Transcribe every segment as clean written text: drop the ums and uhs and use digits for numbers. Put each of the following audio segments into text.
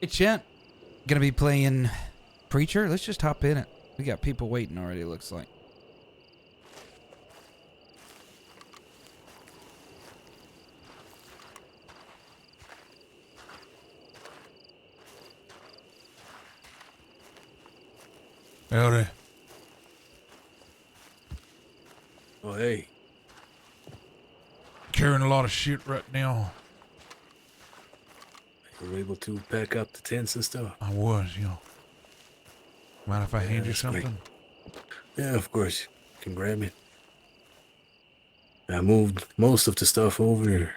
Hey, Chent. Gonna be playing Preacher? Let's just hop in it. We got people waiting already, looks like. Howdy. Oh, hey. Carrying a lot of shit right now. You were able to pack up the tents and stuff? I was, Mind if I hand you that's great. something? Yeah, of course. You can grab it. I moved most of the stuff over.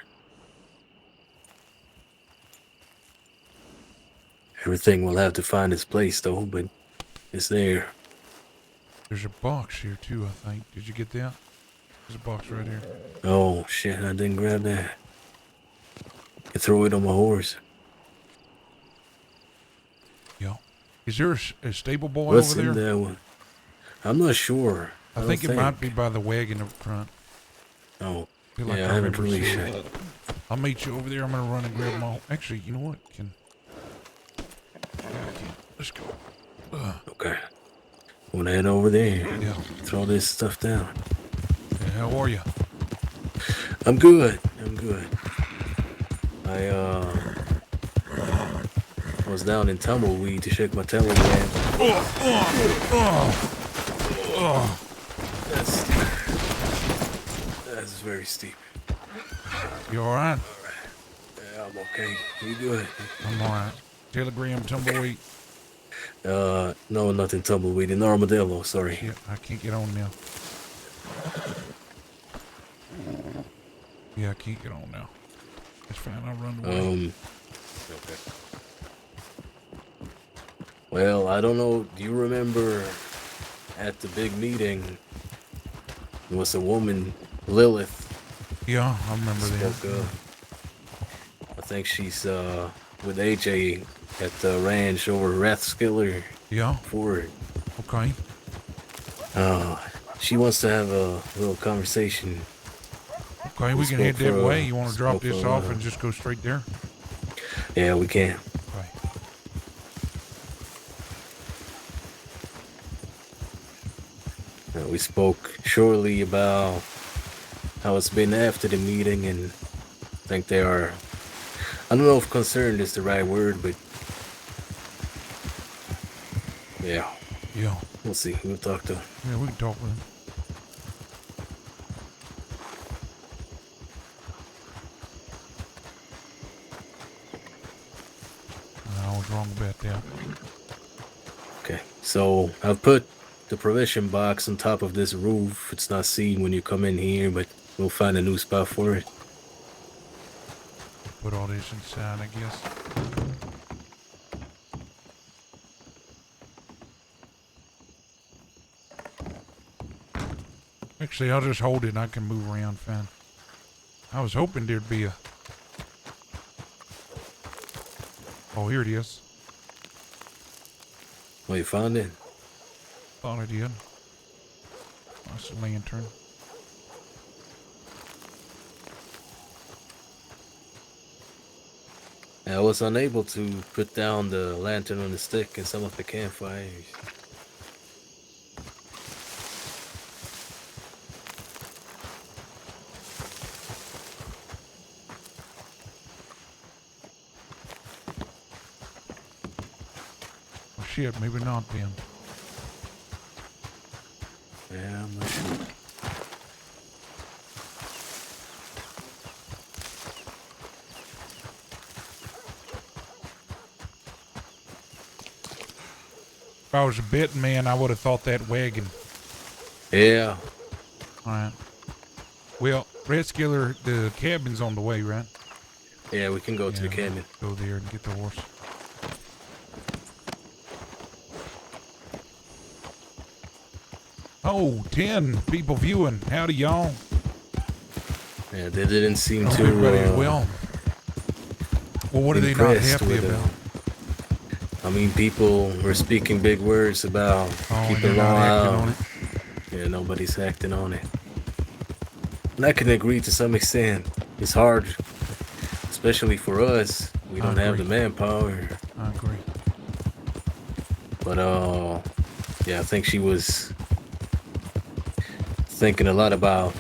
Everything will have to find its place, though, but it's there. There's a box here, too, I think. Did you get that? There's a box right here. Oh, shit, I didn't grab that. I throw it on my horse. Yeah. Is there a stable boy What's over in there? that one? I'm not sure. I think it might be by the wagon up front. Oh, Feel like yeah, I haven't remember really seeing it. checked. I'll meet you over there. I'm gonna run and grab my. Actually, you know what? Let's go. Okay. I'm gonna head over there. Yeah. Throw this stuff down. Hey, how are you? I'm good. I was down in Tumbleweed to check my telegram. That's steep. That's very steep. You all right? Yeah, I'm okay. You good? I'm all right. Telegram tumbleweed. No, nothing Tumbleweed. An armadillo, sorry. Shit, I can't get on now. Yeah, I can't get on now. It's fine. I'll run away. Okay. Well, I don't know. Do you remember at the big meeting, it was a woman, Lilith, Yeah, I remember that. spoke up. I think she's with AJ at the ranch over Rathskiller Yeah. Ford. Okay. She wants to have a little conversation. Okay, we can head spoke that for, way. You want to drop spoke this for, off and just go straight there? Yeah, we can. Okay. We spoke shortly about how it's been after the meeting, and I think they are. I don't know if concerned is the right word, but yeah, Yeah. we'll see. We'll talk to. Yeah, we can talk with him. I was wrong about that. Okay, so I've put the provision box on top of this roof. It's not seen when you come in here, but we'll find a new spot for it. Put all this inside, I guess. Actually, I'll just hold it and I can move around fine. I was hoping there'd be a... Oh, here it is. Well, you found it? Thought I did. That's a lantern. I was unable to put down the lantern on the stick in some of the campfires. Oh shit, maybe not then. Yeah, I'm not sure. If I was a betting man, I would have thought that wagon. Yeah. Alright. Well, Red Skiller, the cabin's on the way, right? Yeah, we can go to the cabin. Go there and get the horse. Oh, 10 people viewing. Howdy, y'all. Yeah, they didn't seem Hope to everybody's well. Well, what are they not impressed happy with about? I mean, people were speaking big words about Oh, keep you're the law not acting out. on it. Yeah, nobody's acting on it. And I can agree to some extent. It's hard, especially for us, We I don't have the agree. manpower. I agree. But yeah, I think she was thinking a lot about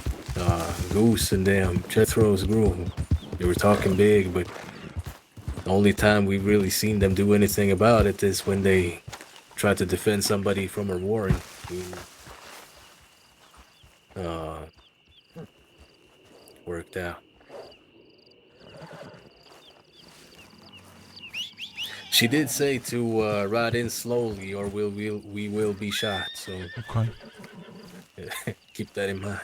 Goose and damn Jethro's groom. They were talking big, but the only time we really seen them do anything about it is when they tried to defend somebody from a warren. Uh, Worked out. She did say to ride in slowly, or we will be shot. So Okay. keep that in mind.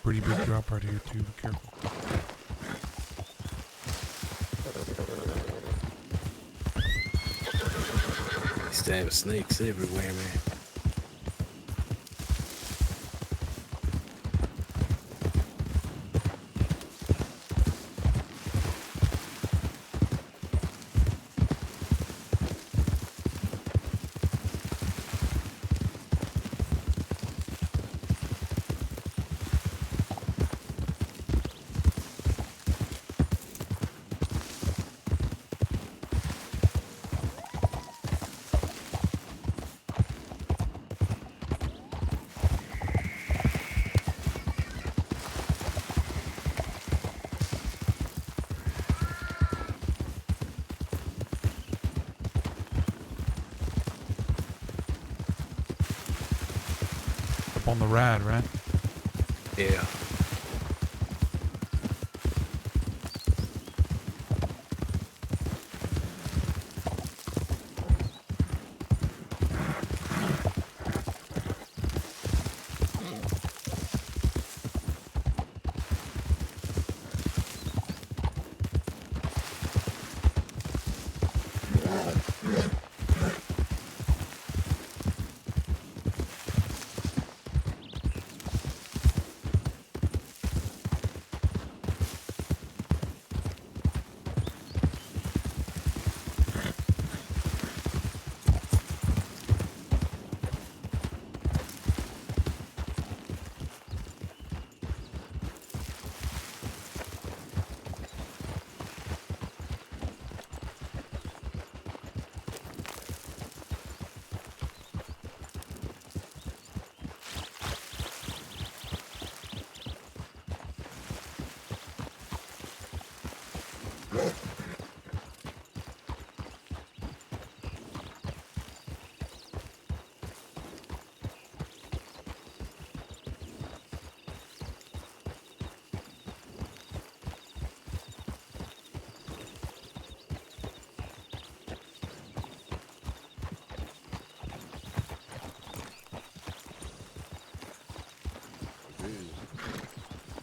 Pretty big drop right here too. Be careful. These damn snakes everywhere, man. Up on the ride, right? Yeah.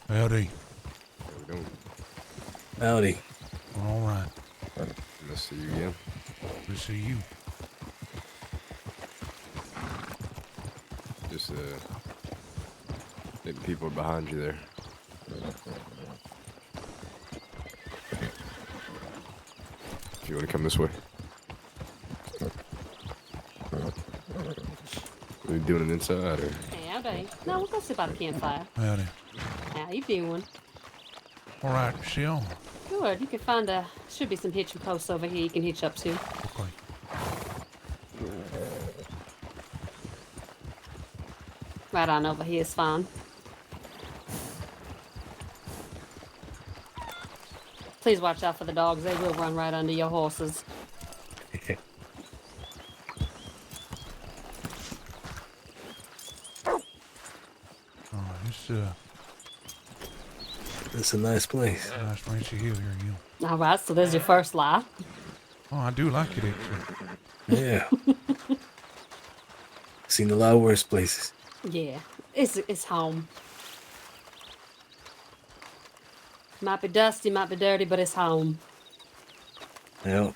Howdy. How we doing? Howdy. All right. Nice to see you again. Good to see you. Just maybe people are behind you there. If you want to come this way. Are you doing it inside or? Howdy. No, we'll go sit by the campfire. Howdy. How you doing? All right, Michelle. Good. You can find should be some hitching posts over here you can hitch up to. Okay. Right on over here is fine. Please watch out for the dogs. They will run right under your horses. All right. It's That's a nice place. nice to meet you here, you. All right, so there's your first lie. Oh, I do like it actually. Yeah. Seen a lot worse places. Yeah, it's home. Might be dusty, might be dirty, but it's home. Yeah.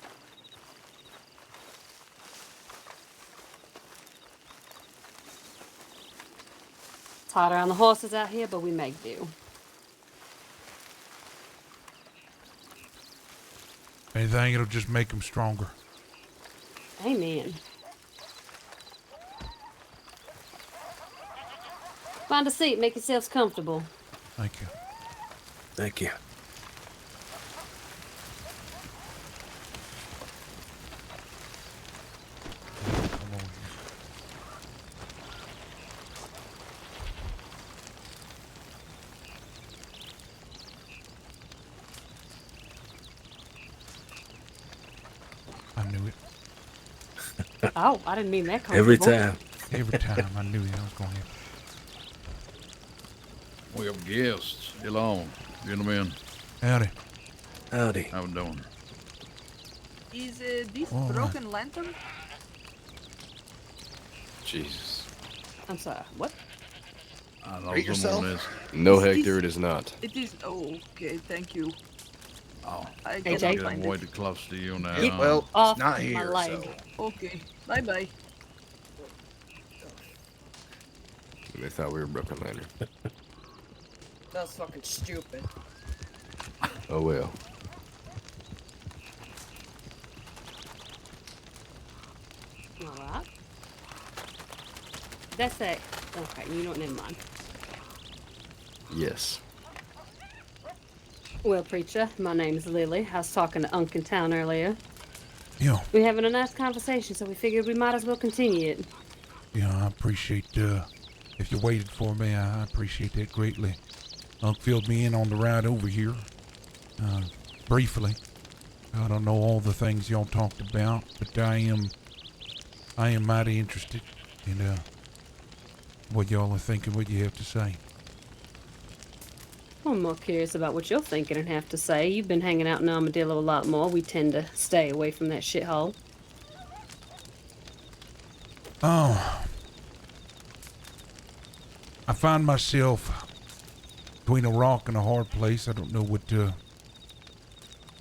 It's hotter on the horses out here, but we make do. Anything, it'll just make them stronger. Amen. Find a seat, make yourselves comfortable. Thank you. Thank you. Come on here. I knew it. Oh, I didn't mean that comfortable. Every time. Every time I knew that was going to happen. We have guests. Hello, gentlemen. Howdy. Howdy. How we doing? Is this Oh, broken lantern? Jesus. I'm sorry, what? I know Rate someone yourself. is. No, Is Hector, this- it is not. It is. Oh, okay. Thank you. Oh, I Hey, cannot Jake. find getting way it. too close to you now. Well, Off it's not my here, leg. so. Okay. Bye bye. They thought we were Broken Lantern. That's fucking stupid. Oh well. Alright. That's it. Okay, you know what? Never mind. Yes. Well, preacher, my name's Lily. I was talking to Unc in town earlier. Yeah, We were having a nice conversation, so we figured we might as well continue it. yeah, I appreciate, if you waited for me, I appreciate that greatly. Unc filled me in on the ride over here, briefly. I don't know all the things y'all talked about, but I am mighty interested in, what y'all are thinking, what you have to say. I'm more curious about what you're thinking and have to say. You've been hanging out in Armadillo a lot more. We tend to stay away from that shithole. Oh, I find myself between a rock and a hard place. I don't know what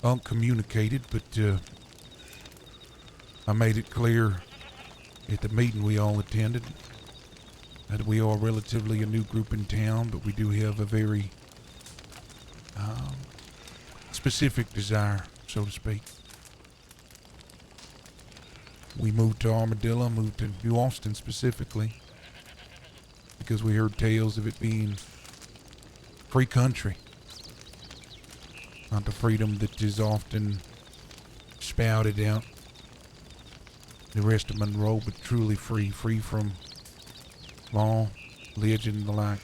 Unc communicated, but I made it clear at the meeting we all attended that we are relatively a new group in town, but we do have a very specific desire, so to speak. We moved to Armadillo, moved to New Austin specifically, because we heard tales of it being free country. Not the freedom that is often spouted out the rest of Monroe, but truly free, free from law, religion, and the like.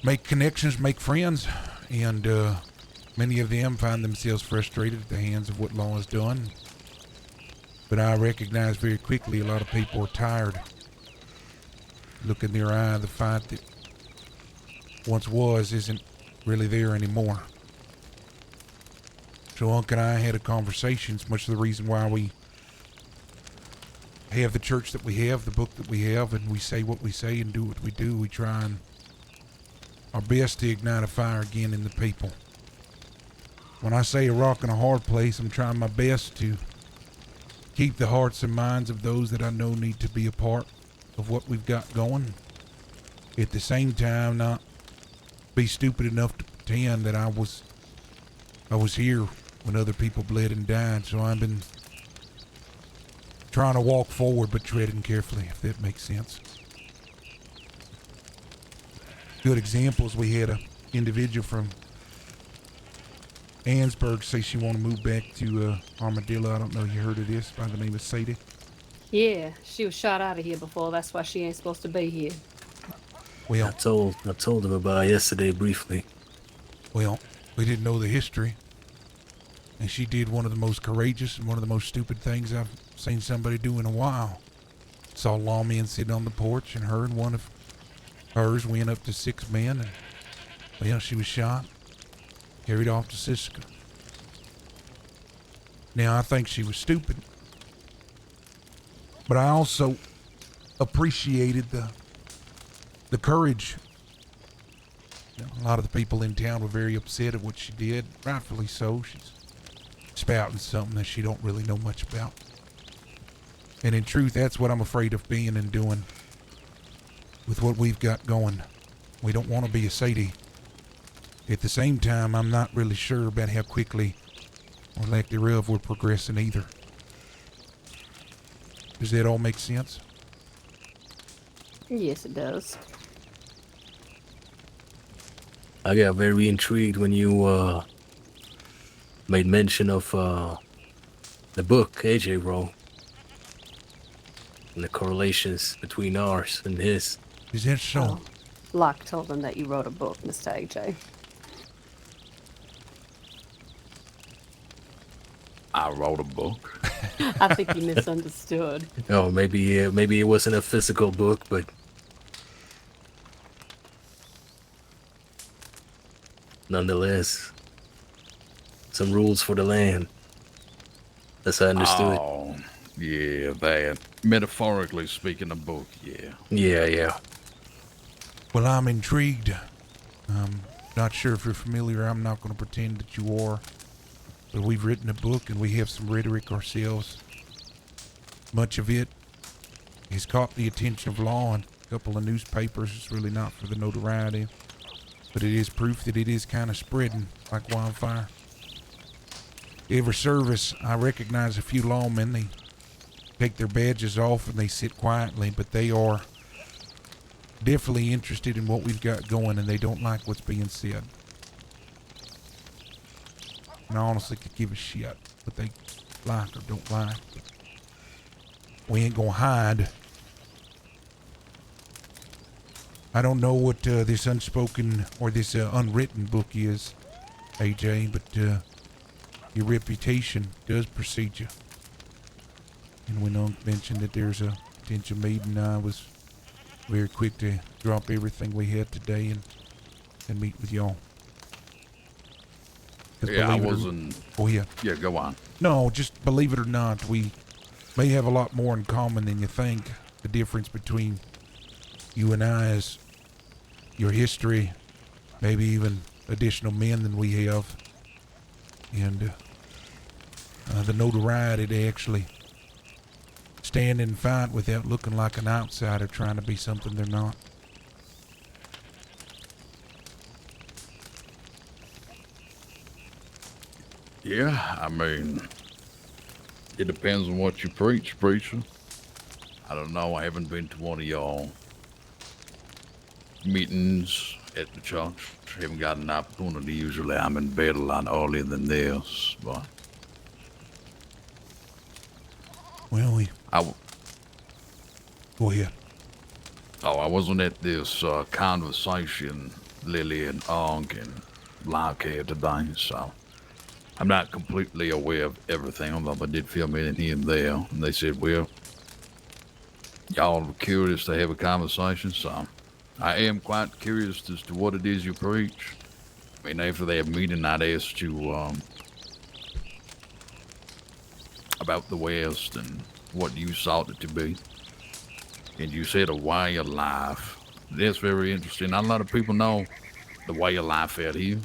Make connections, make friends, and many of them find themselves frustrated at the hands of what law has done. But I recognize very quickly a lot of people are tired. Look in their eye, the fight that once was isn't really there anymore. So Unc and I had a conversation. It's much of the reason why we have the church that we have, the book that we have, and we say what we say and do what we do. We try and our best to ignite a fire again in the people. When I say a rock and a hard place, I'm trying my best to keep the hearts and minds of those that I know need to be a part of what we've got going. At the same time, not be stupid enough to pretend that I was here when other people bled and died. So I've been trying to walk forward but treading carefully, if that makes sense. Good examples, we had a individual from Ansburg say she want to move back to Armadillo. I don't know if you heard of this, by the name of Sadie. Yeah, she was shot out of here before. That's why she ain't supposed to be here. Well, I told him about it yesterday briefly. we didn't know the history. And she did one of the most courageous and one of the most stupid things I've seen somebody do in a while. Saw lawmen sitting on the porch, and her and one of hers went up to 6 men, and she was shot, carried off to Siska. Now, I think she was stupid, but I also appreciated the courage. A lot of the people in town were very upset at what she did, rightfully so. She's spouting something that she don't really know much about. And in truth, that's what I'm afraid of being and doing. with what we've got going. We don't want to be a Sadie. At the same time, I'm not really sure about how quickly or lack thereof we're progressing either. Does that all make sense? Yes, it does. I got very intrigued when you made mention of the book AJ wrote and the correlations between ours and his. Is that so? Oh, Locke told them that you wrote a book, Mr. AJ. I wrote a book. I think you misunderstood. Oh, maybe it wasn't a physical book, but nonetheless, some rules for the land. That's how I understood. Oh, yeah, that. Metaphorically speaking, a book, yeah. Yeah. Well, I'm intrigued. Not sure if you're familiar. I'm not going to pretend that you are. But we've written a book and we have some rhetoric ourselves. Much of it has caught the attention of law and a couple of newspapers. It's really not for the notoriety. But it is proof that it is kind of spreading like wildfire. Every service, I recognize a few lawmen. They take their badges off and they sit quietly, but they are definitely interested in what we've got going and they don't like what's being said. And I honestly could give a shit what they like or don't like. But we ain't gonna hide. I don't know what this unspoken or this unwritten book is, AJ, but your reputation does precede you. And when Unc mentioned that there's a potential meeting, I was very quick to drop everything we had today and meet with y'all. 'Cause Yeah, I believe it or- wasn't. Oh, yeah. Yeah, go on. No, just believe it or not, we may have a lot more in common than you think. The difference between you and I is your history, maybe even additional men than we have, and the notoriety to actually stand and fight without looking like an outsider trying to be something they're not. Yeah, I mean, it depends on what you preach, preacher. I don't know. I haven't been to one of y'all meetings at the church. Haven't got an opportunity. Usually I'm in bed a lot earlier than this, but Well, I go ahead. wasn't at this conversation Lily and Unc and Locke had today, so I'm not completely aware of everything, although I did film it in here and there. And they said, well, y'all are curious to have a conversation, so I am quite curious as to what it is you preach. I mean, after that meeting, I'd asked you about the West and what you sought it to be. And you said a way of life. That's very interesting. Not a lot of people know the way of life out here.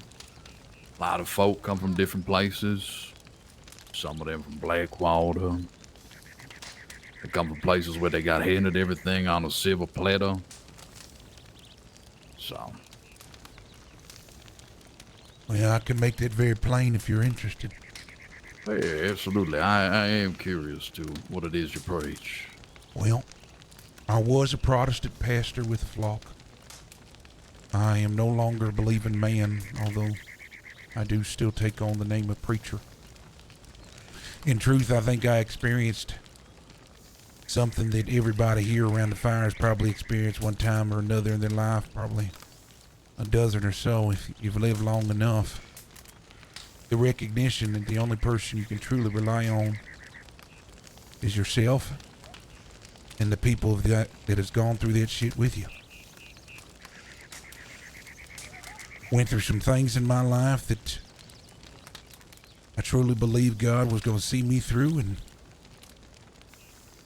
A lot of folk come from different places. Some of them from Blackwater. They come from places where they got handed everything on a silver platter. So, Well, I can make that very plain if you're interested. yeah, absolutely. I am curious to what it is you preach. Well, I was a Protestant pastor with a flock. I am no longer a believing man, although I do still take on the name of preacher. In truth, I think I experienced something that everybody here around the fire has probably experienced one time or another in their life, probably a dozen or so if you've lived long enough. The recognition that the only person you can truly rely on is yourself and the people that has gone through that shit with you. Went through some things in my life that I truly believed God was going to see me through, and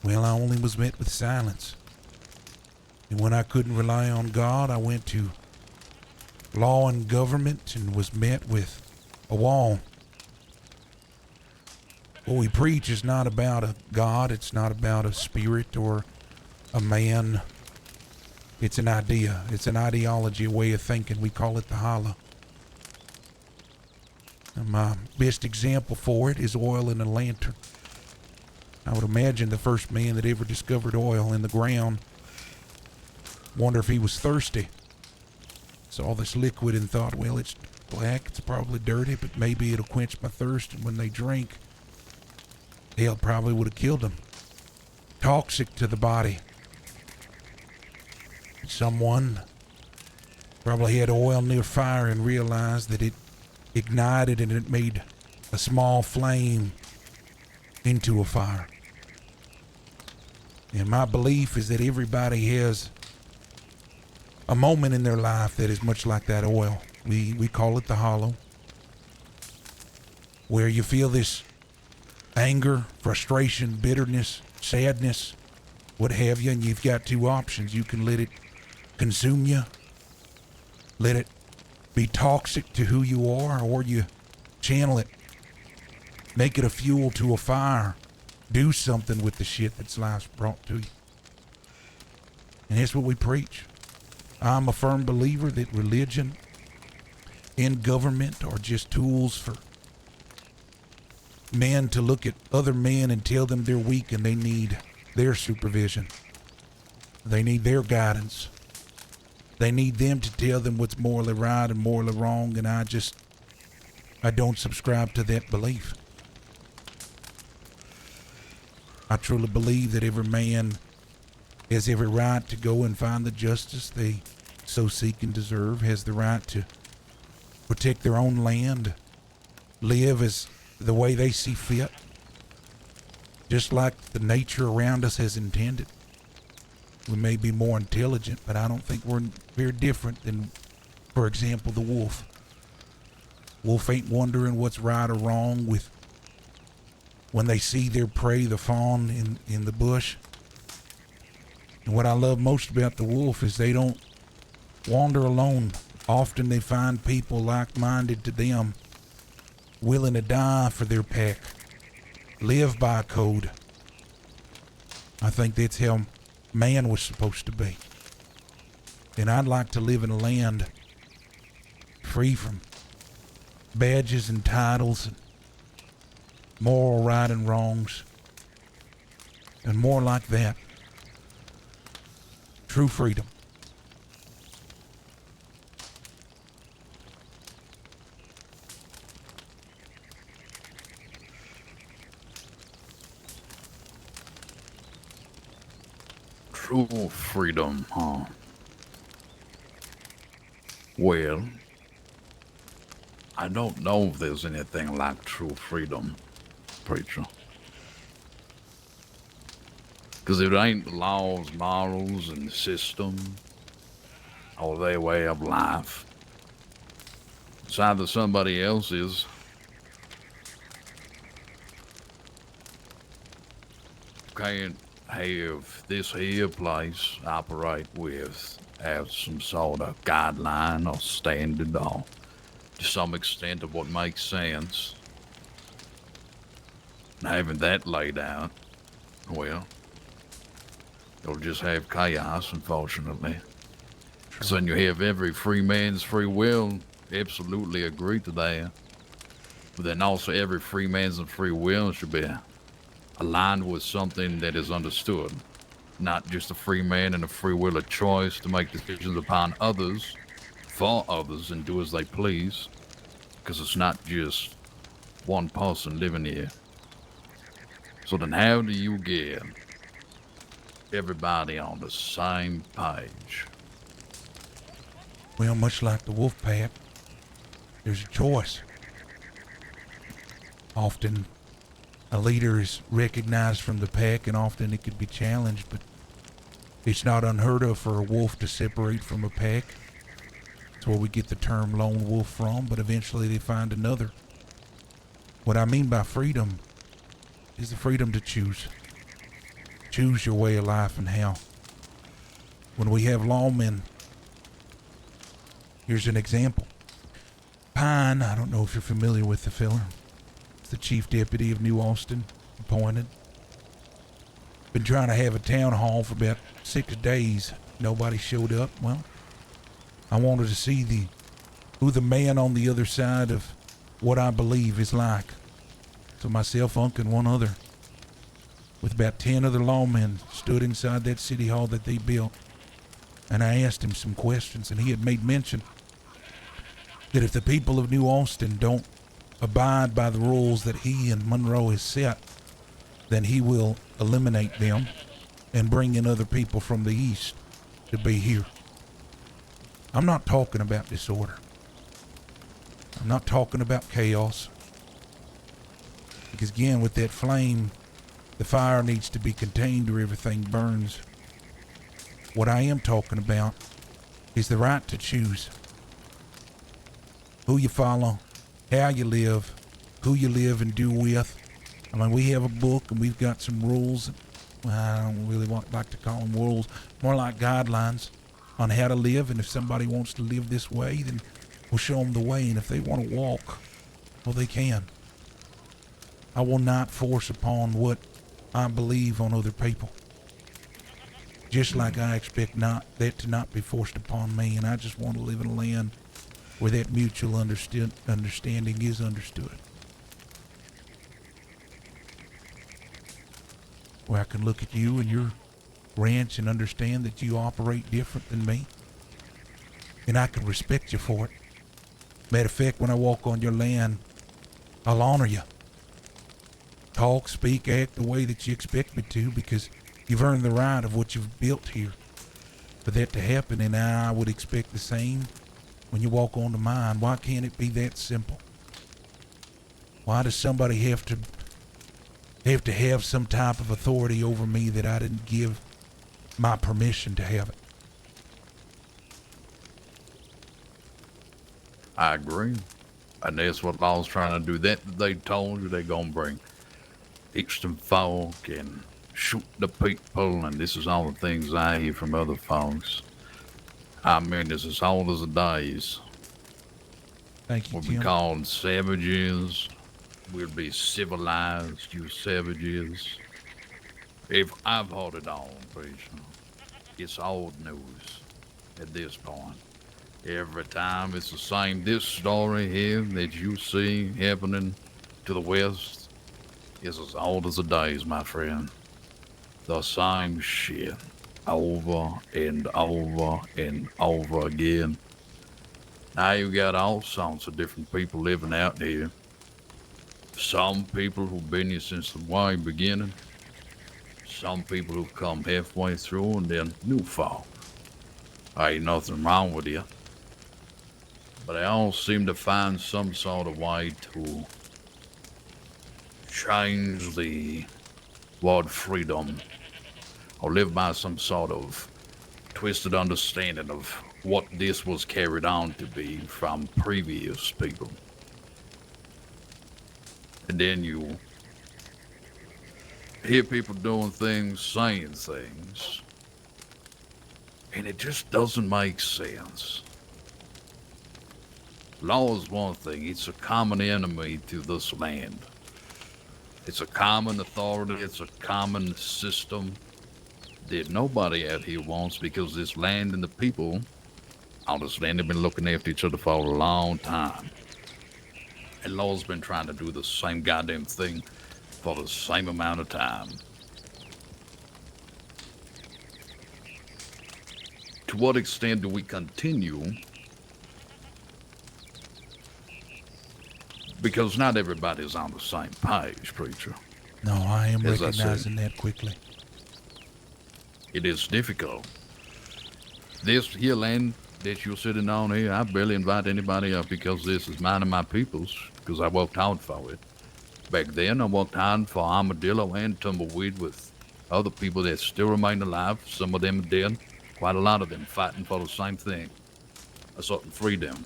well, I only was met with silence. And when I couldn't rely on God, I went to law and government and was met with a wall. What we preach is not about a God, it's not about a spirit or a man. It's an idea. It's an ideology, a way of thinking. We call it the hollow. And my best example for it is oil in a lantern. I would imagine the first man that ever discovered oil in the ground wonder if he was thirsty. Saw this liquid and thought, well, it's black, it's probably dirty, but maybe it'll quench my thirst. And when they drink, hell, probably would have killed them. Toxic to the body. Someone probably had oil near fire and realized that it ignited and it made a small flame into a fire. And my belief is that everybody has a moment in their life that is much like that oil. We call it the hollow, where you feel this anger, frustration, bitterness, sadness, what have you, and you've got two options. You can let it consume you, let it be toxic to who you are, or you channel it, make it a fuel to a fire, do something with the shit that's life's brought to you. And that's what we preach. I'm a firm believer that religion and government are just tools for men to look at other men and tell them they're weak and they need their supervision. They need their guidance. They need them to tell them what's morally right and morally wrong, and I don't subscribe to that belief. I truly believe that every man has every right to go and find the justice they so seek and deserve, has the right to protect their own land, live as the way they see fit, just like the nature around us has intended. We may be more intelligent, but I don't think we're very different than, for example, the wolf. Wolf ain't wondering what's right or wrong with when they see their prey, the fawn, in the bush. And what I love most about the wolf is they don't wander alone. Often they find people like-minded to them, willing to die for their pack, live by a code. I think that's how man was supposed to be. And I'd like to live in a land free from badges and titles and moral right and wrongs, and more like that. True freedom. True freedom, huh? Well, I don't know if there's anything like true freedom, preacher. Because it ain't the laws, morals, and the system, or their way of life. It's either somebody else's. Can't have this here place operate with as some sort of guideline or standard or to some extent of what makes sense. And having that laid out, well, you'll just have chaos, unfortunately. So then you have every free man's free will, absolutely agree to that. But then also every free man's free will should be aligned with something that is understood. Not just a free man and a free will of choice to make decisions upon others, for others, and do as they please. Because it's not just one person living here. So then how do you get everybody on the same page? Well, much like the wolf pack, there's a choice. Often a leader is recognized from the pack, and often it could be challenged, but it's not unheard of for a wolf to separate from a pack. That's where we get the term lone wolf from, but eventually they find another. What I mean by freedom is the freedom to choose. Choose your way of life and how. When we have lawmen, here's an example. Pine, I don't know if you're familiar with the fella. It's the chief deputy of New Austin, appointed. Been trying to have a town hall for about 6 days. Nobody showed up. Well, I wanted to see who the man on the other side of what I believe is like. So myself, Unc, and one other, with about 10 other lawmen, stood inside that city hall that they built. And I asked him some questions, and he had made mention that if the people of New Austin don't abide by the rules that he and Monroe has set, then he will eliminate them and bring in other people from the east to be here. I'm not talking about disorder. I'm not talking about chaos. Because again, with that flame, the fire needs to be contained or everything burns. What I am talking about is the right to choose who you follow, how you live, who you live and do with. I mean, we have a book and we've got some rules. Well, I don't really like to call them rules, more like guidelines on how to live. And if somebody wants to live this way, then we'll show them the way. And if they want to walk, well, they can. I will not force upon what I believe on other people. Just like I expect that to not be forced upon me. And I just want to live in a land where that mutual understanding is understood. Where I can look at you and your ranch and understand that you operate different than me. And I can respect you for it. Matter of fact, when I walk on your land, I'll honor you. Talk, speak, act the way that you expect me to, because you've earned the right of what you've built here. For that to happen, and I would expect the same when you walk onto mine. Why can't it be that simple? Why does somebody have to have some type of authority over me that I didn't give my permission to have it? I agree. And that's what I was trying to do. That they told you they're going to bring extra folk and shoot the people, and this is all the things I hear from other folks. I mean, this is old as the days. Thank you, We'll be Tim. called savages. We'll be civilized, you savages. If I've heard it all, preacher, it's old news at this point. Every time it's the same. This story here that you see happening to the west is as old as the days, my friend. The same shit over and over and over again. Now you got all sorts of different people living out here. Some people who've been here since the way beginning. Some people who've come halfway through, and then new folk. Ain't nothing wrong with you. But they all seem to find some sort of way to change the word freedom, or live by some sort of twisted understanding of what this was carried on to be from previous people. And then you hear people doing things, saying things, and it just doesn't make sense. Law is one thing. It's a common enemy to this land. It's a common authority. It's a common system that nobody out here wants, because this land and the people on this land have been looking after each other for a long time. And law's been trying to do the same goddamn thing for the same amount of time. To what extent do we continue? Because not everybody's on the same page, preacher. No, I am As I said. recognizing that quickly. It is difficult. This here land that you're sitting on here, I barely invite anybody up, because this is mine and my people's, because I worked hard for it. Back then, I worked hard for Armadillo and Tumbleweed with other people that still remain alive. Some of them are dead. Quite a lot of them fighting for the same thing. A certain freedom.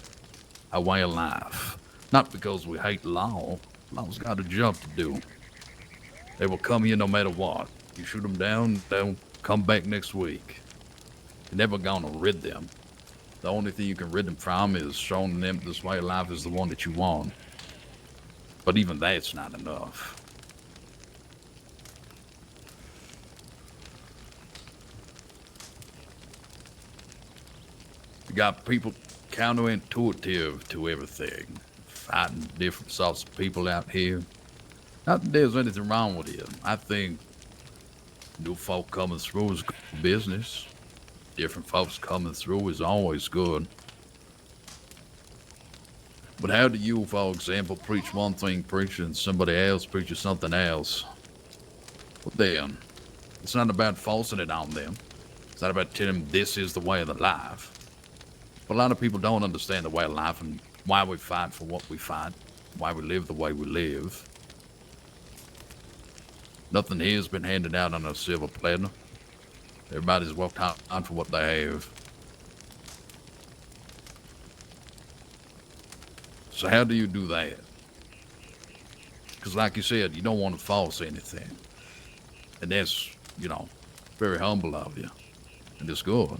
A way of life. Not because we hate law. Law's got a job to do. They will come here no matter what. You shoot them down, they'll come back next week. You're never gonna rid them. The only thing you can rid them from is showing them this way of life is the one that you want. But even that's not enough. You got people counterintuitive to everything, fighting different sorts of people out here. Not that there's anything wrong with it. I think new folk coming through is good business. Different folks coming through is always good. But how do you, for example, preach one thing, preaching, and somebody else preaches something else? Well, then, it's not about forcing it on them. It's not about telling them this is the way of the life. But a lot of people don't understand the way of life and why we fight for what we fight, why we live the way we live. Nothing here has been handed out on a silver platter. Everybody's worked hard for what they have. So how do you do that? Because like you said, you don't want to force anything. And that's, very humble of you. And it's good.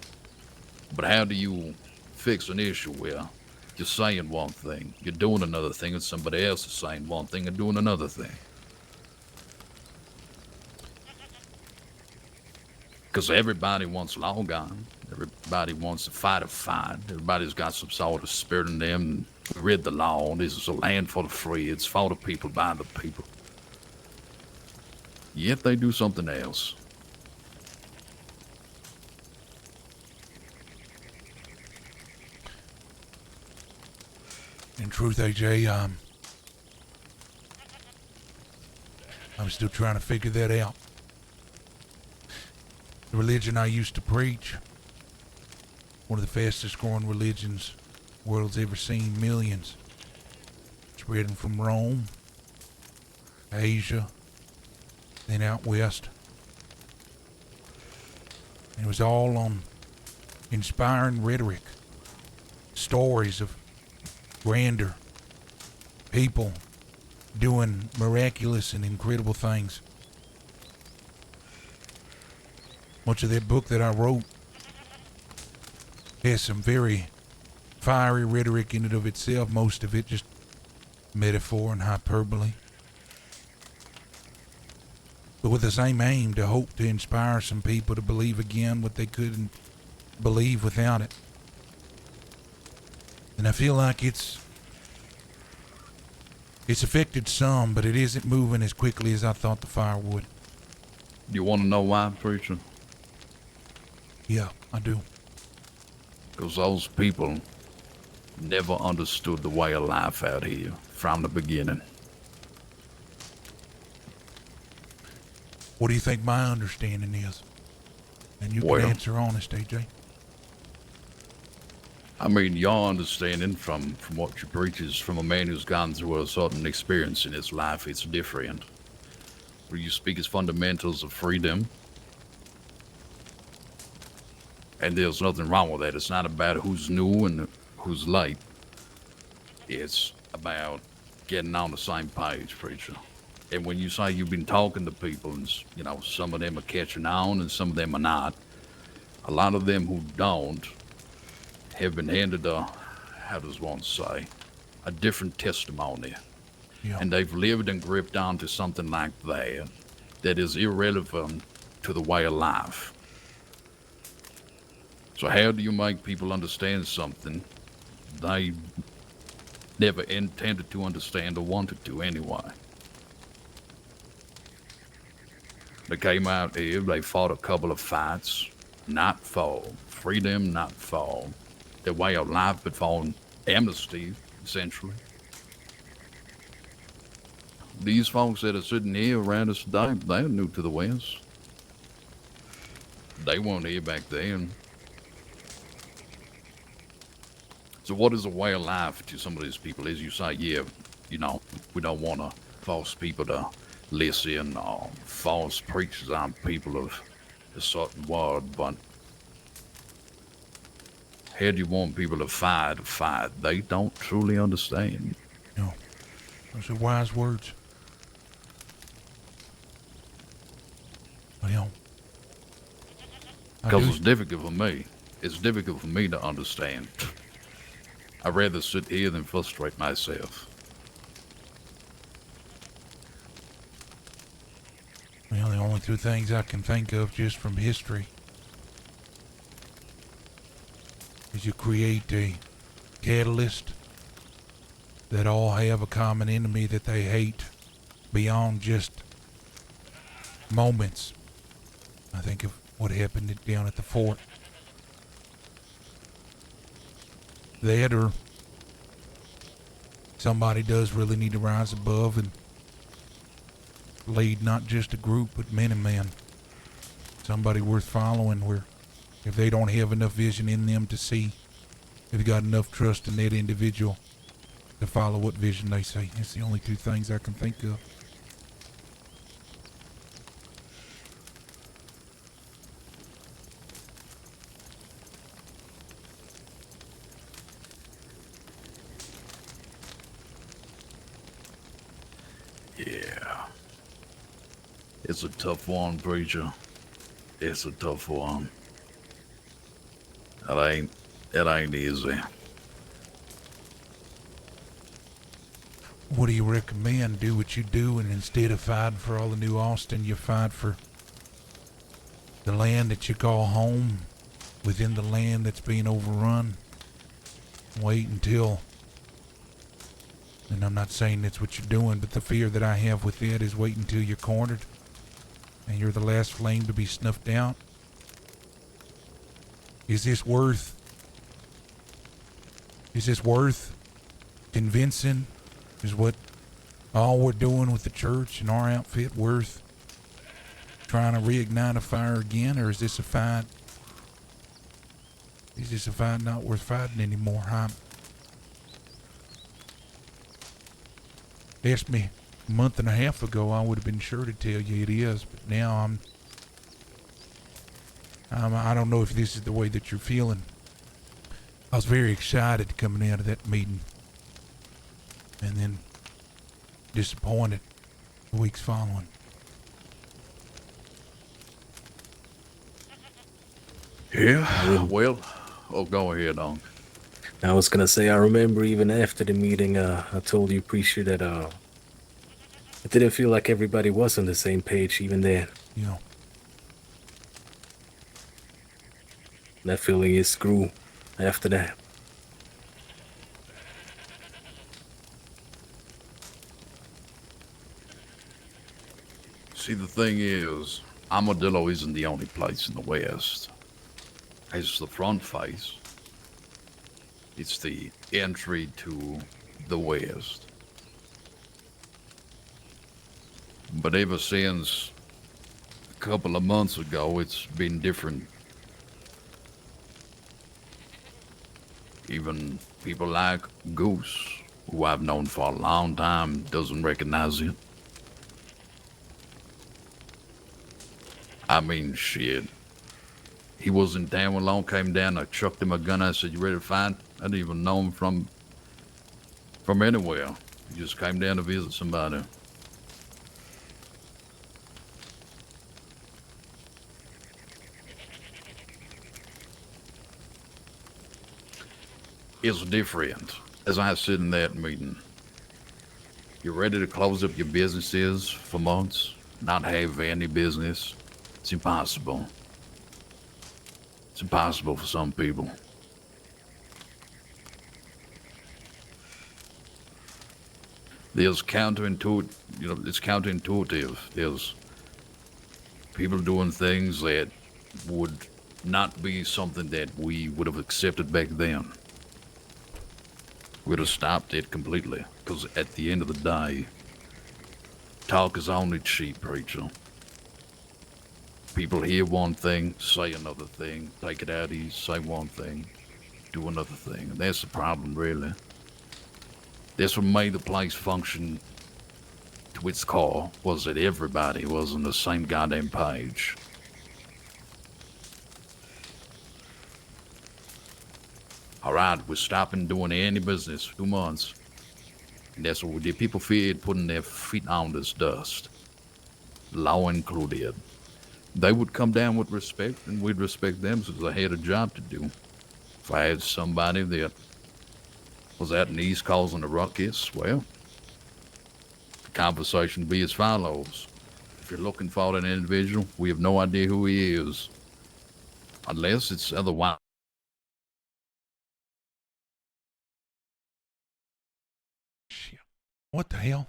But how do you fix an issue where you're saying one thing, you're doing another thing, and somebody else is saying one thing and doing another thing? Because everybody wants law gone. Everybody wants to fight a fight. Everybody's got some sort of spirit in them. We read the law. This is a land for the free. It's for the people, by the people. Yet they do something else. In truth, AJ, I'm still trying to figure that out. The religion I used to preach, one of the fastest growing religions the world's ever seen, millions, spreading from Rome, Asia, then out west. And it was all on inspiring rhetoric, stories of grandeur, people doing miraculous and incredible things. Much of that book that I wrote has some very fiery rhetoric in it of itself, most of it just metaphor and hyperbole. But with the same aim, to hope to inspire some people to believe again what they couldn't believe without it. And I feel like it's affected some, but it isn't moving as quickly as I thought the fire would. You want to know why, preacher? Yeah, I do. Because those people never understood the way of life out here from the beginning. What do you think my understanding is? And you can Well, answer honest, AJ. I mean, your understanding from what you preach is from a man who's gone through a certain experience in his life. It's different. Where you speak as fundamentals of freedom. And there's nothing wrong with that. It's not about who's new and who's late. It's about getting on the same page, preacher. And when you say you've been talking to people and, some of them are catching on and some of them are not, a lot of them who don't have been handed how does one say, a different testimony. Yeah. And they've lived and gripped onto something like that is irrelevant to the way of life. So how do you make people understand something they never intended to understand or wanted to anyway? They came out here, they fought a couple of fights, not for freedom, not for their way of life, but for amnesty, essentially. These folks that are sitting here around us today, they're new to the West. They weren't here back then. So what is a way of life to some of these people? As you say, yeah, we don't want to force people to listen or force preachers on people of a certain word, but how do you want people to fight a fight they don't truly understand? No. Those are wise words. Well, Because it's difficult for me. It's difficult for me to understand. I'd rather sit here than frustrate myself. Well, the only two things I can think of just from history is you create a catalyst that all have a common enemy that they hate beyond just moments. I think of what happened down at the fort. That or somebody does really need to rise above and lead not just a group but many men. Somebody worth following where if they don't have enough vision in them to see, they've got enough trust in that individual to follow what vision they say. It's the only two things I can think of. Yeah. It's a tough one, preacher. It's a tough one. It ain't easy. What do you recommend? Do what you do, and instead of fighting for all the New Austin, you fight for the land that you call home within the land that's being overrun. Wait until, and I'm not saying that's what you're doing, but the fear that I have with it is wait until you're cornered and you're the last flame to be snuffed out. Is this worth convincing? Is what all we're doing with the church and our outfit worth trying to reignite a fire again, or is this a fight? Is this a fight not worth fighting anymore? Asked me a month and a half ago, I would have been sure to tell you it is, but now I don't know if this is the way that you're feeling. I was very excited coming out of that meeting, and then disappointed the weeks following. Yeah, well, go ahead, Unc. I was gonna say, I remember even after the meeting, I told you, preacher, that it didn't feel like everybody was on the same page even then. You know, That feeling is grew after that. See, the thing is, Armadillo isn't the only place in the West. It's the front face. It's the entry to the West. But ever since a couple of months ago, it's been different. Even people like Goose, who I've known for a long time, doesn't recognize it. I mean, shit. He was in town when Long came down. I chucked him a gun. I said, "You ready to fight?" I didn't even know him from anywhere. He just came down to visit somebody. It's different. As I sit in that meeting, you're ready to close up your businesses for months, not have any business. It's impossible. It's impossible for some people. There's it's counterintuitive. There's people doing things that would not be something that we would have accepted back then. We'd have stopped it completely, because at the end of the day, talk is only cheap, preacher. People hear one thing, say another thing, take it out easy, say one thing, do another thing. And that's the problem, really. That's what made the place function to its core, was that everybody was on the same goddamn page. Alright, we're stopping doing any business for 2 months. And that's what we did. People feared putting their feet on this dust. Law included. They would come down with respect, and we'd respect them since they had a job to do. If I had somebody that was out in the East causing a ruckus, well, the conversation would be as follows. If you're looking for an individual, we have no idea who he is. Unless it's otherwise What the hell?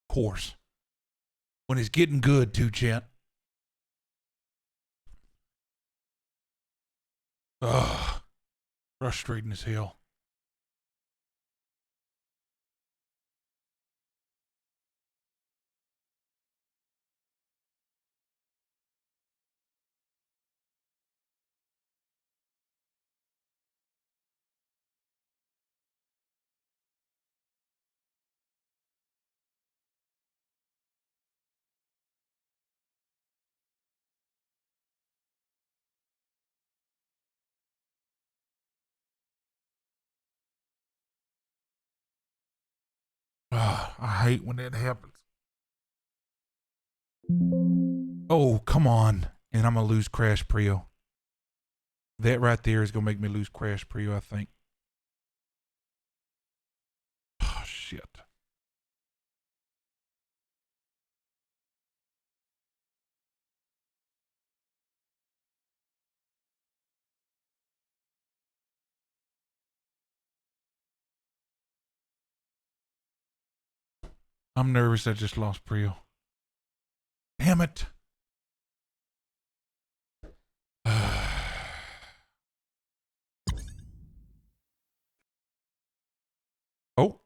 Course. When it's getting good too, chat. Ugh. Frustrating as hell. I hate when that happens. Oh, come on. And I'm going to lose Crash Prio. That right there is going to make me lose Crash Prio, I think. Oh, shit. I'm nervous I just lost Prio. Damn it. Oh.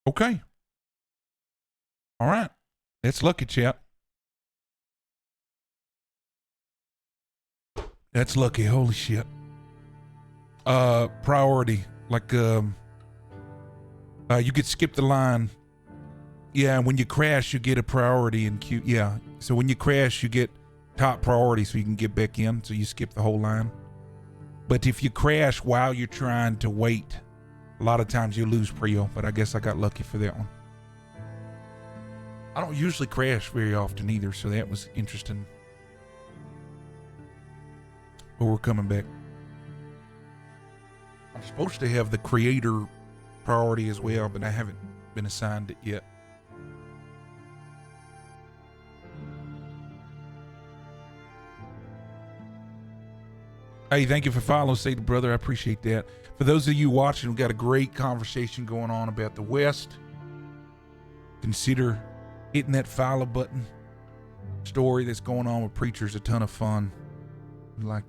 Okay. All right. That's lucky, chat. That's lucky. Holy shit. Priority. Like, you could skip the line. Yeah, when you crash, you get a priority in queue. Yeah. So when you crash, you get top priority so you can get back in. So you skip the whole line. But if you crash while you're trying to wait, a lot of times you lose Prio, but I guess I got lucky for that one. I don't usually crash very often either, so that was interesting. But we're coming back. I'm supposed to have the creator priority as well, but I haven't been assigned it yet. Hey, thank you for following, Say the Brother. I appreciate that. For those of you watching, we've got a great conversation going on about the West. Consider hitting that follow button. Story that's going on with Preacher's a ton of fun. I'd like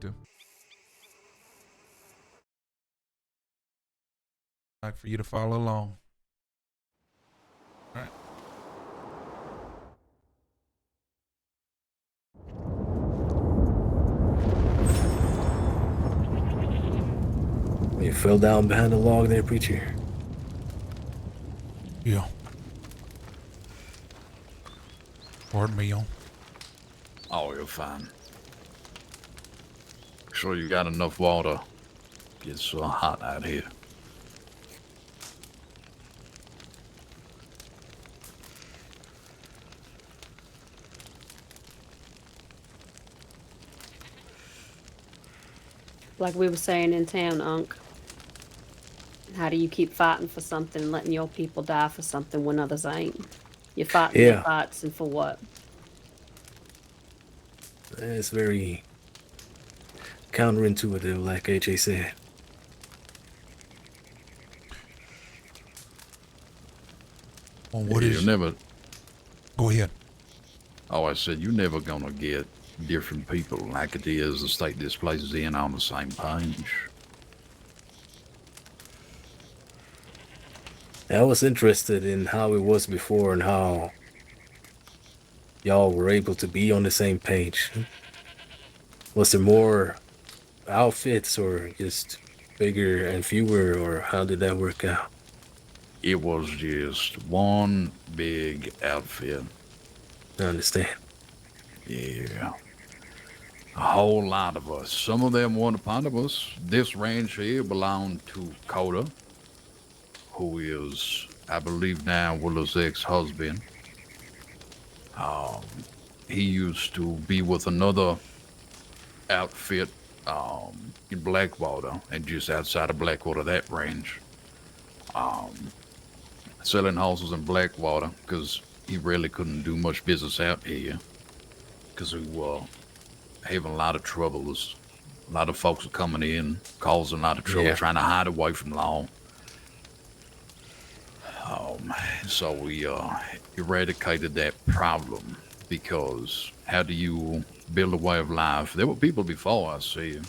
for you to follow along. All right. You fell down behind the log there, Preacher. Yeah. Pardon me, y'all. Oh, you're fine. Sure you got enough water. It's so hot out here. Like we were saying in town, Unc. How do you keep fighting for something and letting your people die for something when others ain't? You're fighting their fights, and for what? It's very counterintuitive, like AJ said. Well, what is... never... Go ahead. Oh, I said, you're never gonna get different people like it is the state this place is in on the same page. I was interested in how it was before and how y'all were able to be on the same page. Was there more outfits or just bigger and fewer, or how did that work out? It was just one big outfit. I understand. Yeah. A whole lot of us. Some of them weren't a part of us. This ranch here belonged to Coda, who is, I believe now, Willow's ex-husband. he used to be with another outfit in Blackwater, and just outside of Blackwater, that range, selling horses in Blackwater, because he really couldn't do much business out here, because we were having a lot of troubles. A lot of folks are coming in, causing a lot of trouble, Yeah. trying to hide away from law. So we eradicated that problem, because how do you build a way of life? There were people before us here.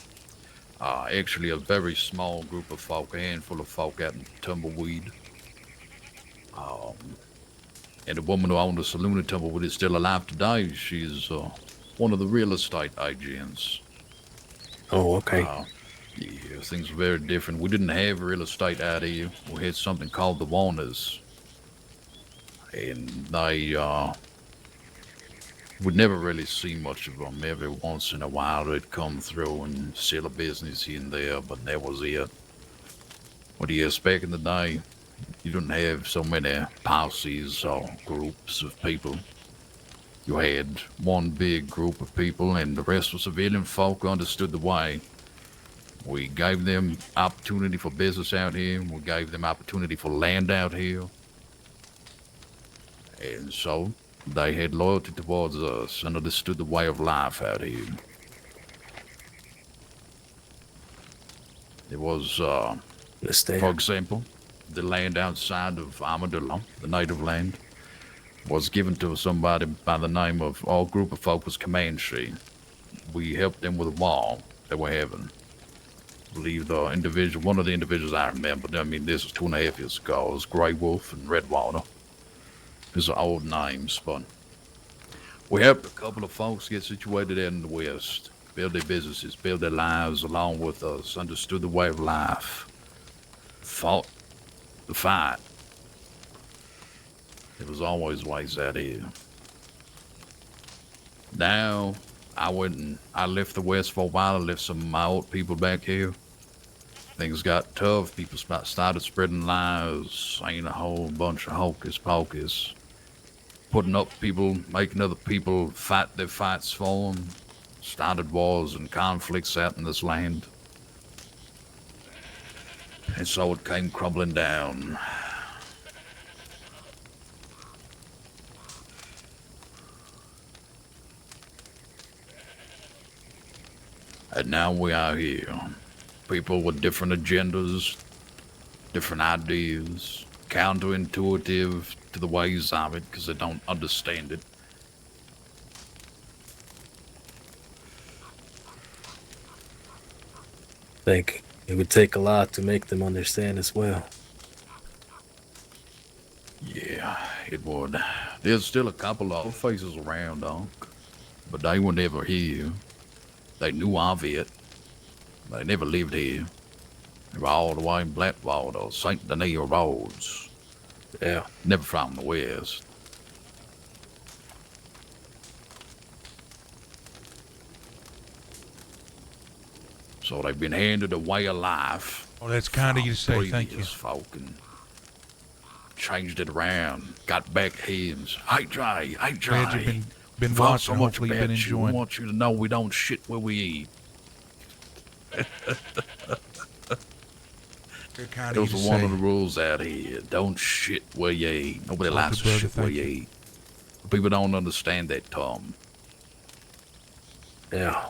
Actually, a very small group of folk, a handful of folk out in Tumbleweed. And the woman who owned the saloon in Tumbleweed is still alive today. She's one of the real estate agents. Oh, okay. Yeah, things were very different. We didn't have real estate out here. We had something called the Warners. And they, we'd never really see much of them. Every once in a while they'd come through and sell a business here and there, but that was it. What yes, back in the day, you didn't have so many posses or groups of people. You had one big group of people, and the rest were civilian folk who understood the way. We gave them opportunity for business out here. We gave them opportunity for land out here. And so they had loyalty towards us and understood the way of life out here. It was, Understand. for example, the land outside of Armadillo, the native land, was given to somebody by the name of, our group of folk was Comanche. We helped them with a wall they were having. I believe the individual, one of the individuals I remember, I mean, this was 2.5 years ago, it was Grey Wolf and Redwater. These are old names, but we helped a couple of folks get situated in the West, build their businesses, build their lives along with us, understood the way of life, fought the fight. There was always ways out here. Now, I left the West for a while. I left some of my old people back here. Things got tough. People started spreading lies, saying a whole bunch of hocus pocus, putting up people, making other people fight their fights for them, started wars and conflicts out in this land. And so it came crumbling down. And now we are here. People with different agendas, different ideas, counterintuitive to the ways of it because they don't understand it. I think it would take a lot to make them understand as well. Yeah, it would. There's still a couple of faces around, Unc, but they were never here. They knew of it. They never lived here. They were all the way in Blackwater or St. Denis roads. Yeah. Never from the West. So they've been handed a way of life. Oh, that's kind of you to say. Thank you. Previous folk and changed it around. Got back hands. Hey, Dre. Hey, Dre. Glad you've been Thought watching. so much Hopefully you've been about you. I enjoying. want you to know we don't shit where we eat. Good kind of Those you are to one of the say. rules out here. Don't shit where you eat. Nobody Okay, likes to brother, shit where thank you you. eat. People don't understand that, Tom. Yeah.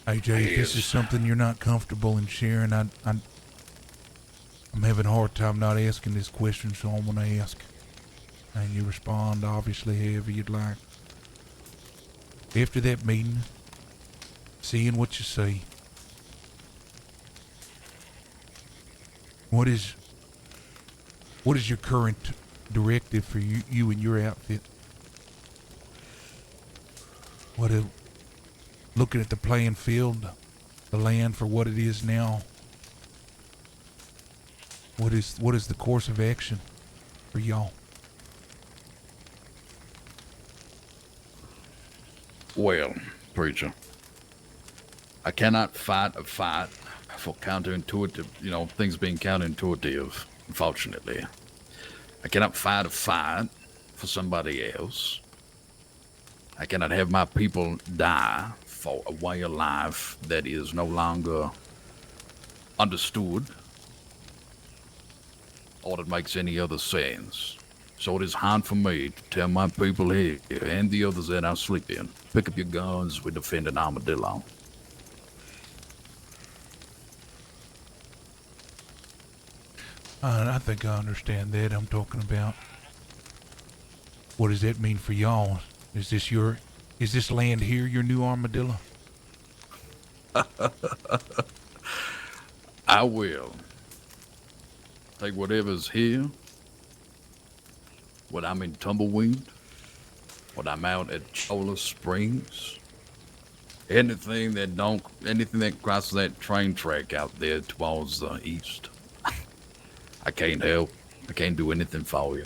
Hey Jay, if this is Yes. something you're not comfortable in sharing, I'm having a hard time not asking this question, so I'm gonna ask. And you respond obviously however you'd like. After that meeting, seeing what you see, what is your current directive for you and your outfit? Looking at the playing field, the land for what it is now, what is the course of action for y'all? Well, preacher, I cannot fight a fight for counterintuitive, things being counterintuitive, unfortunately. I cannot fight a fight for somebody else. I cannot have my people die for a way of life that is no longer understood or that makes any other sense. So it is hard for me to tell my people here and the others that I sleep in, pick up your guns, we defend an armadillo. I think I understand that. I'm talking about, what does that mean for y'all? Is this land here your new armadillo? I will take whatever's here, when I'm in Tumbleweed, when I'm out at Chola Springs, anything that crosses that train track out there towards the east. I can't help. I can't do anything for you.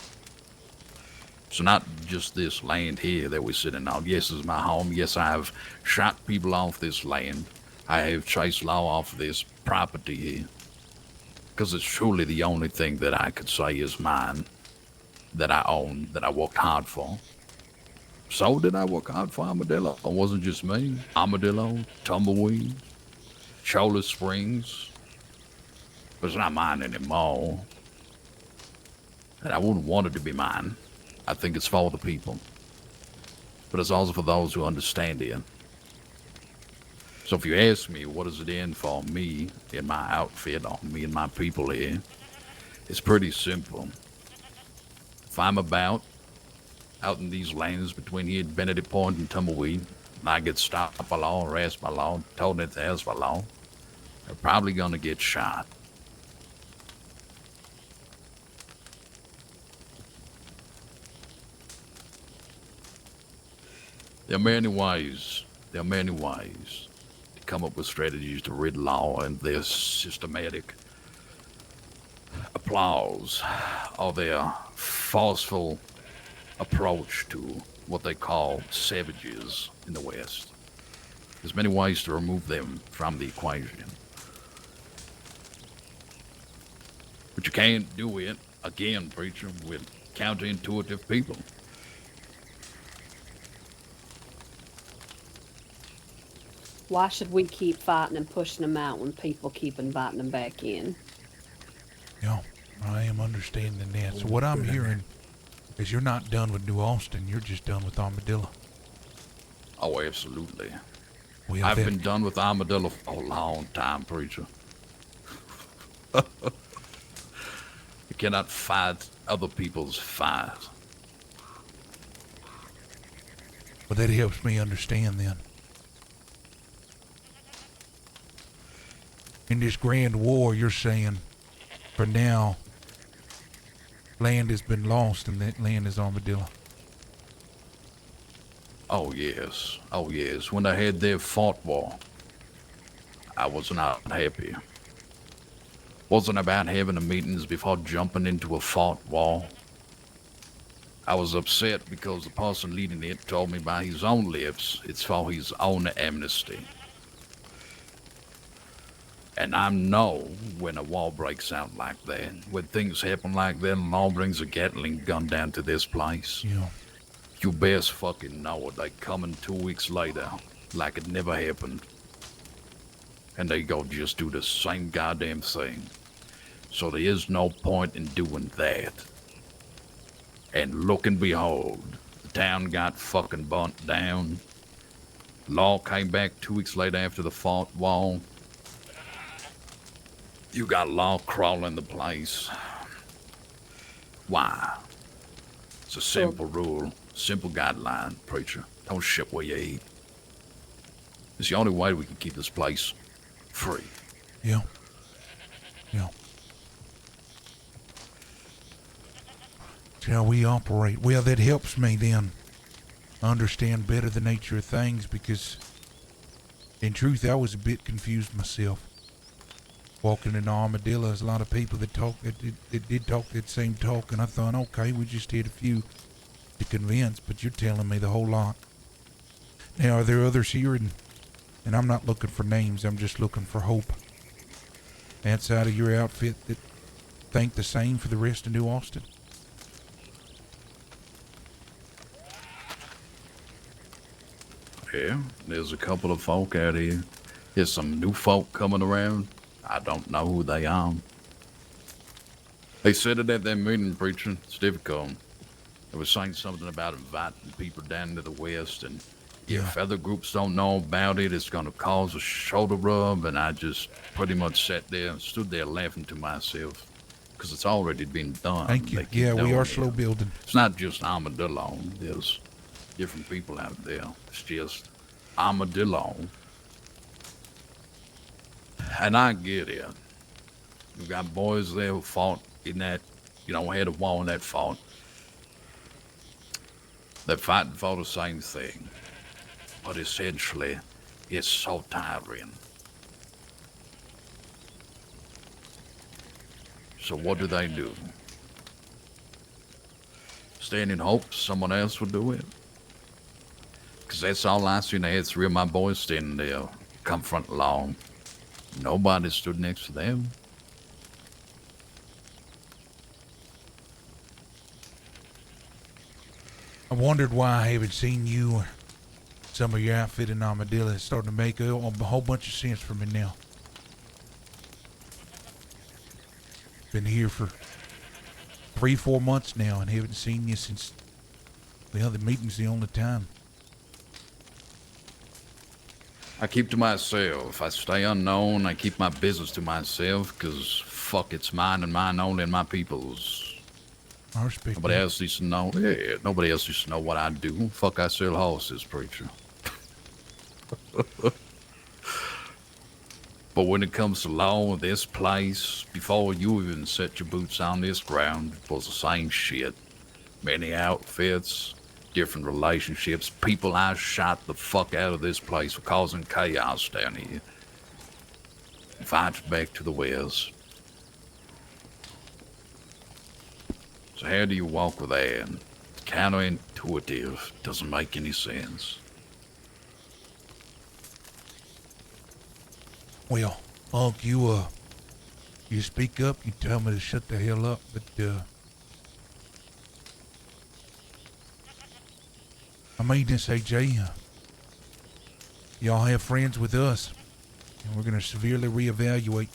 So not just this land here that we're sitting on. Yes, it's my home. Yes, I have shot people off this land. I have chased law off this property here. Because it's truly the only thing that I could say is mine, that I own, that I worked hard for. So did I work hard for Armadillo? It wasn't just me. Armadillo, Tumbleweed, Chola Springs. But it's not mine anymore. And I wouldn't want it to be mine. I think it's for the people. But it's also for those who understand it. So if you ask me, what is it in for me in my outfit, or me and my people here, it's pretty simple. If I'm out in these lands between here at Benedict Point and Tumbleweed, and I get stopped by law, harassed by law, told into the house by law, they're probably gonna get shot. There are many ways to come up with strategies to rid law and their systematic applause or their forceful approach to what they call savages in the West. There's many ways to remove them from the equation. But you can't do it, again, preacher, with counterintuitive people. Why should we keep fighting and pushing them out when people keep inviting them back in? Yeah, I am understanding that. So what I'm hearing is you're not done with New Austin, you're just done with Armadillo. Oh, absolutely. Well, I've been done with Armadillo for a long time, preacher. You cannot fight other people's fight. Well, that helps me understand then. In this grand war, you're saying, for now, land has been lost and that land is Armadillo. Oh, yes. Oh, yes. When I had their fought war, I was not happy. Wasn't about having the meetings before jumping into a fought war. I was upset because the person leading it told me by his own lips it's for his own amnesty. And I know when a war breaks out like that, when things happen like that and law brings a Gatling gun down to this place, Yeah. you best fucking know it. They coming 2 weeks later like it never happened. And they go just do the same goddamn thing. So there is no point in doing that. And look and behold, the town got fucking burnt down. Law came back 2 weeks later after the fought wall. You got law crawling the place. Why? It's a simple rule, simple guideline, preacher. Don't shit where you eat. It's the only way we can keep this place free. Yeah. Yeah. It's how we operate. Well, that helps me then understand better the nature of things because, in truth, I was a bit confused myself. Walking in Armadillo, there's a lot of people that did talk that same talk, and I thought, okay, we just had a few to convince, but you're telling me the whole lot. Now, are there others here? And I'm not looking for names, I'm just looking for hope. Outside of your outfit that think the same for the rest of New Austin? Yeah, there's a couple of folk out here. There's some new folk coming around. I don't know who they are. They said it at their meeting, preacher. It's difficult. They were saying something about inviting people down to the west, and if other groups don't know about it, it's going to cause a shoulder rub, and I just pretty much sat there and stood there laughing to myself, because it's already been done. Thank you. They keep Yeah, we doing are it. slow building. It's not just Armadillo. There's different people out there. It's just Armadillo. And I get it. We've got boys there who fought in that, had a war in that fought. They're fighting for the same thing. But essentially, it's so tiring. So what do? Stand in hopes someone else will do it? Because that's all I seen. I had 3 of my boys standing there, come front along. Nobody stood next to them. I wondered why I haven't seen you or some of your outfit in Armadillo. It's starting to make a whole bunch of sense for me now. Been here for 3-4 months now and haven't seen you since the other meeting's the only time. I keep to myself. I stay unknown. I keep my business to myself because fuck, it's mine and mine only and my people's. I respect Nobody that. else needs to know. Yeah, nobody else needs to know what I do. Fuck, I sell horses, preacher. But when it comes to law, this place, before you even set your boots on this ground, it was the same shit. Many outfits, different relationships, people I shot the fuck out of this place for causing chaos down here. Fights back to the west. So how do you walk with that? It's counterintuitive. Doesn't make any sense. Well, Unc, you speak up, you tell me to shut the hell up, but, I mean this, AJ, y'all have friends with us, and we're gonna severely reevaluate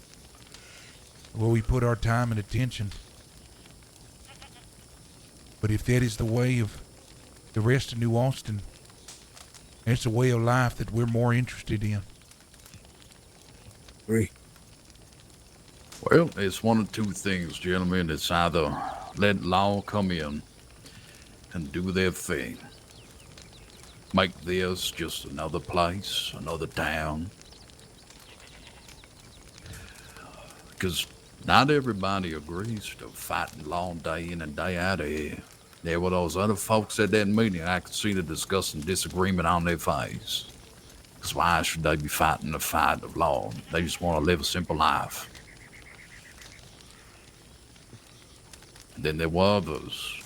where we put our time and attention. But if that is the way of the rest of New Austin, that's a way of life that we're more interested in. Agree. Well, it's one of 2 things, gentlemen. It's either let law come in and do their thing. Make this just another place, another town. Because not everybody agrees to fighting law day in and day out of here. There were those other folks at that meeting. I could see the disgust and disagreement on their face. Because why should they be fighting the fight of law? They just want to live a simple life. And then there were others.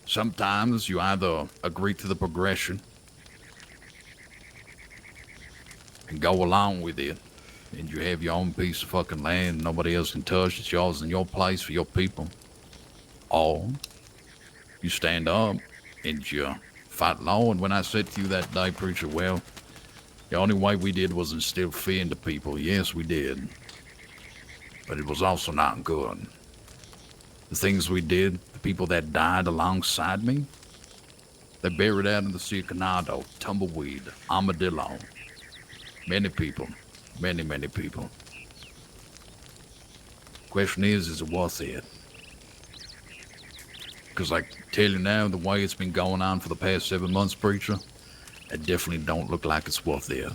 Sometimes you either agree to the progression and go along with it, and you have your own piece of fucking land nobody else can touch. It's yours and your place for your people. Or you stand up and you fight law. And when I said to you that day, preacher, well, the only way we did was instill fear into people. Yes, we did. But it was also not good. The things we did, the people that died alongside me, they buried out in the Sea of Canado, Tumbleweed, Armadillo. Many people. Many, many people. Question is it worth it? Because I can tell you now, the way it's been going on for the past 7 months, preacher, it definitely don't look like it's worth it.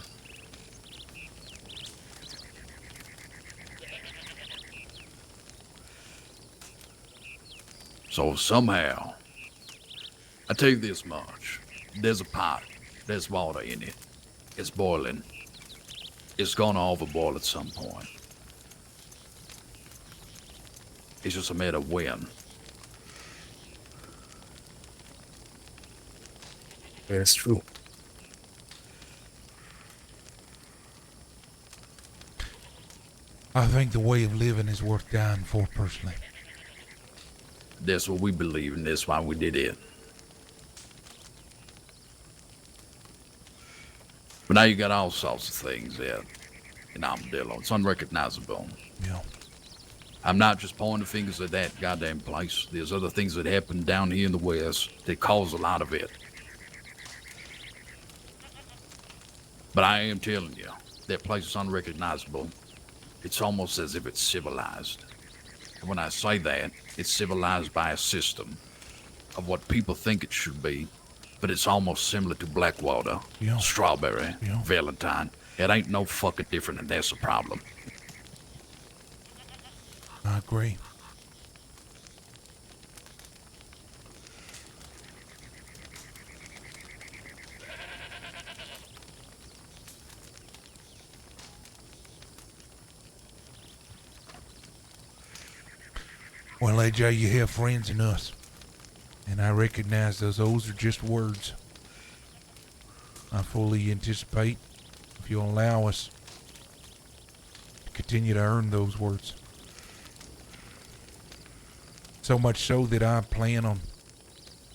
So somehow, I tell you this much. There's a pot. There's water in it. It's boiling. It's gonna overboil at some point. It's just a matter of when. That's true. I think the way of living is worth dying for, personally. That's what we believe, and that's why we did it. But now you got all sorts of things there in Armadillo. It's unrecognizable. Yeah. I'm not just pointing fingers at that goddamn place. There's other things that happen down here in the West that cause a lot of it. But I am telling you, that place is unrecognizable. It's almost as if it's civilized. And when I say that, it's civilized by a system of what people think it should be, but it's almost similar to Blackwater, Yeah. Strawberry, Yeah. Valentine. It ain't no fucking different, and that's a problem. I agree. Well, AJ, you have friends in us. And I recognize those are just words. I fully anticipate, if you'll allow us, to continue to earn those words. So much so that I plan on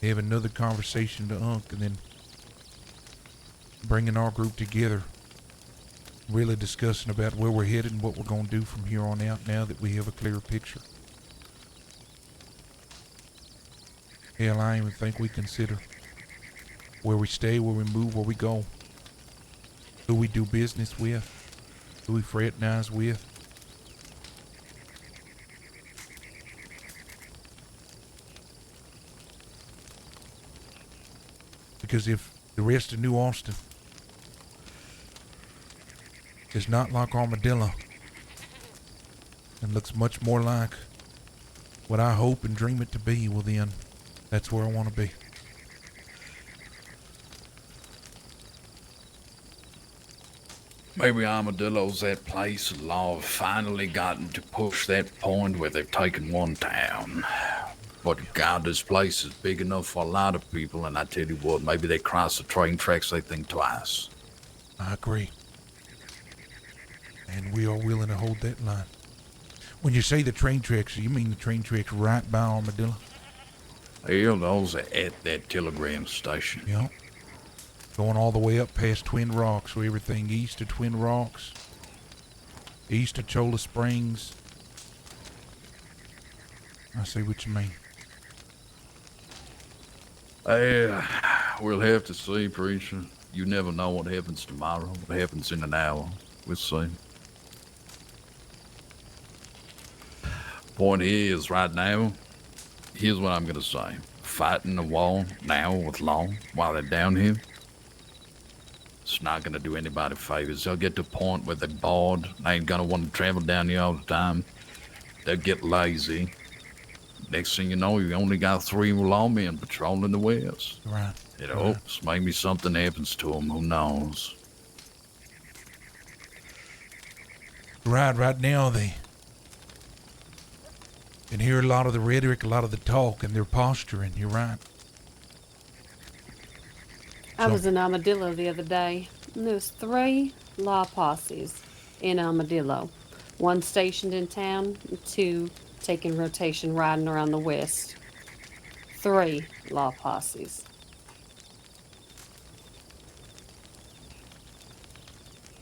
having another conversation to Unc and then bringing our group together, really discussing about where we're headed and what we're going to do from here on out now that we have a clearer picture. Hell, I even think we consider where we stay, where we move, where we go, who we do business with, who we fraternize with. Because if the rest of New Austin is not like Armadillo and looks much more like what I hope and dream it to be, well then, that's where I want to be. Maybe Armadillo's that place, and law have finally gotten to push that point where they've taken one town. But God, this place is big enough for a lot of people, and I tell you what, maybe they cross the train tracks, they think twice. I agree. And we are willing to hold that line. When you say the train tracks, you mean the train tracks right by Armadillo? Hell, those are at that telegram station. Yeah. Going all the way up past Twin Rocks, so everything east of Twin Rocks, east of Cholla Springs. I see what you mean. We'll have to see, preacher. You never know what happens tomorrow, what happens in an hour. We'll see. Point is, right now, here's what I'm gonna say. Fighting the war now with law while they're down here, it's not gonna do anybody favors. They'll get to a point where they're bored. They ain't gonna want to travel down here all the time. They'll get lazy. Next thing you know, you only got 3 lawmen patrolling the West. Right. You know, maybe something happens to them. Who knows? Right now they can hear a lot of the rhetoric, a lot of the talk, and their posturing. You're right. I was in Armadillo the other day, and there was 3 law posses in Armadillo. 1 stationed in town, 2 taking rotation riding around the West. 3 law posses.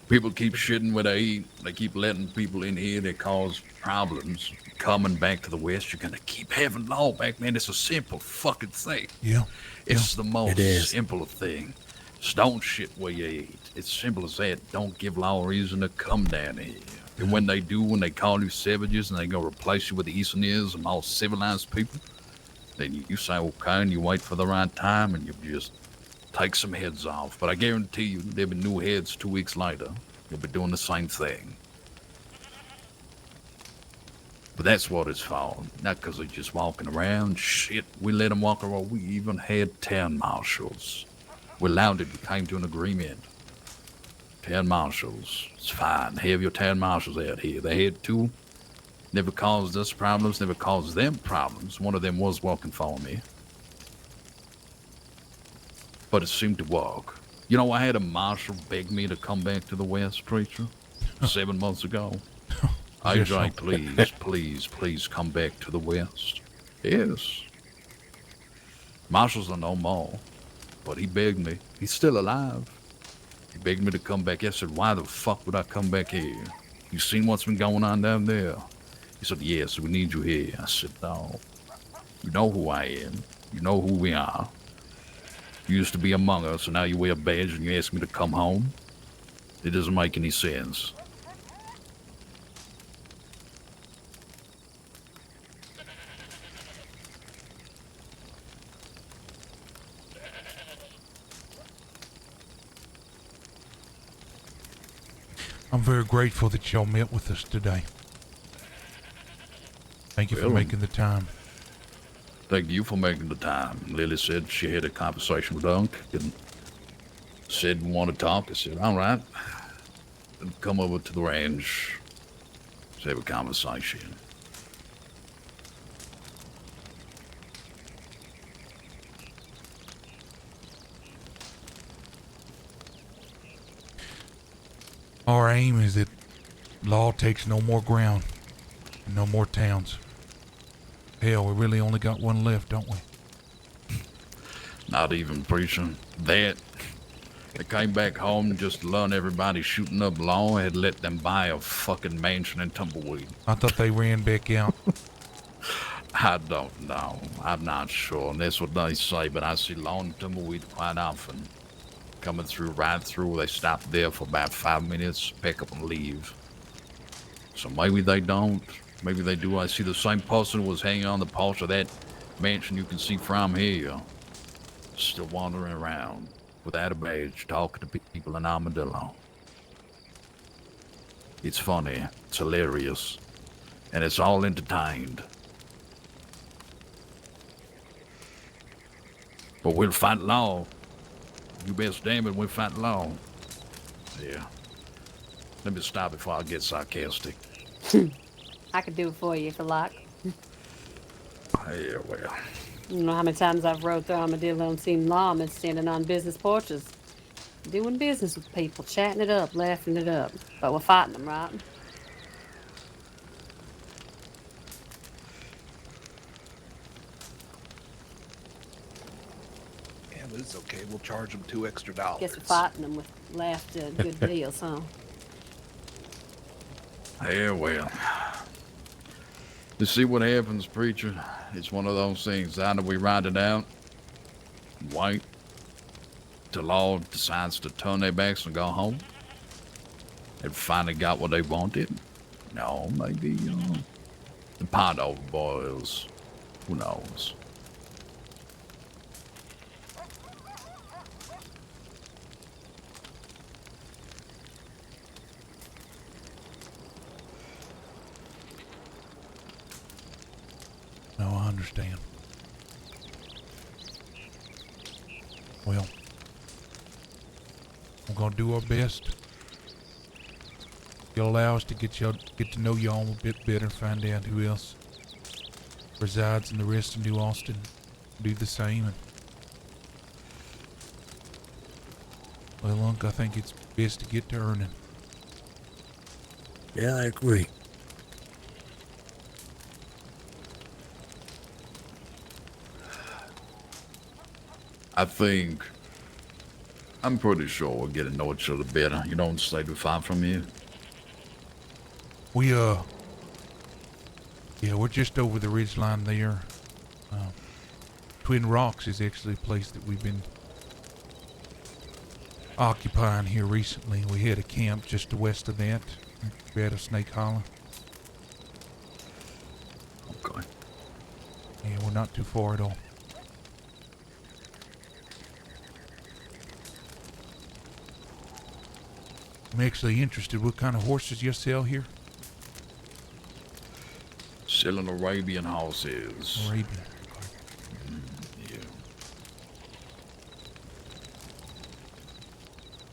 People keep shitting where they eat. They keep letting people in here that cause problems. Coming back to the West, you're gonna keep having law back, man. It's a simple fucking thing. Yeah. It's the most It is. simple thing. Just don't shit where you eat. It's simple as that. Don't give law a reason to come down here. And when they do, when they call you savages and they go replace you with the Easterners and all civilized people, then you say okay and you wait for the right time and you just take some heads off. But I guarantee you there'll be new heads 2 weeks later. You'll be doing the same thing. But that's what it's for. Not because they're just walking around. Shit, we let them walk around. We even had town marshals. We allowed it. We came to an agreement. Town marshals. It's fine. Have your town marshals out here. They had 2. Never caused us problems. Never caused them problems. One of them was working for me. But it seemed to work. You know, I had a marshal beg me to come back to the West, preacher, 7 months ago. AJ, please come back to the West. Yes. Marshals are no more, but he begged me. He's still alive. He begged me to come back. I said, why the fuck would I come back here? You seen what's been going on down there? He said, yes, we need you here. I said, no. You know who I am. You know who we are. You used to be among us, and now you wear a badge and you ask me to come home? It doesn't make any sense. I'm very grateful that y'all met with us today. Thank you for Well, making the time. Thank you for making the time. Lily said she had a conversation with Unc and said we want to talk. I said, all right. Then come over to the ranch. Let's have a conversation. Our aim is that law takes no more ground and no more towns. Hell, we really only got one left, don't we? Not even preaching that. They came back home just to learn everybody shooting up law had let them buy a fucking mansion in Tumbleweed. I thought they ran back out. I don't know. I'm not sure. And that's what they say, but I see law in Tumbleweed quite often. Coming through, right through. They stop there for about 5 minutes, pick up and leave. So maybe they don't. Maybe they do. I see the same person who was hanging on the post of that mansion you can see from here. Still wandering around without a badge, talking to people in Armadillo. It's funny. It's hilarious. And it's all entertained. But we'll fight law. You best damn it, we'll fight law. Yeah. Let me stop before I get sarcastic. I could do it for you if you like. Yeah, well. You know how many times I've rode through Armadillo and seen lawmen standing on business porches, doing business with people, chatting it up, laughing it up. But we're fighting them, right? Yeah, but it's okay. We'll charge them $2 extra. Guess we're fighting them with laughter and good deals, huh? Yeah, well. You see what happens, preacher? It's one of those things. Either we ride it out, wait till law decides to turn their backs and go home. They've finally got what they wanted. No, maybe the pot overboils. Who knows? No, I understand. Well, we're gonna do our best. You'll allow us to get to know y'all a bit better, find out who else resides in the rest of New Austin. Do the same. And well, Unc, I think it's best to get to earning. Yeah, I agree. I think I'm pretty sure we'll get to know each other better. You don't stay too far from here. Yeah, we're just over the ridge line there. Twin Rocks is actually a place that we've been occupying here recently. We had a camp just to west of that, Rattlesnake Hollow. Okay. Yeah, we're not too far at all. I'm actually interested. What kind of horses you sell here? Selling Arabian horses. Arabian. Yeah.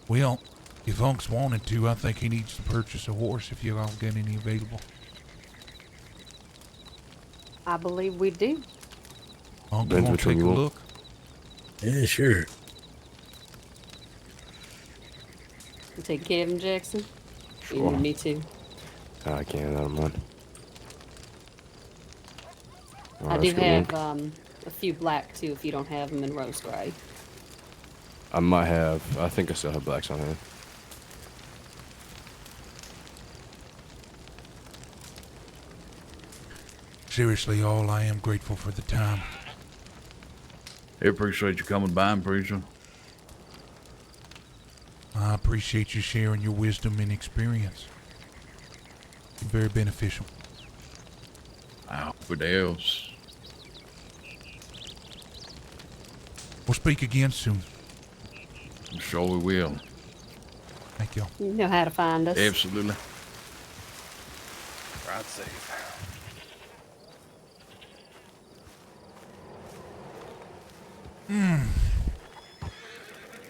Well, if Unc's wanted to, I think he needs to purchase a horse if you all got any available. I believe we do. Unc, you Depends want which to one take a you want. look? Yeah, sure. You take care of him, Jackson? Sure. Me too. I can't, I don't mind. I do have a few black too if you don't have them in rose gray. I might have. I think I still have blacks on hand. Seriously, all I am grateful for the time. I appreciate you coming by, preacher. I appreciate you sharing your wisdom and experience. Very beneficial. I hope it helps. We'll speak again soon. I'm sure we will. Thank you. You know how to find us. Absolutely. Ride safe.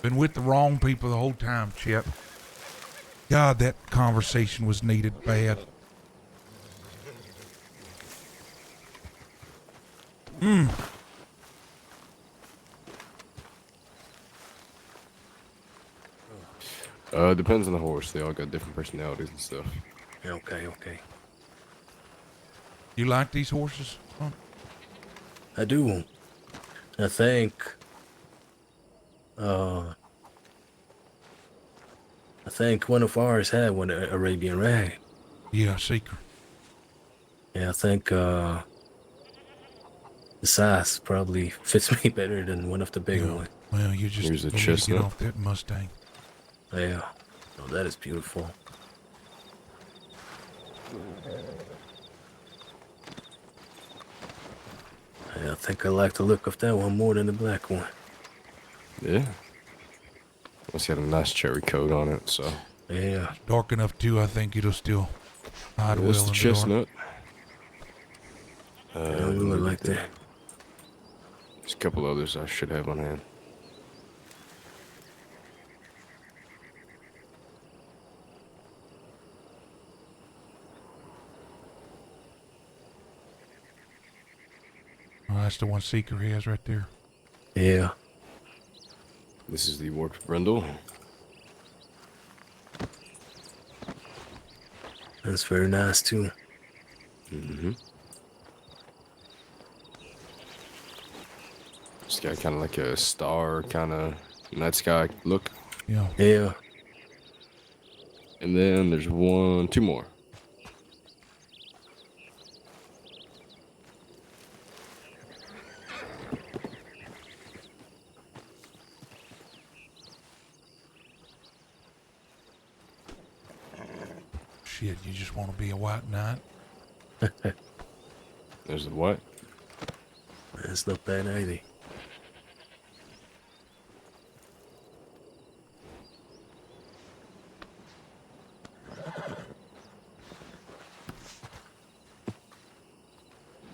Been with the wrong people the whole time, Chip. God, that conversation was needed bad. Depends on the horse. They all got different personalities and stuff. Okay, okay. You like these horses? Huh? I do. I think. I think one of ours had one Arabian rag. Yeah, Seeker. Yeah, I think the size probably fits me better than one of the bigger Yeah. ones. Well, you just Here's a need to get chestnut. off that Mustang. Yeah. Oh, that is beautiful. Yeah, I think I like the look of that one more than the black one. Yeah. It's got a nice cherry coat on it, so. Yeah. Dark enough too, I think it'll still hide well It's in the the dark. chestnut. I really like that. There's a couple others I should have on hand. Oh, that's the one Seeker has right there. Yeah. This is the warped brindle. That's very nice too. Mm-hmm. It's got kind of like a star kind of night sky look. Yeah. Yeah. And then there's two more. Shit, you just want to be a white knight? There's the what? That's not bad either.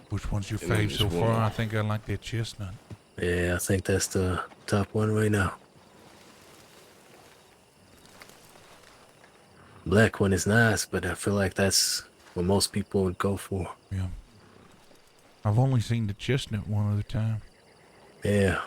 Which one's your And then fave so just one far? more. I think I like that chestnut. Yeah, I think that's the top one right now. Black one is nice, but I feel like that's what most people would go for. Yeah. I've only seen the chestnut one other time. Yeah.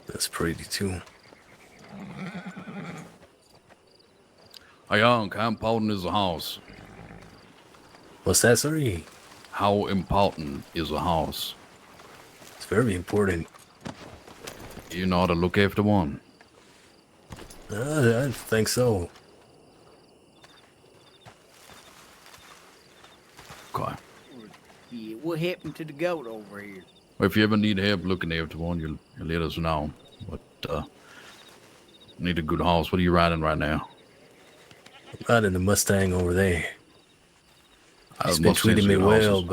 That's pretty too. How young, how important is a house? What's that, sorry? How important is a house? It's very important. You know how to look after one. I think so. Okay. Yeah, what happened to the goat over here? Well, if you ever need help looking after one, you'll let us know. But, need a good horse. What are you riding right now? Riding the Mustang over there. He's been Mustangs treating me are good well, horses.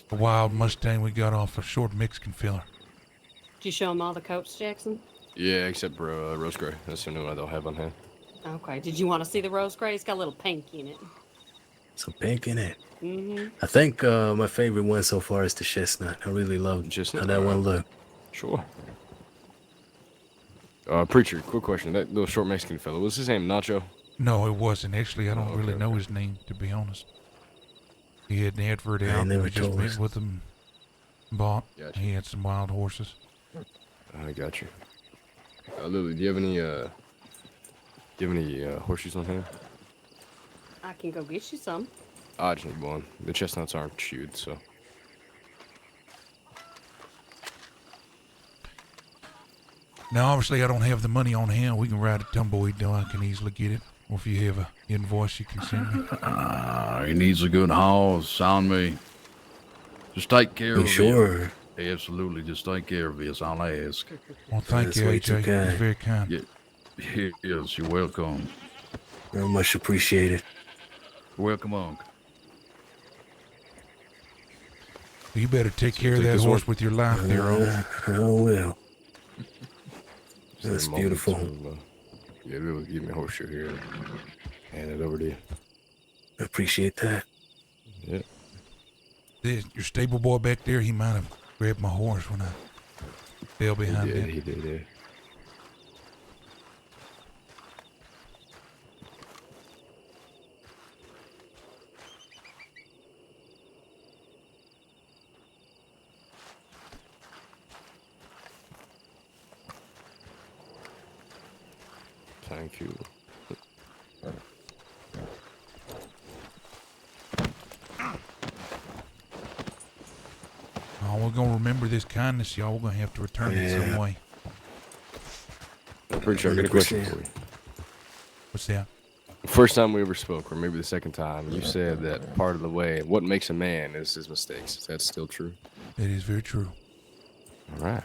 but A wild Mustang we got off a short Mexican filler. Did you show him all the coats, Jackson? Yeah, except for Rose Gray. That's the new one I don't have on hand. Okay. Did you want to see the rose gray? It's got a little pink in it. some pink in it. Mm-hmm. I think my favorite one so far is the chestnut. I really love Chestnut? how that one look. Sure. Preacher, quick question. That little short Mexican fellow, was his name Nacho? No, it wasn't. Actually, I don't Oh, really okay, know okay. his name, to be honest. He had an advert I out, and never we just told met us. with him. Bought. Gotcha. He had some wild horses. I got you. Lily, do you have any horseshoes on hand? I can go get you some. I just need one. The chestnuts aren't chewed, so. Now, obviously, I don't have the money on hand. We can ride a tumbleweed though. I can easily get it. Or if you have a invoice, you can send me. He needs a good horse. Sound me. Just take care of You it. sure? Absolutely. Just take care of it. I'll ask. Well, thank That's you, way too AJ. kind. It's very kind. Yeah. Yes, you're welcome. Very much appreciated. Welcome, Unc. You better take care of take that this horse one. with your life there, Uncle. I will. Just take a That's moment beautiful. to, yeah, Lily, give me a horseshoe here. Hand it over to you. I appreciate that. Yeah. Your stable boy back there, he might have grabbed my horse when I fell behind He did, him. he did, yeah. Thank you. Oh, we're going to remember this kindness, y'all. We're going to have to return it some Yeah. way. I'm pretty sure I got a question 100%. for you. What's that? First time we ever spoke, or maybe the second time, you said that part of the way, what makes a man is his mistakes. Is that still true? That is very true. All right.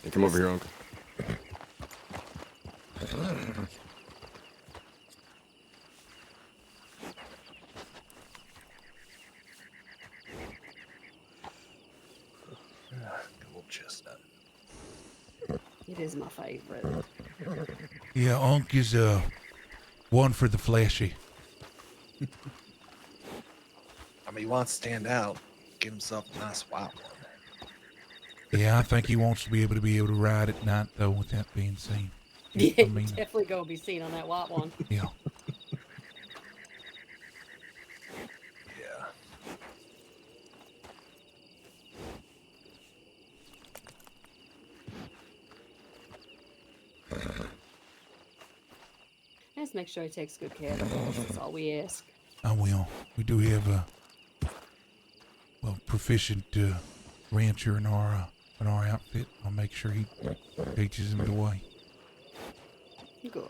Hey, come over here, Uncle. Little chestnut. It is my favorite. Yeah, Unc is one for the fleshy. I mean, he wants to stand out, get himself a nice wild one. Yeah, I think he wants to be able to ride at night, though, without being seen. Yeah, I mean, definitely gonna be seen on that white one. yeah. Yeah. Just make sure he takes good care of the horse. That's all we ask. I will. We do have a proficient rancher in our outfit. I'll make sure he teaches him the way. Good.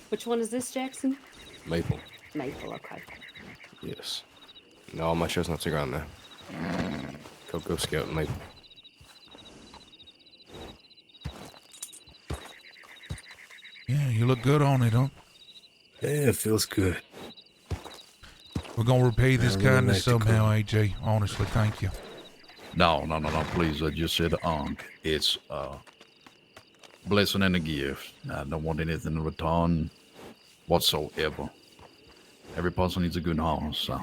Which one is this, Jackson? Maple. Maple, okay. Yes. No, all my chestnuts are gone now. Go Scout and Maple. Yeah, you look good on it, huh? Yeah, it feels good. We're gonna repay this I really kindness like the somehow, color. AJ. Honestly, thank you. No, please. I just said Unc. It's blessing and a gift. I don't want anything in return whatsoever. Every person needs a good horse, so.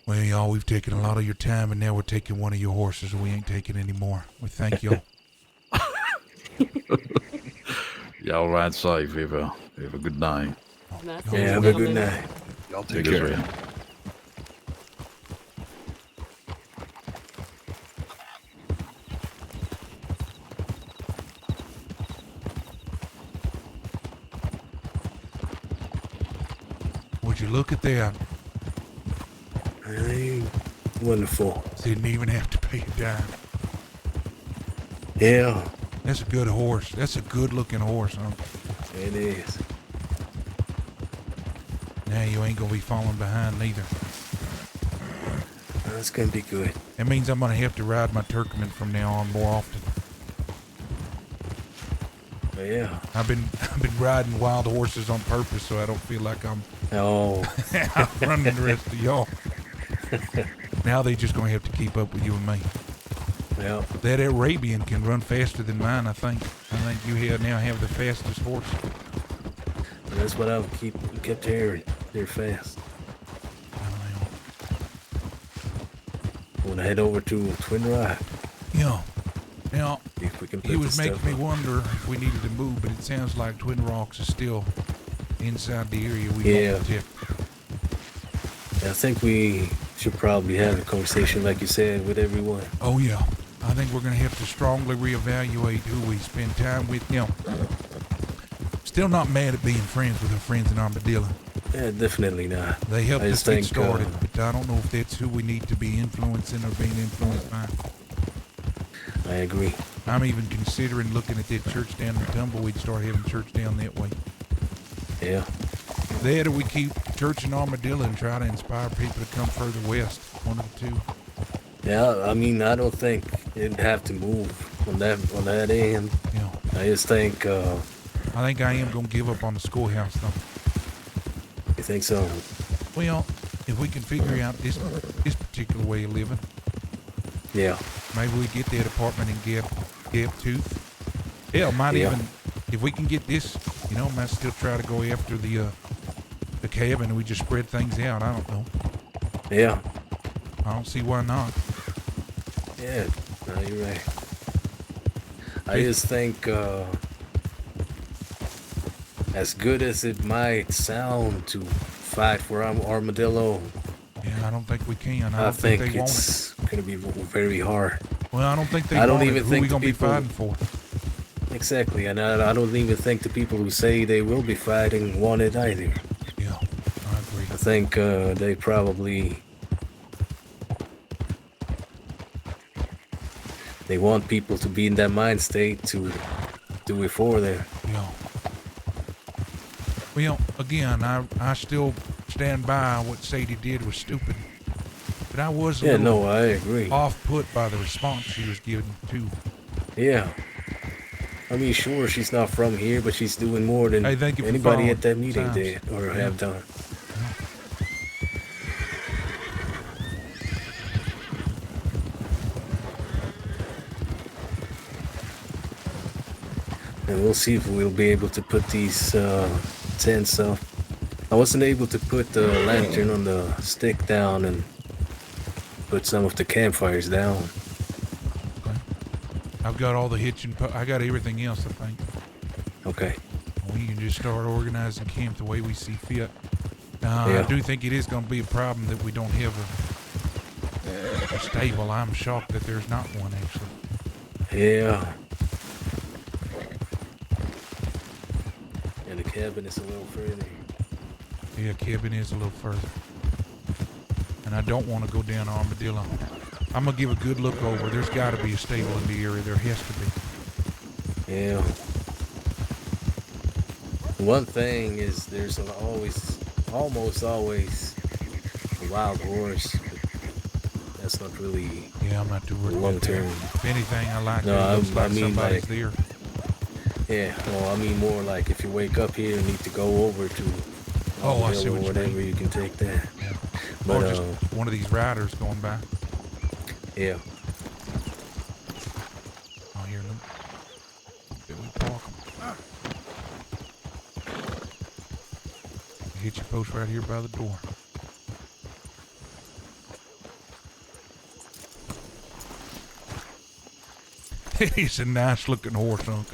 Well, y'all, we've taken a lot of your time, and now we're taking one of your horses, and we ain't taking any more. We thank y'all. Y'all ride safe. Have a good night. Nice Yeah, to Yeah, have meet a you, good gentlemen. night. Y'all Take take care. care. Would you look at that? Hey, wonderful. Didn't even have to pay a dime. Yeah, That's a good horse. That's a good-looking horse, huh? it is. Now you ain't gonna be falling behind neither. That's gonna be good. That means I'm gonna have to ride my Turkmen from now on more often. Yeah. I've been riding wild horses on purpose so I don't feel like I'm Oh. outrunning the rest of y'all. Now they just gonna have to keep up with you and me. Yeah. That Arabian can run faster than mine, I think. I think you now have the fastest horse. That's what I kept hearing. They're fast. Want to head over to Twin Rock. Yeah. Now, See if we can put he this was making stuff me up. wonder if we needed to move, but it sounds like Twin Rocks is still inside the area we Yeah. want to protect. I think we should probably have a conversation, like you said, with everyone. Oh, yeah. I think we're going to have to strongly reevaluate who we spend time with. You know, still not mad at being friends with our friends in Armadillo. Yeah, definitely not. They helped I us just get think, started, but I don't know if that's who we need to be influencing or being influenced by. I agree. I'm even considering looking at that church down in Tumbleweed, start having church down that way. Yeah. That or we keep church in Armadillo and try to inspire people to come further west. One of the two. Yeah, I mean, I don't think it'd have to move on that end. Yeah. I just think, I think I am going to give up on the schoolhouse, though. you think so? Well, if we can figure out this particular way of living, Yeah. maybe we get that apartment in Gap Tooth. Hell, might Yeah. even, if we can get this, might still try to go after the cabin and we just spread things out. I don't know. Yeah. I don't see why not. Yeah. No, you're right. I just think, as good as it might sound to fight for Armadillo, Yeah, I don't think we can. I I don't think think they want it. it's going to be very hard. Well, I don't think they I don't want even it. Who think we gonna be people- fighting for? Exactly, and I don't even think the people who say they will be fighting want it either. Yeah, I agree. I think they probably they want people to be in that mind state to do it for them. Yeah. Well, again, I still stand by what Sadie did was stupid, but I was a Yeah, little no, I agree. off put by the response she was giving too. Yeah. I mean, sure, she's not from here, but she's doing more than Hey, thank you for anybody following at that meeting signs. did or have done. And we'll see if we'll be able to put these tents up. I wasn't able to put the lantern on the stick down and put some of the campfires down. I've got all the hitching. I got everything else, I think. Okay. We can just start organizing camp the way we see fit. Yeah. I do think it is going to be a problem that we don't have a stable. I'm shocked that there's not one, actually. Yeah. And the cabin is a little further. Yeah, cabin is a little further. And I don't want to go down Armadillo. I'm going to give a good look over. There's got to be a stable in the area. There has to be. Yeah. One thing is there's almost always a wild horse. But that's not really Yeah, I'm not too worried long about that. term. If anything, I like No, it. It looks I like mean, somebody's like- there. Yeah, well, I mean more like if you wake up here and need to go over to Oh, I see Armadillo what or you whatever, mean. you can take that. Yeah. But Or just one of these riders going by. yeah. Oh, here, look. There we park 'em. Hit your post right here by the door. He's a nice looking horse, Unc.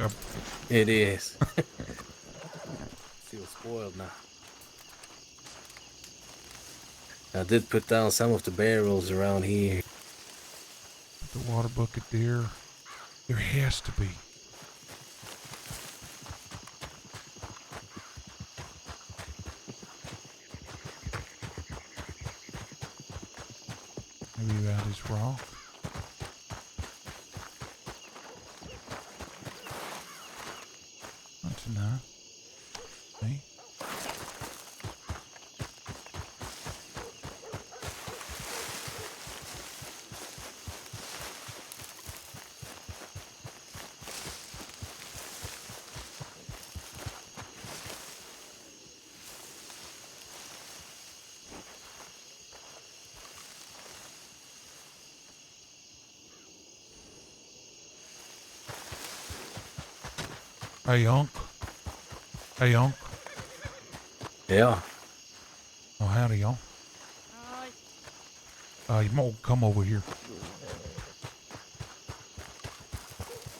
It is. Feel spoiled now. I did put down some of the barrels around here. The water bucket there. There has to be. Maybe around this rock. That's enough. See? Hey, Unc. Hey, Unc. Yeah. Oh, howdy, y'all. You might come over here.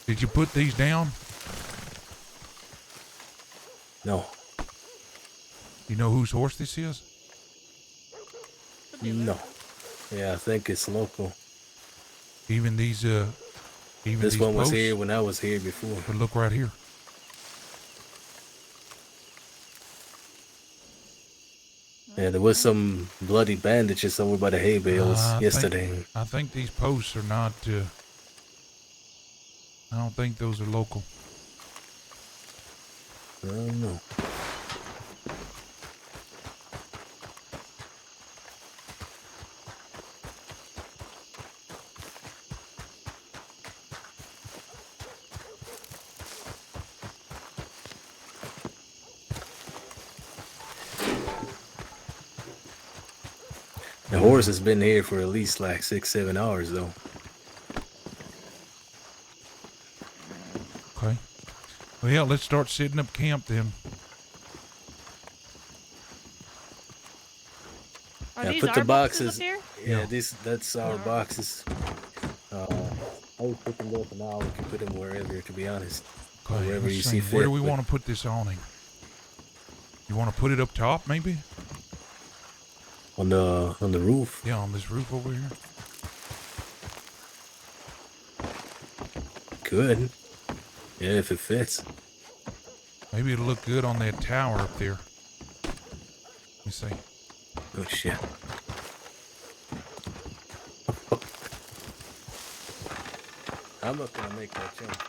Did you put these down? No. You know whose horse this is? No. Yeah, I think it's local. Even these, even This these one was posts? here when I was here before. But look right here. Yeah, there was some bloody bandages over by the hay bales yesterday. I think these posts are not, I don't think those are local. I don't know. The horse has been here for at least like 6-7 hours though. Okay. Well, yeah, let's start setting up camp then. Are Yeah, these put our the boxes boxes. up here? Yeah, that's our boxes. I would put them there for now. We can put them wherever, to be honest. Okay, Wherever let's you see. see fit. Where do we but- want to put this awning? You want to put it up top, maybe? on the roof? Yeah, on this roof over here. Good. Yeah, if it fits. Maybe it'll look good on that tower up there. Let me see. Oh shit. I'm not gonna make that jump.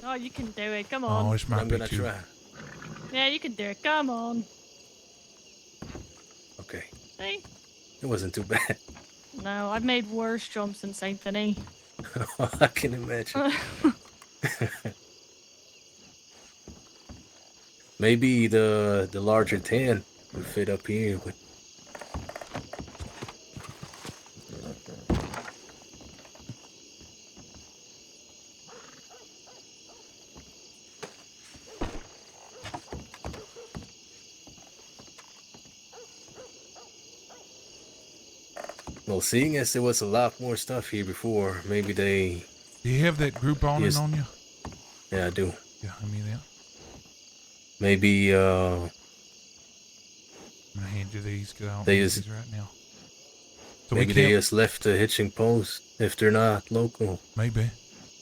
Oh, you can do it. Come Oh, on. this might I'm be gonna too. try. Yeah, you can do it. Come on. Okay. See? It wasn't too bad. No, I've made worse jumps than Saint Denis. I can imagine. Maybe the larger tan would fit up here, but well, seeing as there was a lot more stuff here before, maybe they. Do you have that group awning Yes. on you? Yeah, I do. Yeah, I mean that. Maybe I'm gonna hand you these because I don't They need use- these right now. So maybe we they can't. just left the hitching post if they're not local. Maybe.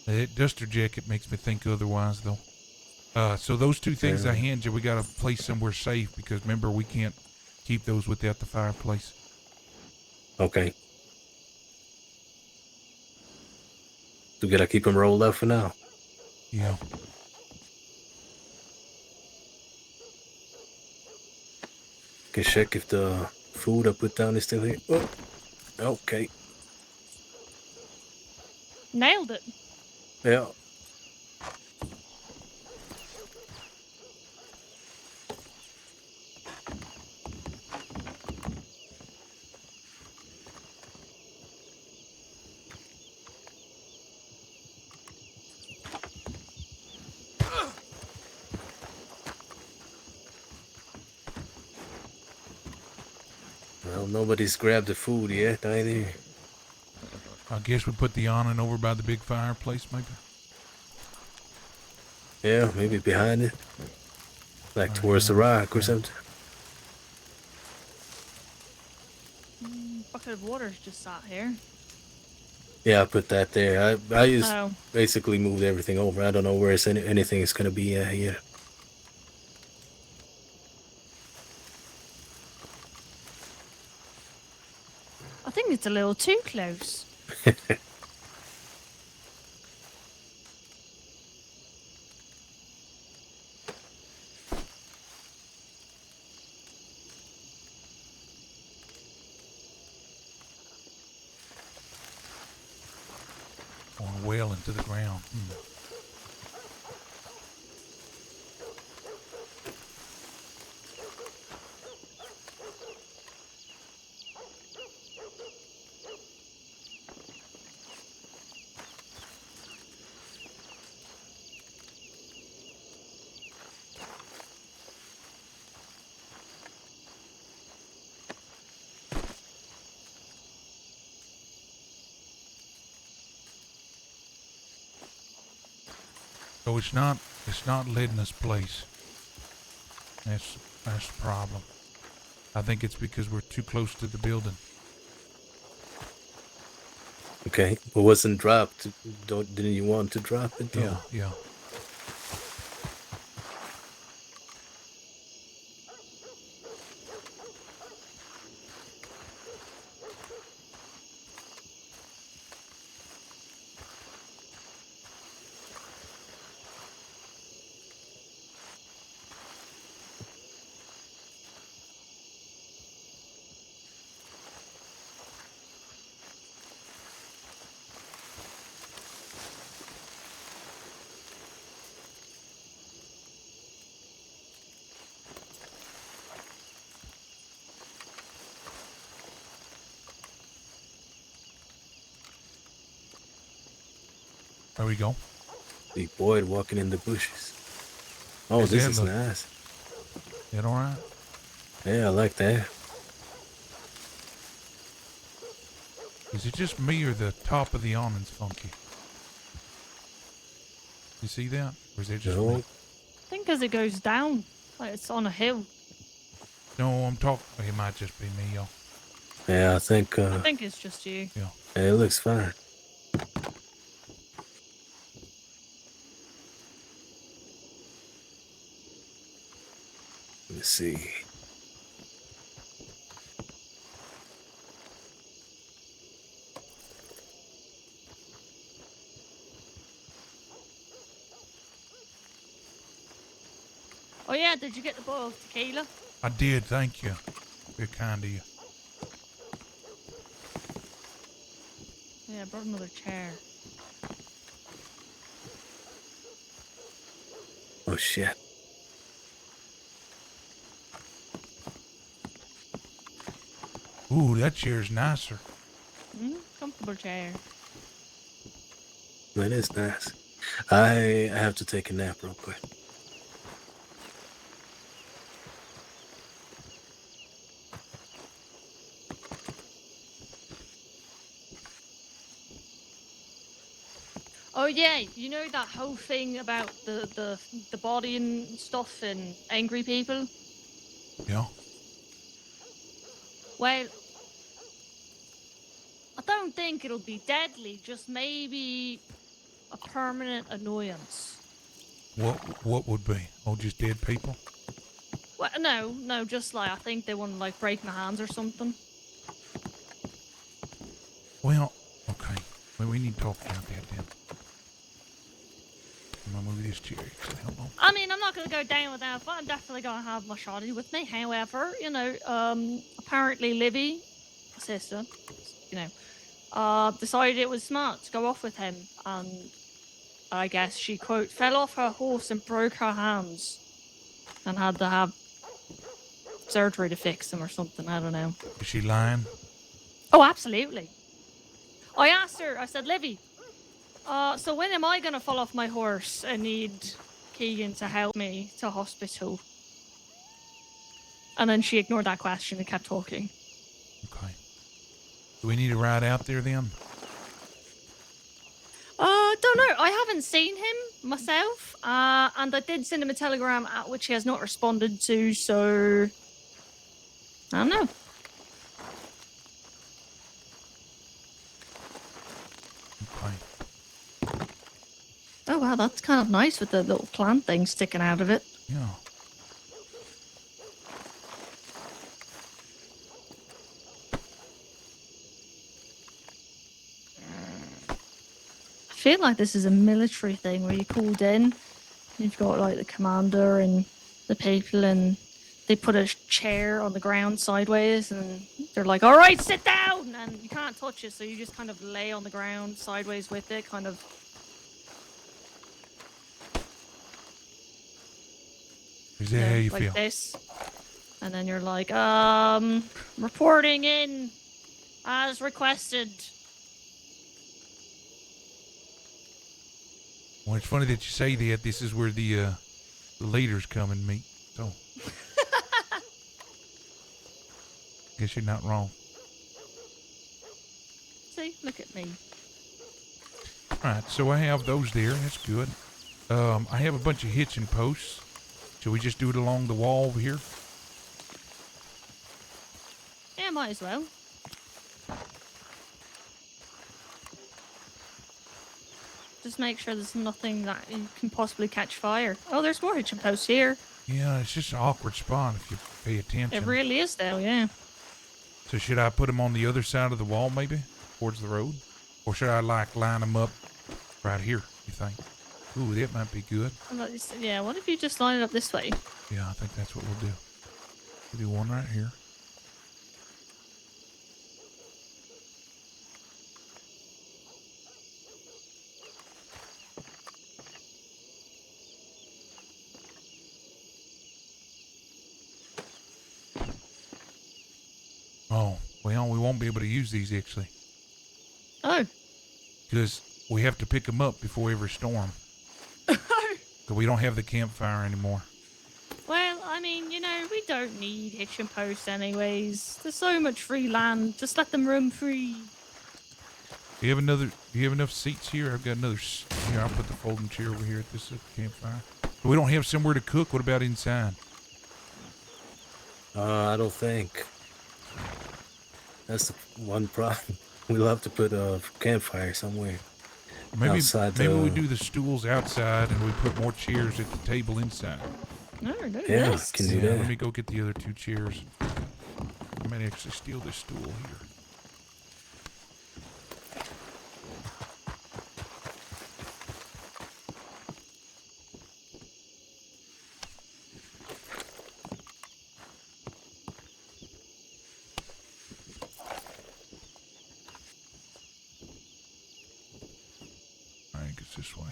That duster jacket makes me think otherwise, though. So those two things I hand you, we gotta place somewhere safe because remember we can't keep those without the fireplace. Okay. We gotta keep them rolled up for now. Yeah. Can check if the food I put down is still here. Oh, okay. Nailed it. Yeah. Well, nobody's grabbed the food yet either. I guess we put the awning over by the big fireplace, maybe. Yeah, maybe behind it. Like towards the rock or something. Bucket of water's just sat here. Yeah, I put that there. I just Oh. basically moved everything over. I don't know where anything is gonna be at yet. I think it's a little too close. Going well into the ground. So it's not letting us place. That's the problem. I think it's because we're too close to the building. Okay, it wasn't dropped. Didn't you want to drop it? Though? Yeah. There we go. The boy walking in the bushes. Oh, How's this that is look? nice. That all right? Yeah, I like that. Is it just me or the top of the awning's funky? You see that? Or is it just No. me? I think as it goes down, like it's on a hill. No, I'm talking. It might just be me, y'all. Yeah, I think. I think it's just you. Yeah. It looks fine. Let's see. Oh yeah, did you get the bottle of tequila? I did, thank you. Very kind of you. Yeah, I brought another chair. Oh shit. Ooh, that chair's nicer. Comfortable chair. That is nice. I have to take a nap real quick. Oh yeah, you know that whole thing about the body and stuff and angry people? Yeah. Well, I don't think it'll be deadly, just maybe a permanent annoyance. What would be? Oh, just dead people? Well, no, just like I think they want to like break my hands or something. Well, okay. Well, we need to talk about that then. I'm gonna move this chair. Hello. I mean, I'm not gonna go down without, but I'm definitely gonna have my shotty with me. However, apparently Livy, sister, decided it was smart to go off with him, and I guess she quote fell off her horse and broke her hands, and had to have surgery to fix them or something. I don't know. Is she lying? Oh, absolutely. I asked her. I said, Livy, so when am I gonna fall off my horse and need Keegan to help me to hospital? And then she ignored that question and kept talking. Okay. Do we need to ride out there then? Don't know. I haven't seen him myself, and I did send him a telegram at which he has not responded to. So I don't know. Okay. Oh wow, that's kind of nice with the little plant thing sticking out of it. Yeah. I feel like this is a military thing where you called in, you've got like the commander and the people, and they put a chair on the ground sideways, and they're like, "All right, sit down," and you can't touch it, so you just kind of lay on the ground sideways with it, kind of. Is that how you like feel? this, and then you're like, reporting in as requested. Well, it's funny that you say that. This is where the leaders come and meet. So, guess you're not wrong. See, look at me. All right, so I have those there. That's good. I have a bunch of hitching posts. Should we just do it along the wall over here? Yeah, might as well. Just make sure there's nothing that can possibly catch fire. Oh, there's more hitching posts here. Yeah, it's just an awkward spot if you pay attention. It really is, though, yeah. So should I put them on the other side of the wall, maybe, towards the road, or should I like line them up right here? You think? Ooh, that might be good. Yeah, what if you just line it up this way? Yeah, I think that's what we'll do. We'll do one right here. Oh, well, we won't be able to use these actually. Oh. Because we have to pick them up before every storm. Because we don't have the campfire anymore. Well, I mean, you know, we don't need hitching posts anyways. There's so much free land. Just let them roam free. Do you have enough seats here? I've got another. Here, I'll put the folding chair over here at this campfire. But we don't have somewhere to cook. What about inside? I don't think. That's the one problem. We'll have to put a campfire somewhere. Maybe outside. Maybe we do the stools outside and we put more chairs at the table inside. No, no, Yeah, yes. can do Yeah, that. let me go get the other 2 chairs. I might actually steal this stool here. I think it's this way.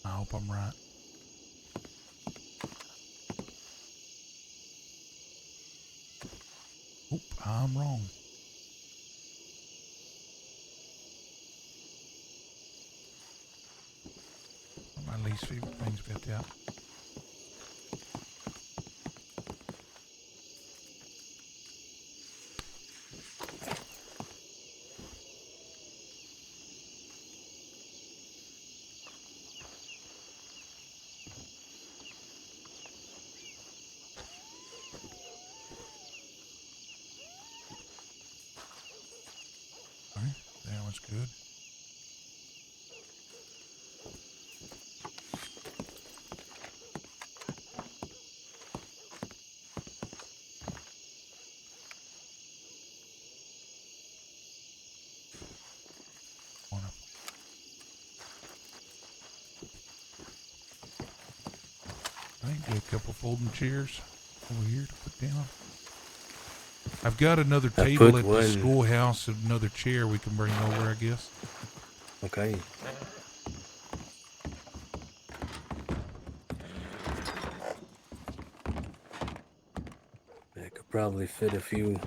I hope I'm right. Oop, I'm wrong. One of my least favorite things about that. Alright, that one's good. One up. I think get a couple folding chairs over here to put down. I've got another I table put at the one- schoolhouse and another chair we can bring over, I guess. Okay. I could probably fit a few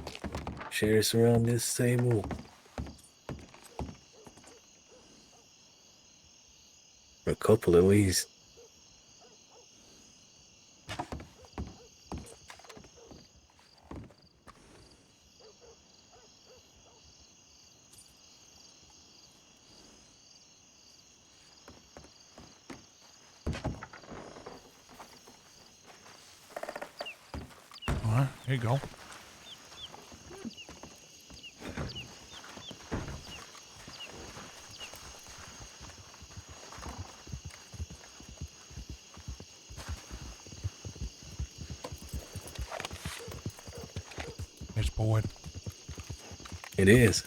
chairs around this table. Or a couple at least. Alright, here you go. It's Boyd. It is.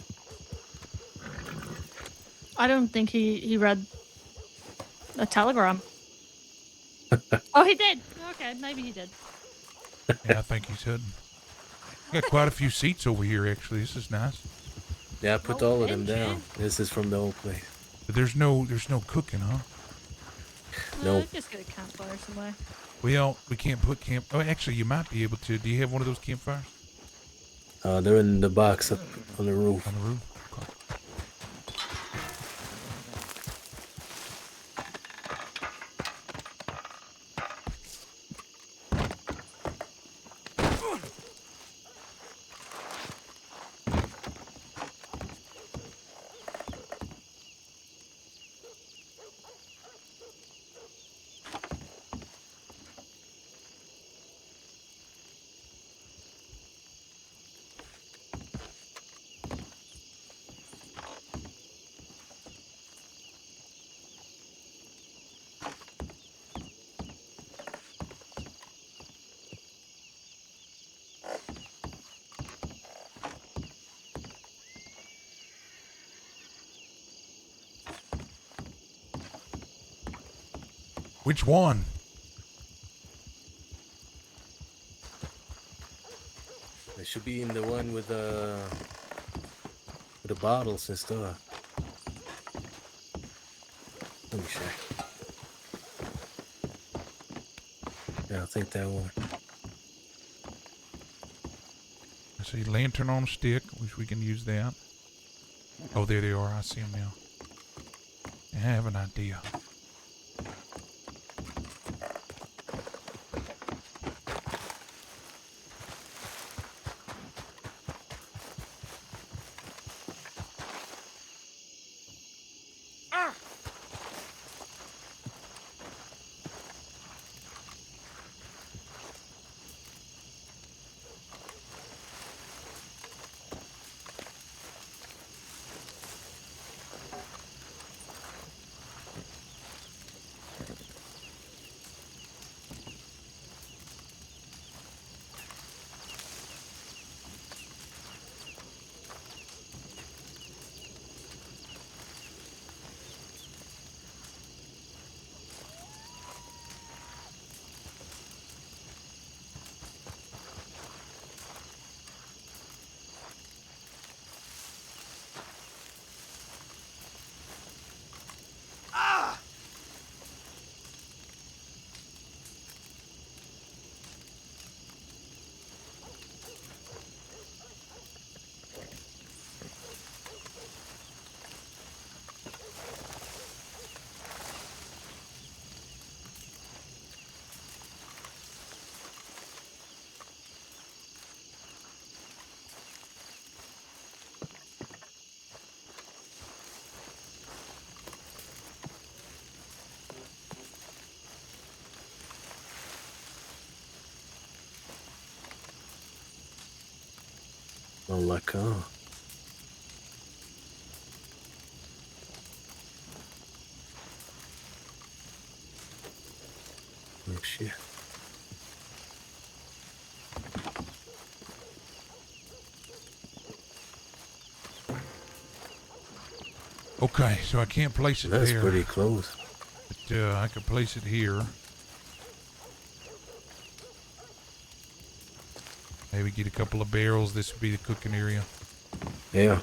I don't think he read a telegram. Oh, he did. Okay, maybe he did. Yeah, I think he's hidden. Got quite a few seats over here, actually. This is nice. Yeah, I put Oh, all of them did you? down. This is from the old place. But there's no cooking, huh? No. Just get a campfire somewhere. Well, we can't put camp. Oh, actually, you might be able to. Do you have one of those campfires They're in the box up on the roof. on the roof? Okay. Which one? It should be in the one with the bottles and stuff. Let me check. Yeah, I think that one. I see lantern on a stick. Wish we can use that. Oh, there they are. I see them now. I have an idea. Oh, like, oh. Oh, shit. Okay, so I can't place it That's there. pretty close. But I can place it here. Maybe get a couple of barrels. This would be the cooking area. Yeah.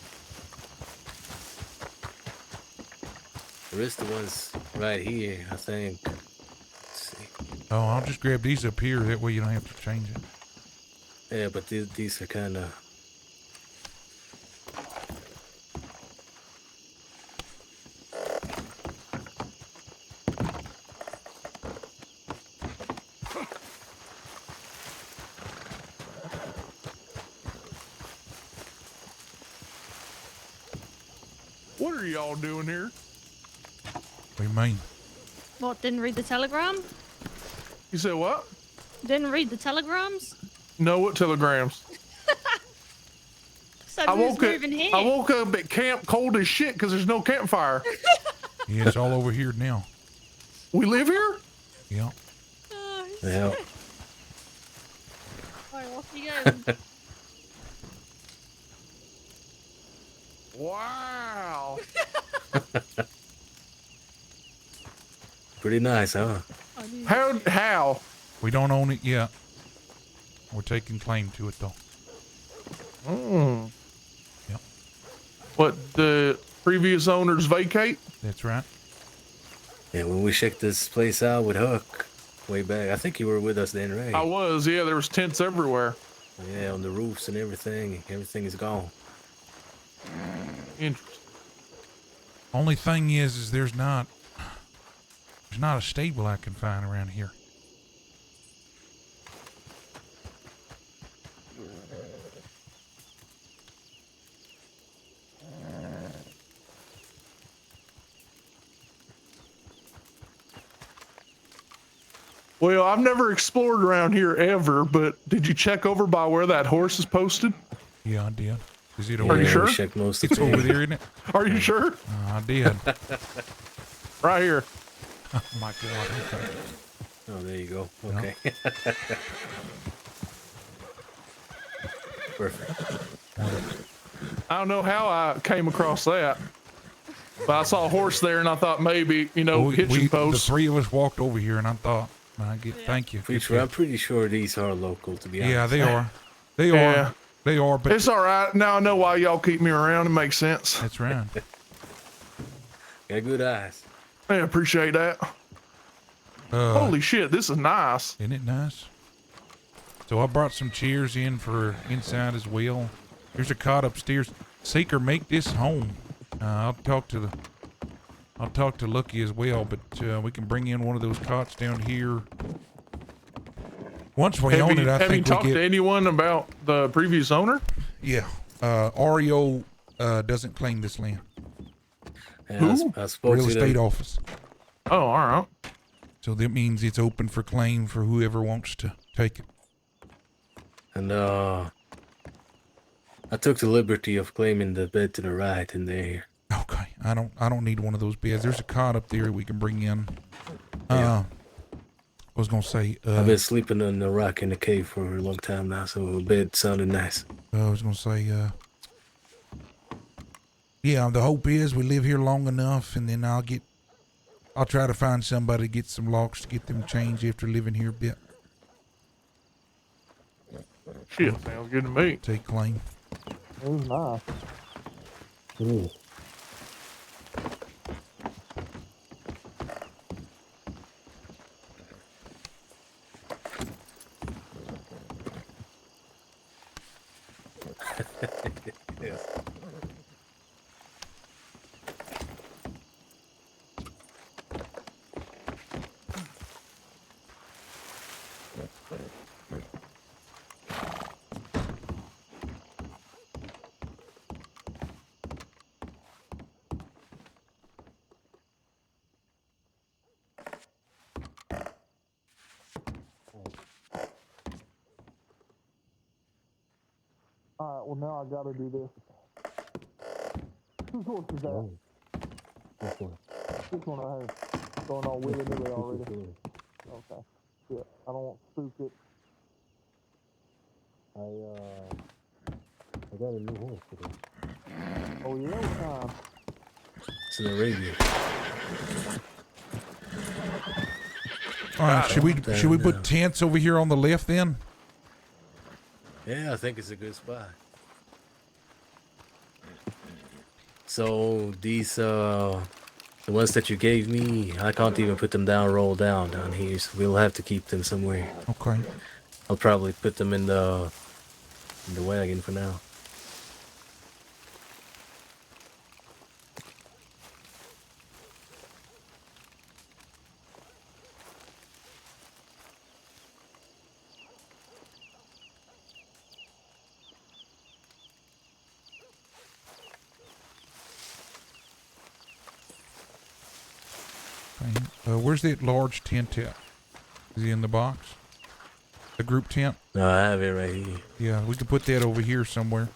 The rest of the ones right here, I think. Let's see. Oh, I'll just grab these up here. That way you don't have to change it. Yeah, but these are kind of... What are y'all doing here? What do you mean? What, didn't read the telegram? You said what? Didn't read the telegrams? No, what telegrams? So who's moving here? I woke up at camp cold as shit because there's no campfire. Yeah, it's all over here now. We live here? Yeah. Yeah. Alright, off you go. Wow. Pretty nice, huh? How? We don't own it yet. We're taking claim to it, though. Mm. Yep. What, the previous owners vacate? That's right. Yeah, when we checked this place out with Huck way back, I think you were with us then, right? I was, yeah, there was tents everywhere. Yeah, on the roofs and everything. Everything is gone. Interesting. Only thing is there's not a stable I can find around here. Well, I've never explored around here ever, but did you check over by where that horse is posted? Yeah, I did. Is it Are over you there? sure? Checked most of It's the over there, isn't it? Are you sure? I did. Right here. Oh my God. Okay. Oh, there you go. Okay. Perfect. I don't know how I came across that. But I saw a horse there, and I thought maybe, you know, hitching the posts. three of us walked over here, and I thought, thank you. Preacher, I'm pretty sure these are local, to be honest. Yeah, they are. They are. Yeah. They are. But It's all right. Now I know why y'all keep me around. It makes sense. that's right. Got good eyes. I appreciate that. Holy shit, this is nice. Isn't it nice? So I brought some chairs in for inside as well. There's a cot upstairs. Seeker, make this home. I'll talk to Lucky as well, but we can bring in one of those cots down here. Once we own it, I have you think talked we to get. anyone about the previous owner? Yeah, REO doesn't claim this land. Yeah, I spoke Real to estate them. office. Oh, all right. So that means it's open for claim for whoever wants to take it. And I took the liberty of claiming the bed to the right in there. Okay, I don't need one of those beds. There's a cot up there we can bring in. Yeah. I was gonna say. I've been sleeping on the rock in the cave for a long time now, so a bed sounded nice. I was gonna say. Yeah, the hope is we live here long enough, and then I'll try to find somebody to get some locks to get them changed after living here a bit. Shit, sounds good to me. Take claim. It was nice. Ooh. Yes. All right, well, now I gotta do this. Whose horse is that? This one right here. Going all willy-nilly already. Okay. Shit, I don't want to spook it. I got a new horse today. Oh, yeah, what time? It's an Arabian. All right, should we put tents over here on the left then? Yeah, I think it's a good spot. So these the ones that you gave me, I can't even put them roll down here, so we'll have to keep them somewhere. Okay. I'll probably put them in the wagon for now. Where's that large tent at? Is he in the box? The group tent? No, I have it right here. Yeah, we could put that over here somewhere.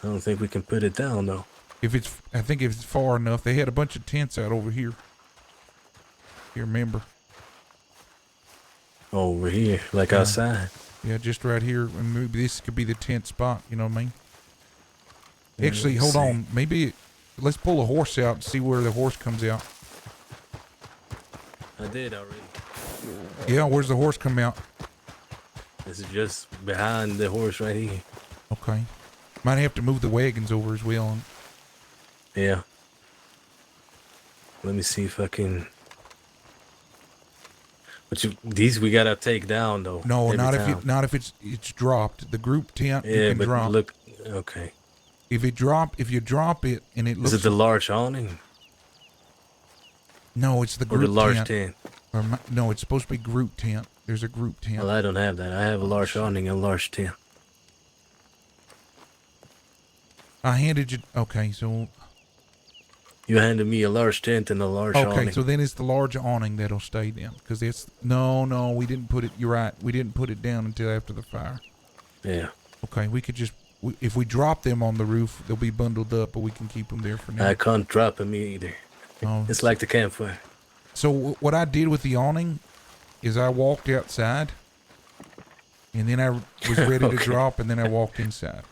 I don't think we can put it down though. I think if it's far enough. They had a bunch of tents out over here. You remember? Over here, like outside. Yeah, just right here. And maybe this could be the tent spot. You know what I mean? Yeah, Actually, let's hold see. on. Maybe let's pull a horse out and see where the horse comes out. I did already. Yeah, where's the horse come out? This is just behind the horse right here. Okay. Might have to move the wagons over as well. Yeah. Let me see if I can. But these we gotta take down though. No, every not time. if it's dropped. The group tent you Yeah, can but drop. look. Okay. If you drop it and it looks. Is it the large awning? No, it's the Or group the large tent. tent? No, it's supposed to be group tent. There's a group tent. Well, I don't have that. I have a large awning and a large tent. I handed you. Okay, so. You handed me a large tent and a large Okay, awning. so then it's the large awning that'll stay down because it's no, we didn't put it. You're right. We didn't put it down until after the fire. Yeah. Okay, we could just if we drop them on the roof, they'll be bundled up, but we can keep them there for now. I can't drop them either. Oh. It's like the campfire. So what I did with the awning is I walked outside, and then I was ready to Okay. drop, and then I walked inside.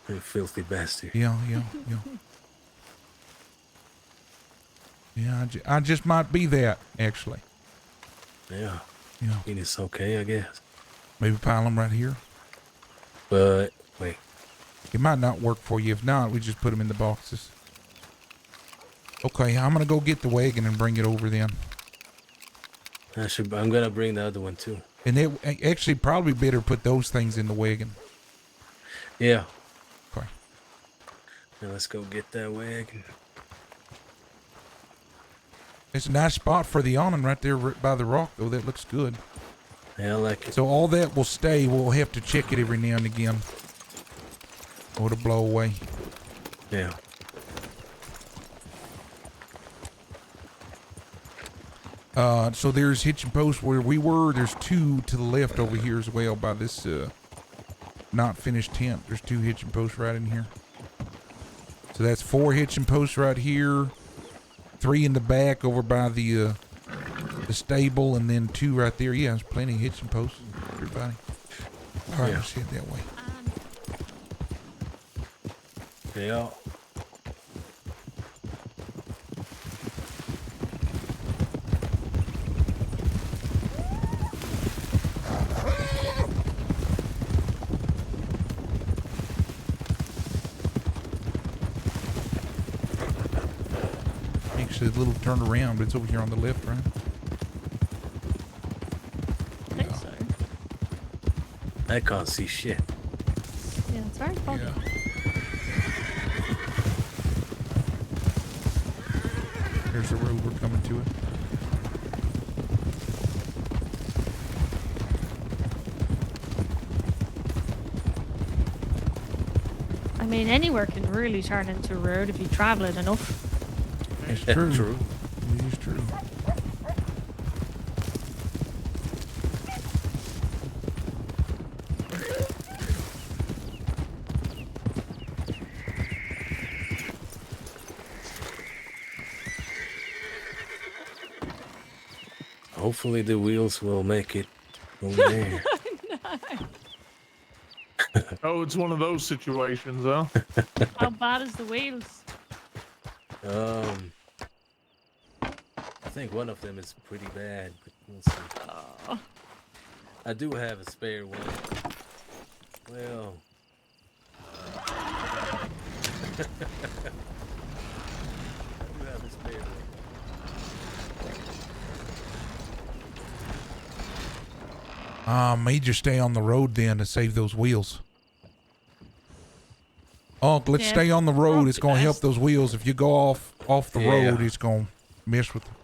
You filthy bastard. Yeah. Yeah, I just might be that, actually. Yeah. You know, I mean, it's okay, I guess. maybe pile them right here. But wait, It might not work for you. If not, we just put them in the boxes. Okay, I'm gonna go get the wagon and bring it over then. I'm gonna bring the other one too. And it actually probably better put those things in the wagon. Yeah. Okay. Now let's go get that wagon. It's a nice spot for the awning right there by the rock, though. That looks good. Yeah, I like it. So all that will stay. We'll have to check it every now and again. Or to blow away. Yeah. So there's hitching posts where we were. There's two to the left over here as well by this not finished tent. There's two hitching posts right in here. So that's 4 hitching posts right here. 3 in the back over by the stable, and then 2 right there. Yeah, there's plenty of hitching posts. Everybody. All right, let's head that way. Yeah. Actually, a little turn around, but it's over here on the left, right? I think so. I can't see shit. Yeah, it's very foggy. There's the road we're coming to it. I mean, anywhere can really turn into a road if you travel it enough. It's true. True. It is true. Hopefully the wheels will make it over there. Oh, it's one of those situations, huh? How bad is the wheels? I think one of them is pretty bad, but we'll see. Oh. I do have a spare one. Well. I do have a spare one. May just stay on the road then to save those wheels. Oh, let's Yeah. stay on the road. Probably It's gonna help best. those wheels. If you go off the road, it's gonna mess with them.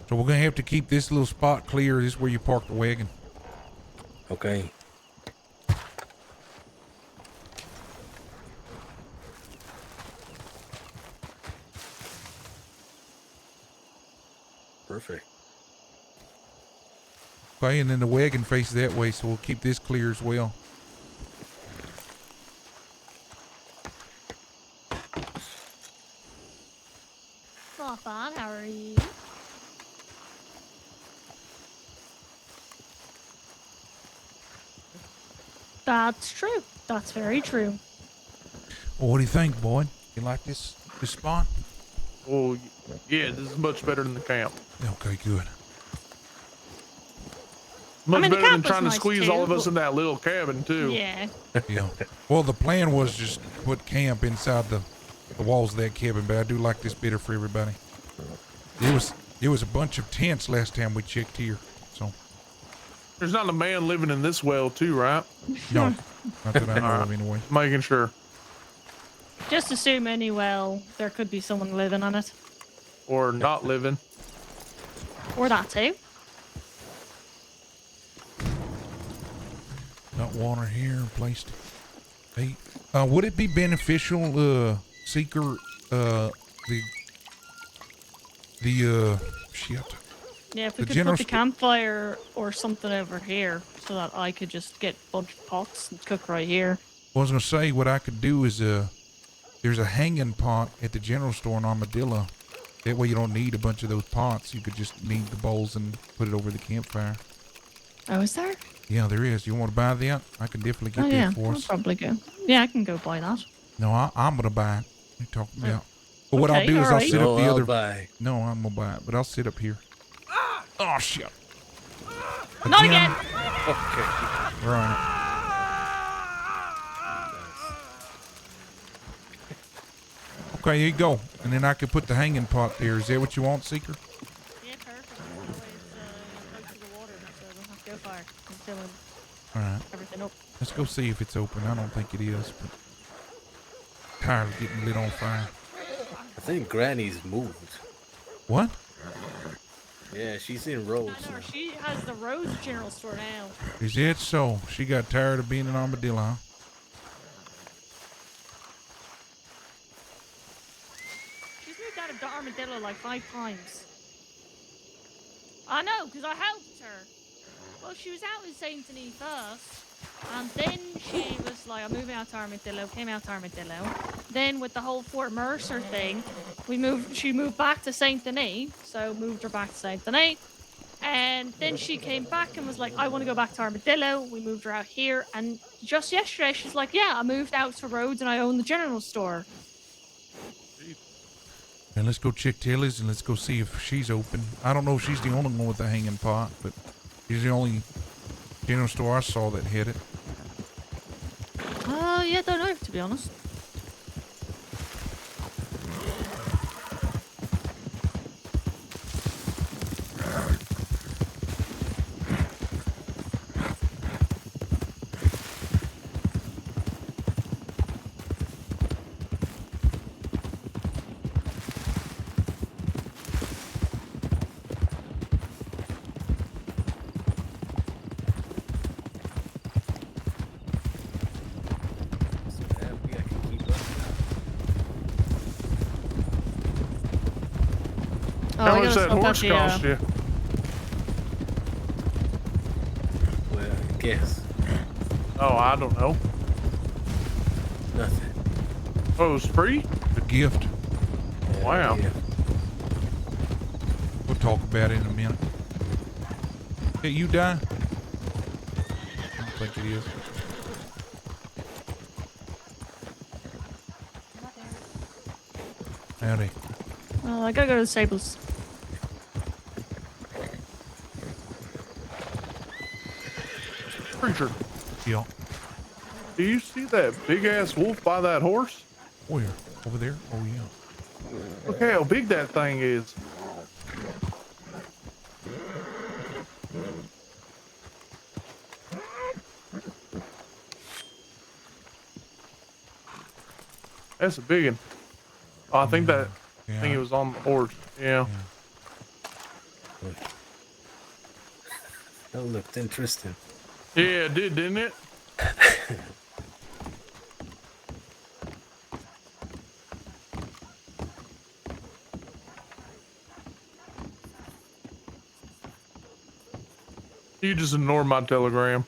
So we're gonna have to keep this little spot clear. This is where you park the wagon. Okay. Perfect. Okay, and then the wagon faces that way, so we'll keep this clear as well. not bad. How are you? That's true. That's very true. Well, what do you think, Boyd? You like this spot? Oh, yeah, this is much better than the camp. Okay, good. Much mean, the better than camp was trying to nice squeeze too, all of us but- in that little cabin, too. Yeah. Yeah. Well, the plan was just to put camp inside the walls of that cabin, but I do like this better for everybody. There was a bunch of tents last time we checked here, so There's not a man living in this well, too, right? no, not that I know of anyway. Making sure. Just assume any well, there could be someone living on it. Or not living. Or that too. Got water here, placed. Hey, would it be beneficial, Seeker, shit. Yeah, if we The could general put the campfire or something over here so that I could just get a bunch of pots and cook right here. I was gonna say what I could do is there's a hanging pot at the general store in Armadillo. That way you don't need a bunch of those pots. You could just need the bowls and put it over the campfire. Oh, is there? Yeah, there is. You want to buy that? I can definitely get Oh that yeah, for I'll us. probably go. Yeah, I can go buy that. No, I'm gonna buy it. What are you talking about? But what I'll Okay, do is I'll alright. sit No, up the I'll other. buy. No, I'm gonna buy it, but I'll sit up here. Oh shit! Not again! Okay. We're on it. Okay, here you go. And then I can put the hanging pot there. Is that what you want, Seeker? Yeah, perfect. Always close to the water, so I don't have to go far. I'm filling All right. everything up. Let's go see if it's open. I don't think it is, but tired of getting lit on fire. I think Granny's moved. What? Yeah, she's in Rhodes. I know, she has the Rhodes General Store now. Is it so? She got tired of being an armadillo, huh? She's moved out of the Armadillo like 5 times. I know, because I helped her. Well, she was out in Saint Denis first, and then she was like, I'm moving out to Armadillo, came out to Armadillo. Then with the whole Fort Mercer thing, she moved back to Saint Denis, so moved her back to Saint Denis. And then she came back and was like, I want to go back to Armadillo. We moved her out here, and just yesterday she's like, yeah, I moved out to Rhodes and I own the general store. And let's go check Tilly's and let's go see if she's open. I don't know if she's the only one with the hanging pot, but she's the only general store I saw that had it. Yeah, don't know, to be honest. How much that horse cost you? Well, I guess. Oh, I don't know. Nothing. Oh, it was free? A gift. Wow. Yeah. We'll talk about it in a minute. Hey, you die? I don't think it is. Howdy. I gotta go to the stables. Preacher, Yeah. do you see that big ass wolf by that horse? Where? Over there? Oh, yeah. Look how big that thing is. That's a big one. Oh, I think that. I think it was on the horse. Yeah. That looked interesting. Yeah, it did, didn't it? You just ignore my telegram.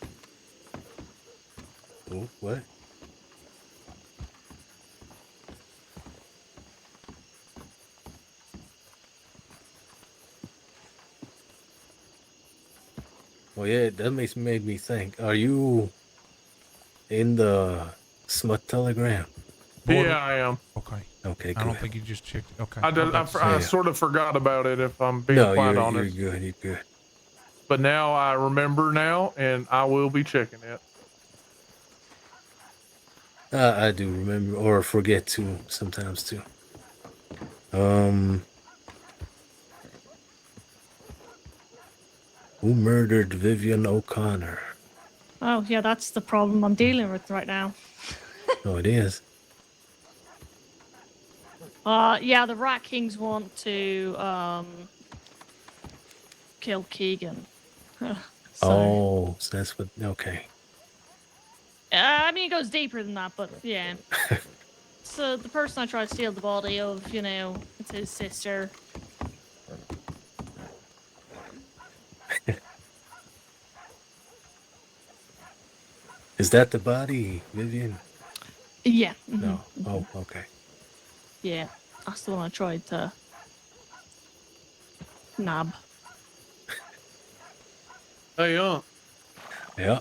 Oh, what? Well, yeah, that made me think. Are you in the Smut Telegram? Yeah, I am. Okay. Okay, good. I don't think you just checked. Okay. I sort of forgot about it, if I'm being No, quite you're honest. good. You're good. But now I remember now, and I will be checking it. I do remember, or forget to sometimes too. Who murdered Vivian O'Connor? Oh, yeah, that's the problem I'm dealing with right now. Oh, it is. Yeah, the Rat Kings want to kill Keegan. Oh, so that's what. Okay. I mean, it goes deeper than that, but yeah. So the person I tried to steal the body of, you know, it's his sister. Is that the body, Vivian? Yeah. No. Oh, okay. Yeah, that's the one I tried to nab. Hey, Yeah.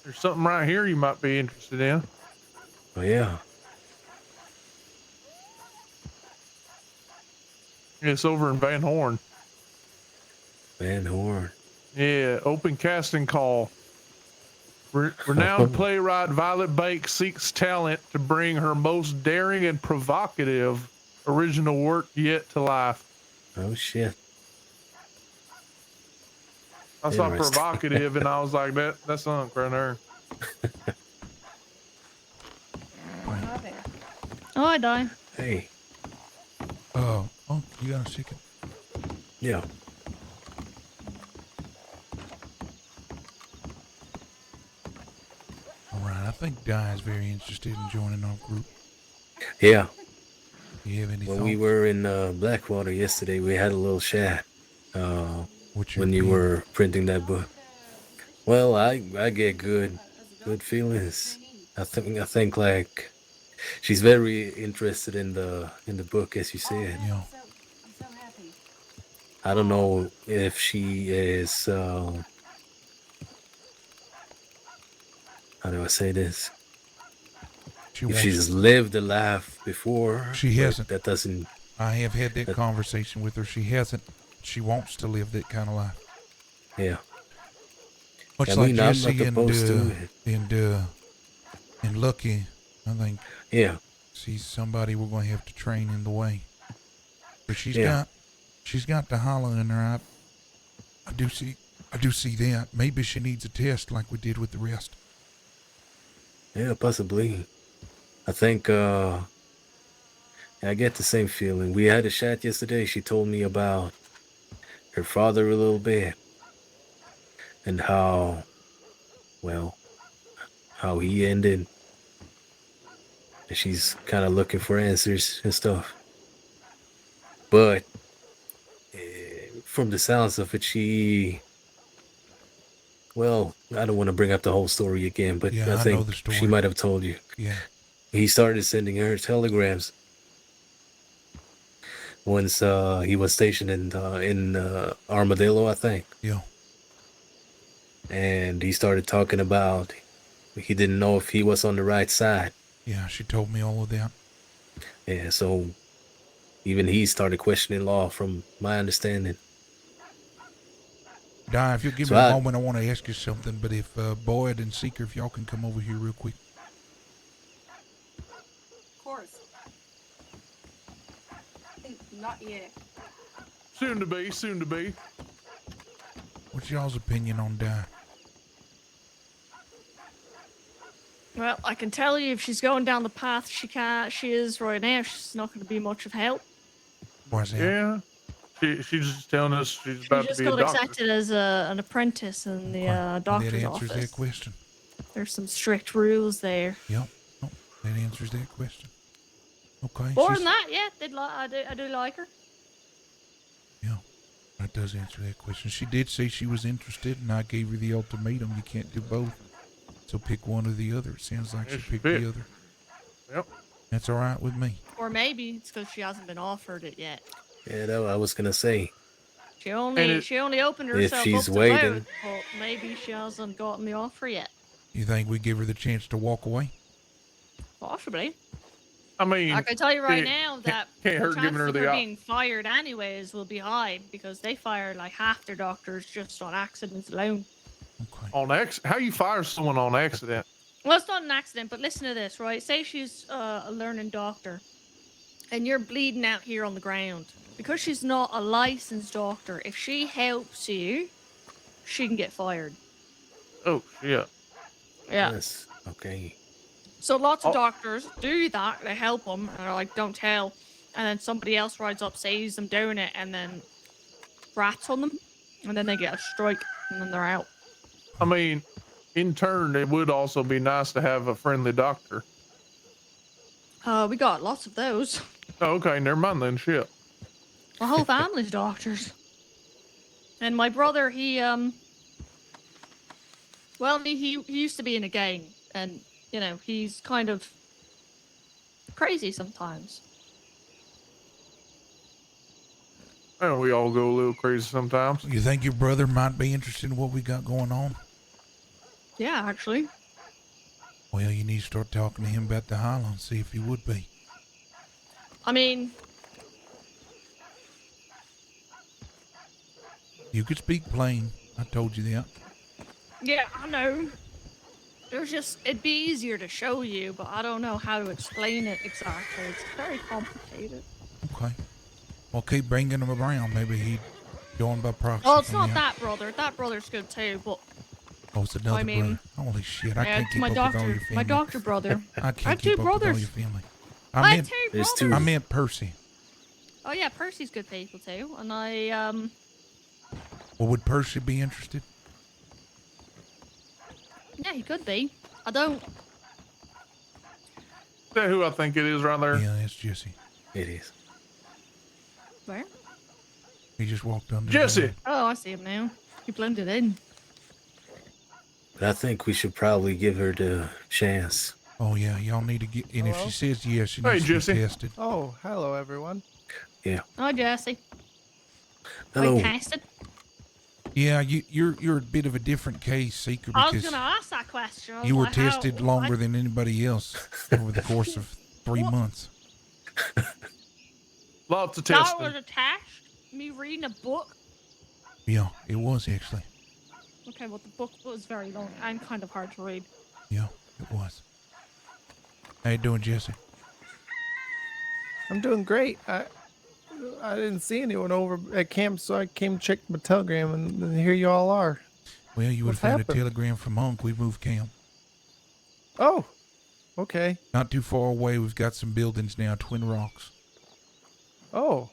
there's something right here you might be interested in. Oh, yeah. It's over in Van Horn. Van Horn. Yeah, open casting call. Renowned playwright Violet Bake seeks talent to bring her most daring and provocative original work yet to life. Oh, shit. I saw Interesting. provocative and I was like, that's Unc right there. Oh, I died. Hey. Oh, you got a second? Yeah. All right. I think Di is very interested in joining our group. Yeah. You have any When thoughts? we were in Blackwater yesterday, we had a little chat. When you were printing that book. Well, I get good feelings. I think like she's very interested in the book, as you said. Yeah. I don't know if she is how do I say this? If she's lived a life before. She but hasn't. That doesn't. I have had that conversation with her. She hasn't. She wants to live that kind of life. Yeah. Much I like mean, I'm not Jesse opposed to it. and Lucky, I think. Yeah. She's somebody we're going to have to train in the way. But she's Yeah. got the hollow in her. I do see that. Maybe she needs a test like we did with the rest. Yeah, possibly. I think I get the same feeling. We had a chat yesterday. She told me about her father a little bit and how he ended. And she's kind of looking for answers and stuff. But from the sounds of it, I don't want to bring up the whole story again, but Yeah, I I know think the story. she might have told you. Yeah. He started sending her telegrams once he was stationed in Armadillo, I think. Yeah. And he started talking about he didn't know if he was on the right side. Yeah, she told me all of that. Yeah, so even he started questioning law, from my understanding. Di, if you'll give So me a I- moment, I want to ask you something. But if Boyd and Seeker, if y'all can come over here real quick. Of course. Not yet. Soon to be. What's y'all's opinion on Di? Well, I can tell you if she's going down the path she is right now, she's not going to be much of help. Why's that? Yeah. She's just telling us she's She about to just be a got doctor. accepted as an apprentice in the doctor's That answers office. that question. There's some strict rules there. Yep. Oh, that answers that question. Okay. More she's- than that, yeah, I do like her. Yeah, that does answer that question. She did say she was interested, and I gave her the ultimatum. You can't do both. So pick one or the other. It sounds like she Yes, picked pick. the other. Yep. That's all right with me. Or maybe it's because she hasn't been offered it yet. Yeah, I was gonna say. She And only it- she only opened If herself she's up to waiting. both, but maybe she hasn't gotten the offer yet. You think we give her the chance to walk away? Possibly. I mean, I can tell you right it now can't- that can't the hurt giving chances her of the her op- being fired anyways will be high because they fire like half their doctors just on accidents alone. Okay. on how you fire someone on accident? Well, it's not an accident, but listen to this, right? Say she's a learning doctor, and you're bleeding out here on the ground. Because she's not a licensed doctor, if she helps you, she can get fired. Oh, yeah. Yeah. Yes. Okay. So lots of Oh. doctors do that. They help them, and they're like, "Don't tell." And then somebody else rides up, sees them doing it, and then rats on them, and then they get a strike, and then they're out. I mean, in turn, it would also be nice to have a friendly doctor. We got lots of those. Oh, okay, never mind then. Shit. My whole family's doctors. And my brother, well, he used to be in a gang, and he's kind of crazy sometimes. And we all go a little crazy sometimes. You think your brother might be interested in what we got going on? Yeah, actually. Well, you need to start talking to him about the Highlands, see if he would be. I mean, You could speak plain. I told you that. yeah, I know. It'd be easier to show you, but I don't know how to explain it exactly. It's very complicated. Okay. Well, keep bringing him around. Maybe he'd join by proxy. Well, it's from not you. that brother. That brother's good too, but Oh, it's another I mean, brother. Holy shit! I yeah, can't it's keep my up with all doctor, your family. my doctor brother. I I can't have keep two up with all brothers. your family. I I have meant, two There's brothers. two. I meant Percy. Oh yeah, Percy's good people too, and I Well, would Percy be interested? yeah, he could be. I don't. Is that who I think it is right there? Yeah, that's Jesse. It is. Where? He just walked under. Jesse! Oh, I see him now. He blended in. But I think we should probably give her the chance. Oh yeah, y'all need to get. And if Hello? she says yes, she Hey, needs to be Jesse. tested. Oh, hello everyone. Oh, Jesse. Hello. Wait, tested? Yeah, you're a bit of a different case, Seeker, I was because gonna ask that question. I was you were like, how- tested longer than anybody else over the course of 3 months. Lots of That testing. was attached. Me reading a book. Yeah, it was actually. Okay, well the book was very long and kind of hard to read. Yeah, it was. How you doing, Jesse? I'm doing great. I didn't see anyone over at camp, so I came check my telegram, and here you all are. Well, you would What have found happened? a telegram from Hunk. We've moved camp. Oh, okay. Not too far away, we've got some buildings now, Twin Rocks. Oh,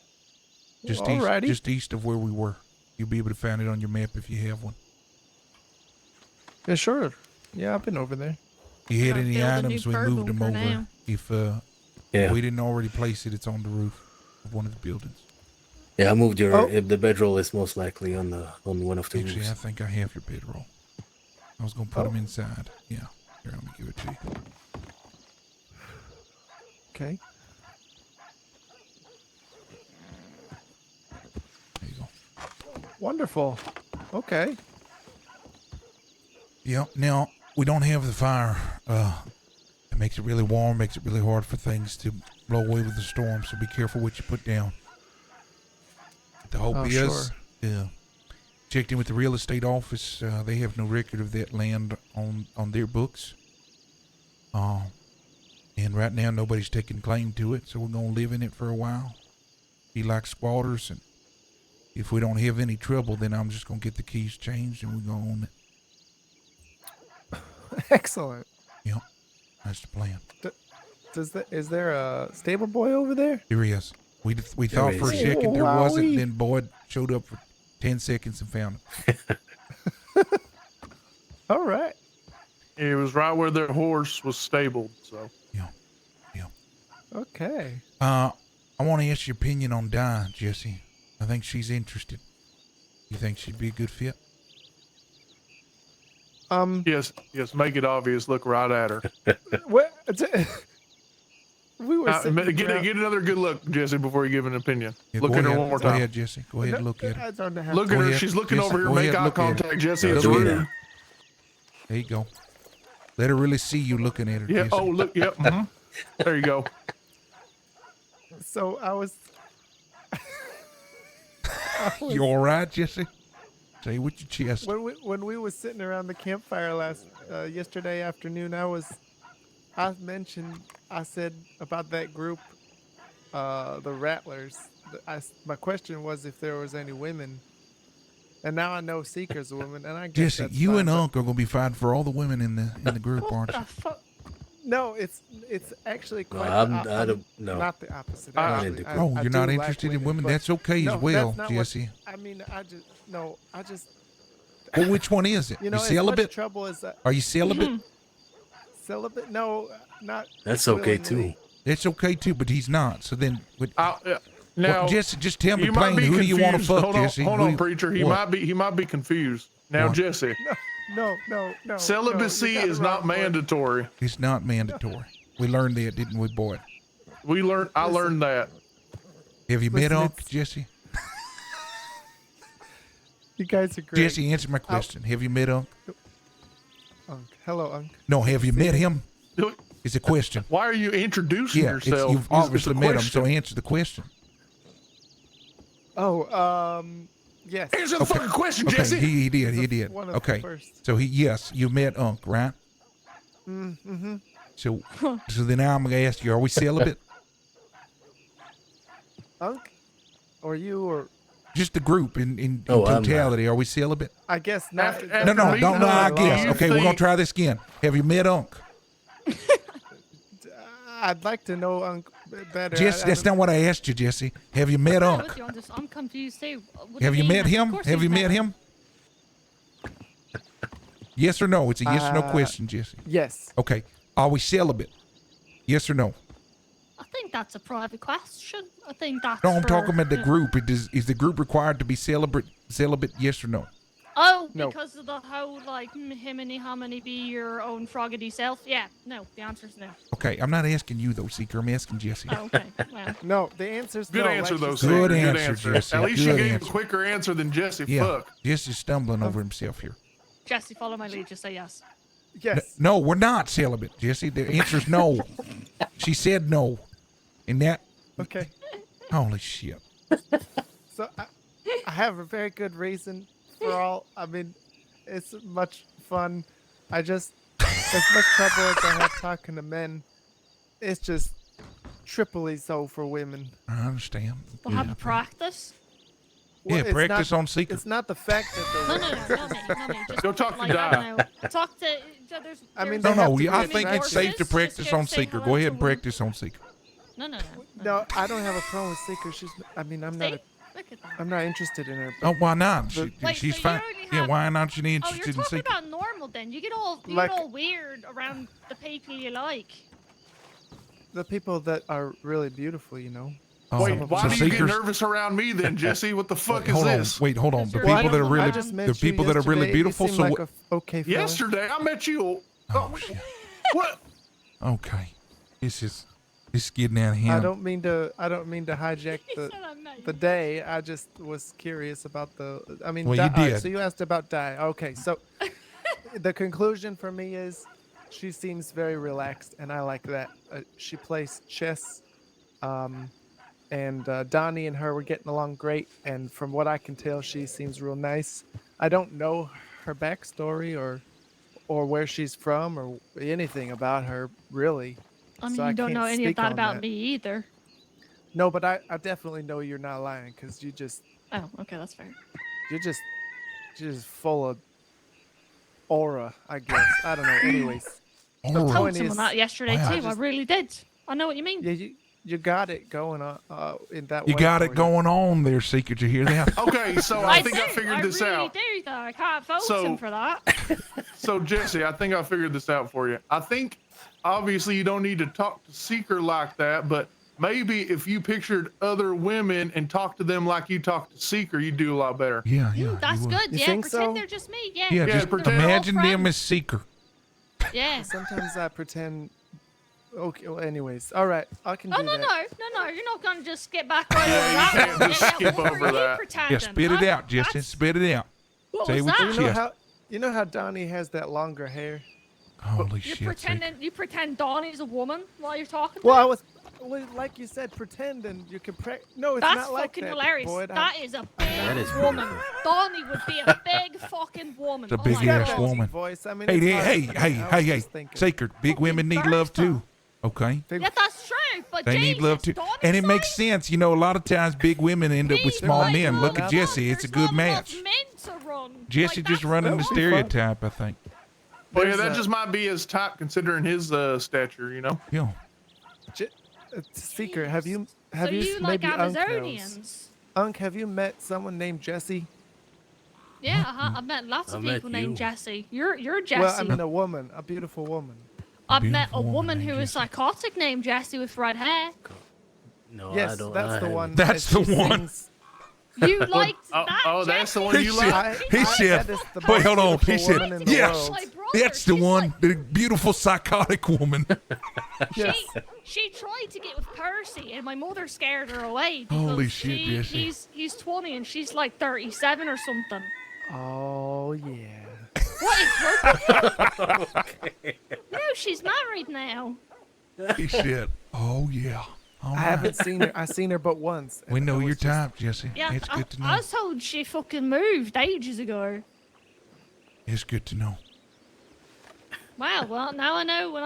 Just alrighty. just east of where we were. You'll be able to find it on your map if you have one. Yeah, sure. Yeah, I've been over there. You had Gotta any build a items, new we bird moved them over. bunker now. If Yeah. we didn't already place it, it's on the roof of one of the buildings. Yeah, I moved your. Oh. The bedroll is most likely on one of the Actually, I roofs. think I have your bedroll. I was gonna put them inside. Yeah. Here, let me give it to you. Okay. There you go. Wonderful. Okay. Yeah. Now we don't have the fire. It makes it really warm. Makes it really hard for things to blow away with the storm. So be careful what you put down. The hope Oh, is, sure. checked in with the real estate office. They have no record of that land on their books. And right now nobody's taking claim to it. So we're gonna live in it for a while. Be like squatters, and if we don't have any trouble, then I'm just gonna get the keys changed and we're gonna own it. Excellent. Yep. That's the plan. Is there a stable boy over there? Here he is. We thought for a is. second there wasn't, Wowee. then Boyd showed up for 10 seconds and found him. All right. It was right where their horse was stabled. So Okay. I want to ask your opinion on Di, Jesse. I think she's interested. You think she'd be a good fit? yes, make it obvious. Look right at her. What? We were sitting Get around- another good look, Jesse, before you give an opinion. Yeah, Look go at her ahead. one more Go time. ahead, Jesse. Go ahead and look at her. I don't have Look to- at her. ahead. She's looking Jesse, over here. go Make ahead, eye look at her. contact, Jesse. Look It's at rude. her. There you go. Let her really see you looking at her. Yeah. Jesse. Oh, look. Yep. There you go. So I was. You all right, Jesse? Say with your chest. When we was sitting around the campfire yesterday afternoon, I said about that group, the Rattlers. My question was if there was any women, and now I know Seeker's a woman, and I guess Jesse, that's you fine, and but- Unc are gonna be fighting for all the women in the group, aren't you? No, it's actually No, quite. I don't. No. Not the opposite. I'm actually. into I- Oh, I you're do not like interested in women? but- That's okay no, as well, that's not what- Jesse. I mean, I just. Well, which one is it? You know, you as much celibate? trouble as Are you celibate? celibate? No, not. That's okay willingly. too. It's okay too, but he's not. So then, Now, well, Jesse, just tell me you might plainly be who do you want to confused. fuck, Jesse? Hold Who on, do you- preacher. He what? might be confused. Now, What? Jesse, No. celibacy no, you got is it not wrong, boy. mandatory. It's not mandatory. We learned that, didn't we, boy? I learned that. Have you met Listen, Unc, it's- Jesse? You guys are great. Jesse, answer my question. Have you met Unc? Hello, Unc. No, have you met him? It's a question. Why are you introducing Yeah, it's, yourself? you've It's a obviously met him, question. so answer the question. Oh, yes. Answer the fucking question, Okay, Jesse. he did. He The- did. one of the Okay, first. so yes, you met Unc, right? Mm-hmm. So then now I'm gonna ask you: are we celibate? Unc, or you, or Just the group in Oh, I'm not. totality. Are we celibate? I guess not. After- No, after no, meeting don't. No, I Unc, guess. do you Okay, we're gonna think- try this again. Have you met Unc? I'd like to know Unc better. Jesse, that's not what I asked you, Jesse. Have you met I'm Unc? with you on this. I'm confused too. What do Have you mean? met Of him? course Have he's you met him? Yes or no? It's a yes or no question, Jesse. Yes. Okay. Are we celibate? Yes or no? I think that's a private question. I think that's. No, I'm for, talking about the yeah. group. Is the group required to be celibate? Yes or no? Oh, No. because of the whole like himiny hominy be your own froggedy self. Yeah, no. The answer's no. Okay, I'm not asking you though, Seeker. I'm asking Jesse. Oh, okay. Well, No, the answer's Good no. answer, like though, you Seeker. said. Good Good answer, answer. Jesse. At least Good you gave answer. a quicker answer than Jesse. Yeah, Fuck. Jesse's stumbling over himself here. Jesse, follow my lead. Just say yes. Yes. No, we're not celibate, Jesse. The answer's no. She said no, and that. Okay. Holy shit! So I have a very good reason for all. I mean, it's much fun. I just, as much trouble as I have talking to men, it's just triply so for women. I understand. We'll have to practice. Yeah, it's practice not, on Seeker. It's not the fact that No, they're no, no, not me, not me. Just Go talk to like, Di. I don't know. Talk to. There's, I mean, there's they have No, to I be think it's safe to Just practice go on say Seeker. hello Go ahead to and women. practice on Seeker. No. No, I don't have a problem with Seeker. She's. I mean, I'm not. See? Look at that. I'm not interested in her. Oh, why not? But- She's so you fine. only Yeah, have- why not? She Oh, you're interested in talking Seeker. about normal then. You get all Like- weird around the people you like. The people that are really beautiful, you know. Oh, Wait, why so do you get Seeker's- nervous around me then, Jesse? What the fuck Wait, is hold this? on. Wait, hold on. The Well, people that are I really, just met the you people that are really yesterday. beautiful. You So seem what? like a okay fella. Yesterday, I met you. Oh, shit. What? Okay, this is getting out of I hand. don't mean to hijack He the said I met the you. day. I just was curious about the. I mean, Well, you all right, did. so you asked about Di. Okay, so the conclusion for me is she seems very relaxed, and I like that. She plays chess, and Donnie and her were getting along great. And from what I can tell, she seems real nice. I don't know her backstory or where she's from or anything about her really. I mean, so you don't can't know any of speak that on about me either. No, but I definitely know you're not lying because you just Oh, okay, that's fair. you're just full of aura, I guess. I don't know. Anyways, I Aura. told point someone is- that yesterday Wow. too. I really did. I know what you mean. yeah, you got it going on in that You way. got for it going on there, Seeker. Did you hear that? Okay, so I think I figured this really out. do, though. I can't fault So- him for that. So Jesse, I think I figured this out for you. I think obviously you don't need to talk to Seeker like that, but maybe if you pictured other women and talked to them like you talk to Seeker, you'd do a lot better. Yeah, yeah. That's you would. good. You yeah, think pretend so? they're just me. Yeah. Yeah, Yeah, just pretend- imagine them friends. as Seeker. Yeah. Sometimes I pretend Okay. Well, anyways, all right. I can Oh do no, that. no! You're not gonna just skip back right over Yeah, you that can't one. just Now, skip what over were you that. pretending? Yeah, spit it out, Justin. That's- Spit it out. What Say was it with that? your You know chest. how Donnie has that longer hair? Holy You're shit. pretending. You pretend Donnie's a woman while you're talking. Well, to I him? was, like you said, pretending. You can No, it's That's not like fucking that. hilarious. Boyd. That is a big That is pretty woman. cool. Donnie would be a big fucking woman. It's a Oh big my got ass that God. deep woman. voice. I mean, Hey, it's hey, hard hey, to- hey, I was hey, hey. just thinking. Sacred. Big women need love too. Okay? Big- Yeah, that's true. But They need love too. Jesus, And it Donnie's makes sense. You know, a lot of times big women end up with He's small like men. Look one at up. Jesse. It's a There's good not enough match. men to run. Jesse Like, just that's- running the That'll be fun. stereotype, I think. Well, yeah, There's that a- just might be his type considering his stature, you know? Yeah. Seeker, have you So you like maybe Unc knows. Amazonians? Unc, have you met someone named Jesse? Yeah, I've met lots of I met people named you. Jesse. You're Jesse. Well, I mean a woman, a beautiful woman. I've met a beautiful woman woman named who is Jesse. psychotic named Jesse with red hair. No, I Yes, don't. that's I the haven't. one. That's and the she one. sings- You liked Oh, that? oh, that's the Jesse? one you said- like? He said, that is the wait, most hold on. He beautiful said, woman in the yes, world. My brother, that's the she's one, like- the beautiful psychotic woman. Yes. She tried to get with Percy, and my mother scared her away. Because Holy shit, Jesse. He's 20 and she's like 37 or something. Oh yeah. What is wrong with you? No, she's married now. He said, oh, yeah. All I right. haven't seen her. I've seen her but once. We and know I your was just- type, Jesse. Yeah, It's good to I know. was told she fucking moved ages ago. It's good to know. Well, now I know when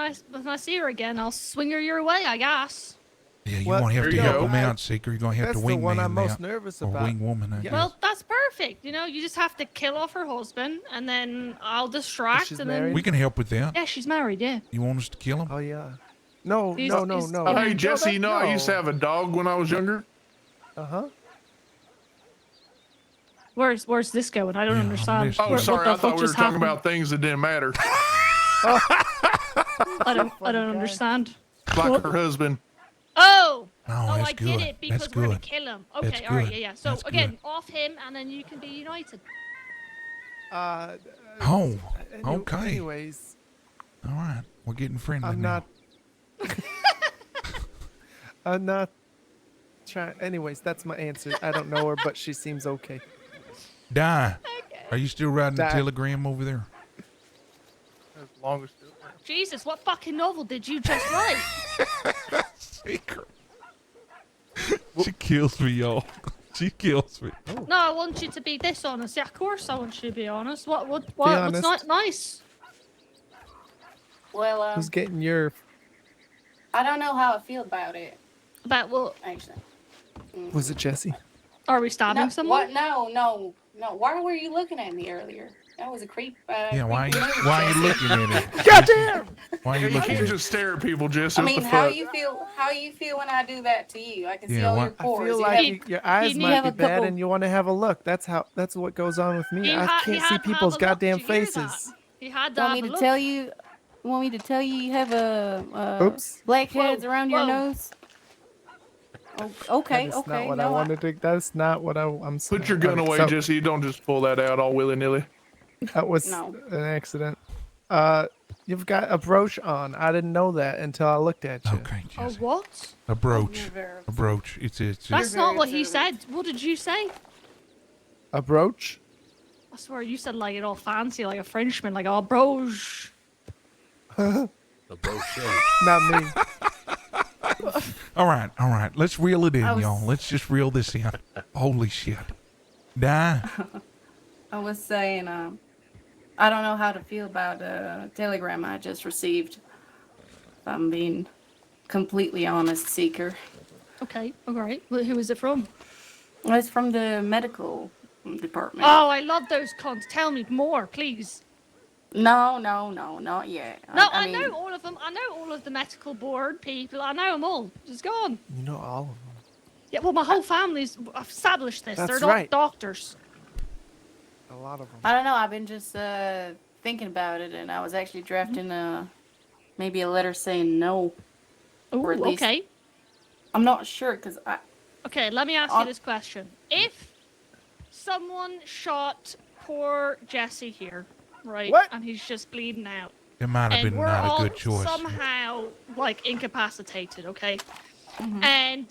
I see her again, I'll swing her your way, I guess. Yeah, you Well, won't have there to you help go. him out, Seeker. You're going to have That's to the wing one man I'm most out. nervous Or about. wing woman, I Yeah. guess. Well, that's perfect. You know, you just have to kill off her husband, and then I'll distract, she's and married? then We can help with that. yeah, she's married. Yeah. You want us to kill him? Oh yeah. No, He's- no, no, he's- no. Oh, hey, No, Jesse, you know I used to no. have a dog when I was younger? Uh huh. Where's this going? I don't Yeah, understand. this- Oh, Oh, What sorry, the I fuck thought we were just talking happened? about things that didn't matter. I don't guy. understand. Like her husband. Oh. Oh, Oh, that's I good. get it because That's we're gonna good. kill him. That's Okay, all right, good. yeah, yeah. So That's again, good. off him, and then you can be united. Uh, Oh, any- okay. Anyways, All right. We're getting friendly I'm now. not. I'm not trying. Anyways, that's my answer. I don't know her, but she seems okay. Die. Are you still riding the Die. telegram over there? As long as Jesus, what fucking novel did you just write? Seeker. She kills me, y'all. She kills me. No, I want you to be dishonest. Yeah, of course I want you to be honest. What's not honest. nice? Well, Who's getting your? I don't know how I feel about it, About what? actually. Was it Jesse? Are we stabbing No, someone? what? No. Why were you looking at me earlier? That was a creep. Yeah, why creepy move, are you Jesse. looking at it? Goddamn! Why are you You looking can't at it? just stare at people, Jesse. I What mean, the how fuck? you feel? How you feel when I do that to you? I can see Yeah, all why- your I pores. feel You like have- your eyes need- might have be a bad, couple- and you want to have a look. That's what goes on with me. He I had- he can't had see to have people's a look. goddamn Did you hear that? faces. He had to want have me a to look. tell you? Want me to tell you you have Oops. blackheads around your whoa. nose? Okay, That's okay. not what I no, wanted to. That's not what I'm saying. Put your gun away, So, Jesse. You don't just pull that out all willy nilly. That was No. an accident. You've got a brooch on. I didn't know that until I looked at you. Okay, Oh, Jesse. what? A brooch. You're very- A brooch. It's That's not very what he observant. said. What did you say? A brooch? I swear you said like it all fancy, like a Frenchman, like oh broche. The brochure. Not me. all right. Let's reel it in, I was- y'all. Let's just reel this in. Holy shit. Die. I was saying, I don't know how to feel about a telegram I just received. If I'm being completely honest, Seeker. Okay, all right. Well, who is it from? It's from the medical department. Oh, I love those cons. Tell me more, please. No, not yet. No, I mean, know all of them. I know all of the medical board people. I know them all. Just go on. You know all of them. Yeah, well, my whole family's I've established this. That's They're not right. doctors. A lot of them. I don't know. I've been just thinking about it, and I was actually drafting maybe a letter saying no. Oh, Or at least- okay. I'm not sure because I. Okay, let me ask you this question. If someone shot poor Jesse here, right, What? and he's just bleeding out, It might have and been we're not all a good choice. somehow like incapacitated, okay? And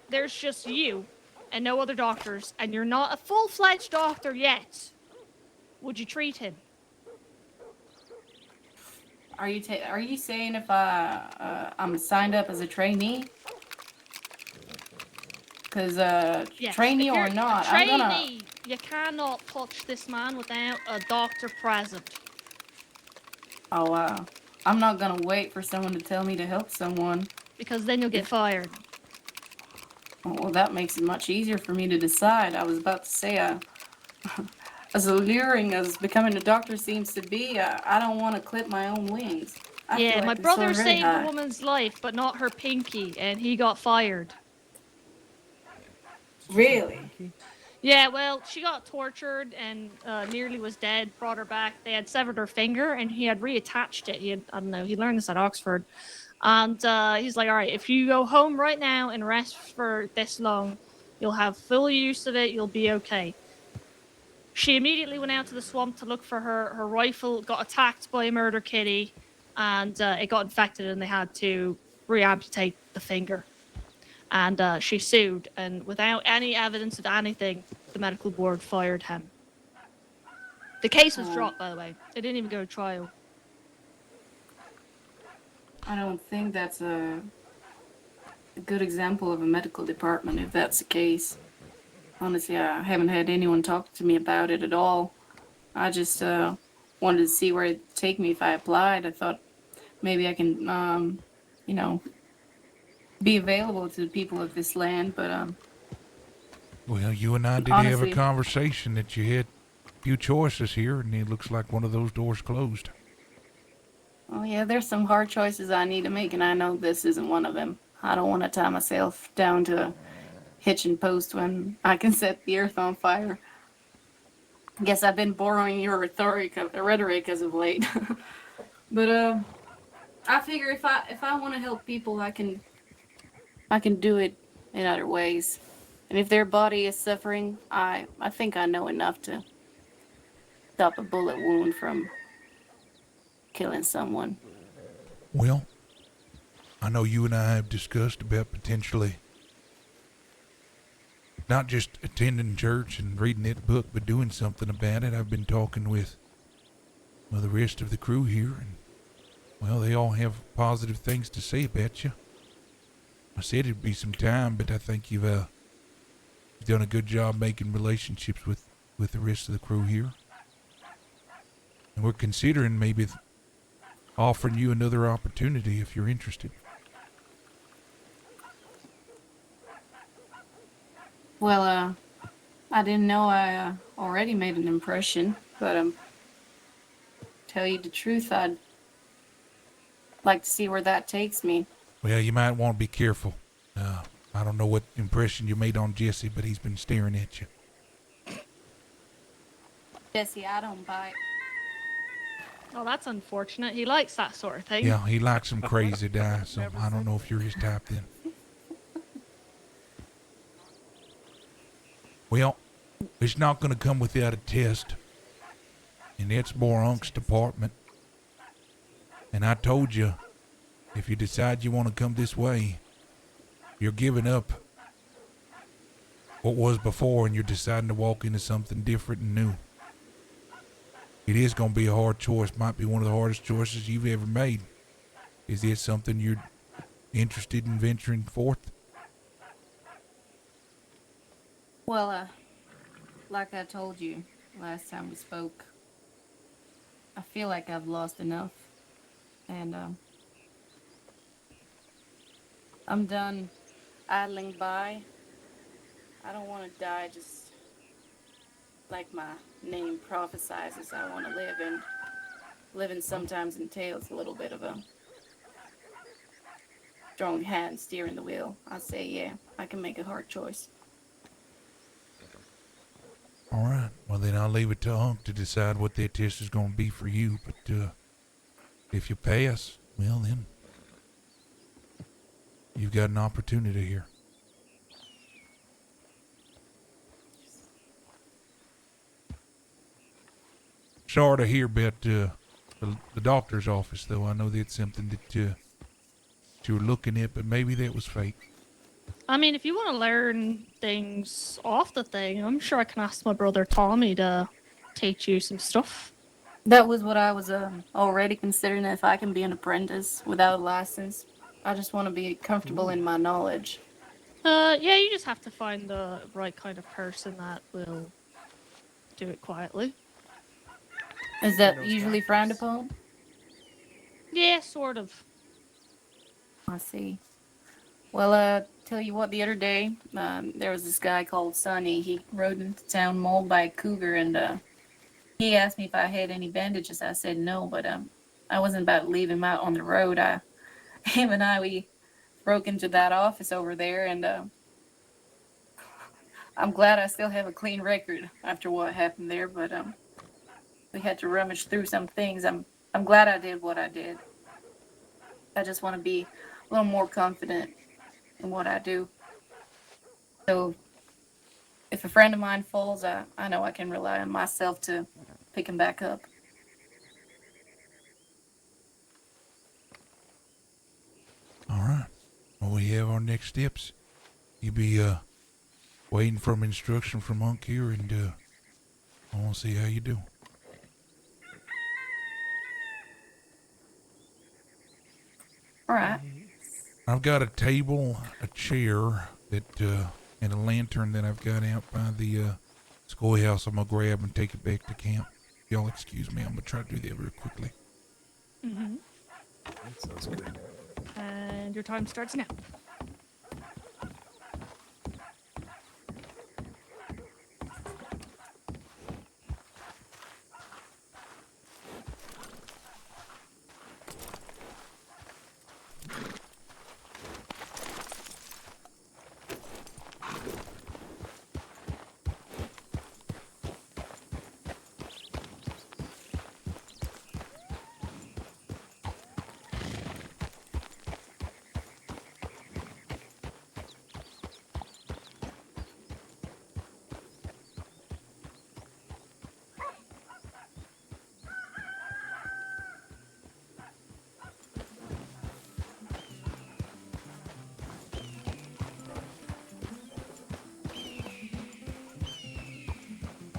there's just you and no other doctors, and you're not a full-fledged doctor yet. Would you treat him? Are you saying if I'm signed up as a trainee? Because Yes. trainee If you're or not, a I'm trainee, gonna. you cannot touch this man without a doctor present. Oh I'm not gonna wait for someone to tell me to help someone. Because then you'll get fired. Oh, well, that makes it much easier for me to decide. I was about to say, as alluring as becoming a doctor seems to be, I don't want to clip my own wings. I feel Yeah, like my they're brother so very saved high. a woman's life, but not her pinky, and he got fired. Really? Yeah, well, she got tortured and nearly was dead. Brought her back. They had severed her finger, and he had reattached it. I don't know. He learned this at Oxford, and he's like, "All right, if you go home right now and rest for this long, you'll have full use of it. You'll be okay." She immediately went out to the swamp to look for her rifle. Got attacked by a murder kitty, and it got infected, and they had to reamputate the finger. And she sued, and without any evidence of anything, the medical board fired him. The case was dropped, by the way. It didn't even go to trial. I don't think that's a good example of a medical department if that's the case. Honestly, I haven't had anyone talk to me about it at all. I just wanted to see where it'd take me if I applied. I thought maybe I can, be available to the people of this land, but Well, you and I did have a honestly- conversation that you had a few choices here, and it looks like one of those doors closed. oh yeah, there's some hard choices I need to make, and I know this isn't one of them. I don't want to tie myself down to a hitching post when I can set the earth on fire. Guess I've been borrowing your rhetoric as of late. But I figure if I want to help people, I can do it in other ways. And if their body is suffering, I think I know enough to stop a bullet wound from killing someone. Well, I know you and I have discussed about potentially not just attending church and reading that book, but doing something about it. I've been talking with the rest of the crew here, and well, they all have positive things to say about you. I said it'd be some time, but I think you've done a good job making relationships with the rest of the crew here. And we're considering maybe offering you another opportunity if you're interested. Well, I didn't know I already made an impression, but tell you the truth, I'd like to see where that takes me. Well, you might want to be careful. I don't know what impression you made on Jesse, but he's been staring at you. Jesse, I don't bite. Oh, that's unfortunate. He likes that sort of thing. Yeah, he likes some crazy die, so I don't know if you're his type then. Well, it's not going to come without a test, and that's Borunk's department. And I told you, if you decide you want to come this way, you're giving up what was before and you're deciding to walk into something different and new. It is going to be a hard choice. Might be one of the hardest choices you've ever made. Is it something you're interested in venturing forth? Well, like I told you last time we spoke, I feel like I've lost enough, and I'm done idling by. I don't want to die just like my name prophesizes. I want to live, and living sometimes entails a little bit of a strong hand steering the wheel. I say, yeah, I can make a hard choice. All right. Well, then I'll leave it to Unc to decide what that test is going to be for you. But if you pass, well, then you've got an opportunity here. Sorry to hear about the doctor's office, though. I know that's something that you were looking at, but maybe that was fake. I mean, if you want to learn things off the thing, I'm sure I can ask my brother Tommy to teach you some stuff. That was what I was already considering, if I can be an apprentice without a license. I just want to be comfortable in my knowledge. Yeah, you just have to find the right kind of person that will do it quietly. Is that usually frowned upon? Yeah, sort of. I see. Well, tell you what, the other day, there was this guy called Sonny. He rode into town mauled by a cougar, and he asked me if I had any bandages. I said no, but I wasn't about to leave him out on the road. Him and I, we broke into that office over there, and I'm glad I still have a clean record after what happened there, but we had to rummage through some things. I'm glad I did what I did. I just want to be a little more confident in what I do. So if a friend of mine falls, I know I can rely on myself to pick him back up. All right. Well, we have our next steps. You be waiting for an instruction from Monk here, and I want to see how you do. All right. I've got a table, a chair, and a lantern that I've got out by the schoolhouse. I'm gonna grab and take it back to camp. Y'all excuse me. I'm gonna try to do that real quickly. Mm-hmm. That sounds good. And your time starts now.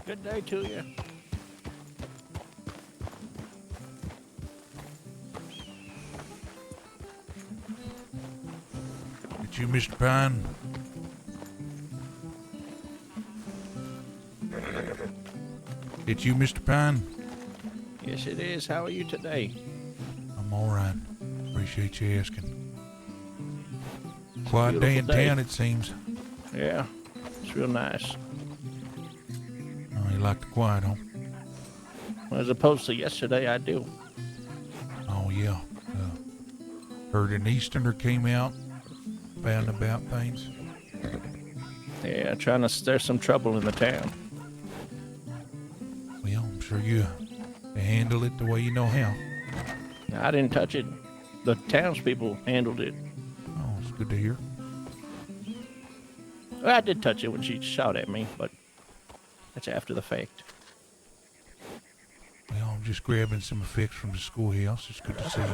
Good day to you. It's you, Mr. Pine. It's you, Mr. Pine. Yes, it is. How are you today? I'm all right. Appreciate you asking. Quiet day in Beautiful day. town, it seems. Yeah, it's real nice. Oh, you like the quiet, huh? As opposed to yesterday, I do. Oh, yeah. Heard an Easterner came out, found about things. Yeah, trying to stir some trouble in the town. Well, I'm sure you handle it the way you know how. I didn't touch it. The townspeople handled it. Oh, it's good to hear. Well, I did touch it when she shot at me, but that's after the fact. Well, I'm just grabbing some effects from the schoolhouse. It's good to see you.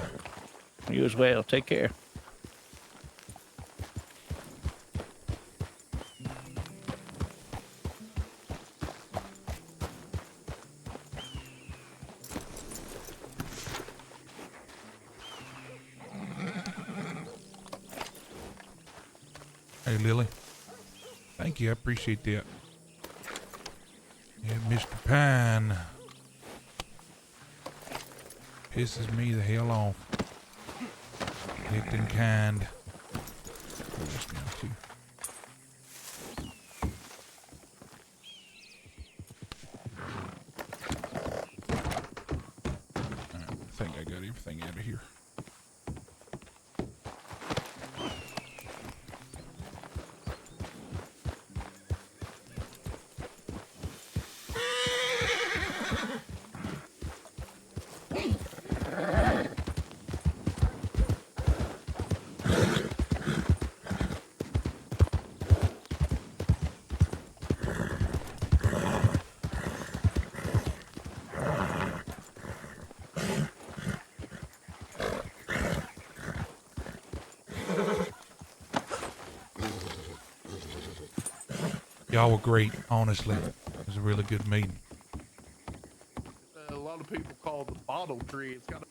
You as well. Take care. Hey, Lily. Thank you. I appreciate that. Yeah, Mr. Pine pisses me the hell off. Acting kind. Pull this down, too. Alright, I think I got everything out of here. Y'all were great, honestly. It was a really good meeting. A lot of people call it the bottle tree. It's got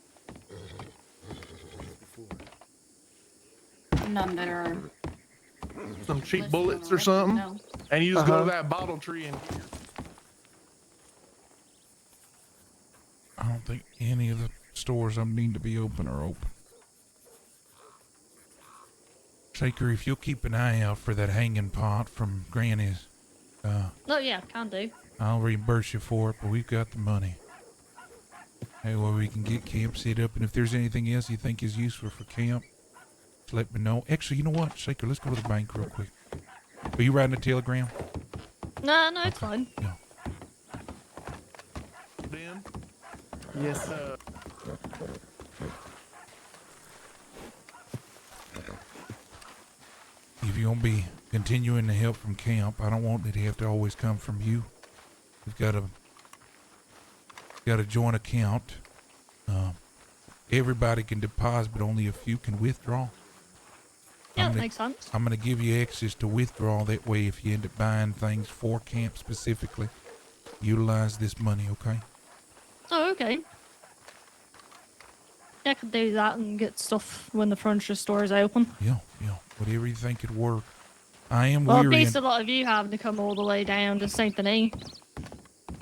None that are some cheap listed bullets on or the record, something, no. and you just go to that bottle tree and I don't think any of the stores I need to be open are open. Shaker, if you'll keep an eye out for that hanging pot from Granny's, Oh yeah, can do. I'll reimburse you for it, but we've got the money. Hey, well, we can get camp set up, and if there's anything else you think is useful for camp, just let me know. Actually, you know what, Shaker, let's go to the bank real quick. Are you writing a telegram? No, it's fine. Yeah. Ben. Yes. If you're gonna be continuing the help from camp, I don't want it to have to always come from you. We've got a joint account. Everybody can deposit, but only a few can withdraw. Yeah, that makes sense. I'm gonna give you access to withdraw. That way, if you end up buying things for camp specifically, utilize this money, okay? Oh, okay. Yeah, I could do that and get stuff when the furniture store is open. Yeah. Whatever you think could work. I am Well, it weary. beats a lot of you having to come all the way down to Saint Denis.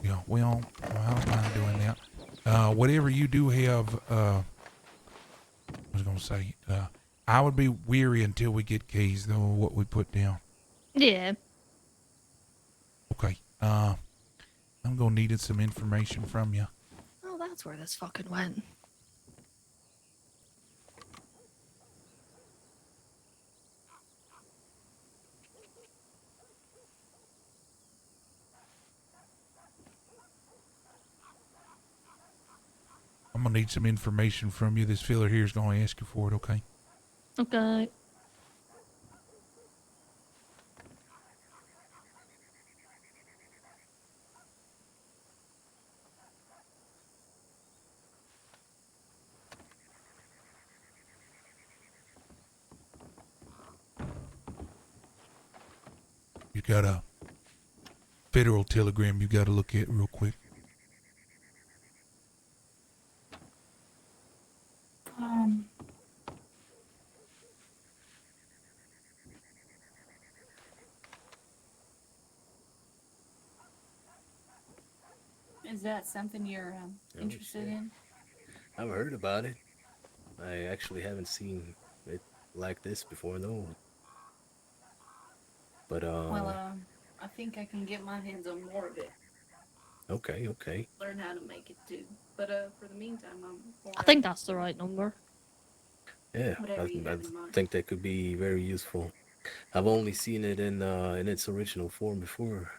Yeah, well, I don't mind doing that. Whatever you do have, I was gonna say, I would be weary until we get keys, though, what we put down. Yeah. Okay. I'm gonna need some information from you. Oh, that's where this fucking went. I'm gonna need some information from you. This filler here is gonna ask you for it, okay? Okay. You got a federal telegram you gotta look at real quick. Is that something you're interested in? I've heard about it. I actually haven't seen it like this before, though. But Well, I think I can get my hands on more of it. okay. Learn how to make it too. But for the meantime, I'm. I think that's the right number. Yeah, Whatever you I have in mind. think that could be very useful. I've only seen it in its original form before.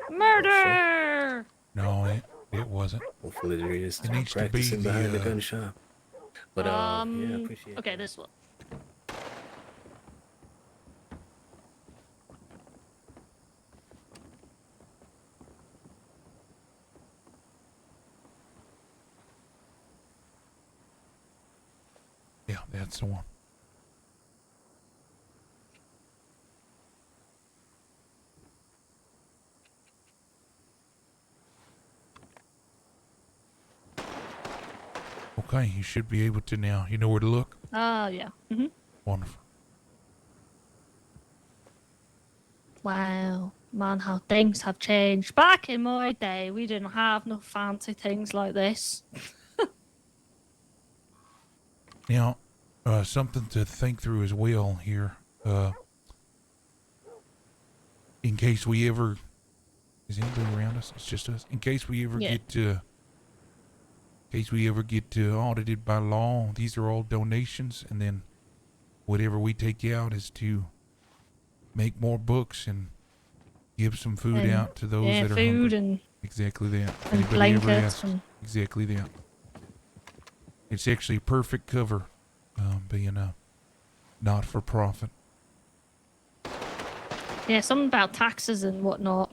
Murder! No, it wasn't. Hopefully there is It needs to be practicing behind the the, gun shop. But yeah, I appreciate Okay, this one. yeah, that's the one. Okay, you should be able to now. You know where to look? Yeah. Mm-hmm. Wonderful. Wow. Man, how things have changed. Back in my day, we didn't have no fancy things like this. Now, something to think through as well here. In case we ever, is anybody around us? It's just us. In case we ever get audited by law, these are all donations, and then whatever we take out is to make more books and give some food And, out to those yeah, that are food hungry. and Exactly that. and Anybody ever blankets asks, and- exactly that. It's actually a perfect cover, being a not-for-profit. yeah, something about taxes and whatnot.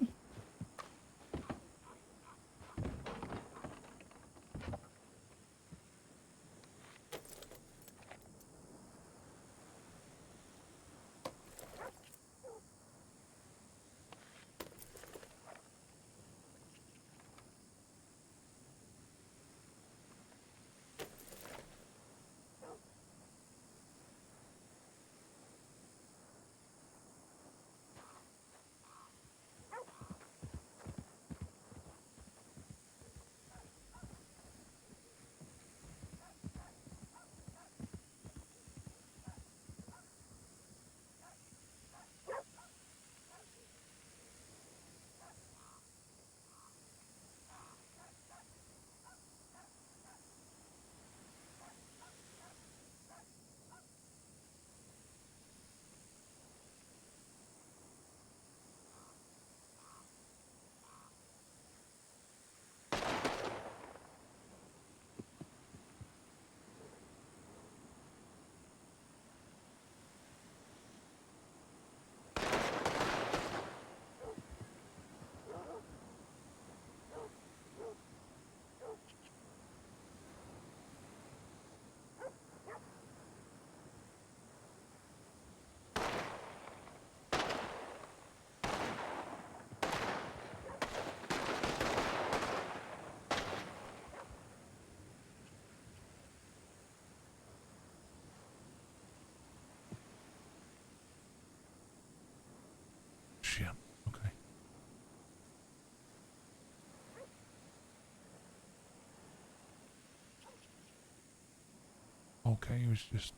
okay. It was just.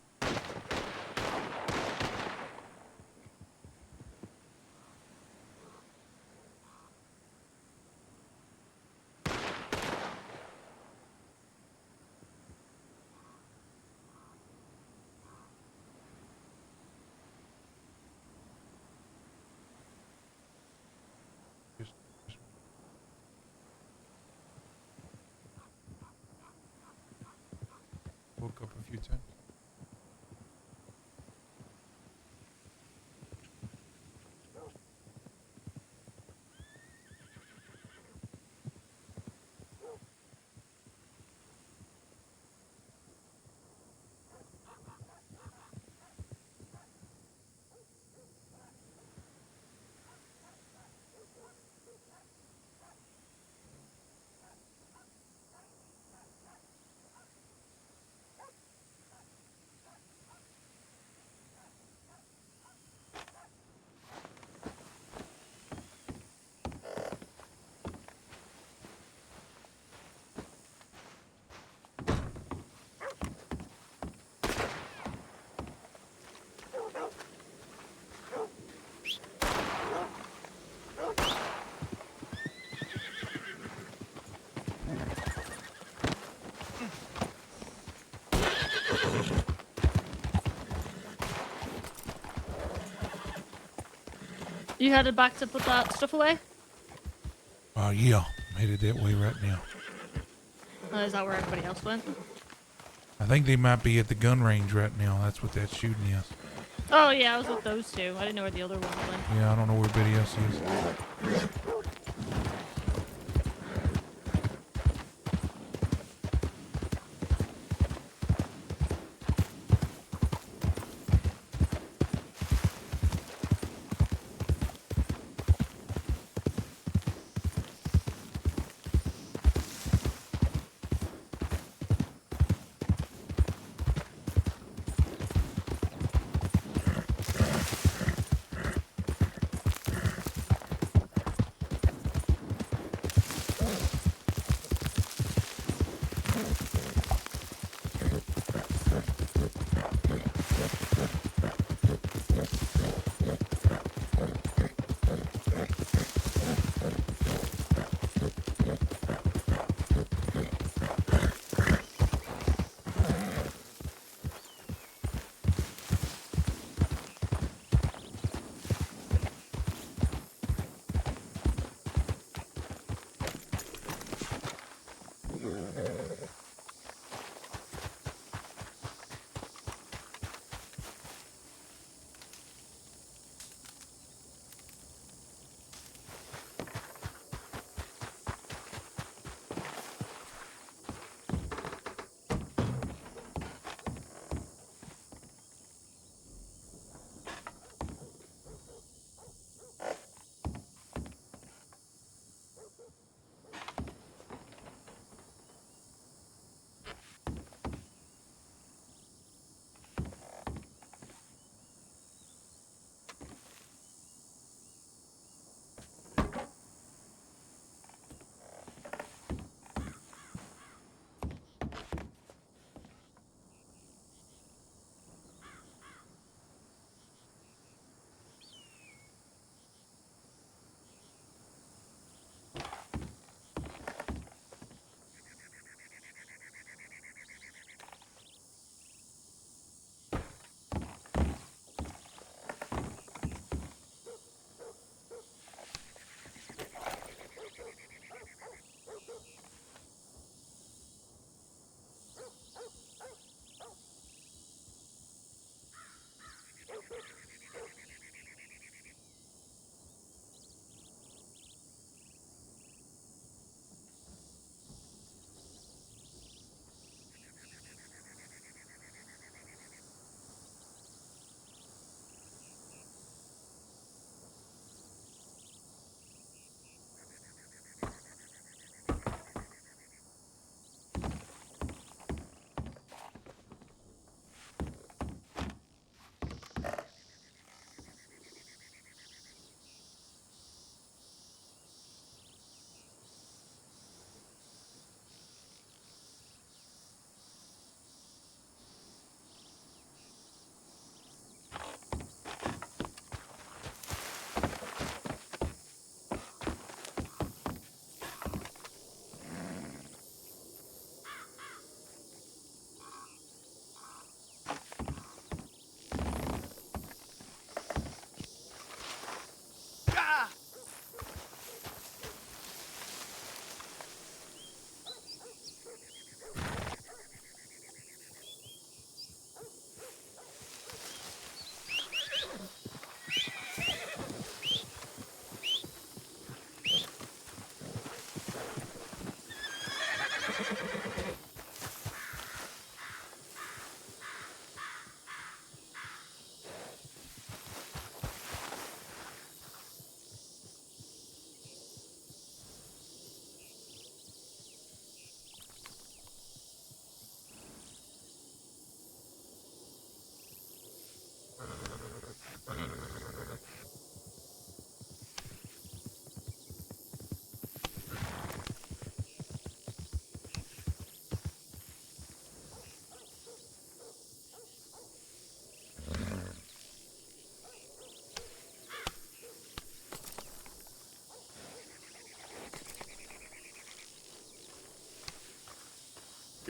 Woke up a few times. You headed back to put that stuff away? Yeah, I'm headed that way right now. Is that where everybody else went? I think they might be at the gun range right now. That's what that shooting is. Oh yeah, I was with those two. I didn't know where the other one went. Yeah, I don't know where everybody else is.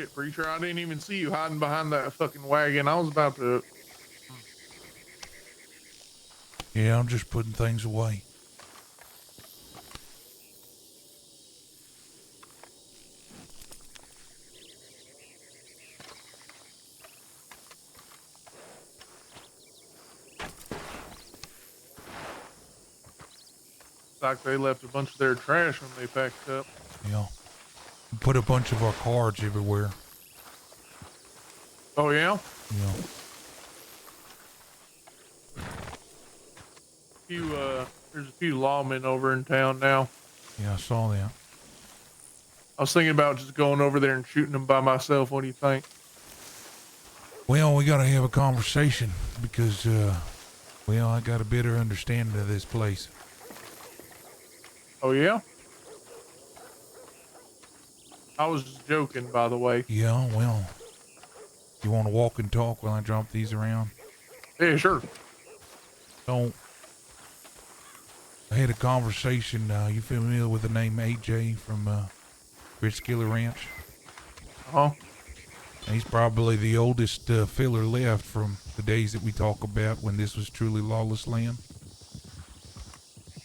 Shit, preacher, I didn't even see you hiding behind that fucking wagon. I was about to. Yeah, I'm just putting things away. Like they left a bunch of their trash when they packed up. Yeah. Put a bunch of our cards everywhere. Oh, yeah? Yeah. There's a few lawmen over in town now. Yeah, I saw that. I was thinking about just going over there and shooting them by myself. What do you think? Well, we gotta have a conversation because, well, I got a better understanding of this place. Oh, yeah? I was just joking, by the way. Yeah, well, you want to walk and talk while I drop these around? Yeah, sure. So, I had a conversation. You familiar with the name AJ from Rich Killer Ranch? Uh-huh. He's probably the oldest filler left from the days that we talk about when this was truly lawless land.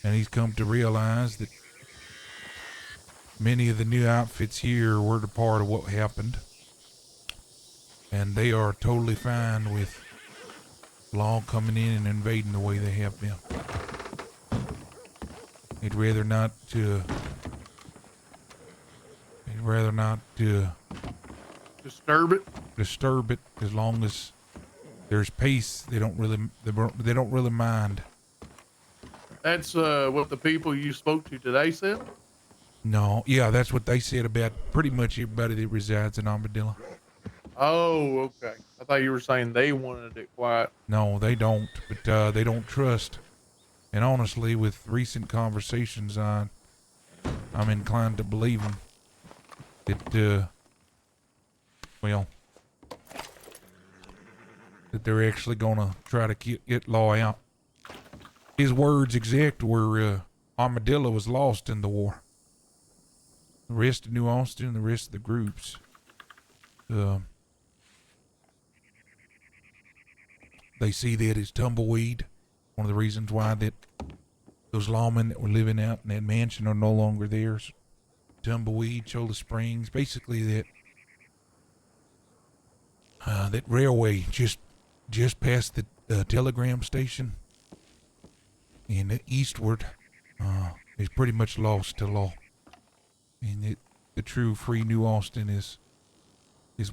And he's come to realize that many of the new outfits here were a part of what happened. And they are totally fine with law coming in and invading the way they have been. They'd rather not disturb it as long as there's peace. They don't really mind. That's what the people you spoke to today said? No, yeah, that's what they said about pretty much everybody that resides in Armadillo. Oh, okay. I thought you were saying they wanted it quiet. No, they don't, but they don't trust. And honestly, with recent conversations, I'm inclined to believe them. That, well, that they're actually gonna try to get law out. His words exact were, Armadillo was lost in the war. The rest of New Austin, the rest of the groups, they see that as tumbleweed. One of the reasons why that those lawmen that were living out in that mansion are no longer theirs. Tumbleweed, Shoulder Springs, basically that railway just past the telegram station and eastward is pretty much lost to law. And the true free New Austin is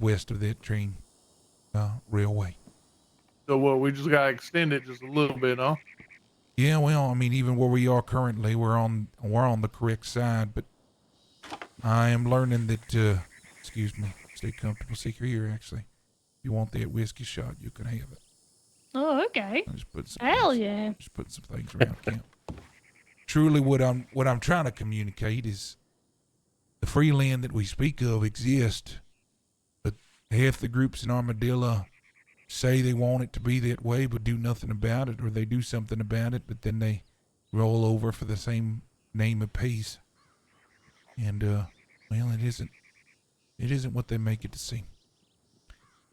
west of that train railway. So what? We just gotta extend it just a little bit, huh? Yeah, well, I mean, even where we are currently, we're on the correct side. But I am learning that. Excuse me. Stay comfortable. See here, actually. If you want that whiskey shot, you can have it. Oh, okay. I just put some Hell things, yeah. Just put some things around camp. Truly, what I'm trying to communicate is the free land that we speak of exists, but half the groups in Armadillo say they want it to be that way, but do nothing about it, or they do something about it, but then they roll over for the same name of peace. And well, it isn't what they make it to seem.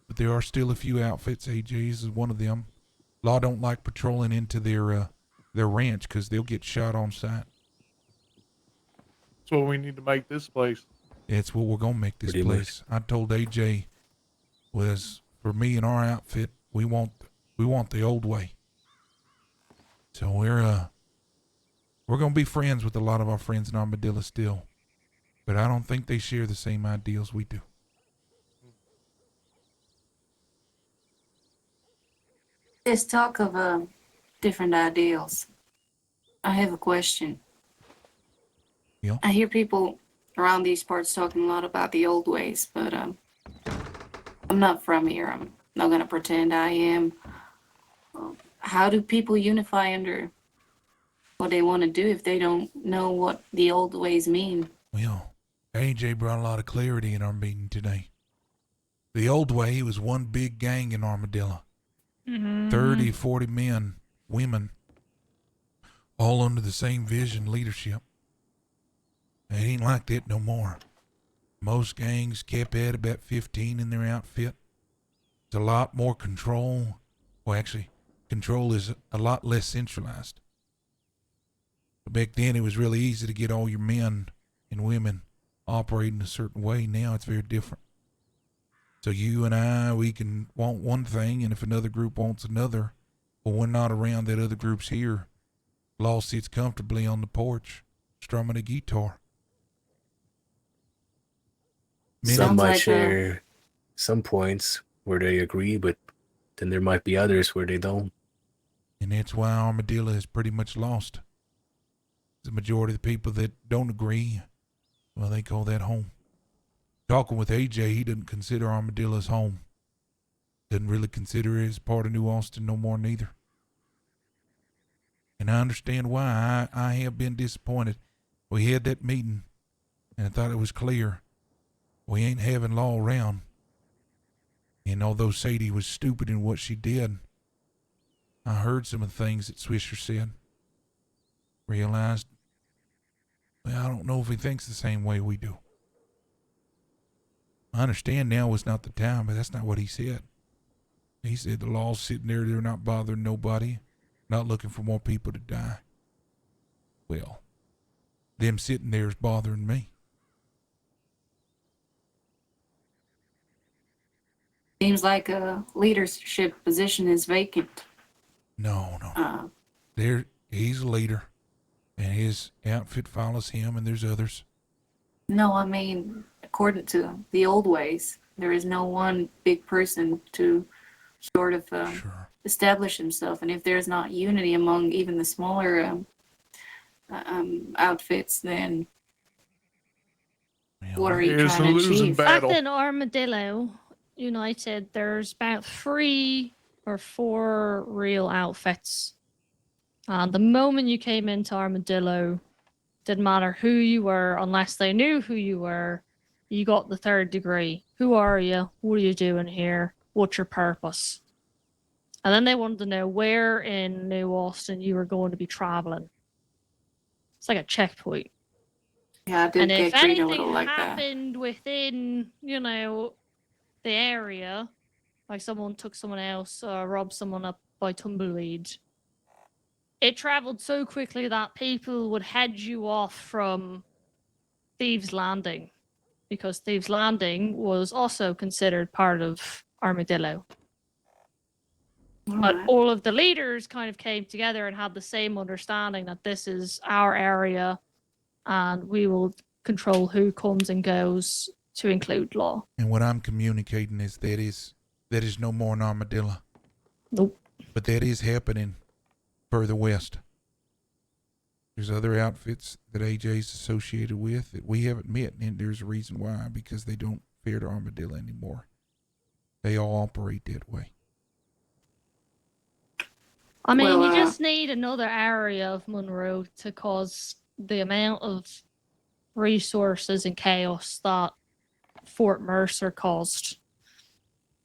But there are still a few outfits. AJ's is one of them. Law don't like patrolling into their ranch because they'll get shot on sight. That's what we need to make this place. It's what we're gonna make this Pretty place. I told AJ was for me and our outfit, we want the old way. So we're gonna be friends with a lot of our friends in Armadillo still, but I don't think they share the same ideals we do. There's talk of different ideals. I have a question. Yeah. I hear people around these parts talking a lot about the old ways, but I'm not from here. I'm not gonna pretend I am. How do people unify under what they want to do if they don't know what the old ways mean? Well, AJ brought a lot of clarity in our meeting today. The old way was one big gang in Armadillo. 30, 40 men, women, all under the same vision, leadership. It ain't like that no more. Most gangs kept at about 15 in their outfit. There's a lot more control. Well, actually, control is a lot less centralized. But back then, it was really easy to get all your men and women operating a certain way. Now it's very different. So you and I, we can want one thing, and if another group wants another, well, we're not around that other group's here. Law sits comfortably on the porch, strumming a guitar. Some might share some points where they agree, but then there might be others where they don't. And that's why Armadillo is pretty much lost. The majority of the people that don't agree, well, they call that home. Talking with AJ, he doesn't consider Armadillo's home. Doesn't really consider it as part of New Austin no more neither. And I understand why. I have been disappointed. We had that meeting, and I thought it was clear. We ain't having law around. And although Sadie was stupid in what she did, I heard some of the things that Swisher said. Realized, well, I don't know if he thinks the same way we do. I understand now was not the time, but that's not what he said. He said the law's sitting there, they're not bothering nobody, not looking for more people to die. Well, them sitting there is bothering me. Seems like a leadership position is vacant. No. He's a leader, and his outfit follows him, and there's others. No, I mean, according to the old ways, there is no one big person to sort of establish himself. And if there's not unity among even the smaller outfits, then what are you trying to achieve? Back in Armadillo United, there's about 3 or 4 real outfits. And the moment you came into Armadillo, didn't matter who you were, unless they knew who you were, you got the 3rd degree. Who are you? What are you doing here? What's your purpose? And then they wanted to know where in New Austin you were going to be traveling. It's like a checkpoint. Yeah, I did And get if treated a anything little like that. happened within, the area, like someone took someone else, robbed someone up by Tumbleweed, it traveled so quickly that people would head you off from Thieves Landing, because Thieves Landing was also considered part of Armadillo. But all of the leaders kind of came together and had the same understanding that this is our area and we will control who comes and goes, to include law. And what I'm communicating is that is no more an Armadillo. Nope. But that is happening further west. There's other outfits that AJ's associated with that we haven't met, and there's a reason why, because they don't fear the Armadillo anymore. They all operate that way. I mean, Well, you just need another area of Monroe to cause the amount of resources and chaos that Fort Mercer caused.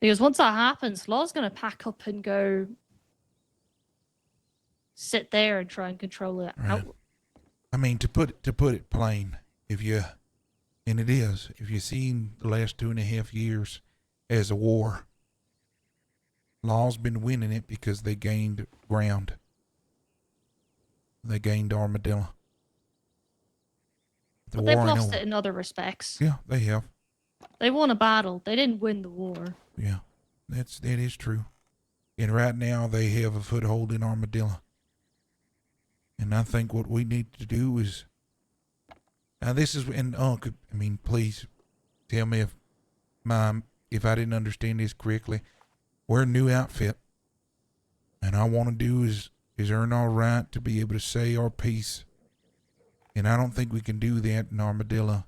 Because once that happens, law's going to pack up and go sit there and try and control it. Right. I mean, to put it plain, if you've seen the last 2.5 years as a war, law's been winning it because they gained ground. They gained Armadillo. But they've lost it in other respects. Yeah, they have. They won a battle. They didn't win the war. Yeah, that is true. And right now they have a foothold in Armadillo. And I think what we need to do is, now this is, and please tell me if I didn't understand this correctly. We're a new outfit, and all I want to do is earn our right to be able to say our piece. And I don't think we can do that in Armadillo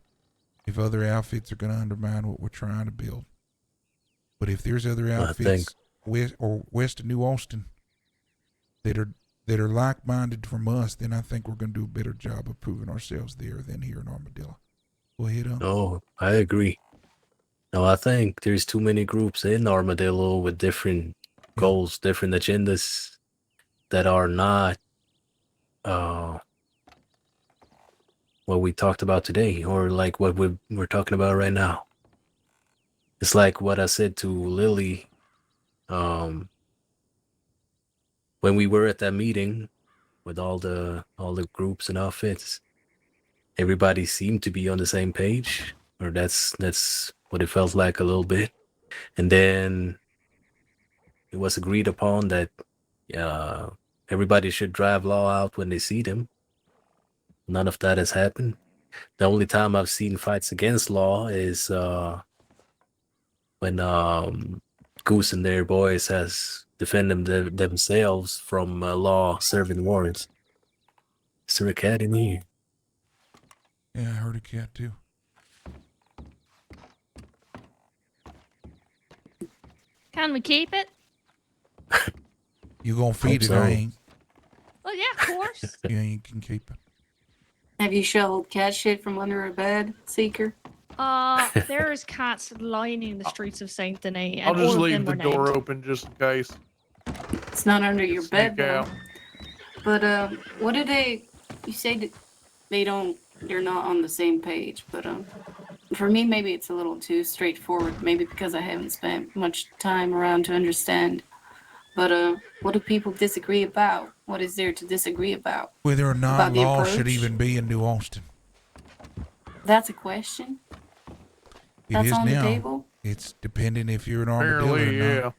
if other outfits are going to undermine what we're trying to build. But if there's other outfits west of New Austin that are like-minded from us, then I think we're going to do a better job of proving ourselves there than here in Armadillo. Go ahead, Oh, I agree. No, I think there's too many groups in Armadillo with different goals, different agendas that are not what we talked about today, or like what we're talking about right now. It's like what I said to Lily when we were at that meeting with all the groups and outfits. Everybody seemed to be on the same page, or that's what it felt like a little bit. And then it was agreed upon that everybody should drive Law out when they see them. None of that has happened. The only time I've seen fights against Law is when Goose and their boys has defended themselves from Law serving warrants. Is there a cat in here? Yeah, I heard a cat too. Can we keep it? You gonna feed it? so. I ain't. Oh yeah, of course. You ain't can keep it. Have you shoveled cat shit from under a bed, Seeker? There's cats lining the streets of Saint Denis, and I'll just all of leave them the were door named. open just in case. It's not under your bed, Sneak though. out. But what do they? You say that they're not on the same page. But for me, maybe it's a little too straightforward. Maybe because I haven't spent much time around to understand. But what do people disagree about? What is there to disagree about? Whether or not About the Law should approach? even be in New Austin. That's a question. It That's is on the now. table? It's depending if you're an armadillo Apparently, or yeah. not.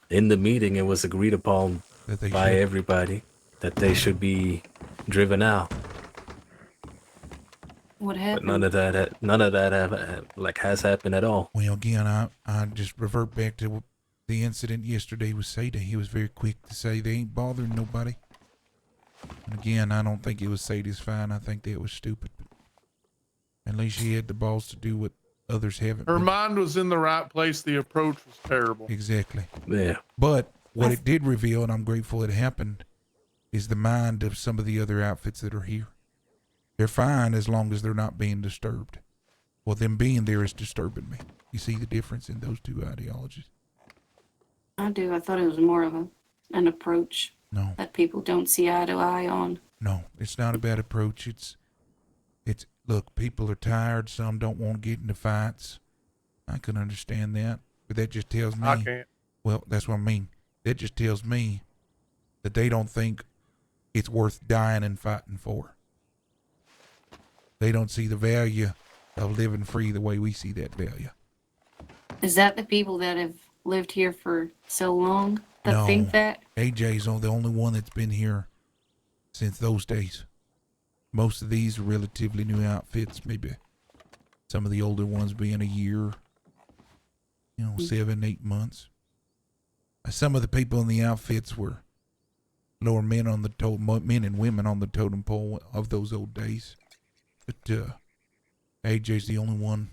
In the meeting, it was agreed upon That they by should. everybody that they should be driven out. What But happened? none of that has happened at all. Well, again, I just revert back to the incident yesterday with Sada. He was very quick to say they ain't bothering nobody. And again, I don't think it was Sada's fine. I think that was stupid. At least she had the balls to do what others haven't. Her been. mind was in the right place. The approach was terrible. Exactly. Yeah. But what it did reveal, and I'm grateful it happened, is the mind of some of the other outfits that are here. They're fine as long as they're not being disturbed. Well, them being there is disturbing me. You see the difference in those two ideologies? I do. I thought it was more of an approach No, that people don't see eye to eye on. no, it's not a bad approach. It's look, people are tired. Some don't want to get into fights. I can understand that, but that just tells me. I can't. Well, that's what I mean. That just tells me that they don't think it's worth dying and fighting for. They don't see the value of living free the way we see that value. Is that the people that have lived here for so long that No. think that? AJ's the only one that's been here since those days. Most of these are relatively new outfits, maybe some of the older ones being a year, 7, 8 months. Some of the people in the outfits were lower men on the men and women on the totem pole of those old days. But AJ's the only one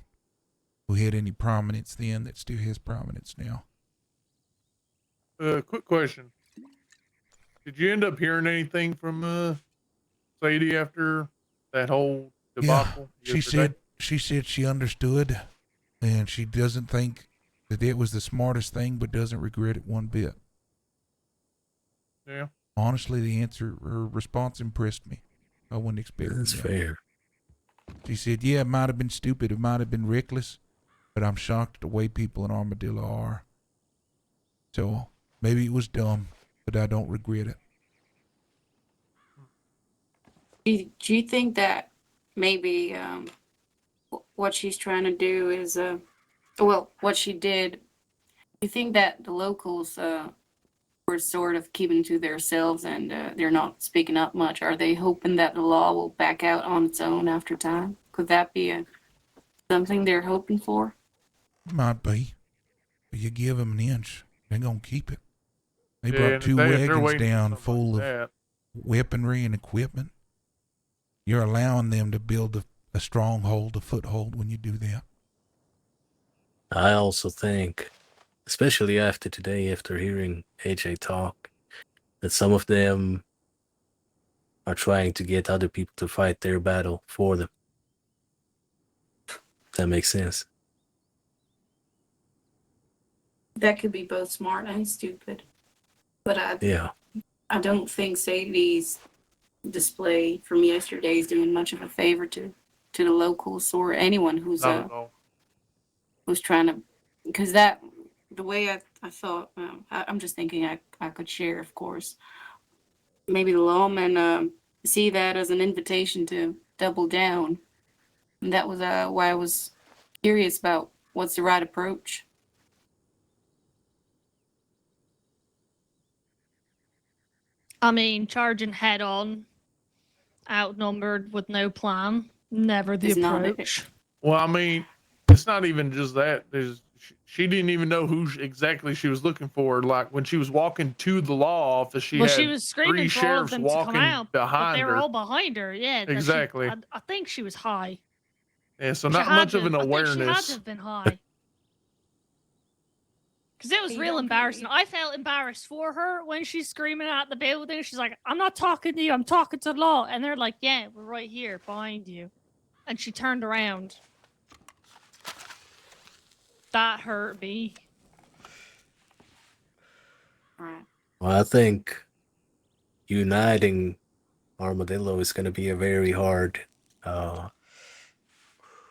who had any prominence then that still has prominence now. Quick question. Did you end up hearing anything from Sadie after that whole debacle? She said she understood, and she doesn't think that it was the smartest thing, but doesn't regret it one bit. Yeah. Honestly, her response impressed me. I wouldn't expect That's that. fair. She said, "Yeah, it might have been stupid, it might have been reckless, but I'm shocked at the way people in Armadillo are. So maybe it was dumb, but I don't regret it." Do you think that maybe what she's trying to do is, what she did, do you think that the locals were sort of keeping to themselves and they're not speaking up much? Are they hoping that the law will back out on its own after time? Could that be something they're hoping for? Might be. But you give them an inch, they're going to keep it. They Yeah, brought and 2 if they're wagons waiting for down something full like of that, weaponry and equipment. You're allowing them to build a stronghold, a foothold when you do that. I also think, especially after today, after hearing AJ talk, that some of them are trying to get other people to fight their battle for them. That makes sense. That could be both smart and stupid. But Yeah. I don't think Sadie's display from yesterday is doing much of a favor to the locals or anyone who's Not at all. who's trying to, because that the way I thought, I'm just thinking I could share, of course. Maybe the lawmen see that as an invitation to double down. And that was why I was curious about what's the right approach. I mean, charging head on, outnumbered with no plan, never the Is not it. approach. Well, I mean, it's not even just that. She didn't even know who exactly she was looking for. Like when she was walking to the law office, she Well, had she was screaming three for all of sheriffs them to come walking out, but behind they were her. all behind her. Yeah, that she- Exactly. I think she was high. Yeah, so She not had much to- of an I think she had awareness. to have been high. Because it was You real don't embarrassing. I felt embarrassed for her when she's screaming at the building. She's like, I'm not talking to you, I'm talking to the law. And they're like, yeah, we're right here behind you. And she turned around. That hurt me. Right. Well, I think uniting Armadillo is going to be a very hard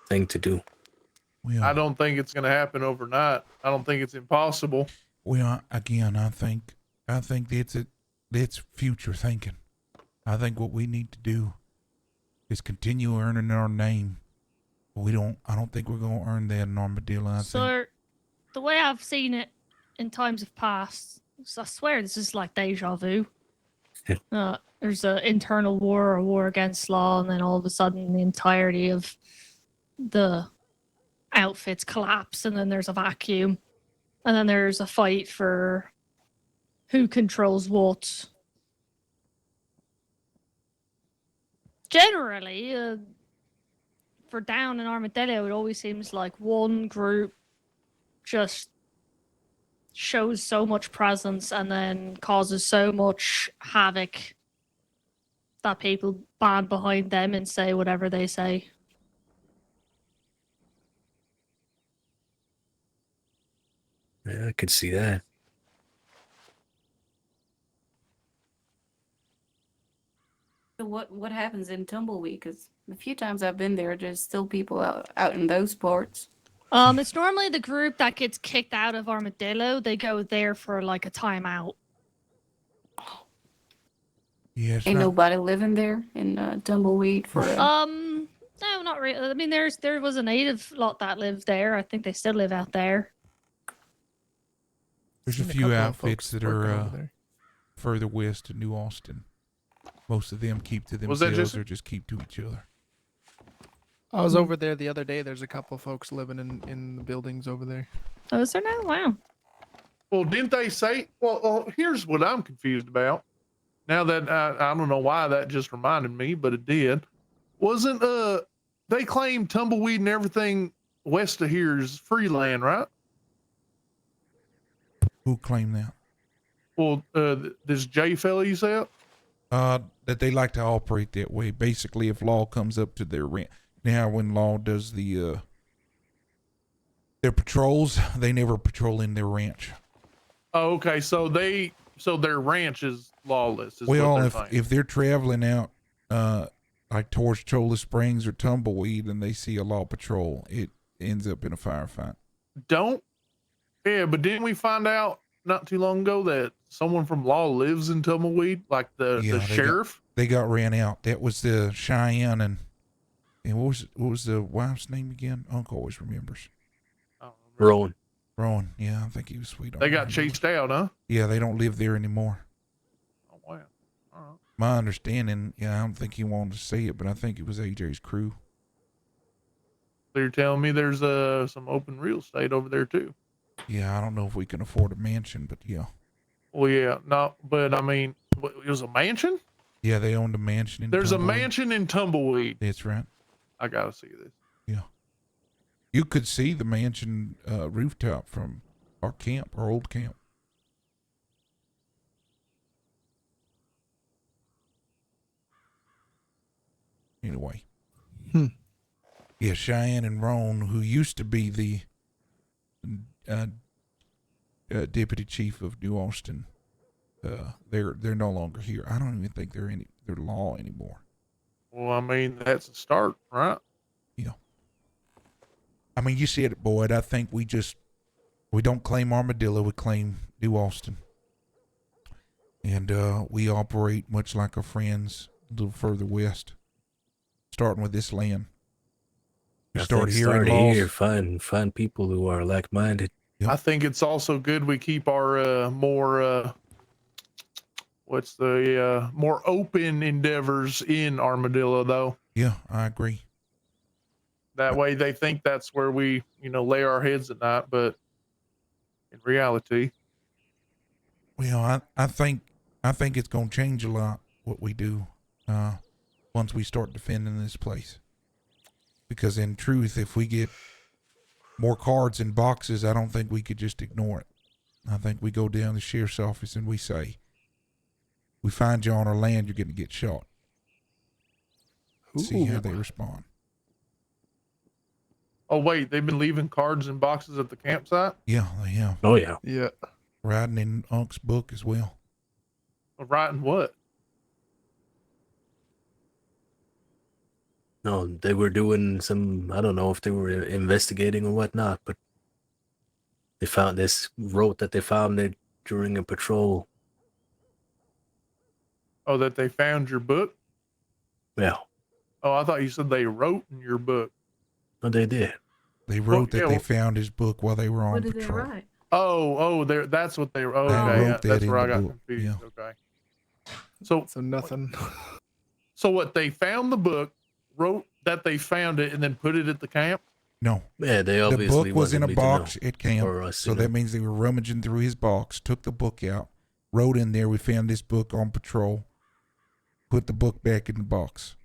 thing to do. I don't think it's going to happen overnight. I don't think it's impossible. Well, again, I think that's future thinking. I think what we need to do is continue earning our name. I don't think we're gonna earn that in Armadillo. I think So, the way I've seen it in times of past, so I swear this is like deja vu. There's an internal war or war against law, and then all of a sudden the entirety of the outfits collapse, and then there's a vacuum, and then there's a fight for who controls what. Generally, for down in Armadillo, it always seems like one group just shows so much presence and then causes so much havoc that people band behind them and say whatever they say. Yeah, I could see that. So what happens in Tumbleweed? Because a few times I've been there, there's still people out in those parts. It's normally the group that gets kicked out of Armadillo. They go there for like a timeout. yeah, it's Ain't not, nobody living there in Tumbleweed for. No, not really. I mean, there was a native lot that lived there. I think they still live out there. there's a Seen few couple of outfits folks that working are over there. further west in New Austin. Most of them keep to Was that themselves just- or just keep to each other. I was over there the other day. There's a couple folks living in the buildings over there. Oh, is there now? Wow. Well, didn't they say? Well, here's what I'm confused about. Now that I don't know why that just reminded me, but it did. Wasn't they claim Tumbleweed and everything west of here is free land, right? Who claim that? Well, this J fella you said? That they like to operate that way. Basically, if law comes up to their rent. Now, when law does their patrols, they never patrol in their ranch. Oh, okay. So their ranch is lawless. Is Well, what they're if saying. if they're traveling out, like towards Cholla Springs or Tumbleweed, and they see a law patrol, it ends up in a firefight. Yeah, but didn't we find out not too long ago that someone from law lives in Tumbleweed, like the Yeah, sheriff? They got ran out. That was the Cheyenne and what was the wife's name again? Uncle always remembers. Rowan. Rowan. Yeah, I think he was sweet. They got chased out, huh? Yeah, they don't live there anymore. Oh wow. All right. My understanding, I don't think he wanted to say it, but I think it was AJ's crew. So you're telling me there's some open real estate over there too? Yeah, I don't know if we can afford a mansion, but yeah. Well, yeah, no, but I mean, it was a mansion. Yeah, they owned a mansion in There's Tumbleweed. a mansion in Tumbleweed. That's right. I gotta see this. Yeah. You could see the mansion rooftop from our camp, our old camp. Anyway. Yeah, Cheyenne and Roan, who used to be the deputy chief of New Austin, they're no longer here. I don't even think they're law anymore. Well, I mean, that's a start, right? I mean, you said it, Boyd. I think we don't claim Armadillo. We claim New Austin. And we operate much like our friends a little further west, starting with this land. We start hearing laws. here, find people who are like-minded. Yep. I think it's also good we keep our more more open endeavors in Armadillo, though. Yeah, I agree. That way they think that's where we, lay our heads at night, but in reality, Well, I think it's gonna change a lot what we do once we start defending this place. Because in truth, if we get more cards and boxes, I don't think we could just ignore it. I think we go down to the sheriff's office and we say, "We find you on our land, you're going to get shot." See how they respond. oh wait, they've been leaving cards and boxes at the campsite? Yeah, they have. Oh yeah. Yeah. Riding in Unk's book as well. Writing what? No, they were doing some, I don't know if they were investigating or whatnot, but they found this, wrote that they found it during a patrol. Oh, that they found your book? Yeah. Oh, I thought you said they wrote in your book. Oh, they did. They wrote Well, that yeah, they well- found his book while they were on What did they patrol. write? That's what they wrote. They Okay, wrote yeah, that that's in where I the got book, confused. yeah. Okay. So nothing. So what, they found the book, wrote that they found it, and then put it at the camp? No. Yeah, they The obviously book was in a wanted me to box know. at camp, Or us, so you know. that means they were rummaging through his box, took the book out, wrote in there, "We found this book on patrol," put the book back in the box.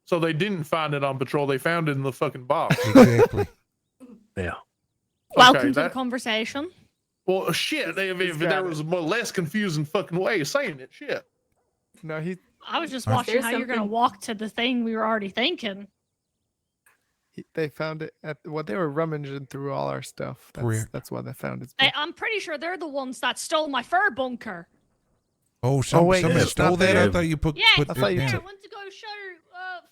So they didn't find it on patrol, they found it in the fucking box. Exactly. Yeah. Welcome to the that- conversation. Well, shit, if got there it. was a more less confusing fucking way of saying it, shit. No, I was just Huh? watching There's how you're gonna something- walk to the thing we were already thinking. they found it at they were rummaging through all our stuff. Correct. That's why they found his Hey, book. I'm pretty sure they're the ones that stole my fur bunker. Oh, wait, somebody it's stole not that? I there. thought you put Yeah, put I that thought you down. Yeah, I took- went to go show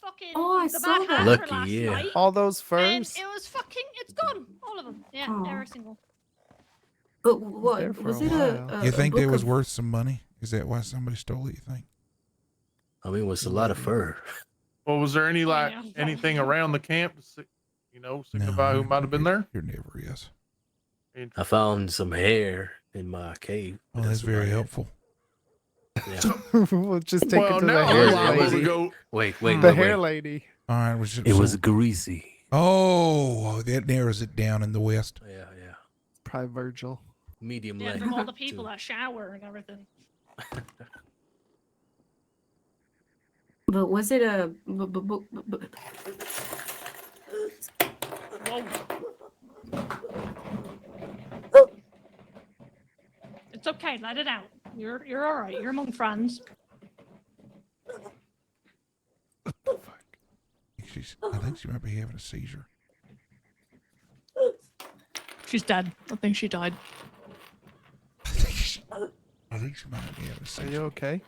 fucking Oh, I the saw bad that. hamper Lucky, last yeah. night. All those And furs. it was fucking, it's gone. All of them. Yeah, Oh. every single. But there what for was a it? while. You A think book there was of- worth some money? Is that why somebody stole it, you think? I mean, it was a lot of fur. Well, was there any, Yeah. anything around the camp to signify who might have been there? There never is. I found some hair in my cave. Oh, that's very about it. helpful. Yeah. We'll just take Well, it to now the I'm hair Here's- liable lady. to go. Wait, The wait, hair wait. lady. All right, was It was greasy. Oh, that narrows it down in the west. Yeah, yeah. Probably Virgil. Medium Yeah, length. from all the people too. that shower and everything. But was it a book? Whoa. It's okay, let it out. You're all right. You're among friends. I think she might be having a seizure. She's dead. I think she died. I think she might be having a Are seizure. you okay?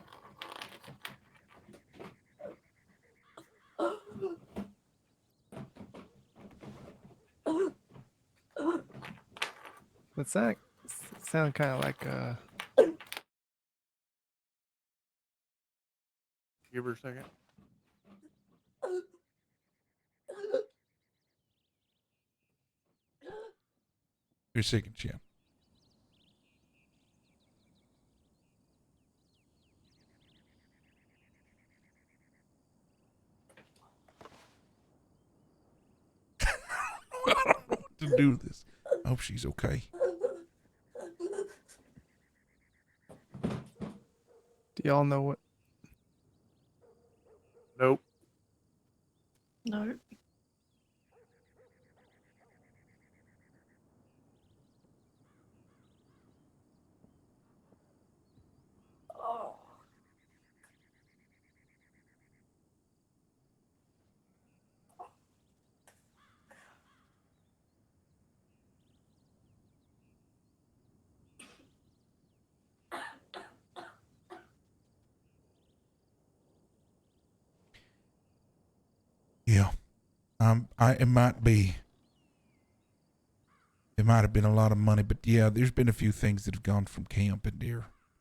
What's that? Sound kind of like Give her a second. Your second chin. I don't know what to do with this. I hope she's okay. Do y'all know what? Nope. No. Yeah. It might be. It might have been a lot of money, but yeah, there's been a few things that have gone from camp, and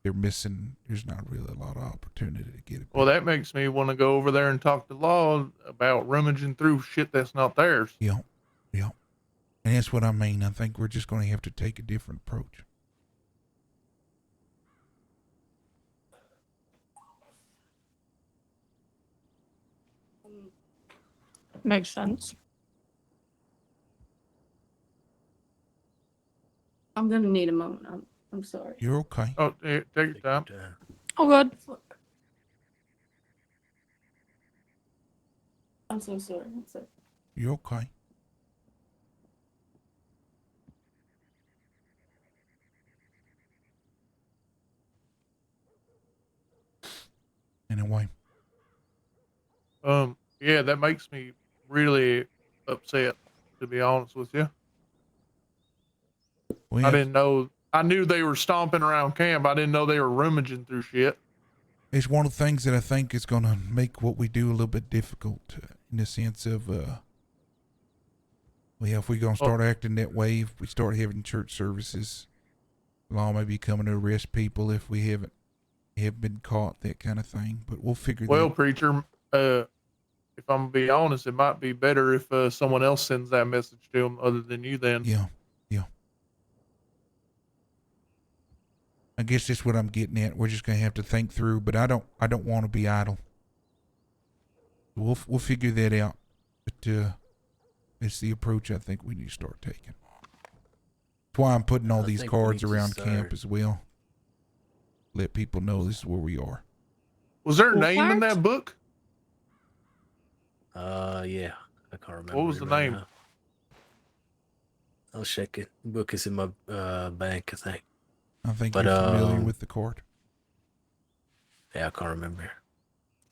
they're missing. There's not really a lot of opportunity to get it. Well, that makes me want to go over there and talk to Law about rummaging through shit that's not theirs. Yeah. Yeah. And that's what I mean. I think we're just going to have to take a different approach. Makes sense. I'm gonna need a moment. I'm sorry. You're okay. Oh, take your time. Oh, good. I'm so sorry. I'm sorry. You're okay. Anyway. Yeah, that makes me really upset, to be honest with you. We I have- didn't know. I knew they were stomping around camp. I didn't know they were rummaging through shit. It's one of the things that I think is going to make what we do a little bit difficult in the sense of, well, if we're going to start acting that way, if we start having church services, law may be coming to arrest people if we have been caught, that kind of thing. But we'll figure Well, that. preacher, if I'm gonna be honest, it might be better if someone else sends that message to them other than you. Then. Yeah. I guess that's what I'm getting at. We're just going to have to think through, but I don't want to be idle. We'll figure that out. But it's the approach I think we need to start taking. That's why I'm putting all I these think we cards need to around start- camp as well. Let people know this is where we are. Was there a Well, name in Clark? that book? Yeah, I can't remember. What was it the right name? now. I'll check it. The book is in my bank, I think. I think But, you're familiar um, with the card. Yeah, I can't remember.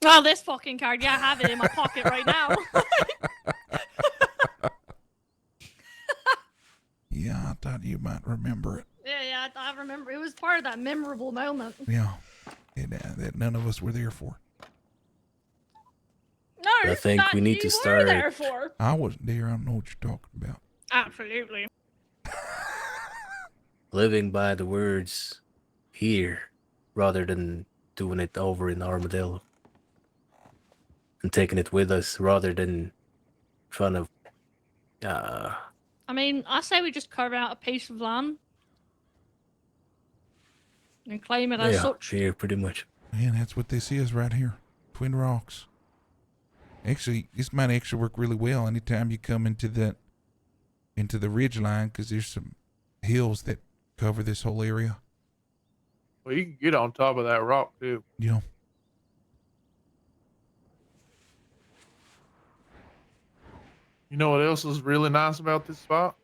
Oh, this fucking card. Yeah, I have it in my pocket right now. Yeah, I thought you might remember it. Yeah, I remember. It was part of that memorable moment. Yeah. That none of us were there for. No, I think that we need you to were start- there for. I wasn't there. I don't know what you're talking about. Absolutely. Living by the words here rather than doing it over in Armadillo. And taking it with us rather than trying to I mean, I say we just carve out a piece of land and claim it as yeah, such. here pretty much. Man, that's what this is right here. Twin Rocks. Actually, this might actually work really well anytime you come into the ridge line, because there's some hills that cover this whole area. Well, you can get on top of that rock too. Yeah. You know what else is really nice about this spot?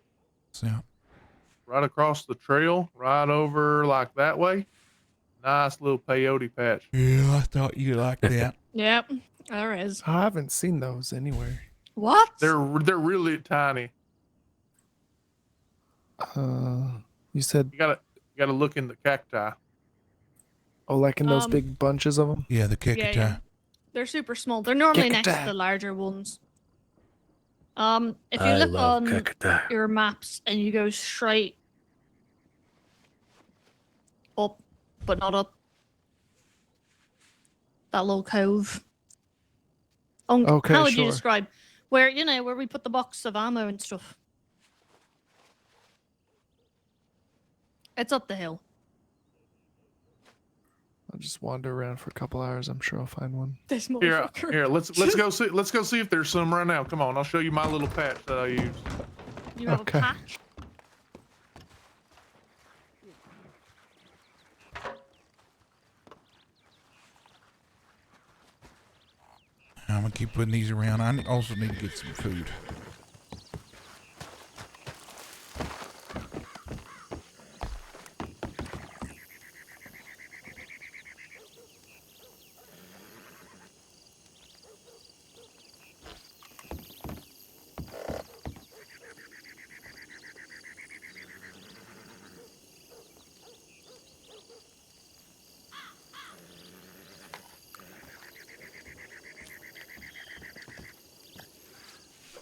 So Right across the trail, right over like that way. Nice little peyote patch. yeah, I thought you liked that. Yep, there is. I haven't seen those anywhere. What? They're really tiny. You said, You gotta look in the cacti. oh, like in those Um, big bunches of them? Yeah, the cacti. yeah. They're super small. They're normally next to Cacti. the larger ones. If you I look love on cacti. your maps and you go straight up, but not up, that little cove. Okay, How would you sure. describe where where we put the box of ammo and stuff? It's up the hill. I'll just wander around for a couple hours. I'm sure I'll find one. This Here, motherfucker. here, let's go see. Let's go see if there's some right now. Come on, I'll show you my little patch that I use. You have Okay. a patch. I'm gonna keep putting these around. I also need to get some food.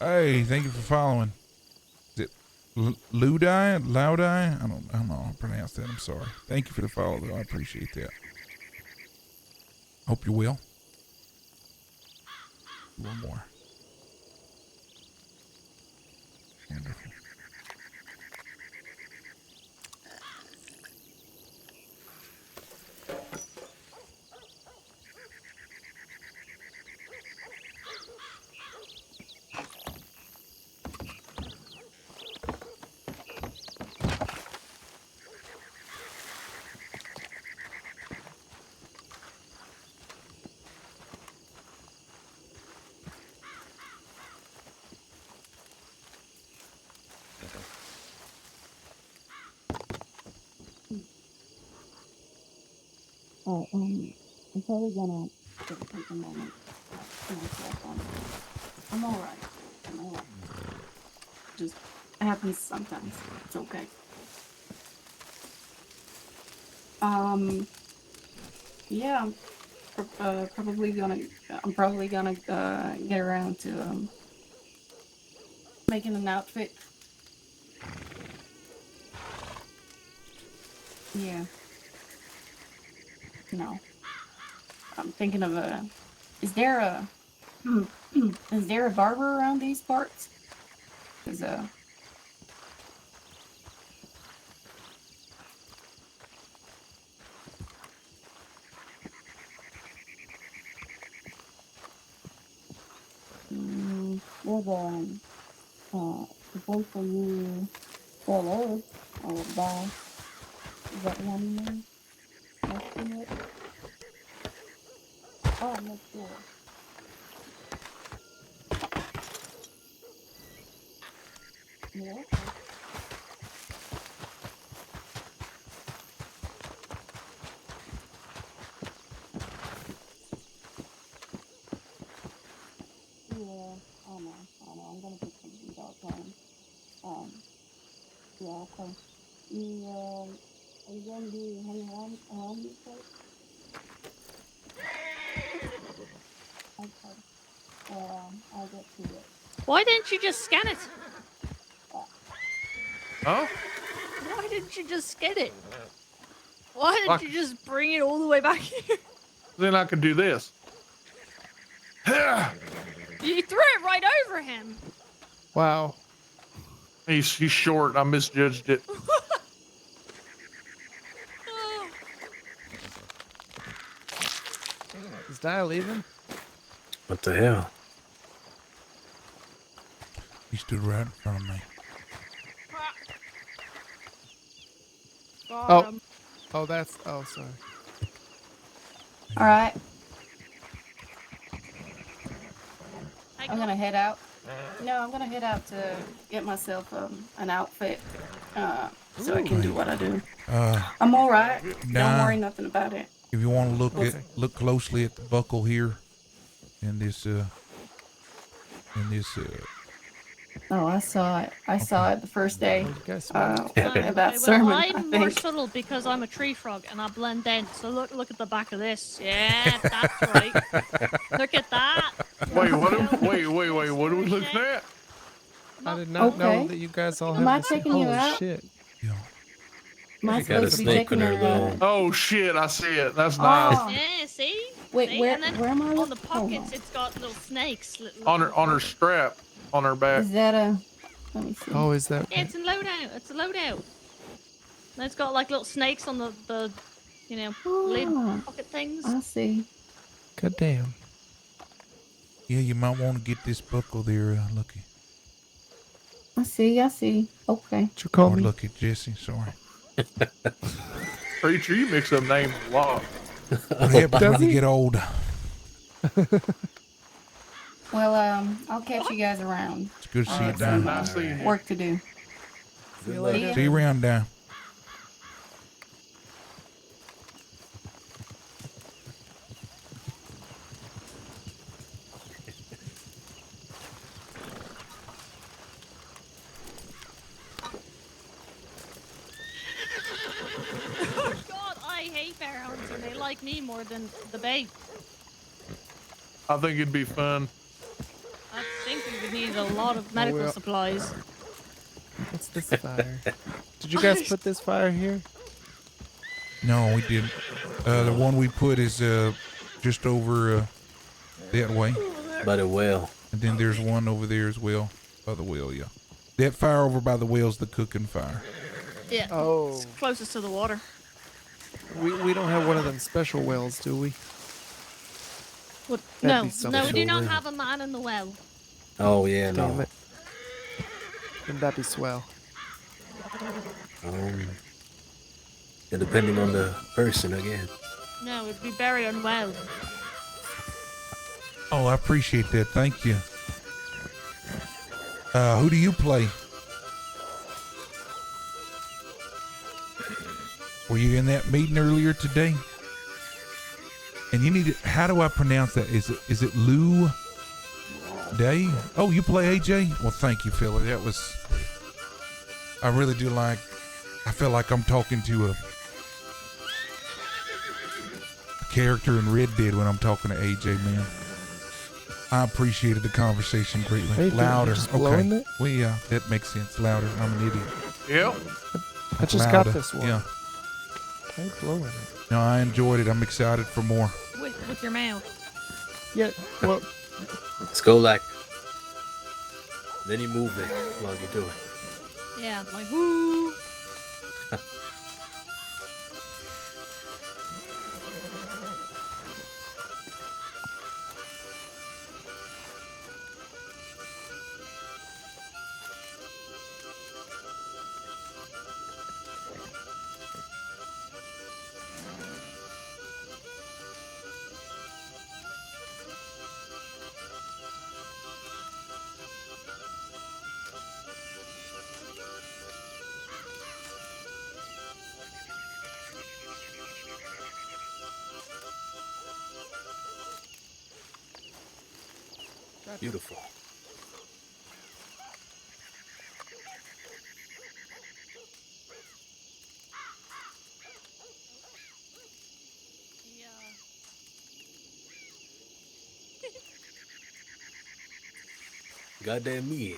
Hey, thank you for following. Is it Ludi? I don't know how to pronounce that. I'm sorry. Thank you for the follow, though. I appreciate that. Hope you're well. One more. Wonderful. I'm probably gonna take a moment to myself on it. I'm alright. I'm alright. Just happens sometimes. It's okay. Yeah, I'm probably gonna get around to making an outfit. Yeah. No. I'm thinking of is there a barber around these parts? 'Cause, the boy for you fellow or buy, is that one name? Next to it? Oh, I'm not sure. Yeah. Yeah, I know. I'm gonna put something dark on. Yeah, okay. Are you gonna be hanging around this place? Okay. I'll get to it. Why didn't you just scan it? Huh? Why didn't you just scan it? Why didn't you just bring it all the way back here? Then I can do this. You threw it right over him. Wow. He's short. I misjudged it. Is Dial leaving? What the hell? He stood right in front of me. Oh, that's. Oh, sorry. All right. I'm gonna head out. No, I'm gonna head out to get myself an outfit, so I can do what I do. I'm all right. Don't worry nothing about it. If you want to look closely at the buckle here, in this. Oh, I saw it. I saw it the first day. That Well, sermon. I'm I more think. subtle because I'm a tree frog and I blend in. So look at the back of this. Yeah, that's right. Look at that. Wait, what are we looking at? I did not know Okay. that you guys all Am have I the same. taking you Holy out? shit. Am I She got a supposed to be snake on taking her a? little. Oh shit! I see it. That's Oh. nice. Yeah, see? Wait, See? where And then where am I? on the Hold pockets, on. it's got little snakes. On her strap, on her back. Is that a? Let me see. Oh, is that? Yeah, it's a loadout. It's a loadout. And it's got like little snakes on the lid Oh, pocket things. I see. God damn. Yeah, you might want to get this buckle there, Lucky. I see. Okay. What you call Or me? Lucky Jesse, sorry. Preacher, you mix up names a lot. What happens when you get old? Well, I'll catch you guys around. It's good to see you Got some, down. Nice seeing you. work to do. See you later. See you around down. Oh God, I hate bear hunting. They like me more than the bait. I think it'd be fun. I think we We need a lot of medical well. supplies. What's this fire? Did you guys put this fire here? No, we didn't. The one we put is just over that way. By the well. And then there's one over there as well. By the well, yeah. That fire over by the well's the cooking fire. Yeah. Oh. It's closest to the water. We don't have one of them special wells, do we? What? That'd No, be so no, we do cool. not have a man in the well. Oh yeah, Damn no. it. Wouldn't that be swell? Yeah, depending on the person again. No, it'd be very unwell. Oh, I appreciate that. Thank you. Who do you play? Were you in that meeting earlier today? And you need to, how do I pronounce that? Is it Lou Day? Oh, you play AJ? Well, thank you, Philly. That was, I really do like, I feel like I'm talking to a character in Red Dead when I'm talking to AJ, man. I appreciated the conversation greatly. Hey, dude, Louder. you just blowing Okay. it? Well, yeah, that makes sense. Louder. I'm an idiot. Yep. I just got Louder. this one. Yeah. Why blowing it? No, I enjoyed it. I'm excited for more. With your mouth. Yeah, well, Let's go like. Then you move it while you do it. Yeah, like woo. Beautiful. Goddamn me.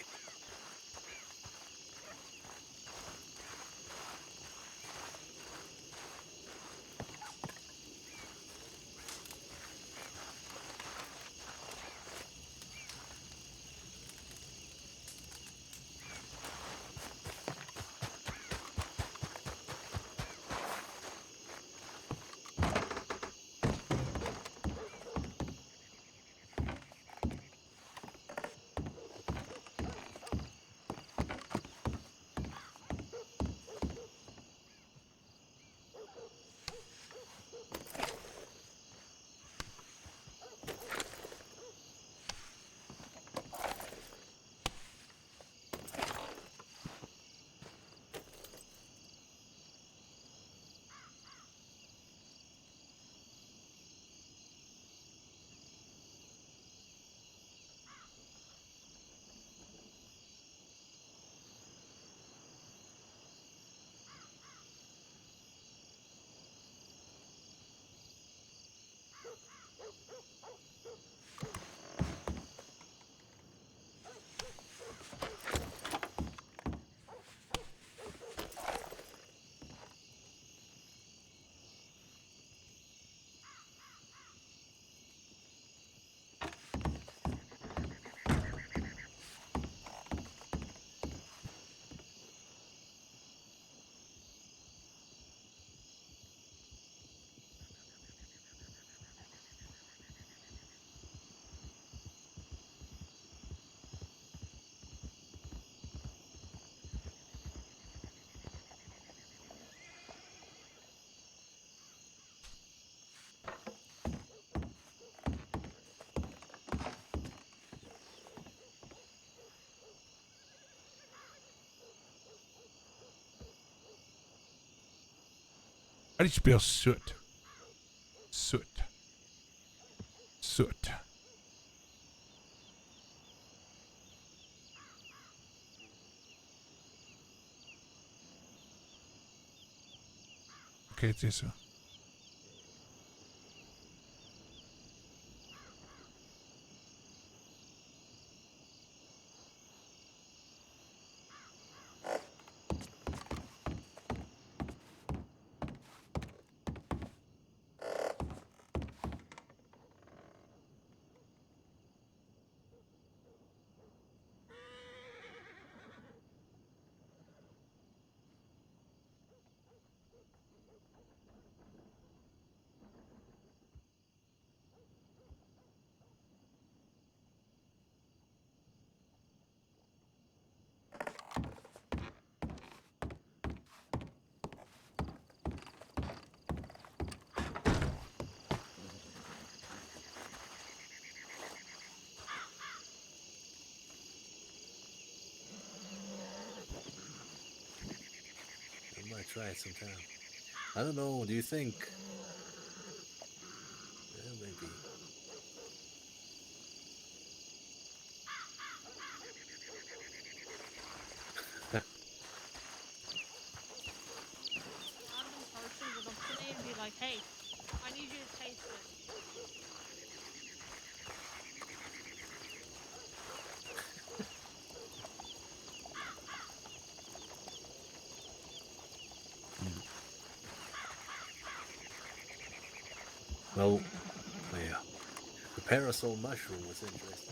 How do you spell soot? Soot. Soot. Okay, it's this one. try it sometime. I don't know. Do you think? Yeah, maybe. Random person would up to me and be like, hey, I need you to taste this. Well, yeah. The parasol mushroom was interesting.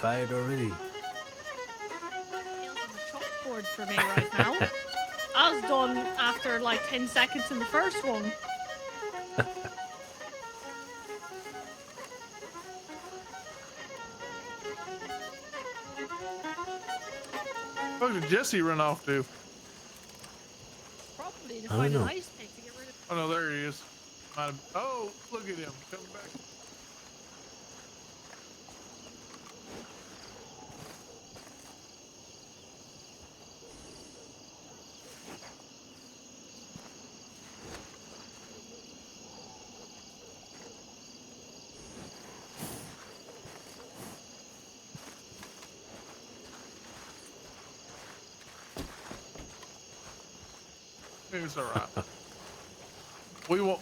fired already? Nails on the chalkboard for me right now. I was done after like 10 seconds in the first one. Where did Jesse run off to? Probably to I don't find an know. ice pick to get rid of. Oh no, there he is. Oh, look at him coming back. It's all right. We won't.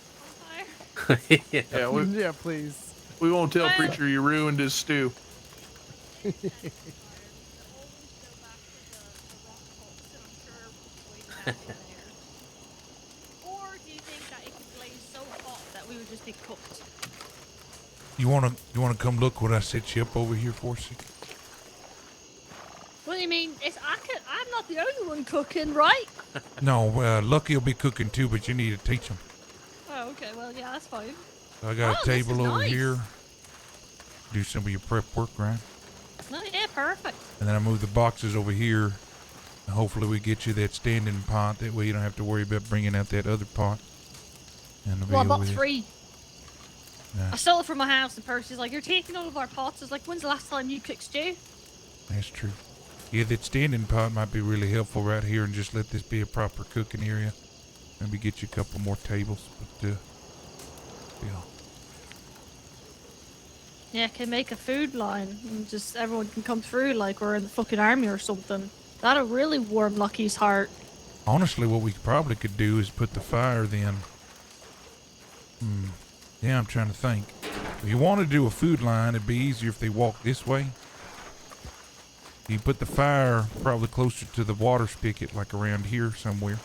Yeah. Yeah, we, Yeah, please. we won't tell Well- preacher you ruined his stew. Or do you think that it could blaze so hot that we would just be cooked? You wanna come look what I set you up over here for, see? What do you mean? I'm not the only one cooking, right? No, Lucky will be cooking too, but you need to teach him. Oh, okay. Well, yeah, that's fine. I got Oh, a this is table over nice. here. Do some of your prep work, right? No, yeah, perfect. And then I move the boxes over here. And hopefully we get you that standing pot. That way you don't have to worry about bringing out that other pot. And Well, I be bought over there. 3. Yeah. I stole it from my house, and Percy's like, "You're taking all of our pots." I was like, "When's the last time you cooked stew?" That's true. Yeah, that standing pot might be really helpful right here, and just let this be a proper cooking area. Maybe get you a couple more tables, but yeah. Yeah, can make a food line, and just everyone can come through like we're in the fucking army or something. That'll really warm Lucky's heart. Honestly, what we probably could do is put the fire then. Yeah, I'm trying to think. If you want to do a food line, it'd be easier if they walk this way. You put the fire probably closer to the water spigot, like around here somewhere.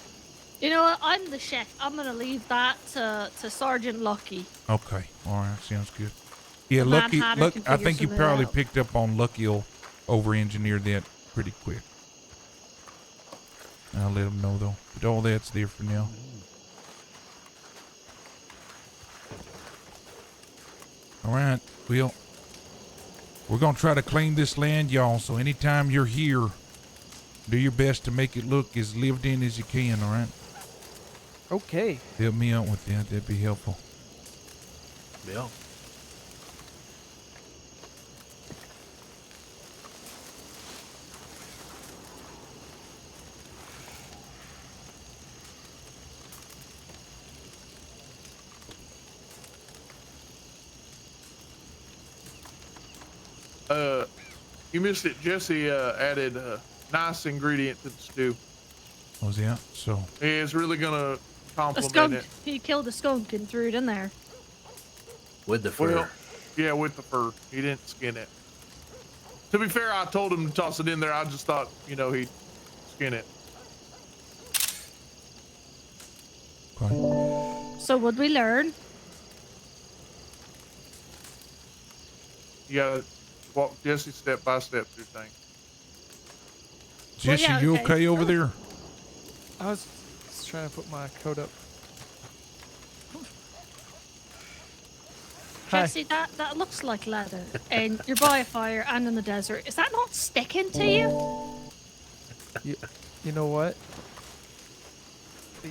You know what? I'm the chef. I'm gonna leave that to Sergeant Lucky. Okay, all right, sounds good. Yeah, The Lucky. Manhattan Look, can I figure think you something probably out. picked up on Lucky'll over-engineer that pretty quick. I'll let him know though. But all that's there for now. All right, well, we're gonna try to claim this land, y'all. So anytime you're here, do your best to make it look as lived in as you can. All right. Okay. Help me out with that. That'd be helpful. Yeah. You missed it. Jesse added a nice ingredient to the stew. Was that so? Yeah, it's really gonna A complement skunk. it. He killed a skunk and threw it in there. With the fur. Well, yeah, with the fur. He didn't skin it. To be fair, I told him to toss it in there. I just thought, he'd skin it. Okay. So what we learn? You gotta walk Jesse step by step through things. Jesse, yeah, you okay. okay over there? I was just trying to put my coat up. Hi. Jesse, that looks like leather, and you're by a fire and in the desert. Is that not sticking to you? You know what? The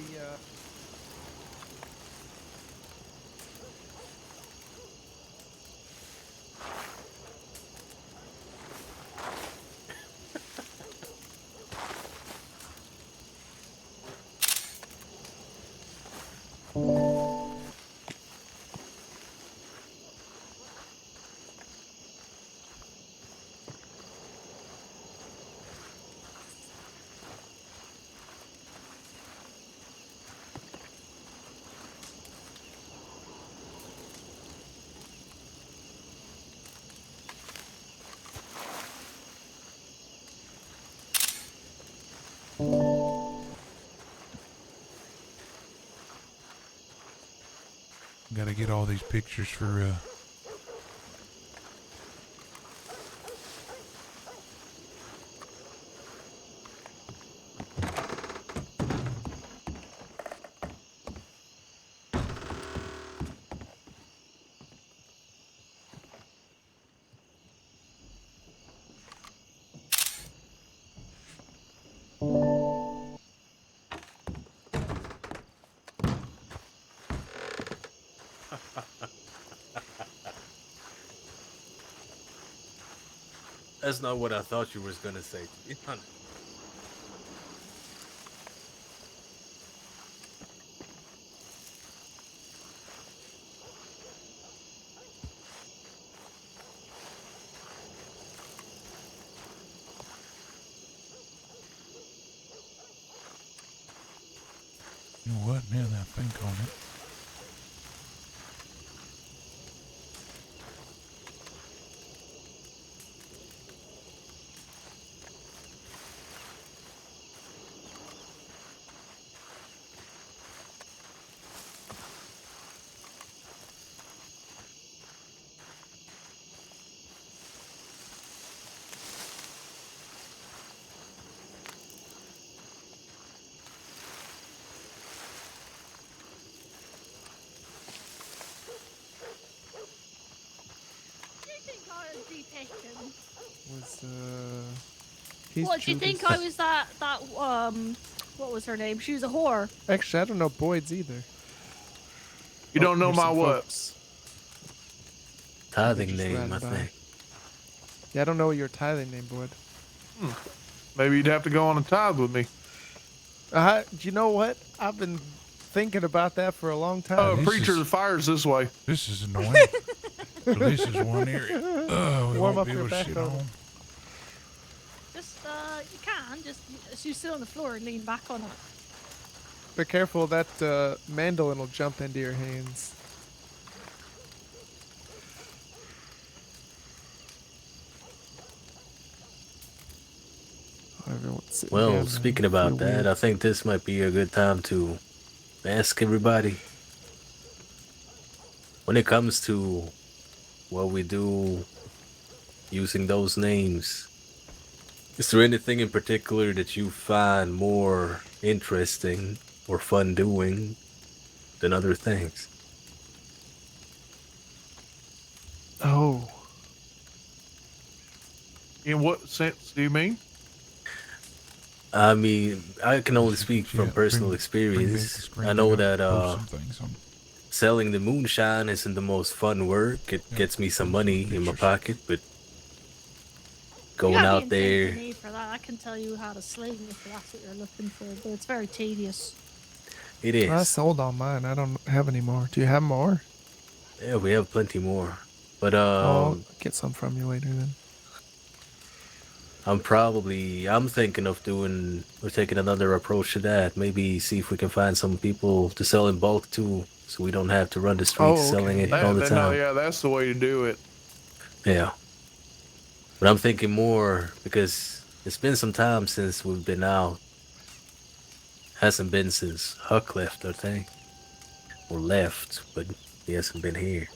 Got to get all these pictures for That's not what I thought you was gonna say. To be honest. You know what? Now that I think on it. He's What do you think I was that what was her name? She was a whore. Actually, I don't know Boyd's either. You don't know here's my some what? folks. Tithing Just name, riding I by. think. Yeah, I don't know your tithing name, Boyd. Maybe you'd have to go on a tithe with me. You know what? I've been thinking about that for a long time. Oh, this preacher, is- the fire's this way. This is annoying. So this is one area. We Warm won't up be your able to back sit over. on. Just you can just you sit on the floor and lean back on it. Be careful, that mandolin will jump into your hands. Everyone's sitting down Well, now. speaking I about feel that, weird. I think this might be a good time to ask everybody when it comes to what we do using those names. Is there anything in particular that you find more interesting or fun doing than other things? Oh, In what sense do you mean? I mean, I can only speak from Yeah, personal bring back the experience. screen I know up, that post some things on. selling the moonshine isn't the most fun work. It Yeah, gets me some post some money in my pictures. pocket, but You going gotta out be in sync with there, me for that. I can tell you how to sling if that's what you're looking for, but it's very tedious. it I is. sold all mine. I don't have any more. Do you have more? Yeah, we have plenty more. But I'll get some from you later then. I'm thinking of taking another approach to that. Maybe see if we can find some people to sell in bulk too, so we don't have to run the streets okay. selling it all the No, time. yeah, that's the way to do it. Yeah. But I'm thinking more because it's been some time since we've been out. Hasn't been since Huck left, I think. Or left, but he hasn't been here.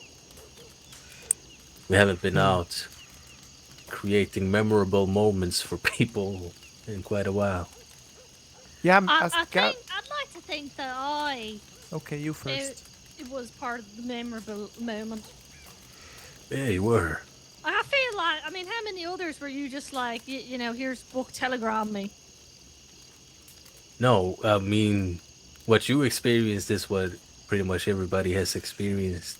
We haven't been out creating memorable moments for people in quite a while. Yeah, I got. think I'd like to think that I Okay, you first. it was part of the memorable moment. Yeah, you were. I feel like, I mean, how many others were you just like, you know, here's book, telegram me? No, I mean, what you experienced is what pretty much everybody has experienced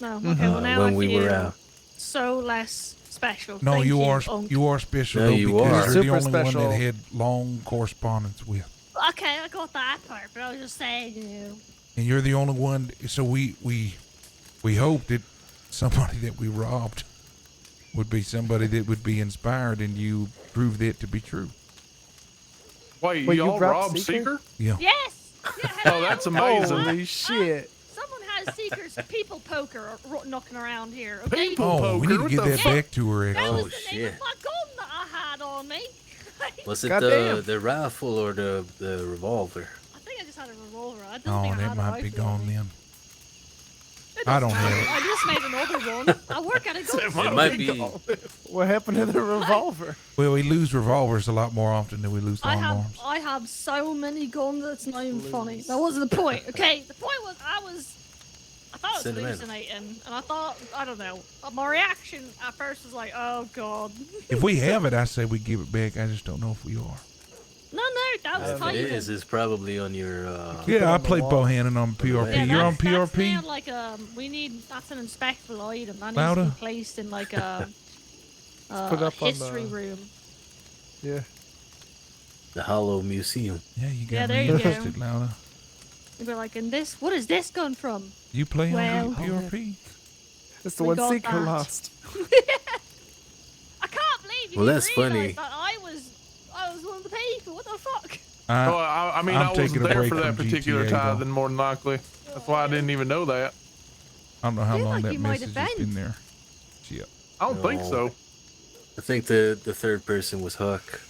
No, okay, well now when I we feel were out. so less special. No, Thank you Unc. are special. No, though, you because are. You're the Super only one special. that had long correspondence with, Okay, I got that part, but I was just saying, you know. and you're the only one. So we hope that somebody that we robbed would be somebody that would be inspired, and you proved that to be true. Wait, Wait, you y'all robbed robbed Seeker? Seeker? Yeah. Yes! Yeah, Oh, that's amazing. Holy shit! Someone has Seeker's people poker knocking around here, okay? People Oh, we poker? need to What get the that fuck? back to her. That Actually. was Oh, the name of shit. my gun that I had on me. Was it Goddamn. the rifle or the revolver? I think I just had a revolver. I don't Oh, think I that had a might be rifle on gone me. then. It I doesn't don't have matter. it. I just made another one. I work at a gun It store. might be. What happened to the revolver? Well, we lose revolvers a lot more often than we lose long arms. I have so many guns it's not even funny. That wasn't the point. Okay, the point was I thought I was Sentimental. hallucinating, and I thought, I don't know. My reaction at first was like, oh god. If we have it, I say we give it back. I just don't know if we are. No, that was If it tight. is, it's probably on your. Yeah, I on the played wall. Bohannon on PRP. Yeah, You're on that's PRP? now like that's an inspectable item. That needs Louder? to be placed in like a put it up on history the- room. Yeah. The Hollow Museum. Yeah, you got Yeah, there me you go. interested, Laura. You'd be like, "In this, what is this gun from?" You play Well- on PRP? It's the We one got Seeker that. lost. I can't believe you Well, didn't that's realize funny. that I was one of the people. What the fuck? Oh, I mean, I'm I taking wasn't a there break for that from particular GTA, time, though. then more than likely. That's why I didn't even know that. I don't know how Feel long like that you might message have has been. been there. Yeah. I don't think No. so. I think the third person was Huck,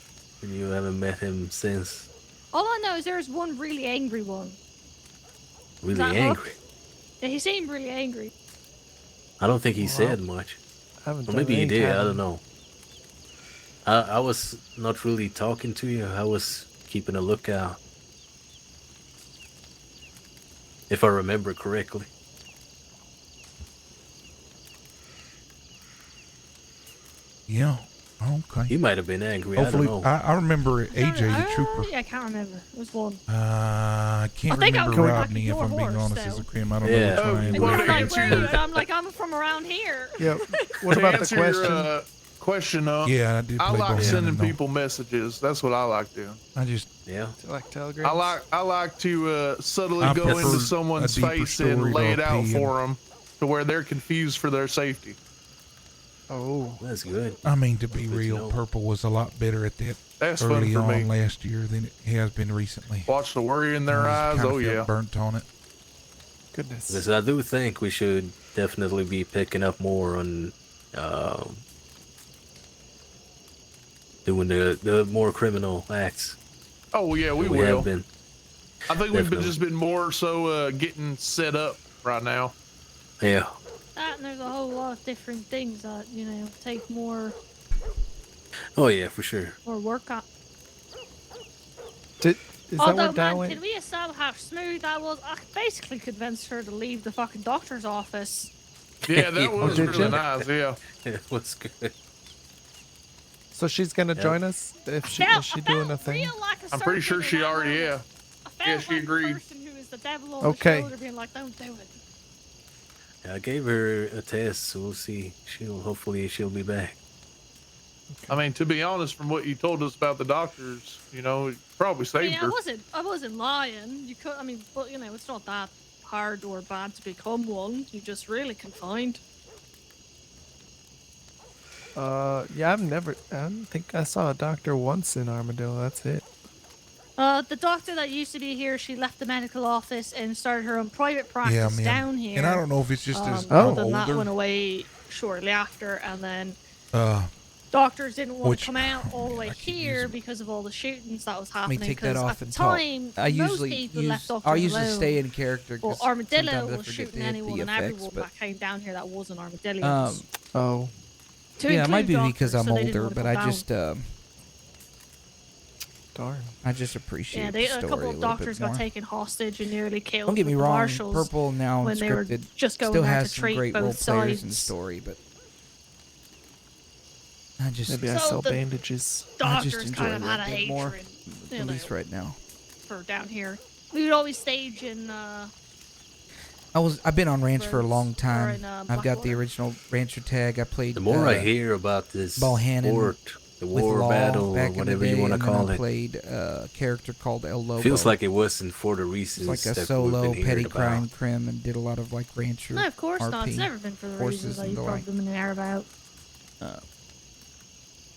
and you haven't met him since. All I know is there's one really angry one. Really that Huck? angry. Yeah, he seemed really angry. I don't think he Well, said much. I haven't Or done maybe he any did. I cabin. don't know. I was not really talking to you. I was keeping a lookout. If I remember correctly. Yeah. Okay. He might have been angry. Hopefully, I don't know. I remember AJ the trooper. Yeah, I can't remember. It was one. I can't I think I remember was back Rodney, at if your I'm being horse, honest as though. a crim. I don't Yeah. know which one I am. Like, Well, you to were like, answer where are you? your- And I'm like, I'm from around here. Yeah. What To about the answer question? your question, Yeah, I did I play like Bohannon, sending though. people messages. That's what I like doing. I just, Yeah. Like telegrams? I like to subtly I go prefer into a someone's deeper face and story lay it about out P for them to where they're confused for their safety. Oh. That's good. I mean, to be Good to real, know. Purple was a lot better at that That's fun early for on me. last year than it has been recently. Watch the worry in their I eyes. just kinda Oh felt yeah. burnt on it. Goodness. Because I do think we should definitely be picking up more on doing the more criminal acts. Oh yeah, we than we will. have been. I think we've Definitely. just been more so getting set up right now. Yeah. That and there's a whole lot of different things that, take more Oh yeah, for sure. work on. Is that Although, where man, Darwin? can we establish how smooth that was? I basically convinced her to leave the fucking doctor's office. Yeah, that was did really ya? nice. Yeah. It was good. So she's gonna Yeah. join us? Is she doing a thing? Feel like a I'm pretty sure serpent she in that already. moment. Yeah. I felt Yeah, she like agreed. the person who is the devil on Okay. the shoulder being like, don't do it. I gave her a test, so we'll see. Hopefully she'll be back. I mean, to be honest, from what you told us about the doctors, it probably I saved mean, her. I wasn't lying. You could, but it's not that hard or bad to become one. You just really confined. Yeah, I don't think I saw a doctor once in Armadillo. That's it. The doctor that used to be here, she left the medical office and started her own private practice Yeah, man. down here. And I don't know if it's just as Oh. I'm Then that older. went away shortly after, and then Uh, doctors didn't want Which- to come out all the way I keep here using- because of all the shootings that was Let me happening. take that 'cause off at the and talk. time, I most usually people use. left doctors I'll usually alone. stay in character. Well, 'cause Armadillo sometimes I was forget shooting the anyone and effects, everyone but, that came down here that wasn't armadillos. Oh. To yeah, it might be include because doctors, I'm so they didn't older, wanna but come I down. just Darn. I just appreciate Yeah, the a story couple a of little doctors bit more. got taken hostage and nearly killed. Don't get me with the wrong, marshals Purple now when they were scripted just going still there has to some treat great role both players in sides. story, but I just Maybe I So sell the bandages. I just Doctors enjoy kind it of a had a little bit more, hatred, you at know, least right now. for down here. We would always stage in. I've been on ranch for a Rhodes, long or time. in, I've got the Blackwater. original rancher tag. I played The more I hear about this Bohannon sport, the with war Law battle, or back in the whatever day, you want to and then call I it, played a character called El Lobo. feels like it wasn't for the It's reasons like a that we've solo been petty hearing about. crime crim and did a lot of like rancher. No, of course not. It's RP never been for the horses reasons that and you the probably like. been there about. Uh,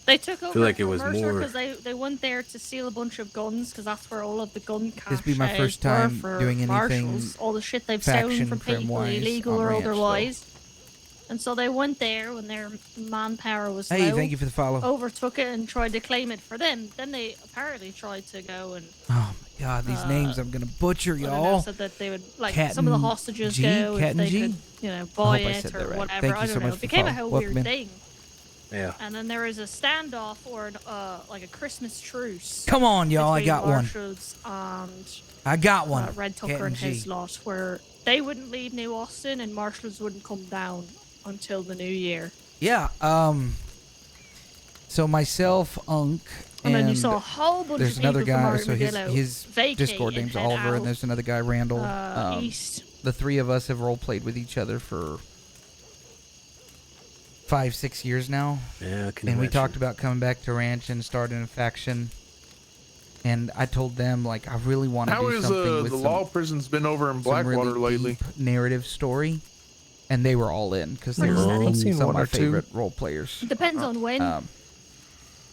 They took over like it from was Mercer more- because they went there to steal a bunch of guns because that's where all of the gun caches This be my first were time for doing anything marshals, all the shit they've stolen faction from people, crim-wise illegal on or ranch, though. otherwise. And so they went there when their manpower was Hey, low, thank you for the follow. overtook it and tried to claim it for them. Then they apparently tried to go and Oh my god, these names I'm gonna butcher, I don't know, y'all. said that they would like Cat some of the and hostages G? go Cat if and they G? could, I buy hope I it said or that right. whatever. Thank I you so don't know. much It for became a follow. whole Welcome weird in. thing. Yeah. And then there was a standoff or like a Christmas truce. Come on, y'all, I between got one. Marshals and I got one. Red Cat Tucker and G. his lot, where they wouldn't leave New Austin and marshals wouldn't come down until the new year. Yeah, so myself, Unk, And then you and saw a whole bunch there's of people another guy, from so Armadillo his vacate Discord and name's head Oliver, out, and there's another guy, Randall. east. The three of us have role played with each other for 5-6 years now. Yeah, I can And we imagine. talked about coming back to ranch and starting a faction. And I told them, like, I really want to How do is something with the some, law prison's been over in some Blackwater really lately? deep narrative story. And they were all in because Pretty they're steady. I've seen some of one my or two. favorite role players. It depends on when.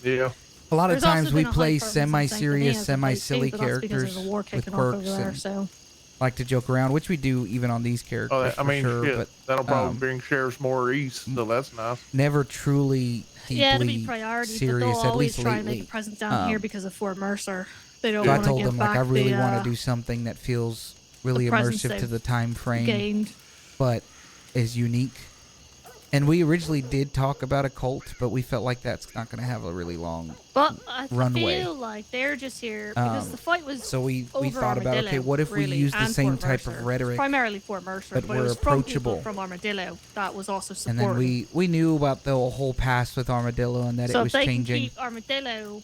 Yeah. A lot of There's also times we been a play high presence in Saint semi-serious, Denis of late, semi-silly too, but that's because characters there's a war with kicking off over quirks there, and so. like to joke around, which we do even on these characters. Oh, I for mean, sure, shit. but That'll probably um, bring sheriffs more east, so that's nice. never truly deeply Yeah, to be priority, serious. but they'll At always least try lately. to make a presence down here Um, because of Fort Mercer. They don't So I want to told give them back like I really the, want to do something that feels really presence immersive to they've the time frame, gained. but is unique. And we originally did talk about a cult, but we felt like that's not going to have a really long But I runway. feel like they're just here because the fight was So we over thought about, okay, Armadillo, what if we really, use the and same Fort type Mercer. of rhetoric, Primarily Fort Mercer, but it we're was from people approachable? from Armadillo that was also And supporting. then we knew about the whole past with Armadillo and that so it if was they changing. can keep Armadillo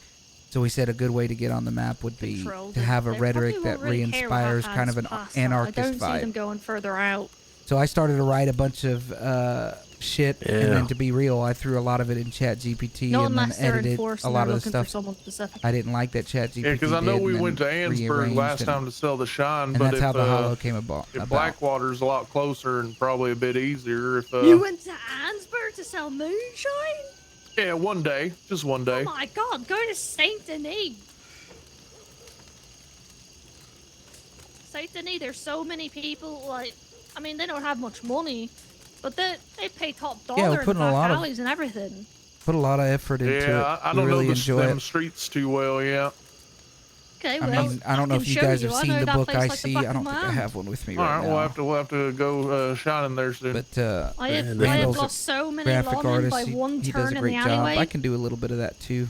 So we said a good way to get on the map would be controlled, to have a they rhetoric probably that won't really care what re-inspires kind of an happens past that. anarchist I don't see them vibe. going further out. So I started to write a bunch of shit, and Yeah. then to be real, I threw a lot of it in Chat GPT Not and then unless they're edited enforced a and lot they're of the looking for stuff. someone specific. I didn't like that Chat GPT. Yeah, because I know did, we and went to then Ansburg rearranged last and- time to sell the shine, and but that's if, how the Hollow came about. if Blackwater's a lot closer and probably a bit easier, if You went to Ansburg to sell moonshine? yeah, one day, just one day. Oh my god, go to Saint Denis. Saint Denis, there's so many people, like, I mean, they don't have much money, but they pay top dollar we're in putting a back lot of- alleys and everything. Put a lot of effort into it. Yeah, I We don't really know enjoy them it. streets too well yet. Okay, I well, mean, I don't know can if you show guys you. have I seen know the that book place I like the see. back I of don't my think I hand. have one with me All right right, now. we'll have to go shining there soon. But I have Randall's lost so many graphic lawmen artist, by he one does turn a in the great job. alleyway. I can do a little bit of that too.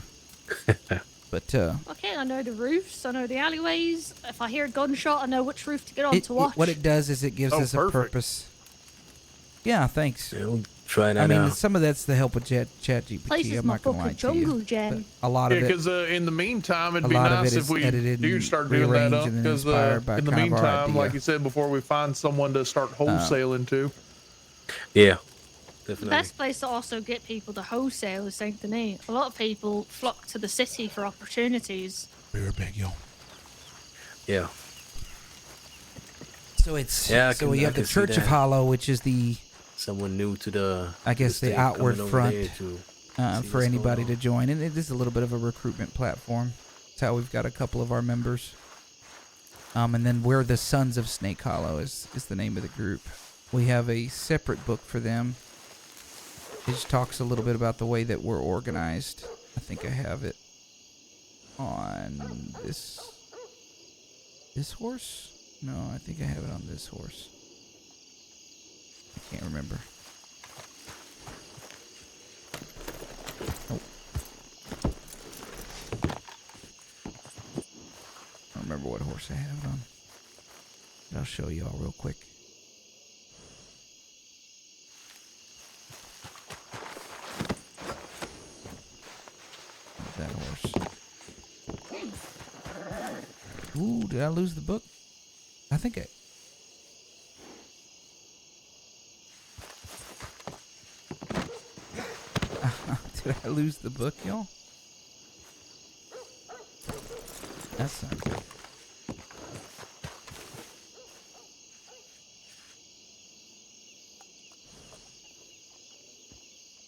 But Okay, I know the roofs, I know the alleyways. If I hear a gunshot, I know which roof to get on to watch. what it does is it gives Oh, us a perfect. purpose. Yeah, thanks. Yeah, we'll try that I mean, out. some of that's the help with Chat GPT. Place is I'm my not gonna fucking lie to you. jungle gem. But a lot Yeah, of it. because in the meantime, it'd a be lot of nice it if is we edited do and start doing that rearranged up. and then Because inspired by in the kind of our meantime, like idea. you said before, we find someone to start wholesaling to. Yeah, The definitely. best place to also get people to wholesale is Saint Denis. A lot of people flock to the city for opportunities. Be right back, y'all. Yeah. So it's Yeah, I so can- we I have the can see Church of that. Hollow, which is the Someone new to the. I guess the state outward coming over front there to see for what's anybody going to join, and it is a little bit of a recruitment platform. That's how we've got a couple of our members. And then we're the Sons of Snake Hollow is the name of the group. We have a separate book for them. It just talks a little bit about the way that we're organized. I think I have it on this horse? No, I think I have it on this horse. I can't remember. Nope. I don't remember what horse I have it on. But I'll show you all real quick. That horse. Ooh, did I lose the book? I think I... Did I lose the book, y'all? That's not good.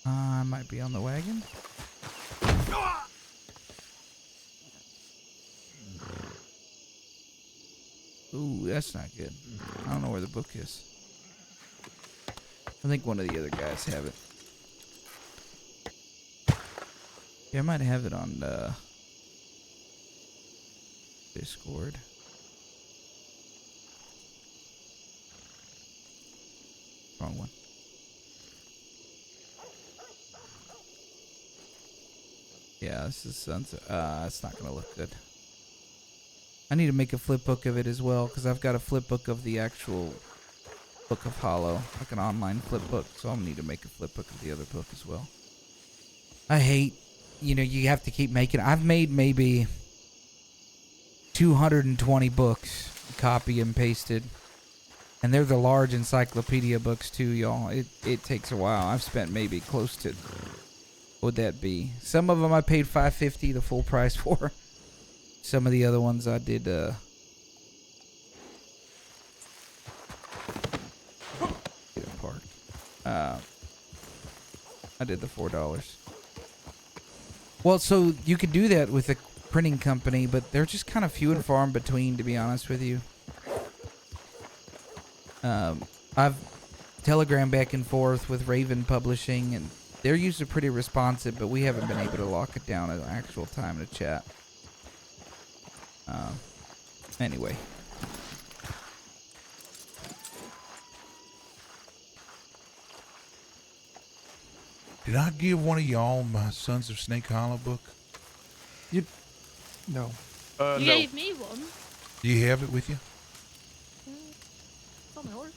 I might be on the wagon. Ooh, that's not good. I don't know where the book is. I think one of the other guys have it. Yeah, I might have it on Discord. Wrong one. Yeah, this is it's not gonna look good. I need to make a flip book of it as well, because I've got a flip book of the actual Book of Hollow, like an online flip book, so I'll need to make a flip book of the other book as well. I hate, you have to keep making. I've made maybe 220 books, copy and pasted, And they're the large encyclopedia books too, y'all. It takes a while. I've spent maybe close to, what would that be? Some of them I paid $5.50 the full price for. Some of the other ones I did get it parked. I did the $4. Well, so you could do that with a printing company, but they're just kind of few and far in between, to be honest with you. I've telegrammed back and forth with Raven Publishing, and they're usually pretty responsive, but we haven't been able to lock it down at an actual time to chat. Anyway. Did I give one of y'all my Sons of Snake Hollow book? No. You gave me one. Do you have it with you? It's on my horse.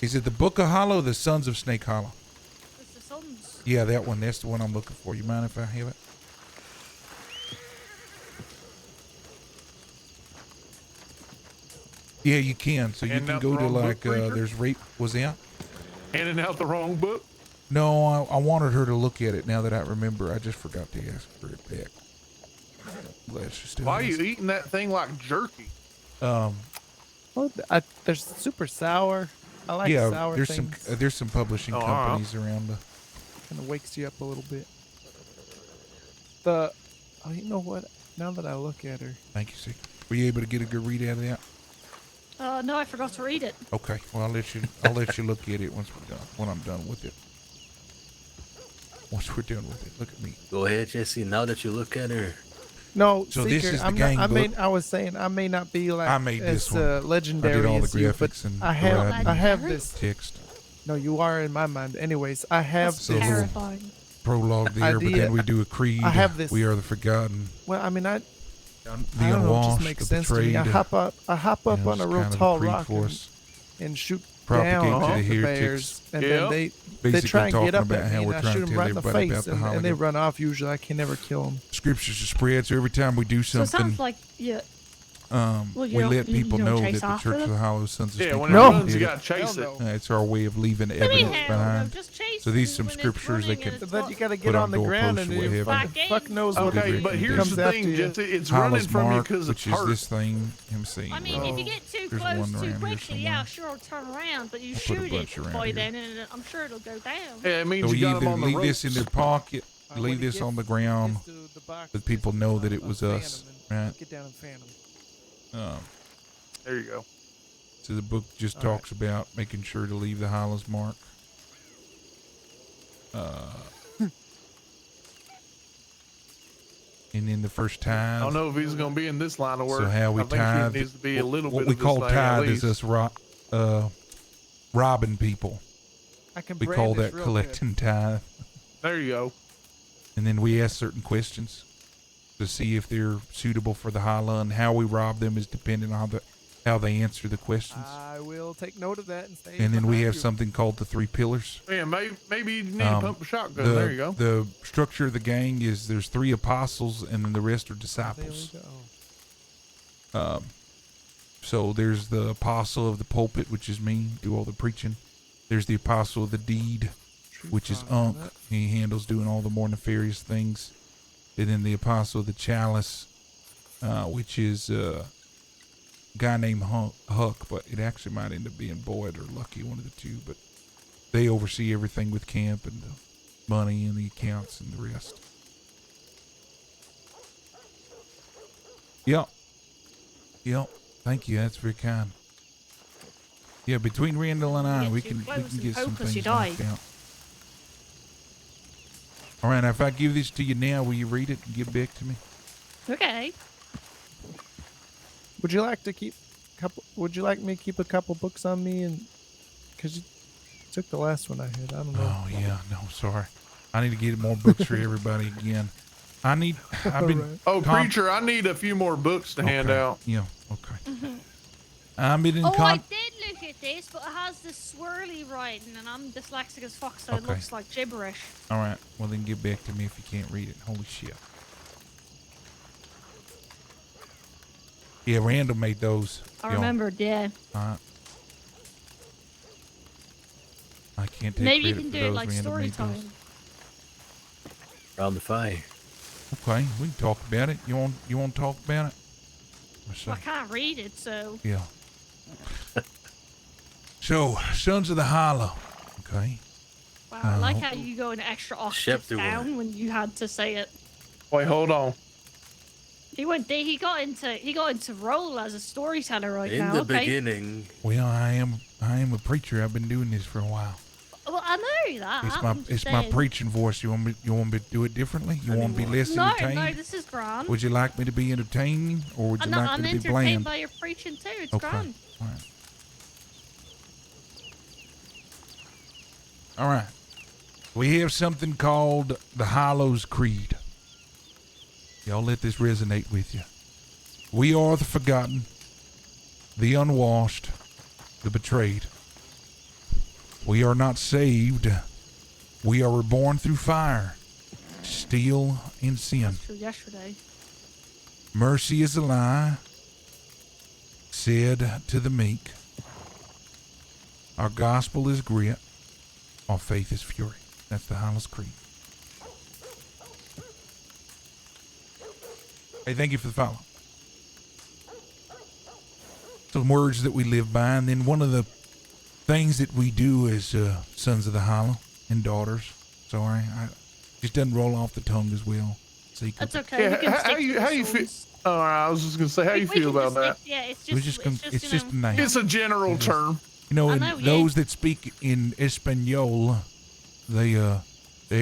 Is it the Book of Hollow or the Sons of Snake Hollow? It's the Sons. Yeah, that one. That's the one I'm looking for. You mind if I have it? Yeah, you can. So you Handing can out go the to wrong book, like, Preacher? there's rape. Was that? Handing out the wrong book? No, I wanted her to look at it now that I remember. I just forgot to ask for it back. Glad she still Why are has you it. eating that thing like jerky? Well, there's super sour. I like yeah, sour there's things. there's some publishing Oh, companies around the. Kind of wakes you up a little bit. You know what? Now that I look at her, Thank you, Sig. Were you able to get a good read out of that? No, I forgot to read it. Okay. Well, I'll let you look at it once we're done. When I'm done with it. Once we're done with it, look at me. Go ahead, Jesse. Now that you look at her, no. So Seeker, this is the I'm gang not, book. I was saying I may not be like I made as this one. legendary I did all the as you, but graphics and I have Legendary? this. text. No, you are in my mind. Anyways, I have That's So little- terrifying. Prologue there, but Idea. then we do a creed. I have this. We are the forgotten, Well, I mean, I the don't know. It just unwashed, makes the sense to me. betrayed. I hop up you know, on a it's real kind of the tall creed rock for us. and shoot Propagate down to the the heretics. bears, and Yeah. then they Basically try and talking get up about at how me, we're and I trying shoot to them tell right in the everybody face, about the and they holiday. run off. Usually, I can never kill them. Scriptures are spread, so every time we do So it something, sounds like you. well, you we don't- let you people don't know that chase the after Church of them? the Hollow Sons of Yeah, Snake when it Hollow runs, did you it. gotta chase it. Hell no. It's our way of leaving I mean, evidence hell, behind. just chase So these them some when it's scriptures they running can and it's But you got to Put get on on the ground, doorposts and or you whatever. fuck knows what Okay, Good but reading. here's comes the after thing, you. Jesse. It's running Hollow's from you Mark, because it's which is hurt. this thing. Let me see. I mean, if you get too There's close one too around here quickly, yeah, somewhere. sure, it'll turn around, but you I'll put a shoot bunch it around by here. then, and I'm sure it'll go down. Yeah, it means So you got them either on the leave ropes. this in their pocket, When leave he this gets- on the ground, gets to the box, that people just know that it was fan us, 'em and right? Get down and fan 'em. There you go. So the book just All right. talks about making sure to leave the Hollow's Mark. And then the first I time. don't know if he's going to be in this line of work. So how we I think tithe. he needs to be a little what bit we of this call thing at tithe is least. us robbing people. I can We call brandish that real collecting tithe. There you go. And then we ask certain questions to see if they're suitable for the holla, and how we rob them is dependent on how they answer the questions. I will take note of that and stay. And then we behind have you. something called the 3 pillars. Yeah, maybe you need to pump a shotgun. The, There you go. The structure of the gang is there's 3 apostles, and then the rest are There we disciples. go. So there's the apostle of the pulpit, which is me, do all the preaching. There's the apostle of the deed, which is Unc. He handles doing all the more nefarious things. And then the apostle of the chalice, which is a guy named Huck, but it actually might end up being Boyd or Lucky, one of the two. But they oversee everything with camp and the money and the accounts and the rest. Yep. Thank you. That's very kind. Yeah, between Randall and I, get we too can close and get some hopeless you things knocked die. out. All right, now if I give this to you now, will you read it and give it back to me? Okay. Would you like to keep couple? Would you like me to keep a couple books on me, and because you took the last one I had? I don't know. Oh yeah, no, sorry. I need to get more books for everybody again. I've been. Alright. Oh, preacher, I need a few more books to hand Okay. out. Yeah, okay. I've been in Oh, I con. did look at this, but it has this swirly writing, and I'm dyslexic as fuck, so it Okay. looks like gibberish. All right, well then get back to me if you can't read it. Holy shit. Yeah, Randall made those. I Yeah. remembered, yeah. All right. I can't take Maybe you credit can for do it those, like man. story Made those. time. Around the fire. Okay, we can talk about it. You want to talk about it? Let's see. Well, I can't read it, so. Yeah. So, Sons of the Hollow. Okay. Wow, I like how you go an extra octave Chapter down when you had to say it. Wait, hold on. He got into role as a storyteller right In now. the Okay. beginning, Well, I am a preacher. I've been doing this for a while. Well, I know that. It's my preaching voice. You want me to do it differently? You want to be less No, entertained? this is grand. Would you like me to be entertaining, or would you like I'm me to be entertained bland? by your preaching too. It's Okay. grand. All right. All right. We have something called the Hollow's Creed. Y'all let this resonate with you. We are the forgotten, the unwashed, the betrayed. We are not saved. We are reborn through fire, steel, and sin. That's true. Yesterday. Mercy is a lie, said to the meek. Our gospel is grit. Our faith is fury. That's the Hollow's Creed. Hey, thank you for the follow. Some words that we live by, and then one of the things that we do as Sons of the Hollow and daughters. Sorry, I just doesn't roll off the tongue as well. Secret. That's okay. Yeah, we can how stick to you the feel? songs. All right, I was just gonna say, how you We feel can about just that? yeah, it's It's just just a name. It's a general term. You know, I and know, yeah. those that speak in Espanol, they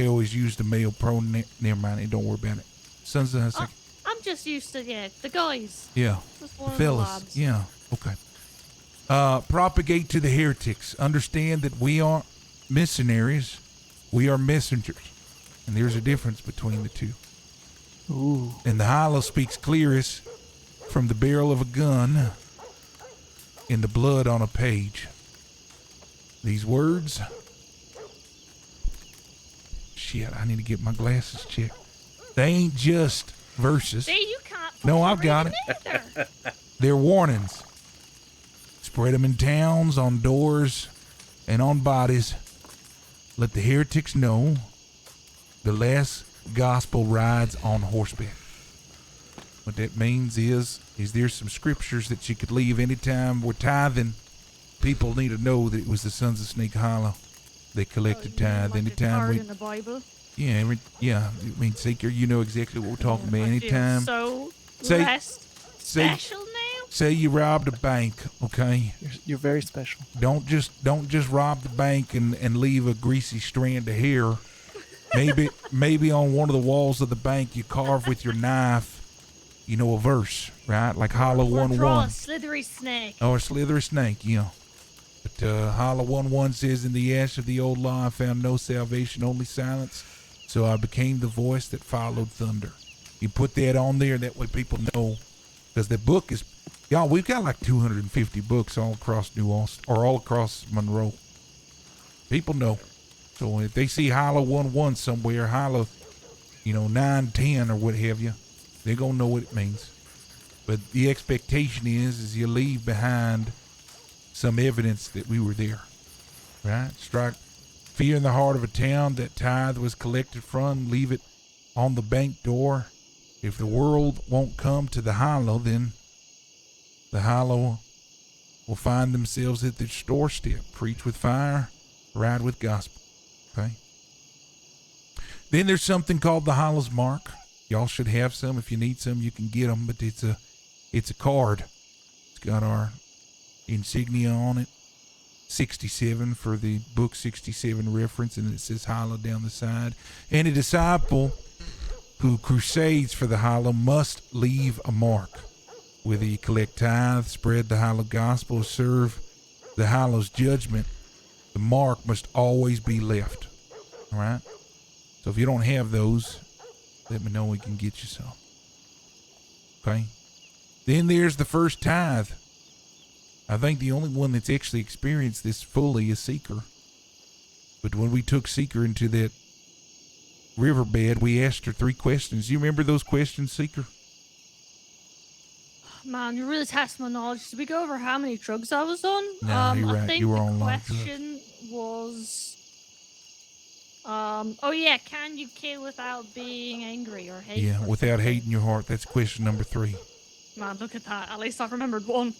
always use the male pronoun. Never mind, don't worry about it. Sons of the I'm just used to the guys. yeah, Just one of fellas. lads. Yeah, okay. Propagate to the heretics. Understand that we aren't missionaries, we are messengers, and there's a difference between the two. Ooh. And the Hollow speaks clearest from the barrel of a gun in the blood on a page. These words. Shit, I need to get my glasses checked. They ain't just verses. See, you can't. No, fucking I've got read it. them either. They're warnings. Spread them in towns, on doors, and on bodies. Let the heretics know the last gospel rides on horseback. What that means is there's some scriptures that you could leave anytime we're tithing. People need to know that it was the Sons of Snake Hollow. They collected tithe Like the anytime card we. in the Bible. Yeah, I mean, Seeker, you know exactly what we're talking about. I feel Anytime. so Say- less say- special now. Say you robbed a bank, okay? You're very special. Don't just rob the bank and leave a greasy strand of hair. Maybe on one of the walls of the bank you carve with your knife, a verse, right? Like Hollow Or draw a 1:1. slithery snake. Or a slithery snake, yeah. But Hollow 1:1 says, "In the ash of the old law I found no salvation, only silence. So I became the voice that followed thunder." You put that on there, that way people know. Because the book is, y'all, we've got like 250 books all across New Orleans, or all across Monroe. People know. So if they see Hollow 1:1 somewhere, Hollow, 910 or what have you, they're going to know what it means. But the expectation is you leave behind some evidence that we were there, right? Strike fear in the heart of a town that tithe was collected from, leave it on the bank door. If the world won't come to the Hollow, then the Hollow will find themselves at their doorstep. Preach with fire, ride with gospel, okay? Then there's something called the Hollow's Mark. Y'all should have some. If you need some, you can get them, but it's a card. It's got our insignia on it. 67 for the book 67 reference, and it says Hollow down the side. And a disciple who crusades for the Hollow must leave a mark. Whether you collect tithe, spread the Hollow gospel, or serve the Hollow's judgment, the mark must always be left. All right? So if you don't have those, let me know, we can get you some. Okay? Then there's the first tithe. I think the only one that's actually experienced this fully is Seeker. But when we took Seeker into that riverbed, we asked her 3 questions. You remember those questions, Seeker? Man, you really test my knowledge. Did we go over how many drugs I was on? No, you're I right. think You were the on a lot of drugs. question was, oh yeah, can you kill without being angry or hateful? Yeah, without hate in your heart. That's question number 3. Man, look at that. At least I remembered one.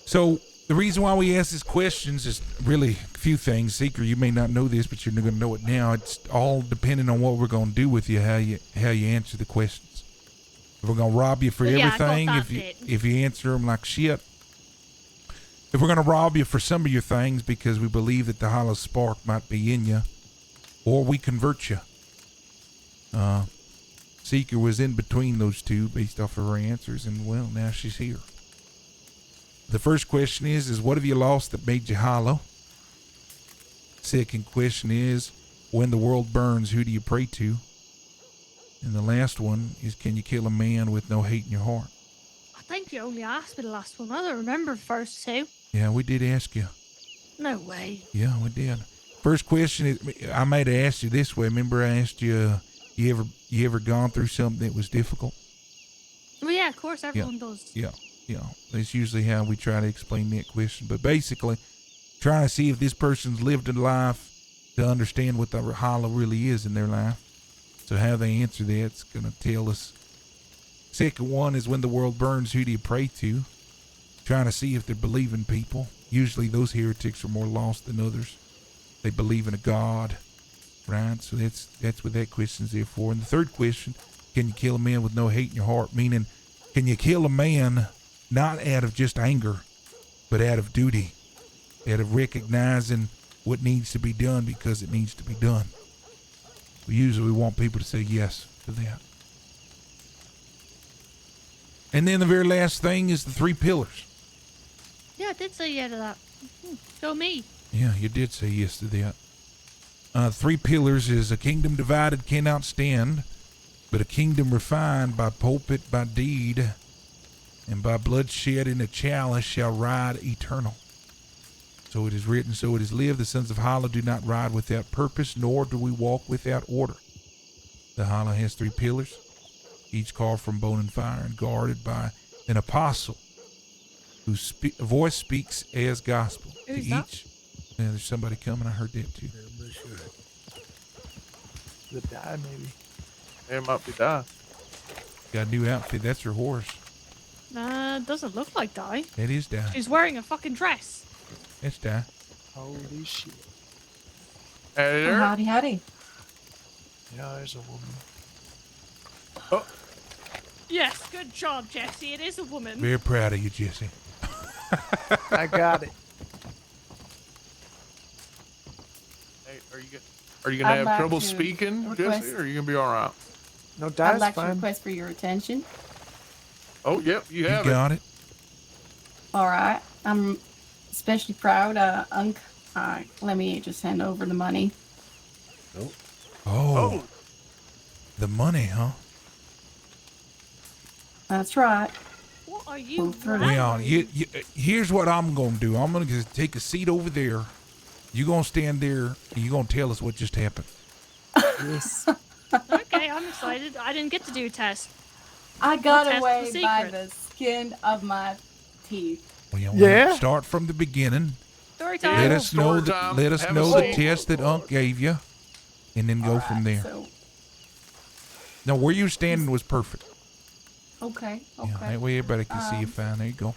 So the reason why we ask these questions is really a few things. Seeker, you may not know this, but you're going to know it now. It's all depending on what we're going to do with you, how you answer the questions. If we're going to rob you for Yeah, I got everything, that if you answer them like shit. If we're going to rob you for some of your things because we believe that the hollow spark might be in you, or we convert you. Seeker was in between those two based off of her answers, and well, now she's here. The first question is what have you lost that made you hollow? Second question is, when the world burns, who do you pray to? And the last one is, can you kill a man with no hate in your heart? I think you only asked me the last one. I don't remember the first two. Yeah, we did ask you. No way. Yeah, we did. First question is, I might have asked you this way. Remember I asked you, you ever gone through something that was difficult? Well, yeah, of course, everyone does. Yeah. That's usually how we try to explain that question. But basically, trying to see if this person's lived a life to understand what the hollow really is in their life. So how they answer that's going to tell us. Second one is, when the world burns, who do you pray to? Trying to see if they're believing people. Usually those heretics are more lost than others. They believe in a God, right? So that's what that question's there for. And the third question, can you kill a man with no hate in your heart? Meaning, can you kill a man not out of just anger, but out of duty, out of recognizing what needs to be done because it needs to be done? We usually want people to say yes to that. And then the very last thing is the 3 pillars. Yeah, I did say yeah to that. Go me. Yeah, you did say yes to that. 3 pillars is: a kingdom divided cannot stand, but a kingdom refined by pulpit, by deed, and by bloodshed in a chalice shall ride eternal. So it is written, so it is lived. The sons of Hollow do not ride without purpose, nor do we walk without order. The Hollow has 3 pillars, each carved from bone and fire and guarded by an apostle whose voice speaks as gospel. Who's to that? each. Yeah, there's somebody coming. I heard that too. The die, maybe. It might be die. Got a new outfit. That's her horse. Doesn't look like Di. That is Di. She's wearing a fucking dress. That's Di. Holy shit. Hey there. Howdy, howdy. Yeah, there's a woman. Oh, Yes, good job, Jesse. It is a woman. Very proud of you, Jesse. I got it. hey, are you gonna I'd have like trouble to speaking, request- Jesse, or are you gonna be all right? No, I'd die's like to fine. request for your attention. Oh, yep, you You have it. got it. All right. I'm especially proud. Unc, let me just hand over the money. Oh, the money, huh? That's right. What are you Well, through- wearing? Well, here's what I'm going to do. I'm going to take a seat over there. You're going to stand there, and you're going to tell us what just happened. Yes. Okay, I'm excited. I didn't get to do a test. I got test away the by secret. the skin of my teeth. Well, Yeah? Start from the beginning. Story Yeah. time. Let us know story time. Let us Have a know the seat. test that Unc gave you, and then go from there. So, No, where you were standing was perfect. okay. Yeah, that way everybody can see you fine. There you go.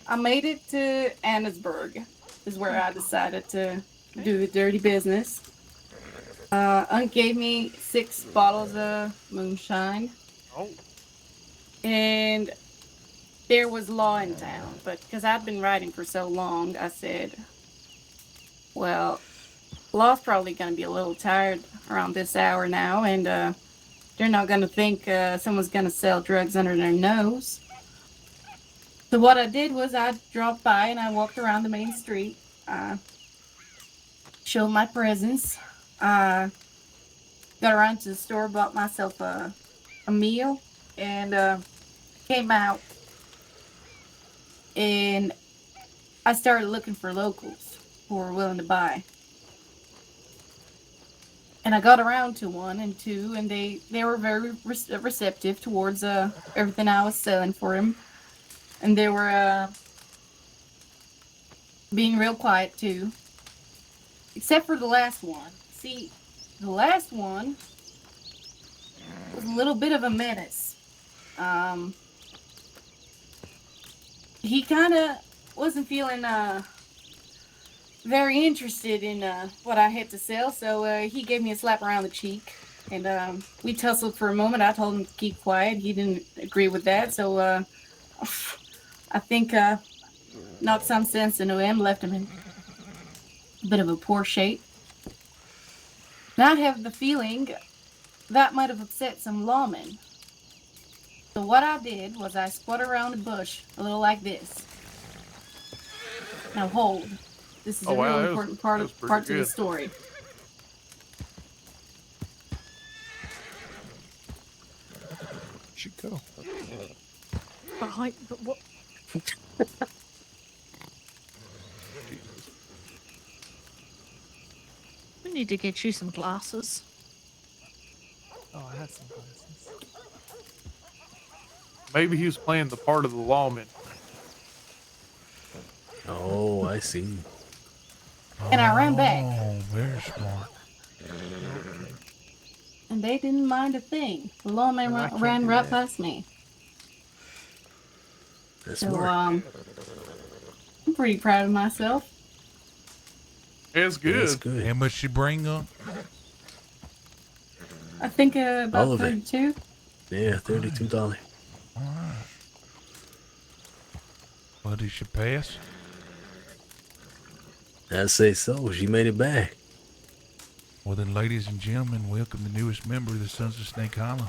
I made it to Annesburg, is where I decided to do the dirty business. Unc gave me 6 bottles of moonshine, Oh, and there was law in town. But because I'd been riding for so long, I said, well, law's probably going to be a little tired around this hour now, and they're not going to think someone's going to sell drugs under their nose. So what I did was I dropped by and I walked around the main street, showed my presence, got around to the store, bought myself a meal, and came out. And I started looking for locals who were willing to buy. And I got around to 1 and 2, and they were very receptive towards everything I was selling for them. And they were being real quiet too. Except for the last one. See, the last one was a little bit of a menace. He kind of wasn't feeling very interested in what I had to sell, so he gave me a slap around the cheek. And we tussled for a moment. I told him to keep quiet. He didn't agree with that, so I think knocked some sense into him, left him in a bit of a poor shape. And I have the feeling that might have upset some lawmen. So what I did was I squat around the bush a little like this. Now hold. This is a real important part to the story. Where'd she go? Behind, but what? We need to get you some glasses. Oh, I had some glasses. Maybe he was playing the part of the lawman. Oh, I see. And I ran back. Oh, very smart. And they didn't mind a thing. The lawman ran right past me. That's So, smart. I'm pretty proud of myself. It's good. That's good. How much you bring up? I think All about of it. 32. Yeah, $32. All right. What did she pass? I'd say so. She made it back. Well then, ladies and gentlemen, welcome the newest member of the Sons of Snake Hollow.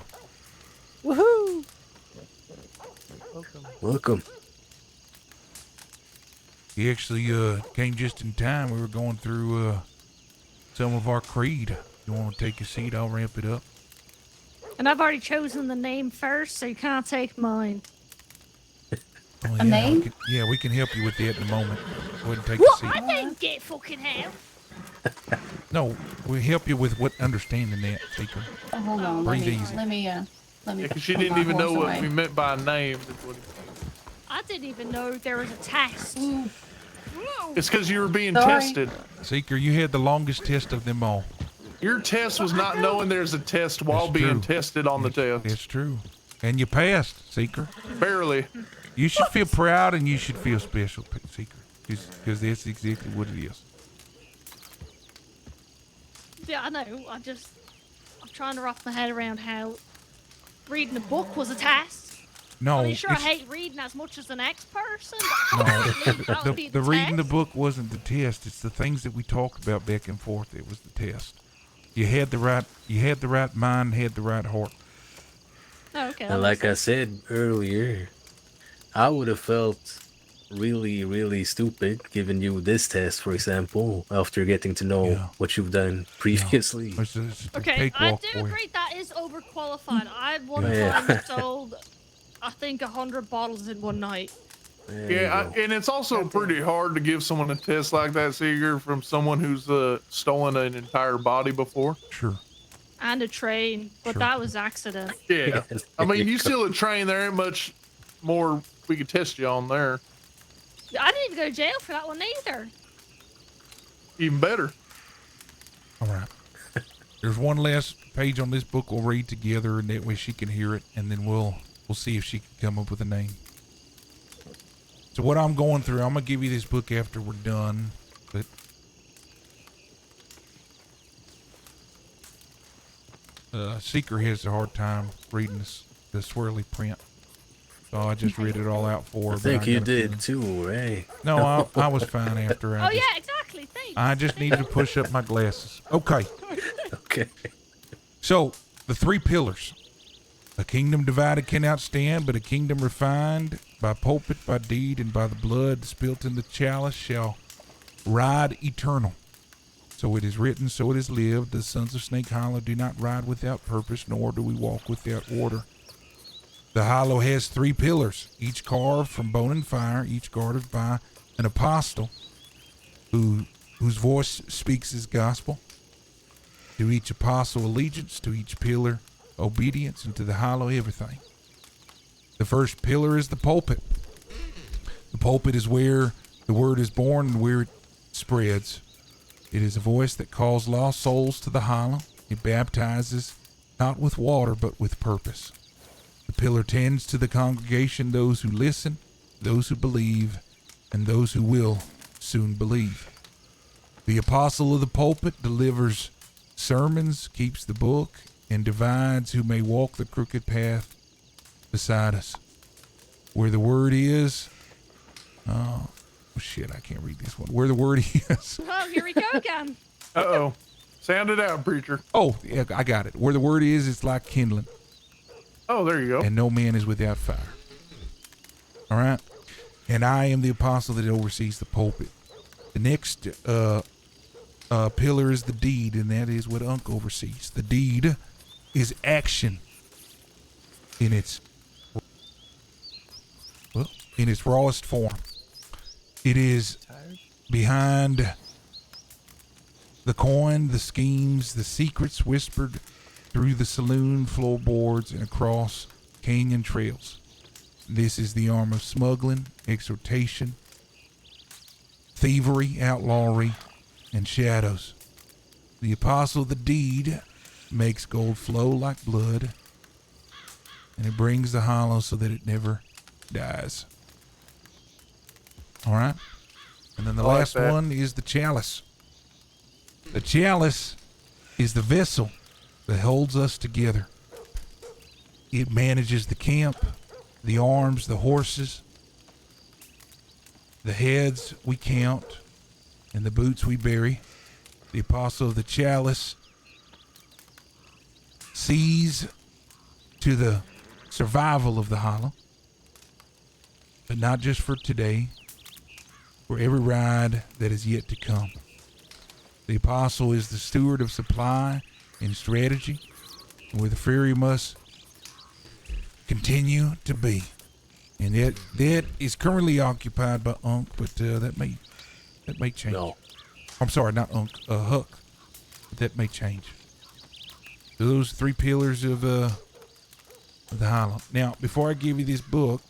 Woohoo! Welcome. Welcome. He actually came just in time. We were going through some of our creed. You want to take a seat? I'll ramp it up. And I've already chosen the name first, so you can't take mine. Oh, A name? We can help you with that in a moment. Go ahead and take What? a seat. I didn't get fucking help. No, we'll help you with what understanding that, Seeker. Oh, hold on. Breathe easy. Let me Yeah, because she put didn't my even know horse what away. we meant by a name. I didn't even know there was a test. It's because you were being Sorry. tested. Seeker, you had the longest test of them all. Your test was not knowing there's a test while That's being true. tested on the test. It's true. And you passed, Seeker. Barely. You should feel proud and you should feel special, Seeker. Because that's exactly what it is. Yeah, I know. I'm trying to wrap my head around how reading a book was a test. No, I mean, sure, I it's- hate reading as much as the next person. No, That would be the the reading the test. book wasn't the test. It's the things that we talked about back and forth. It was the test. You had the right mind, had the right heart. Oh, okay. And like I said earlier, I would have felt really, really stupid giving you this test, for example, after getting to know Yeah. what you've done previously. It's a Okay, I cakewalk do for you. agree that is overqualified. I one Yeah. time sold, I think, 100 bottles in one night. There you Yeah, go. and it's also pretty hard to give someone a test like that, Seeger, from someone who's stolen an entire body before. Sure. And a train, but Sure. that was accident. Yeah. Yeah, I mean, there you you steal a train, there ain't much more we could test you on there. I didn't even go to jail for that one either. Even better. All right. There's one last page on this book we'll read together, and that way she can hear it, and then we'll see if she can come up with a name. So what I'm going through, I'm gonna give you this book after we're done, but Seeker has a hard time reading the swirly print, so I just read it all out for her. I but think you got a did feeling- too, right? No, I was fine after. Oh yeah, exactly. Thanks. I just needed to push up my glasses. Okay. Okay. So, the three pillars. A kingdom divided cannot stand, but a kingdom refined by pulpit, by deed, and by the blood spilt in the chalice shall ride eternal. So it is written, so it is lived. The sons of Snake Hollow do not ride without purpose, nor do we walk without order. The hollow has three pillars, each carved from bone and fire, each guarded by an apostle whose voice speaks his gospel. To each apostle allegiance, to each pillar obedience, and to the hollow everything. The first pillar is the pulpit. The pulpit is where the word is born and where it spreads. It is a voice that calls lost souls to the hollow. It baptizes not with water, but with purpose. The pillar tends to the congregation those who listen, those who believe, and those who will soon believe. The apostle of the pulpit delivers sermons, keeps the book, and divides who may walk the crooked path beside us. Where the word is, oh shit, I can't read this one. Where the word is. Oh, here we go again. Uh-oh. Sound it out, preacher. Oh, yeah, I got it. Where the word is, it's like kindling. Oh, there you go. And no man is without fire. All right? And I am the apostle that oversees the pulpit. The next pillar is the deed, and that is what Unc oversees. The deed is action in its rawest form. It is behind the coin, the schemes, the secrets whispered through the saloon floorboards and across canyon trails. This is the arm of smuggling, exhortation, thievery, outlawry, and shadows. The apostle of the deed makes gold flow like blood, and it brings the hollow so that it never dies. All right? And then the last one is the chalice. The chalice is the vessel that holds us together. It manages the camp, the arms, the horses, the heads we count, and the boots we bury. The apostle of the chalice sees to the survival of the hollow, but not just for today, for every ride that is yet to come. The apostle is the steward of supply and strategy, where the ferry must continue to be. And that is currently occupied by Unc, but that may change. No. I'm sorry, not Unc, Huck. But that may change. So those 3 pillars of the hollow. Now, before I give you this book,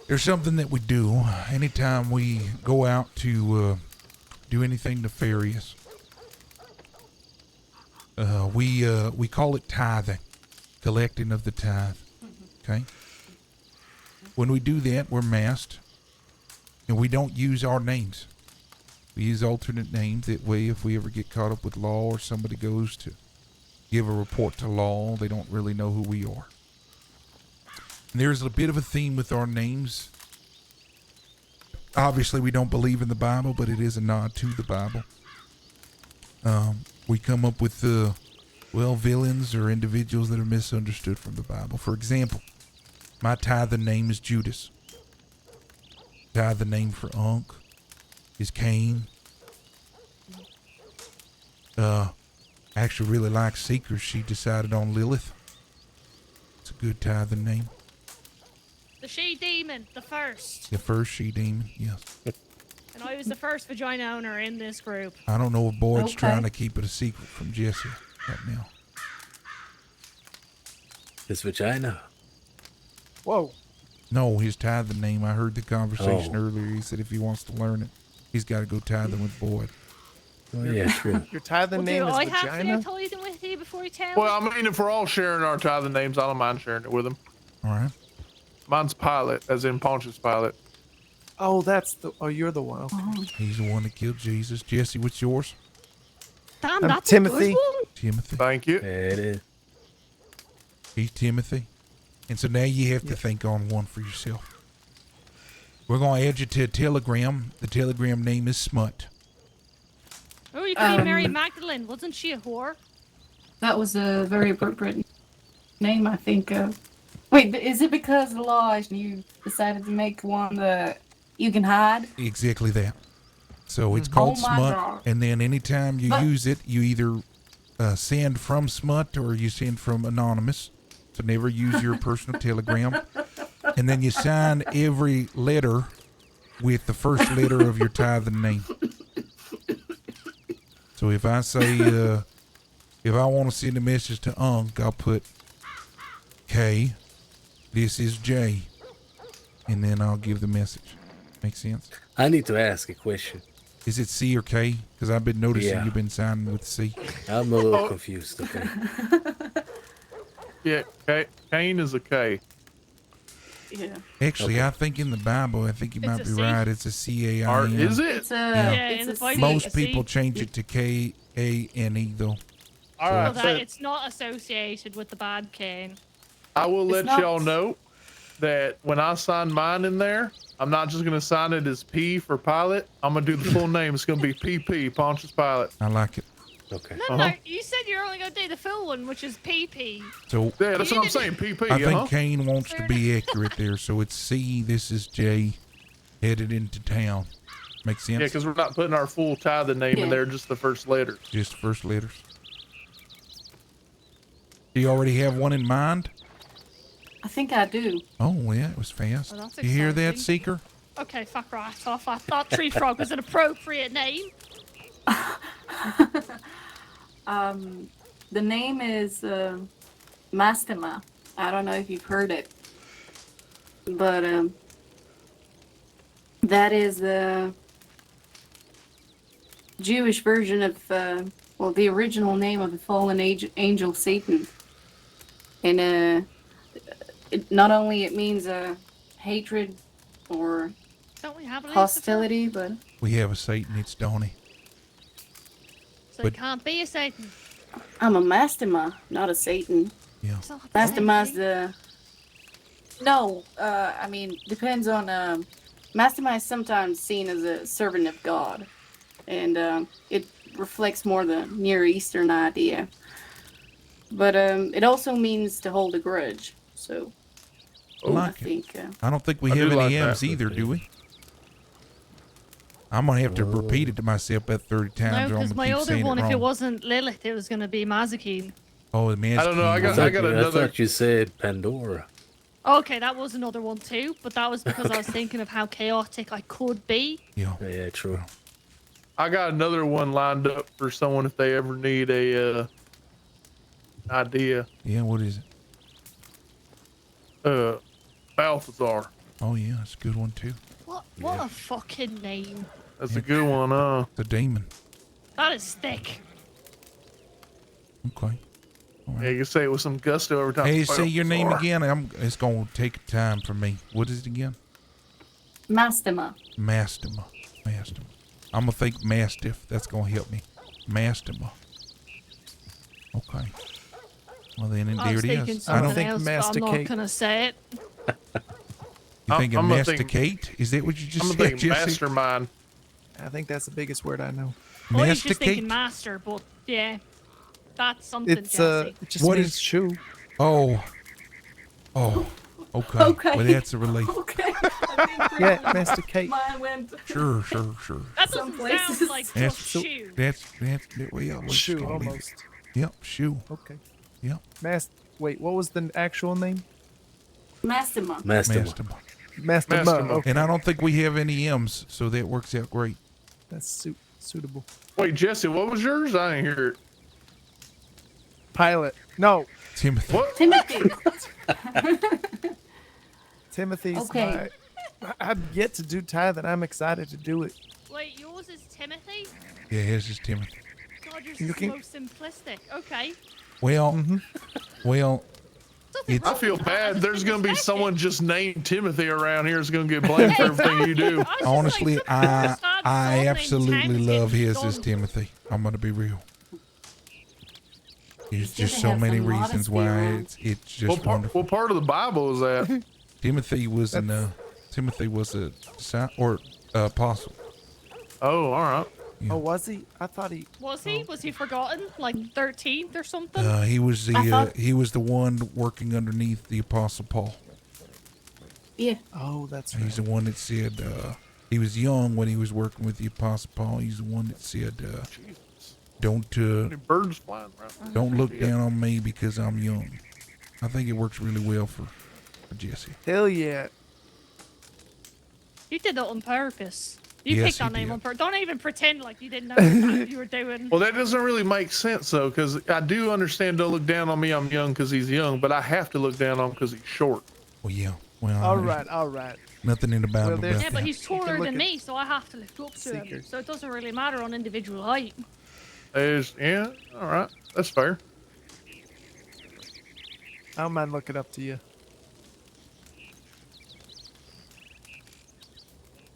there's something that we do anytime we go out to do anything nefarious. We call it tithing, collecting of the tithe. Okay. When we do that, we're masked, and we don't use our names. We use alternate names. That way, if we ever get caught up with law or somebody goes to give a report to law, they don't really know who we are. And there's a bit of a theme with our names. Obviously, we don't believe in the Bible, but it is a nod to the Bible. We come up with, villains or individuals that are misunderstood from the Bible. For example, my tithe name is Judas. Tithe name for Unc is Cain. Actually really likes Seekers. She decided on Lilith. It's a good tithe name. The she-demon, the first. The first she-demon, yes. And I was the first vagina owner in this group. I don't know if Boyd's Okay. trying to keep it a secret from Jesse right now. His vagina. Whoa. No, his tithing name. I heard the conversation Oh. earlier. He said if he wants to learn it, he's got to go tithing with Boyd. Oh, yeah, true. Your tithing Well, name do is I have to vagina? tithing with you before you tell Well, me? I mean, if we're all sharing our tithing names, I don't mind sharing it with him. All right. Mine's Pilate, as in Pontius Pilate. Oh, you're the one. Okay. He's the one that killed Jesus. Jesse, what's yours? Damn, I'm that's Timothy. a good one. Timothy. Thank you. Yeah, it is. He's Timothy. And so now you have to think on one for yourself. We're going to add you to a telegram. The telegram name is Smut. Oh, you could be Mary Magdalene. Wasn't she a whore? That was a very appropriate name, I think. Wait, is it because of Lodge you decided to make one that you can hide? Exactly that. So it's called Oh my Smut. God. And then anytime you But- use it, you either send from Smut or you send from Anonymous. So never use your personal telegram. And then you sign every letter with the first letter of your tithing name. So if I say, if I want to send a message to Unc, I'll put K, this is J, and then I'll give the message. Make sense? I need to ask a question. Is it C or K? Because I've been noticing Yeah. you've been signing with C. I'm a little confused. Okay. Yeah, Cain is a K. Yeah. Actually, I think in the Bible, I think you might a be C? right. It's a C-A-I-N. Or is it? It's a Yeah, it's in a the Bible, C. Most it's a people C. change it to K-A-N-E, though. All Well, right. that, So it's not associated with the bad Cain. I will let not- y'all know that when I sign mine in there, I'm not just gonna sign it as P for Pilate. I'm gonna do the full name. It's gonna be PP, Pontius Pilate. I like it. Okay. No, no, you said you're only going to do the full one, which is PP. So Yeah, that's what I'm saying. PP. I think Kane wants to Fair be accurate there. So it's C. This is J. Headed into town. Makes sense? Yeah, because we're not putting our full tithing name in Yeah. there, just the first letter. Just first letters. Do you already have one in mind? I think I do. Oh, yeah, it was fast. Oh, that's you hear that, exciting. Seeker? Okay, fuck right off. I thought Tree Frog was an appropriate name. The name is Mastema. I don't know if you've heard it, but that is the Jewish version of well, the original name of the fallen angel Satan, and not only it means hatred or Don't we have a Lucifer? hostility, but We have a Satan. It's Donnie. So but- it can't be a Satan. I'm a Mastema, not a Satan. Yeah. It's not the same Mastema's thing. the no. I mean, depends on. Mastema is sometimes seen as a servant of God, and it reflects more the Near Eastern idea. But it also means to hold a grudge. So I like it. think I don't think we I have do any like M's that. either, do we? I'm going to have to repeat it to myself about 30 times. No, or I'm because gonna my keep other saying one, it if it wrong. wasn't Lilith, it was going to be Mazikeen. Oh, the man's I don't know, I key got- was- I got another- thought you said Pandora. Okay, that was another one too, but that was because I was thinking of how chaotic I could be. Yeah. Yeah, true. I got another one lined up for someone if they ever need a idea. Yeah, what is it? Balthazar. Oh, yeah, it's a good one, too. What a fucking name. That's a good one, The demon. That is thick. Okay. Yeah, you say it with some gusto every time. Hey, say your name Balthazar. again. It's going to take time for me. What is it again? Mastema. Mastema. Mastema. I'm going to think Mastiff. That's going to help me. Mastema. Okay. Well, then, and I there was it thinking is. I don't something think else, but I'm not masticate. going to say it. You thinking I'm gonna think- masticate? Is that what you just I'm said, gonna think Jesse? mastermind. I think that's the biggest word I know. I was just Masticate? thinking master, but yeah. That's something, It's Jesse. it just What means is- chew. Oh. Oh. Okay. Okay. Well, that's a relief. Okay. Yeah, masticate. Mine went Sure. That some doesn't places. sound like That's just so- shoe. That's well, let's Shoe, go leave it. almost. Yep, shoe. Okay. Yep. Wait, what was the actual name? Mastema. Master. Mastema. Master Mastema. Okay. And I don't think we have any M's, so that works out great. That's suitable. Wait, Jesse, what was yours? I didn't hear it. Pilot. No, Timothy. What? Timothy. Timothy's Okay. I've yet to do tithing. I'm excited to do it. Wait, yours is Timothy? Yeah, his is Timothy. God, yours You is can- so simplistic. Okay. Well, well, Doesn't It's- I feel bad. There's gonna be someone just named Timothy around here is gonna get blamed for everything you do. I was just honestly, like, I some sad I girl named absolutely Timothy love his done. as Timothy. I'm gonna be real. There's good just to so have many some reasons modesty why around. it's just wonderful. What part of the Bible is that? Timothy was an Timothy was a apostle. Oh, all right. Yeah. Oh, was he? I thought he. Was he? Was he forgotten? Like 13th or something? He was I thought- the one working underneath the apostle Paul. Yeah. Oh, that's He's right. the one that said he was young when he was working with the apostle Paul. He's the one that said don't Birds flying around. don't look down on me because I'm young. I think it works really well for Jesse. Hell yeah. You did that on purpose. You Yes, picked that he name did. on purpose. Don't even pretend like you didn't know what you were doing. Well, that doesn't really make sense though, because I do understand. Don't look down on me. I'm young because he's young, but I have to look down on him because he's short. Well, yeah, Well, All right, all right. Nothing in the Bible Well, there's- about Yeah, but that. he's can taller look than at me, so I have to lift up to him. Seekers. So it doesn't really matter on individual height. Yeah, all right. That's fair. I don't mind looking up to you.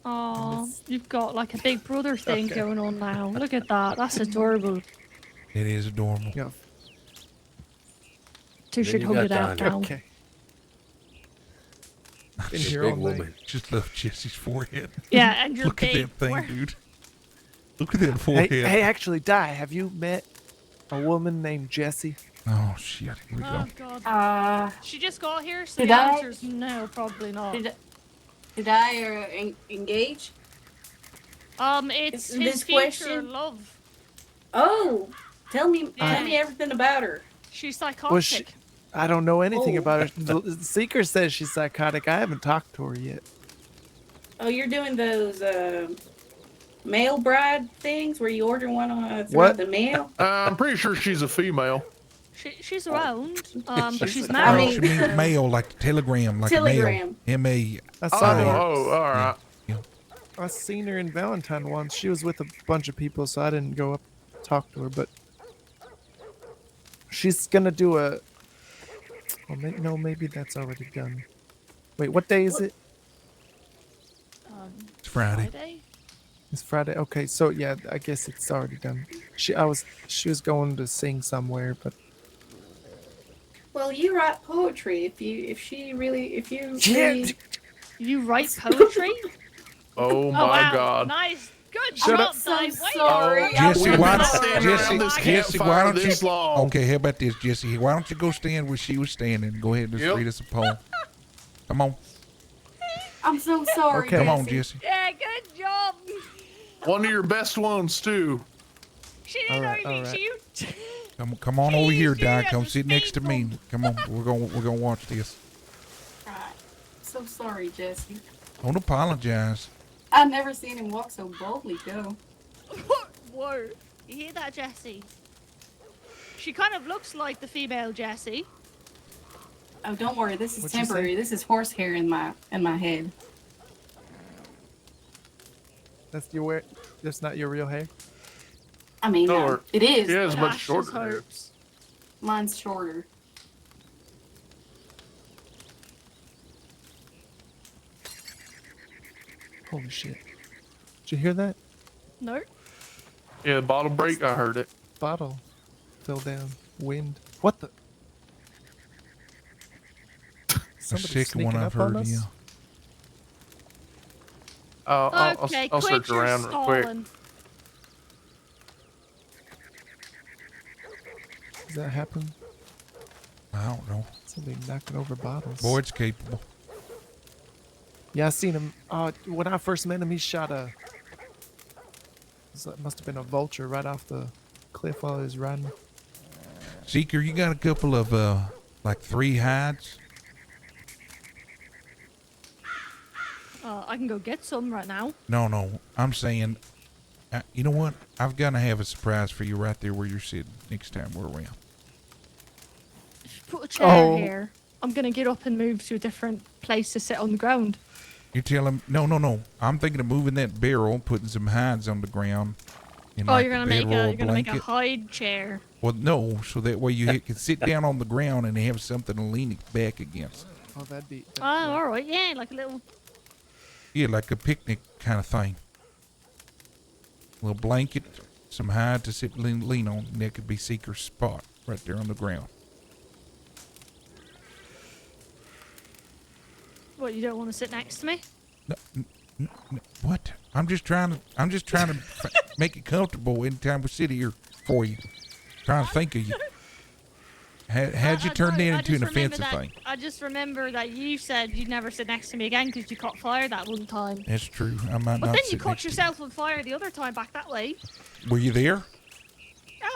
Oh, you've got like a big brother thing Okay. going on now. Look at that. That's adorable. It is adorable. Yeah. Two Then should you hug got it out Donnie. now. Okay. Been This here big all day. woman. Just love Jesse's forehead. Yeah, and you're Look big. at that thing, Where- dude. Look at that Hey, forehead. hey, actually, Di, have you met a woman named Jessie? Oh shit! Here we Oh go. god. She just got here, so Did the I? answer's no, probably not. Did I engage? It's Is his this future question- love. Oh, tell me Yeah. everything about her. She's psychotic. Was she? I don't know anything Oh. about her. The Seeker says she's psychotic. I haven't talked to her yet. Oh, you're doing those mail bride things where you order one throughout What? the mail. I'm pretty sure she's a female. She's around, but she's She's- married. She means mail, like telegram, like Telegram. a mail. M-A. I Oh, saw her. all right. I seen her in Valentine once. She was with a bunch of people, so I didn't go up talk to her. But she's gonna do a. Oh, no, maybe that's already done. Wait, what day is it? It's Friday. Friday? It's Friday. Okay, so yeah, I guess it's already done. She was going to sing somewhere, but Well, you write poetry. If you really. You write poetry? Oh my wow. God. Nice. Good Shut job, up. So Dave. Way to sorry. go. Jesse, We've why been don't standing around Jesse, this Jesse, why campfire don't you? this long. Okay, how about this, Jesse? Why don't you go stand where she was standing? Go ahead and just Yep. read us a poem. Come on, I'm so sorry. Okay. come on, Jesse. Jesse. Yeah, good job. One of your best ones too. She didn't Alright, know anything. alright. She Come on over here, Jeez, Di. you Come have sit to next to me. speak Come on, we're gonna watch this. Right. So sorry, Jesse. Don't apologize. I've never seen him walk so boldly. Go. Whoa. You hear that, Jessie? She kind of looks like the female Jessie. Oh, don't worry. This is What'd you say? temporary. This is horsehair in my head. that's not your real hair. I mean, No, it is. He has but much Gosh, shorter just hair. hopes. Mine's shorter. Holy shit! Did you hear that? No. Yeah, the bottle break. I heard it. Bottle fell down. Wind. What the? The Somebody second one sneaking I've up on heard. us? Yeah. Okay, I'll quit search your around real quick. stalling. Does that happen? I don't know. Somebody knocking over bottles. Boy, it's capable. Yeah, I seen him. When I first met him, he shot must have been a vulture right off the cliff while he was riding. Seeker, you got a couple of like 3 hides? I can go get some right now. No. I'm saying, you know what? I've got to have a surprise for you right there where you're sitting next time we're around. Just put a chair Oh. here. I'm gonna get up and move to a different place to sit on the ground. You tell him, no. I'm thinking of moving that barrel, putting some hides on the ground. And Oh, like you're a gonna make barrel a blanket. hide chair. Well, no, so that way you can sit down on the ground and have something to lean back against. Oh, that'd be. Oh, all right, yeah, like a little. Yeah, like a picnic kind of thing. A little blanket, some hide to sit lean on, and that could be Seeker's spot right there on the ground. What, you don't want to sit next to me? What? I'm just trying to make it comfortable anytime we sit here for you. Trying to think of you. How'd you turn that into an offensive thing? I just remember that you said you'd never sit next to me again because you caught fire that one time. That's true. I might But not then sit you caught next to yourself on fire the other time back that way. you. Were you there?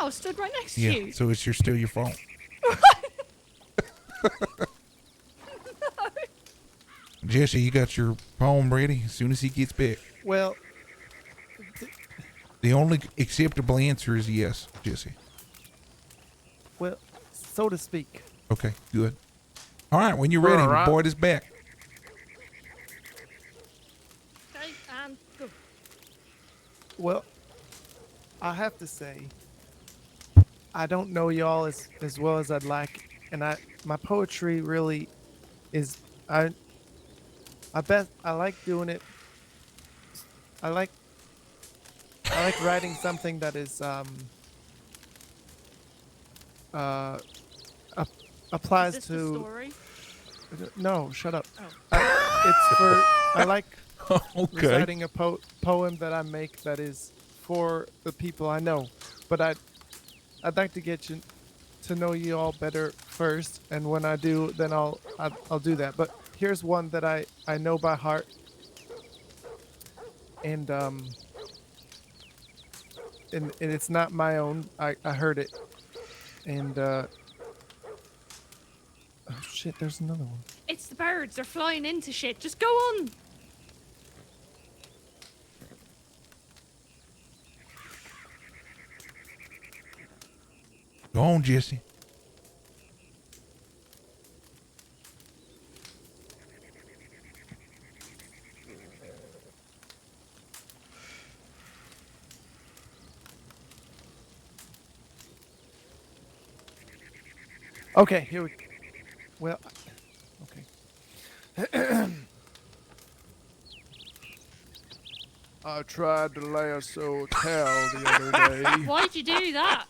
Oh, I stood right next to Yeah. you. So it's still your fault. Jesse, you got your poem ready as soon as he gets back. Well, The only acceptable answer is yes, Jesse. so to speak. Okay, good. All right, when you're ready, All right. Boyd is back. Well, I have to say, I don't know y'all as well as I'd like, and my poetry really is I bet I like doing it. I like writing something that is applies Is this to the story? no, shut up. Oh. It's for I like Okay. reciting a poem that I make that is for the people I know, but I'd like to get you to know you all better first, and when I do, then I'll do that. But here's one that I know by heart, and it's not my own. I heard it, and oh shit, there's another one. It's the birds. They're flying into shit. Just go on. Go on, Jesse. Okay, here we. Well, okay. I tried to lasso Cal the other day. Why'd you do that?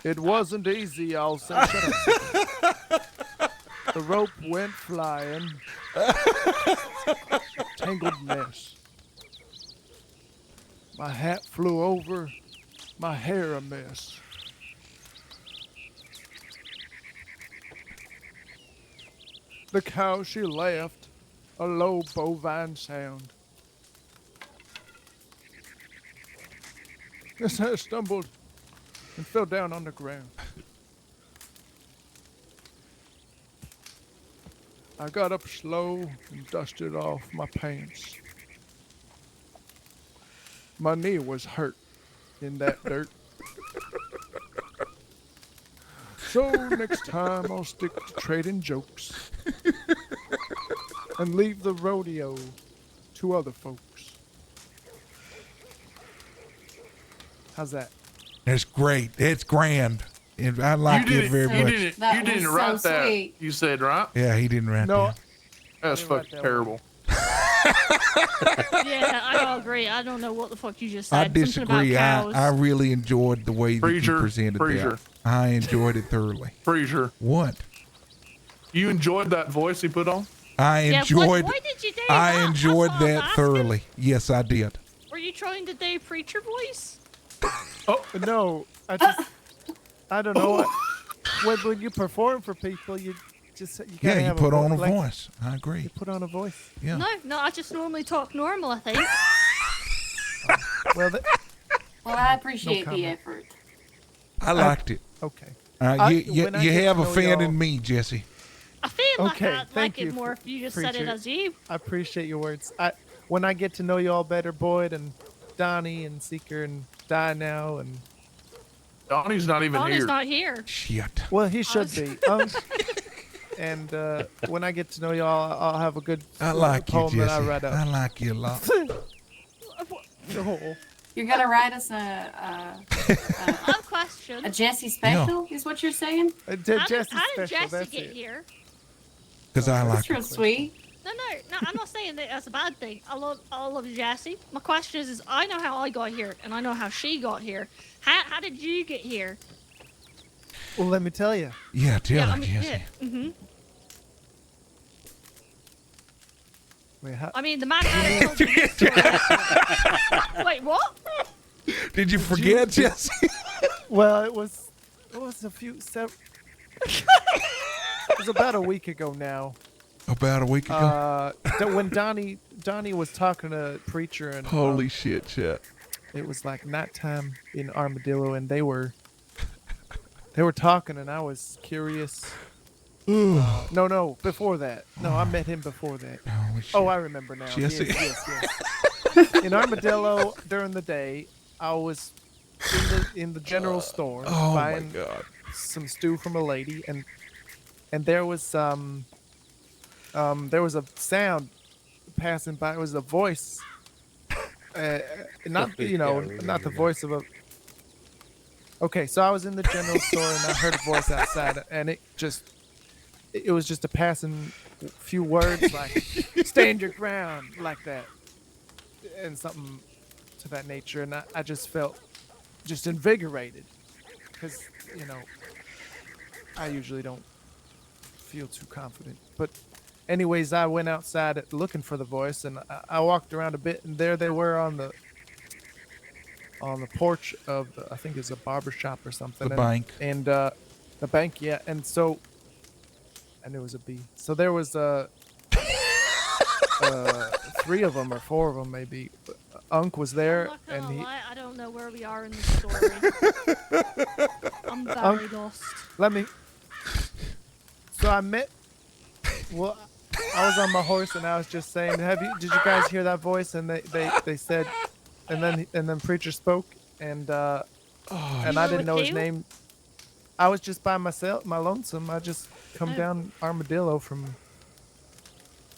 It wasn't easy, I'll say. Shut up. The rope went flying. Tangled mess. My hat flew over. My hair a mess. The cow she left a low bovine sound. As I stumbled and fell down on the ground. I got up slow and dusted off my pants. My knee was hurt in that dirt. So next time I'll stick to trading jokes and leave the rodeo to other folks. How's that? That's great. It's grand. And I like it very You much. didn't, you didn't write that. sweet. You said, right? Yeah, he didn't write No, that. That's didn't write fucking that terrible. Yeah, I don't agree. I don't know what the fuck you just said. I Something disagree. about cows. I really enjoyed the way that Freezer, you presented Freezer. that. I enjoyed it thoroughly. Freezer, What? you enjoyed that voice he put on? I Yeah, enjoyed. why did you do I that? enjoyed That's what I'm that asking. thoroughly. Yes, I did. Were you trying to do preacher voice? no, I don't know. When you perform for people, you gotta Yeah, you have put on a like, voice. I agree. You put on a voice. Yeah. No, I just normally talk normal, I think. Well, Well, I appreciate the comment. effort. I liked it. okay. You when I you get have to a know fan y'all- in me, Jesse. I feel like Okay, I'd thank like it you, more if you just said it preacher. as you. I appreciate your words. When I get to know you all better, Boyd and Donnie and Seeker and Die Now and Donnie's not even Donnie's here. not here. Shit. well, he should was- be. And when I get to know y'all, I'll have a good I like you, poem that I Jesse. write up. I like you a lot. Oh. You're gonna write us a I have a question. Jesse special, is what you're saying? How did Jesse how did special, Jesse that's get it. here? Because I like That's real it. sweet. No, I'm not saying that that's a bad thing. I love Jesse. My question is I know how I got here, and I know how she got here. How did you get here? Well, let me tell you. Yeah, tell yeah, her, I mean, Jesse. yeah. Mhm. Wait, how, I mean, the man had told me this story. Wait, what? Did you forget, Jesse? well, it was a few. It was about a week ago now. About a week ago. When Donnie was talking to Preacher and Holy shit, chat. it was like nighttime in Armadillo, and they were talking, and I was curious. No, before that. No, I met him before that. Holy shit. Oh, I remember now. Jesse. Yes. In Armadillo during the day, I was in the general store Oh my buying God. some stew from a lady, and there was a sound passing by. It was a voice not Yeah, I not the remember voice of a. Okay, so I was in the general store and I heard a voice outside, and it was just a passing few words like "stand your ground" like that, and something to that nature, and I just felt just invigorated, because I usually don't feel too confident, but. Anyways, I went outside looking for the voice, and I walked around a bit, and there they were on the porch of I think it's a barber shop or something. The bank. And the bank, yeah. And so I knew it was a B. So there was 3 of them or 4 of them maybe. Unc was there, I'm not gonna and he. lie, I don't know where we are in the story. I'm very lost. Let me. So I met. Well, I was on my horse and I was just saying, did you guys hear that voice? And they said, and then preacher spoke, and I didn't know his name. I was just by myself, my lonesome. I just come down Armadillo from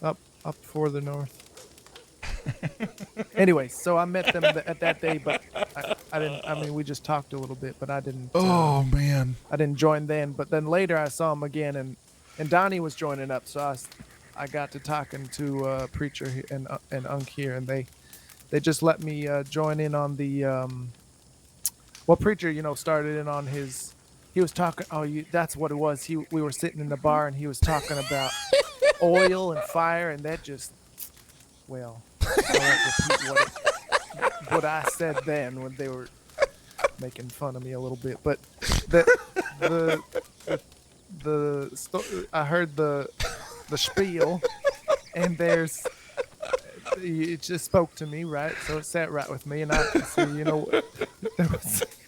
up further north. Anyway, so I met them at that day, but I didn't. I mean, we just talked a little bit, but I didn't. Oh man. I didn't join then, but then later I saw him again, and Donnie was joining up, so I got to talking to preacher and Unc here, and they just let me join in on the well, preacher started in on his. He was talking. That's what it was. We were sitting in the bar, and he was talking about oil and fire, and that just well. I won't repeat what I said then when they were making fun of me a little bit, but I heard the spiel, and it just spoke to me, right? So it sat right with me, and I see,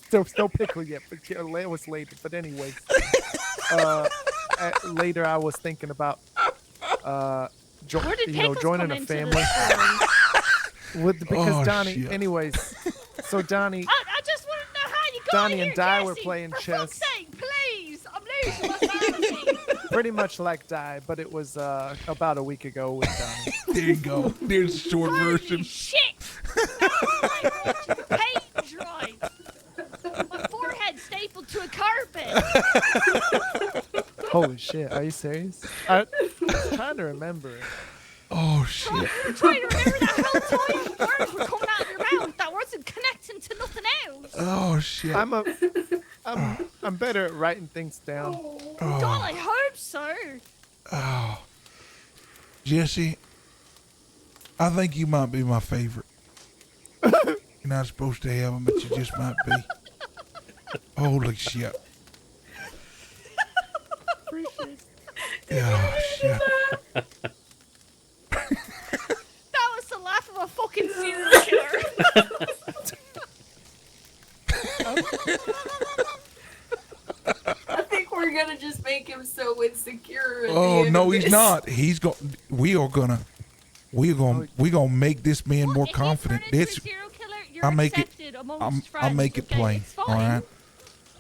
there was no pickle yet, but it was later. But anyways, later I was thinking about joining a family. Because Donnie, shit. anyways, so Donnie. I just want to know how you got Donnie here, and Di Jesse. were playing For chess. fuck's sake, please! I'm losing my sanity. Pretty much like Di, but it was about a week ago with Donnie. There you go. There's the short Holy version. shit! Now I'm like watching the page right. My forehead stapled to a carpet. Holy shit, are you serious? I'm trying to remember it. Oh shit. I'm trying to remember that whole time words were coming out of your mouth that wasn't connecting to nothing else. Oh shit. I'm better at writing things down. God, I hope so. Oh. Jesse, I think you might be my favorite. You're not supposed to have them, but you just might be. Holy shit. Oh shit. That was the laugh of a fucking serial killer. I think we're gonna just make him so insecure. At the Oh end no, of he's this. not. We're gonna make this man more confident. That's I'll make it plain. It's fine. All right.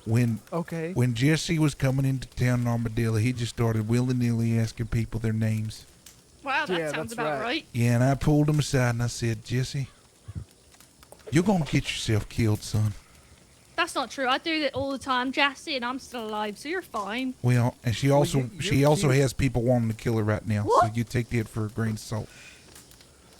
When Okay. Jesse was coming into town in Armadillo, he just started willy-nilly asking people their names. Wow, that Yeah, sounds that's about right. right. Yeah, and I pulled him aside and I said, Jesse, you're gonna get yourself killed, son. That's not true. I do that all the time, Jesse, and I'm still alive, so you're fine. Well, and she also you're cute. has people wanting to kill her right now, so What? you take that for a grain of salt.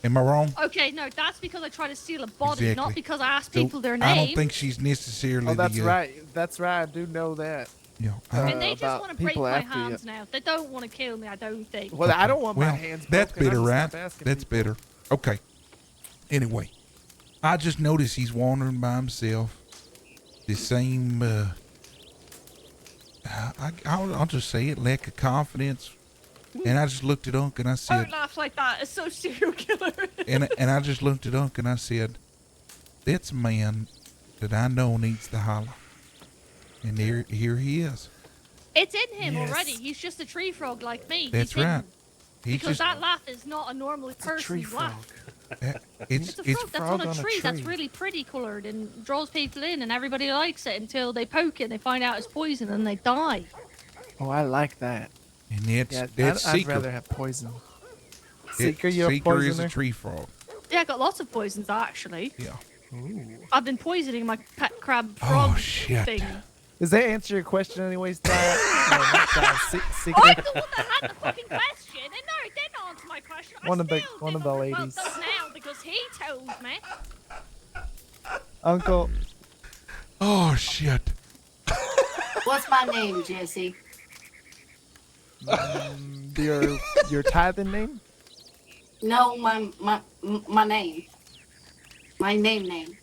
Am I wrong? Okay, no, that's because I try to steal a body, Exactly. not because I ask So, people their I name. don't think she's necessarily Oh, that's the. right. That's right. I do know that. Yeah. And they just about want to break people my after you. hands now. They don't want to kill me, I don't think. Well, I don't want my Well, hands. that's broken. better, I'm just right? not asking That's people. better. Okay. Anyway, I just noticed he's wandering by himself. The same. I'll just say it, lack of confidence. And I just looked at Unc and I said, Don't laugh like that. It's so serial killer. and I just looked at Unc and I said, that's a man that I know needs the holler. And here he is. It's in him Yes. already. He's just a tree frog like me. That's He's hidden. right. He's Because just that laugh is not a normal It's a tree person's frog. laugh. it's It's a frog that's frog on a on a tree that's tree. really pretty coloured and draws people in, and everybody likes it until they poke it and they find out it's poison and they die. Oh, I like that. and that's Yeah, that's I'd Seeker. rather have poison. Seeker, you're a Seeker is poisoner. a tree frog. Yeah, I got lots of poisons actually. Yeah. I've been poisoning my pet crab frog shit. thing. Does that answer your question, anyways, Diet? No, not Diet. Secret. I'm the one that had the fucking question, and no, it didn't answer my question. One I of the- still one of didn't- the Well, ladies. does now because he told me. Uncle, Oh shit. What's my name, Jesse? your tithing name? No, my name. My name.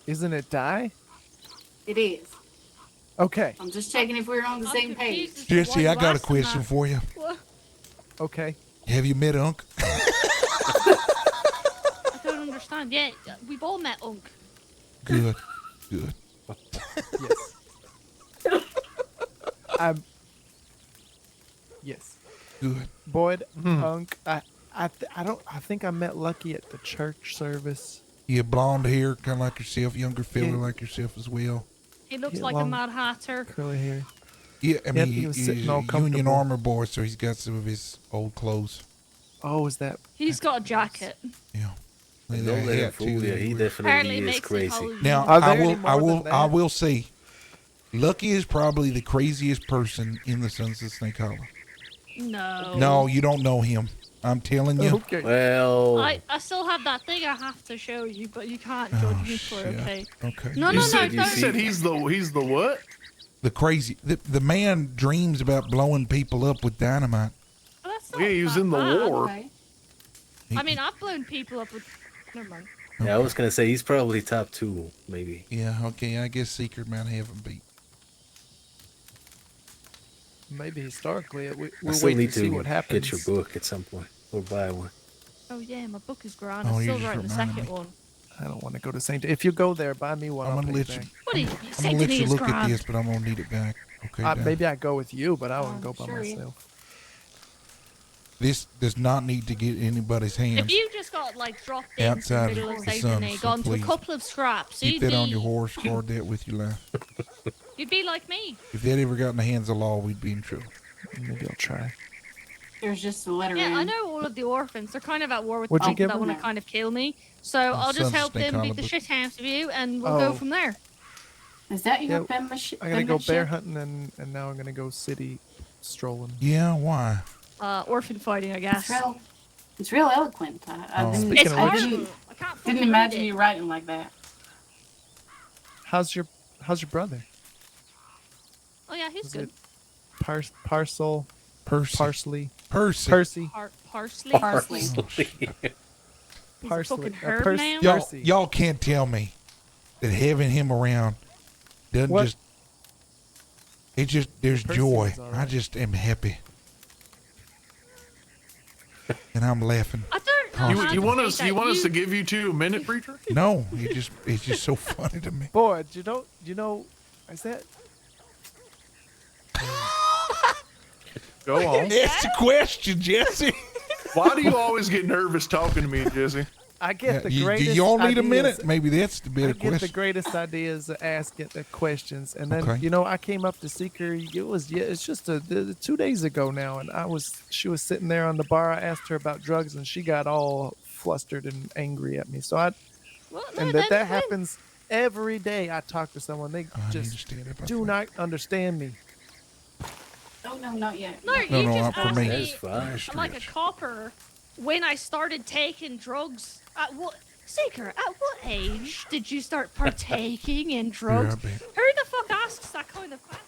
Isn't it Die? It is. Okay. I'm just checking if we're on the same page. Jesse, I got a question for you. Okay. Have you met Unc? I don't understand. Yeah, we've all met Unk. Good. Good. Yes. Yes. Good. Boyd, Unc, I think I met Lucky at the church service. You blonde hair, kind of like yourself, younger fella Yeah. like yourself as well. He looks Yeah, like a long- Mad Hatter. Curly hair. Yeah, I Yep, mean, he was he's sitting a all Union comfortable. Armor boy, so he's got some of his old clothes. Oh, is that? He's got a jacket. Yeah. Don't let him fool you. He Apparently definitely is makes it crazy. Halloween. Now, Are there I will, any more I than will, I that? will say, Lucky is probably the craziest person in the Sons of Snake Hollow. No. No, you don't know him. I'm telling you. Okay. Well, I still have that thing I have to show you, but you can't judge me for it, shit. okay? Okay. No, You no, said, no, you said he's the what? The crazy, the man dreams about blowing people up with dynamite. Well, that's not Yeah, he was that in the bad. war. Okay. I mean, I've blown people up with. Never mind. yeah, I was gonna say he's probably top 2, maybe. Yeah, okay, I guess Secret might have him beat. Maybe historically, I we'll still wait need to see what happens. get your book at some point or buy one. Oh yeah, my book is grand. Oh, I'm you still just writing the reminded second me. one. I don't want to go to St. If you go there, buy me one. I'm I'll gonna pay let back. you. What are you? I'm gonna Saint let you Denis look at grand. this, but I'm gonna need it back. Okay. Dad? Maybe I go with you, but I wouldn't go by sure, yeah. myself. This does not need to get anybody's hands. If you just got like dropped into Outside the middle of of the Saint sun, Denis, so gone to a please. couple of scraps, Keep you'd that be, on your horse. Guard that with your life. you'd be like me. If that ever got in the hands of law, we'd be in trouble. Maybe I'll try. There's just a letter Yeah, in. I know all of the orphans. They're kind of at war with What'd the you people give that them? want to kind of kill me. So I'll just Sons of help Snake them beat Hollow the book. shit out of you, and we'll Oh. go from there. Is that your Yeah, penmanship? I'm gonna go bear hunting, and now I'm gonna go city strolling. Yeah, why? Orphan fighting, I guess. It's real eloquent. I Oh. didn't, Speaking It's of I which- didn't, horrible. I can't fucking didn't imagine read you it. writing like that. How's your brother? Oh yeah, he's Is good. it Parcel, Percy. Parsley, Percy. Percy, Parsley. Parsley. He's a Parsley, fucking herb Percy. now. Y'all, Percy. y'all can't tell me that having him around doesn't What? just. It just there's Percy joy. was all I right. just am happy, and I'm laughing. I don't know. how You to want say us? that. You want us to give you 2 a minute, preacher? No, it's just so funny to me. Boy, you know, is that? Go on. Ask the question, Jesse. Why do you always get nervous talking to me, Jesse? I get the do greatest. y'all need a ideas- minute? Maybe that's the I better get the question. greatest ideas to ask it the questions, and then Okay. I came up to Seeker. It's just 2 days ago now, and she was sitting there on the bar. I asked her about drugs, and she got all flustered and angry at me. So Well, no, and then that win. happens every day. I talk to someone, they I need to just stand up. do not understand me. Oh no, not yet. No, No, you no, just not for asked me. me, That's fine. I'm like a copper, when I started taking drugs. At what Seeker? At what age did you start partaking in drugs? Yeah, I bet. Who the fuck asks that kind of question?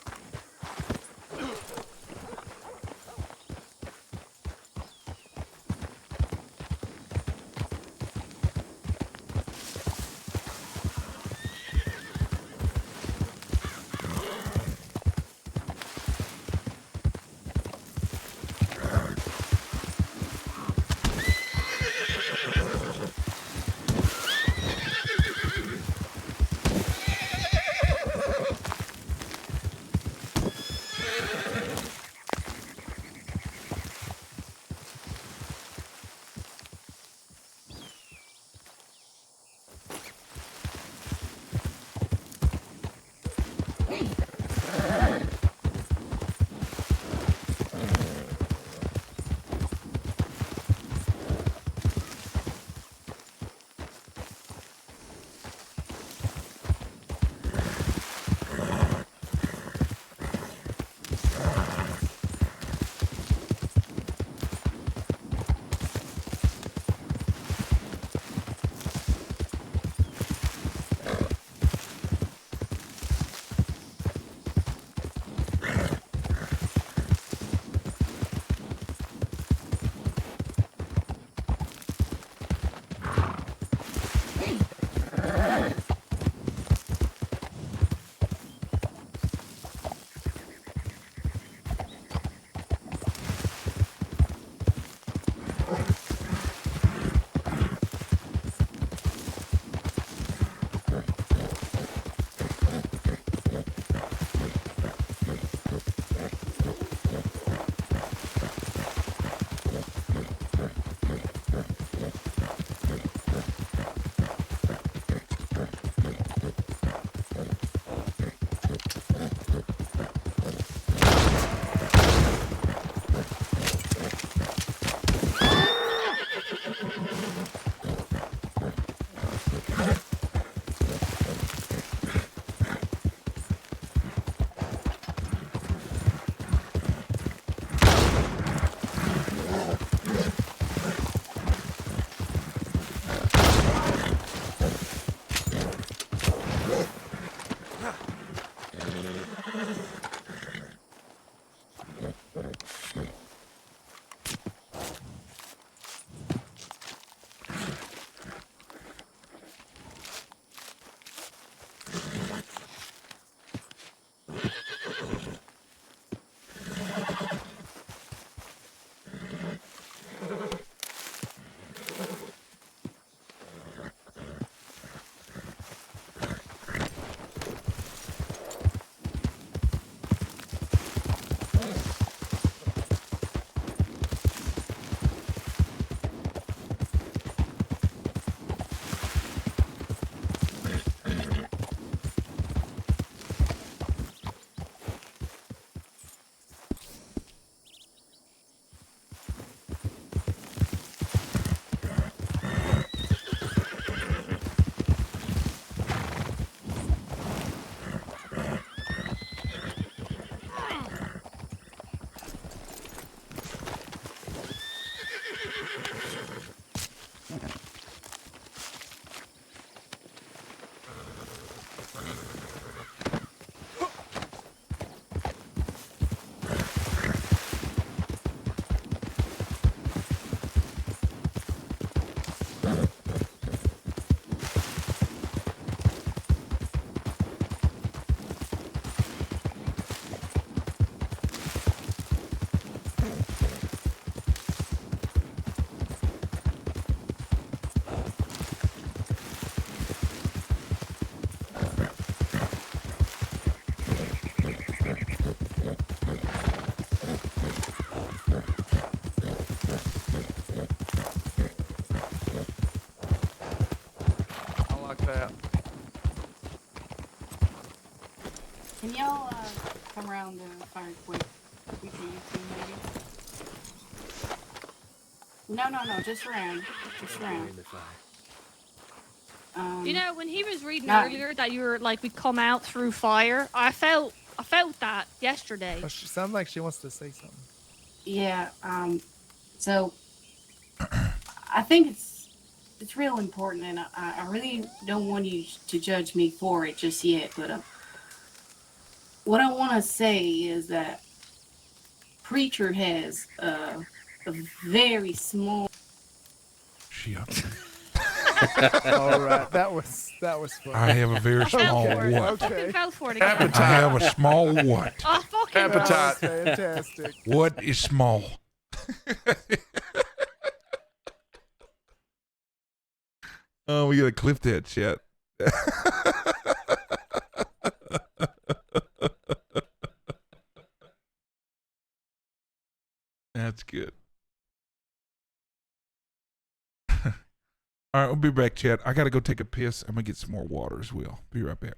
that. Can y'all come around the fire quick? We can you two maybe? No, just around. Just around. You know, when he was reading no. earlier that you were like, we come out through fire, I felt that yesterday. Oh, she sounds like she wants to say something. Yeah, so I think it's real important, and I really don't want you to judge me for it just yet, but what I want to say is that Preacher has a very small. Shit. All right, that was fun. I have a very small I what? fucking fell for it. Appetite. I have a small what? Oh, fucking Appetite. Fantastic. What is small? Oh, we gotta clip that shit. That's good. All right, we'll be back, chat. I gotta go take a piss. I'm gonna get some more water as well. Be right back.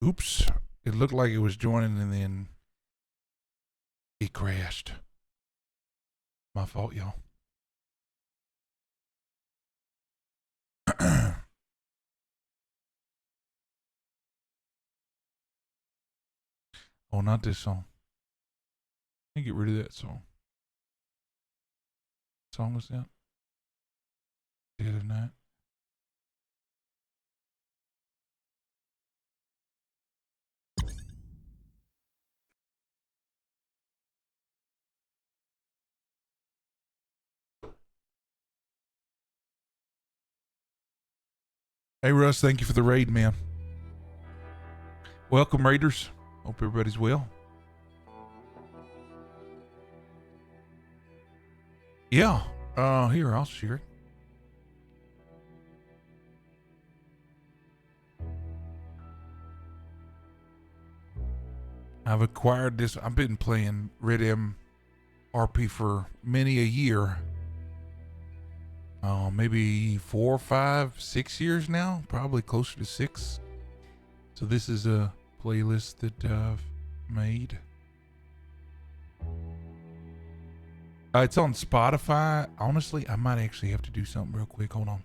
Oops. It looked like it was joining and then it crashed. My fault, y'all. Oh, not this song. Let me get rid of that song. What song was that? Dead of Night. Hey, Russ, thank you for the raid, man. Welcome, Raiders. Hope everybody's well. Yeah. Here, I'll share it. I've acquired this. I've been playing Red M RP for many a year. maybe 4, 5, 6 years now, probably closer to 6. So this is a playlist that I've made. It's on Spotify. Honestly, I might actually have to do something real quick. Hold on.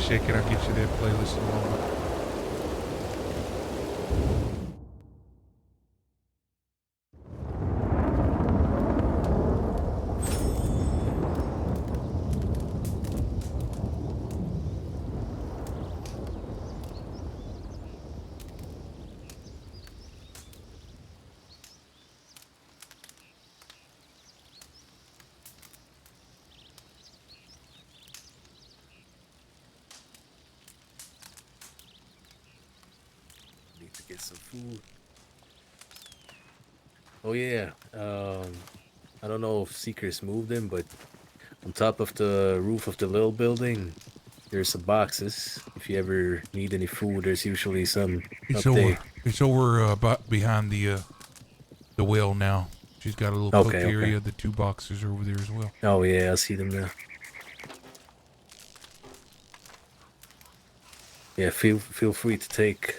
Shake it, I'll get you that playlist in a moment. Need to get some food. Oh yeah. I don't know if Seekers moved them, but on top of the roof of the little building, there's some boxes. If you ever need any food, there's usually some It's up over. there. It's over behind the well now. She's got a little cook Okay. area. The 2 boxes are over there as well. Oh yeah, I see them now. Yeah, feel free to take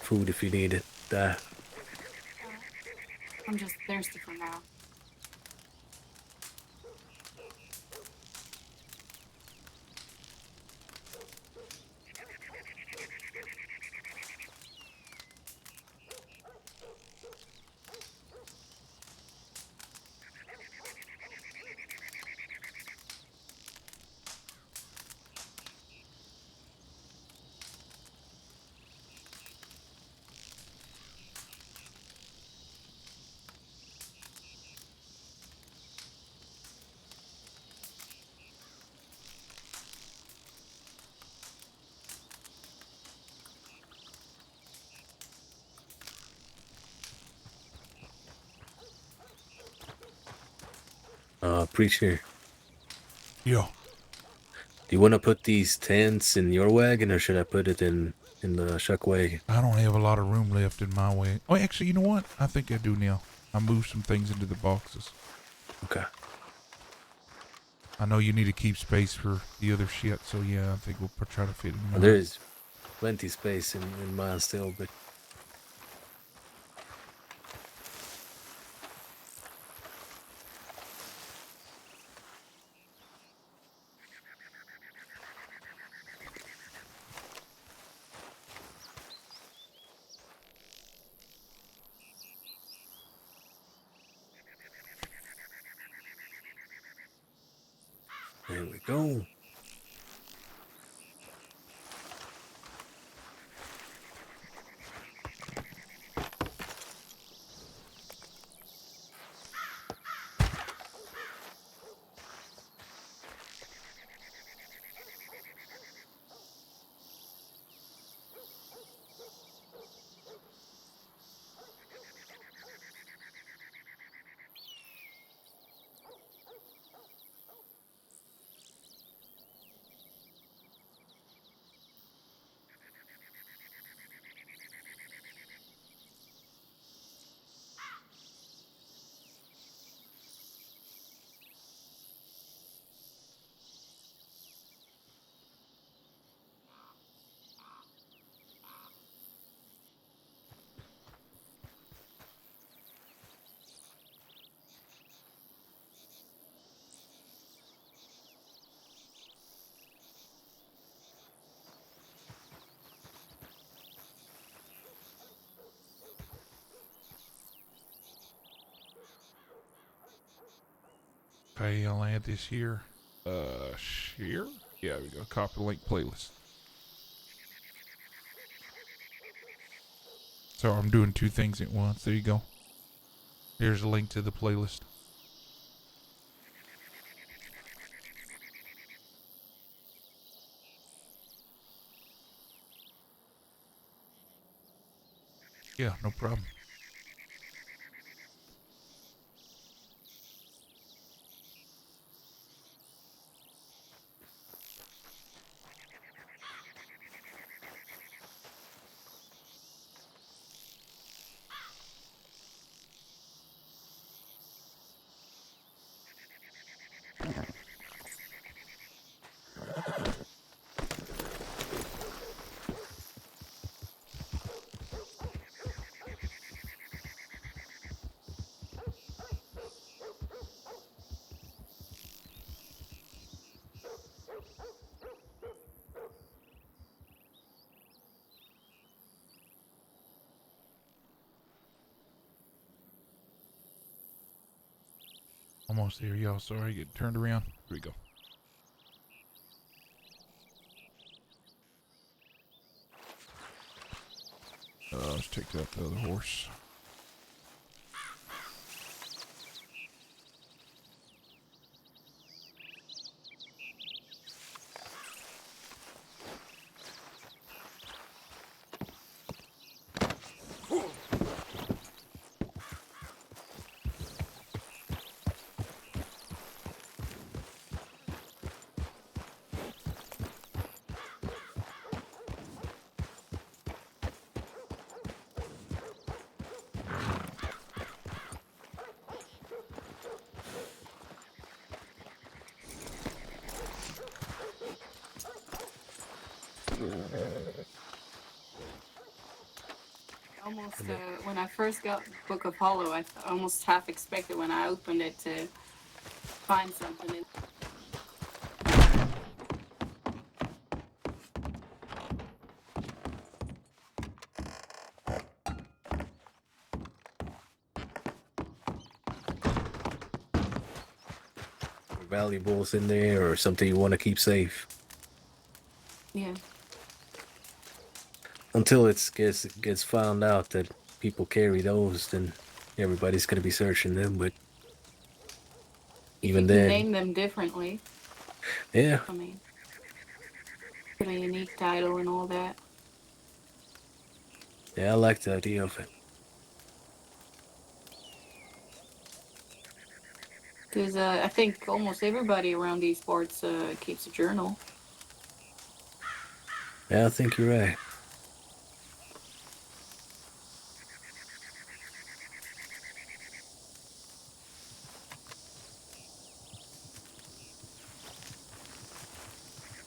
food if you need it. I'm just thirsty for now. Preacher, Yeah. do you want to put these tents in your wagon, or should I put it in the Shuck wagon? I don't have a lot of room left in my way. Oh, actually, you know what? I think I do now. I moved some things into the boxes. Okay. I know you need to keep space for the other shit, so yeah, I think we'll try to fit in there. There's plenty space in mine still, but there we go. Okay, I'll add this here. Share? Yeah, we go. Copy link playlist. So I'm doing two things at once. There you go. Here's a link to the playlist. Yeah, no problem. Almost there, y'all. Sorry, get turned around. Here we go. Let's take out the other horse. Almost, when I first got Book of Hollow, I almost half expected when I opened it to find something in. Valuables in there or something you want to keep safe. Yeah. Until it gets found out that people carry those, then everybody's gonna be searching them. But even You can then, name them differently. yeah, I mean, get a unique title and all that. yeah, I like the idea of it. Because I think almost everybody around these parts keeps a journal. Yeah, I think you're right.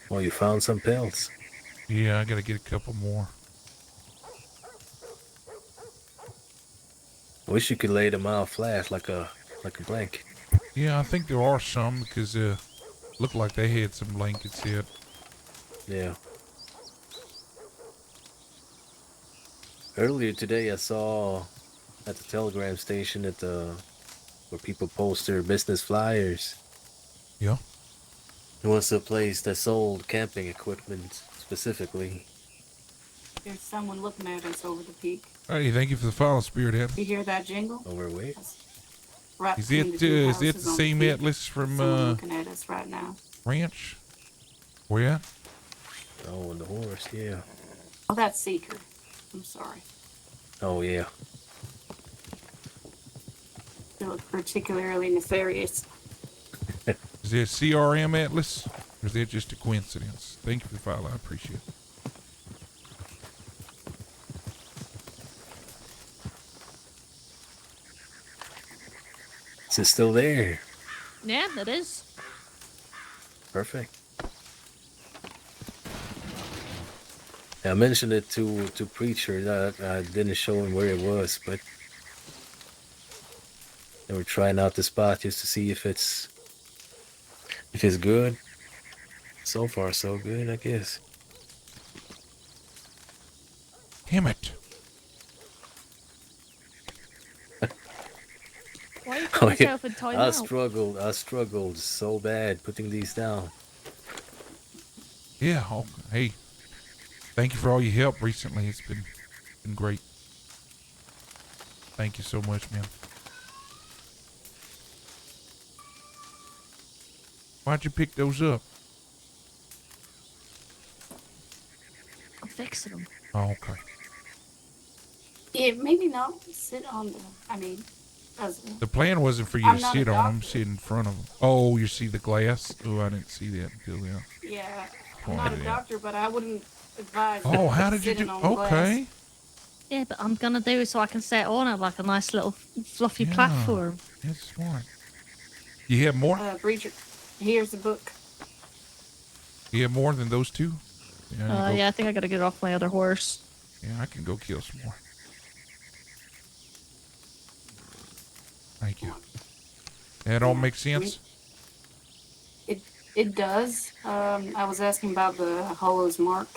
Well, you found some pelts. Yeah, I gotta get a couple more. Wish you could lay them out flat like a blanket. Yeah, I think there are some because looked like they had some blankets yet. Yeah. Earlier today, I saw at the telegram station where people post their business flyers. Yeah. There was a place that sold camping equipment specifically. There's someone looking at us over the peak. Hey, thank you for the follow, Spirit Atlas. You hear that jingle? Over where? Right Is between it the two is it houses the on same peak. Atlas from Someone looking at us right now. Ranch? Where at? Oh, and the horse, yeah. Oh, that's Seeker. I'm sorry. Oh, yeah. They look particularly nefarious. Is it CRM Atlas? Or is that just a coincidence? Thank you for the follow. I appreciate it. Is it still there? Yeah, it is. Perfect. I mentioned it to Preacher. I didn't show him where it was, but they were trying out the spot just to see if it's good. So far, so good, I guess. Why are you Put Oh, yeah. yourself in timeout. I struggled so bad putting these down. Yeah. Oh, hey, thank you for all your help recently. It's been great. Thank you so much, man. Why'd you pick those up? I'm fixing them. Oh, okay. Yeah, maybe not sit on the. I mean, as The plan wasn't for you I'm to not a sit on them, doctor. sit in front of them. Oh, you see the glass? Oh, I didn't see that until now. Yeah, I'm Pointed not a out. doctor, but I wouldn't advise. Oh, how did you sitting do? on glass. Okay. Yeah, but I'm gonna do it so I can sit on it like a nice little fluffy Yeah. platform. That's smart. You have more? Breacher, here's the book. You have more than those two? Yeah, Yeah, I think I gotta get off my other horse. Yeah, I can go kill some more. Thank you. That all makes sense? It does. I was asking about the Hollow's Mark.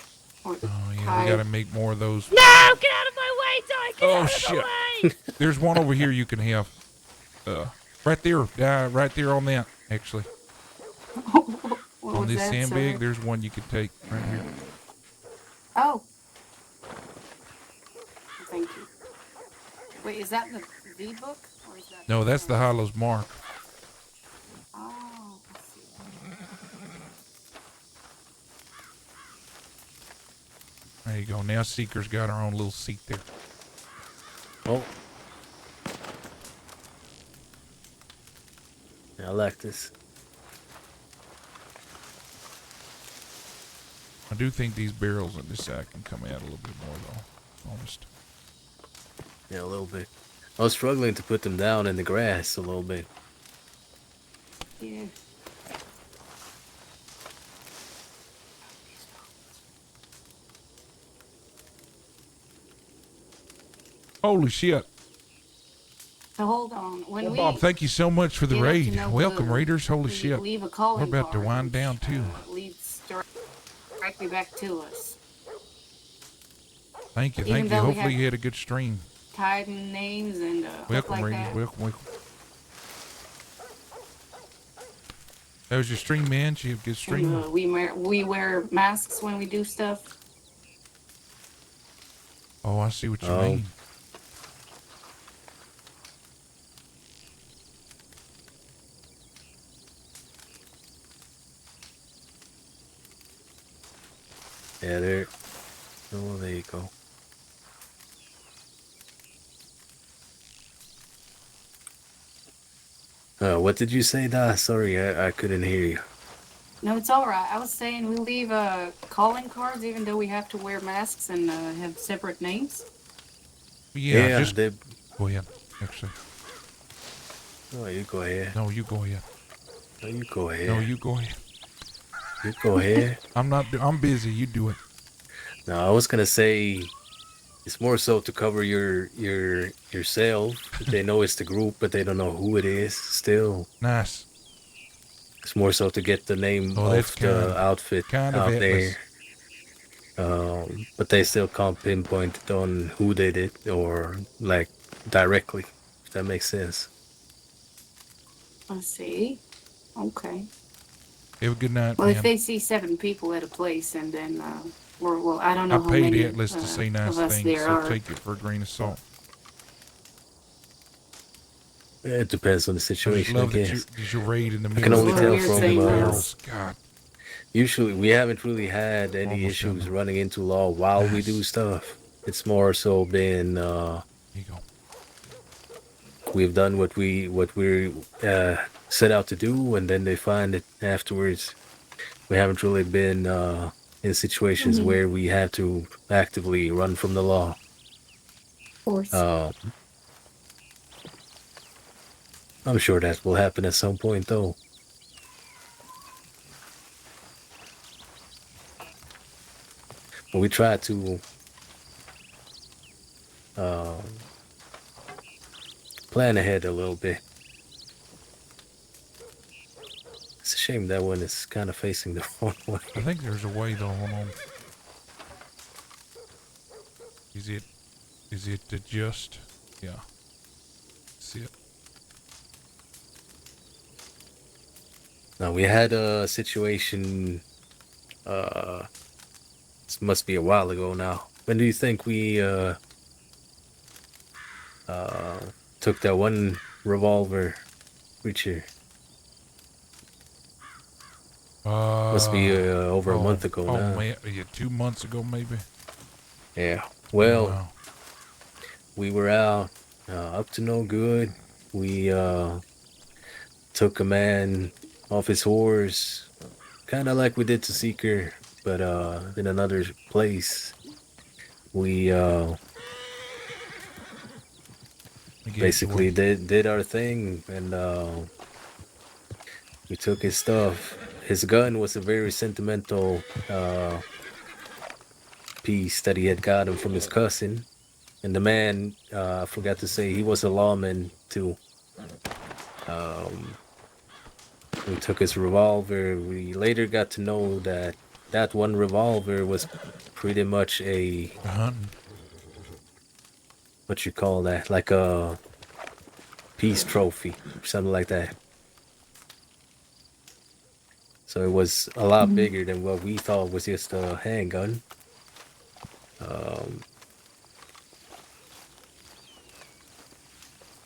Or the Oh, yeah, we Kai. gotta make more of those. No! Get out of my way, Di! Get Oh, out of shit. my way! There's one over here you can have. Right there. Right there on that, actually. What On was this that, sandbag, sir? there's one you can take right here. Oh. Thank you. Wait, is that the book? Or is that No, that's the Hollow's Mark. Oh, I see. There you go. Now Seeker's got her own little seat there. Oh. I like this. I do think these barrels on this side can come out a little bit more, though. Honest. Yeah, a little bit. I was struggling to put them down in the grass a little bit. Yeah. Holy shit. So hold on. When Well, we Bob, thank you so much for the get up to raid. know Welcome, Blue, Raiders. Holy we shit. leave a calling We're about to card, wind which, down, too. leads directly back to us. Thank you. Even Thank you. though we Hopefully have you had a good stream. Titan names and stuff Welcome, like Raiders. that. Welcome. That was your stream, man. She had a good stream. And, we wear masks when we do stuff. Oh, I see what you Oh. mean. Yeah, there. Oh, there you go. What did you say, Da? Sorry, I couldn't hear you. No, it's all right. I was saying we leave calling cards even though we have to wear masks and have separate names. Yeah, just they. go ahead, actually. Oh, you go ahead. No, you go ahead. No, you go ahead. No, you go ahead. You go ahead. I'm busy. You do it. No, I was gonna say it's more so to cover yourself. They know it's the group, but they don't know who it is. Still, Nice. it's more so to get the name Oh, of that's the outfit kind of out Atlas. there. But they still can't pinpoint it on who did it or like directly. If that makes sense. I see. Okay. Have a good night, Well, man. if they see 7 people at a place and then well, I don't know I how paid many Atlas to say nice of us things, there so are. take it for a grain of salt. Yeah, it depends on the I just situation, I love that guess. you raid in the I middle can of only the tell weird from thing barrels. God. usually we haven't really had any Almost issues done. running into law while we Nice. do stuff. It's more so been Here you go. we've done what we're set out to do, and then they find it afterwards. We haven't really been in situations Mhm. where we have to actively run from the law. Of course. I'm sure that will happen at some point, though. But we try to plan ahead a little bit. It's a shame that one is kind of facing the wrong way. I think there's a way though. Hold on. Is it just? Yeah. See it. We had a situation. This must be a while ago now. When do you think we took that one revolver creature? Must be over a month ago now. Oh man, yeah, 2 months ago maybe. Yeah. Well, Wow. we were out, up to no good. We took a man off his horse, kind of like we did to Seeker, but in another place. We basically did our thing, and we took his stuff. His gun was a very sentimental piece that he had gotten from his cousin. And the man, I forgot to say, he was a lawman too. We took his revolver. We later got to know that that one revolver was pretty much a what you call that, like a peace trophy or something like that. So it was a lot bigger than what we thought was just a handgun.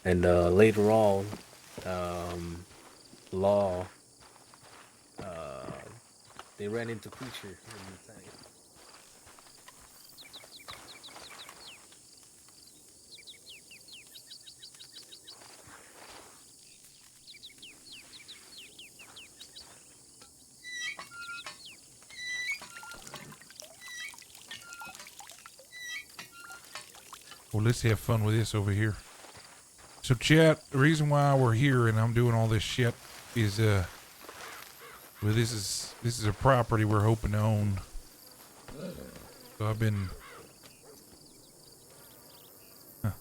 And later on, Law, they ran into Preacher in the tank. Well, let's have fun with this over here. So, chat, the reason why we're here and I'm doing all this shit is, well, this is a property we're hoping to own. So I've been... Huh.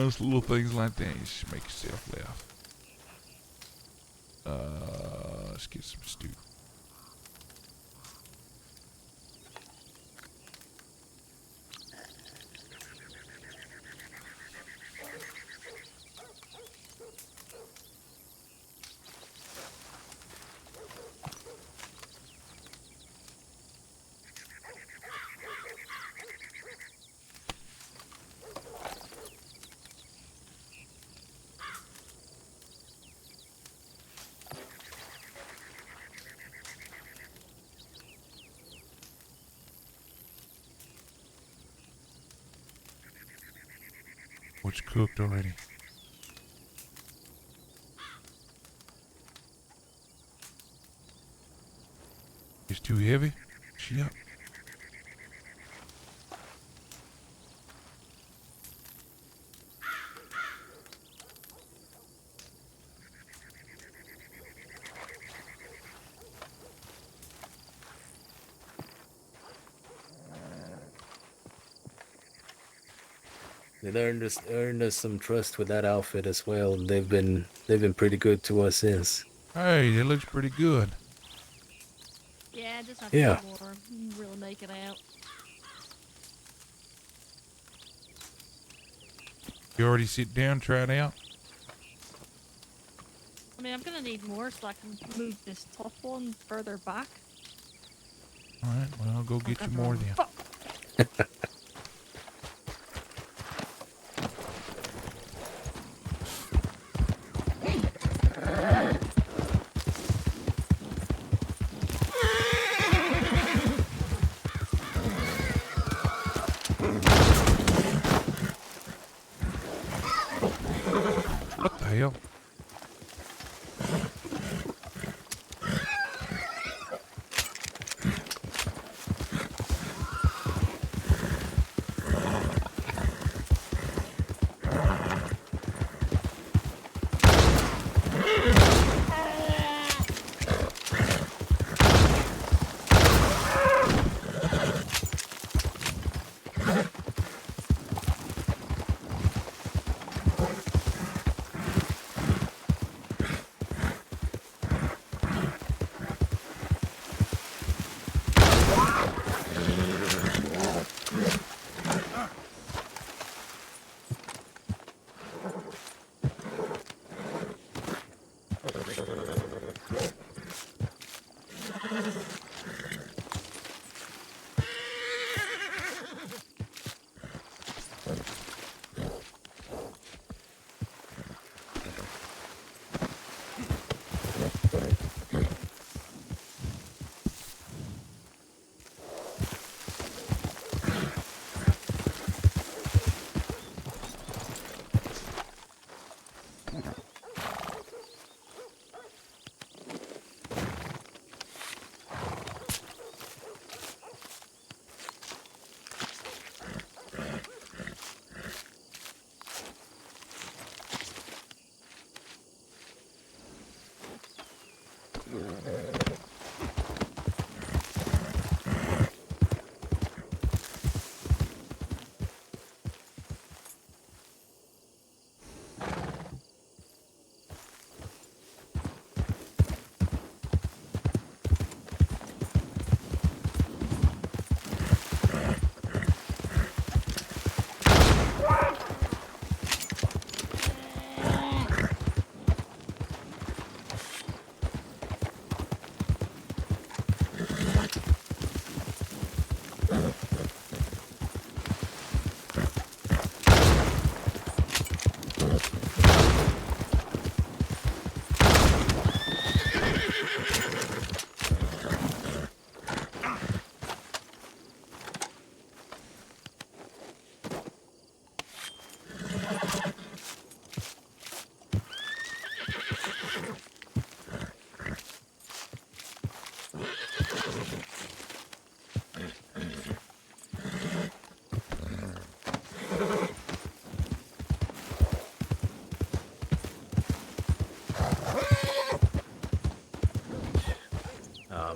It's little things like that. You just make yourself laugh. Let's get some stew. What's cooked already? It's too heavy? Shit. It earned us some trust with that outfit as well. They've been pretty good to us since. Hey, that looks pretty good. Yeah, just have Yeah. to more. Really make it out. You already sit down, try it out? I mean, I'm gonna need more so I can move this top one further back. Alright, well, I'll go get you more then. What the hell?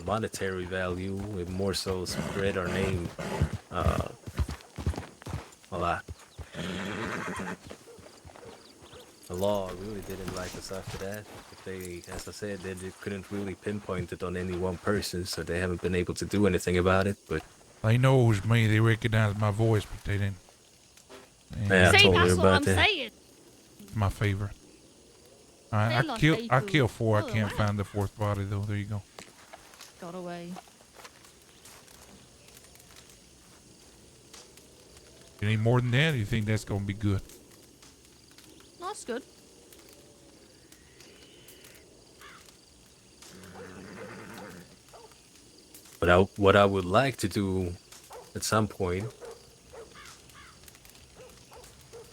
Monetary value, it more so spread our name a lot. The law really didn't like us after that. But they, as I said, they couldn't really pinpoint it on any one person, so they haven't been able to do anything about it. But They know it was me. They recognized my voice, but they didn't. yeah, I See, told her that's what about I'm that. saying. My favorite. Alright, They're I like killed 4. I people. can't find the 4th body though. There you go. Got away. You need more than that? Or you think that's gonna be good? That's good. But what I would like to do at some point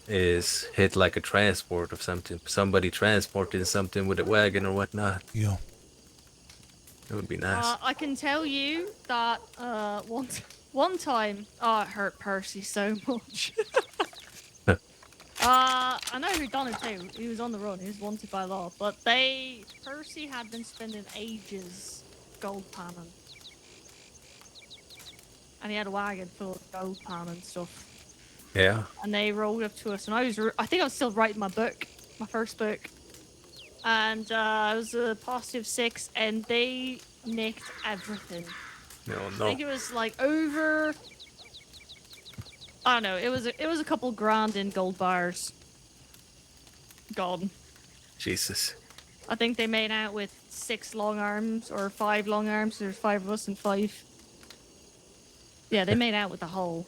is hit like a transport of something. Somebody transporting something with a wagon or whatnot. Yeah. It would be nice. I can tell you that one time, it hurt Percy so much. I know who done it too. He was on the run. He was wanted by law. But Percy had been spending ages gold panning. And he had a wagon full of gold pan and stuff. Yeah. And they rolled up to us, and I think I was still writing my book, my first book. And it was a +6, and they nicked everything. No, I no. think it was like over. I don't know. It was a couple grand in gold bars. Gone. Jesus. I think they made out with 6 long arms or 5 long arms. There's 5 of us and 5. Yeah, they made out with the whole.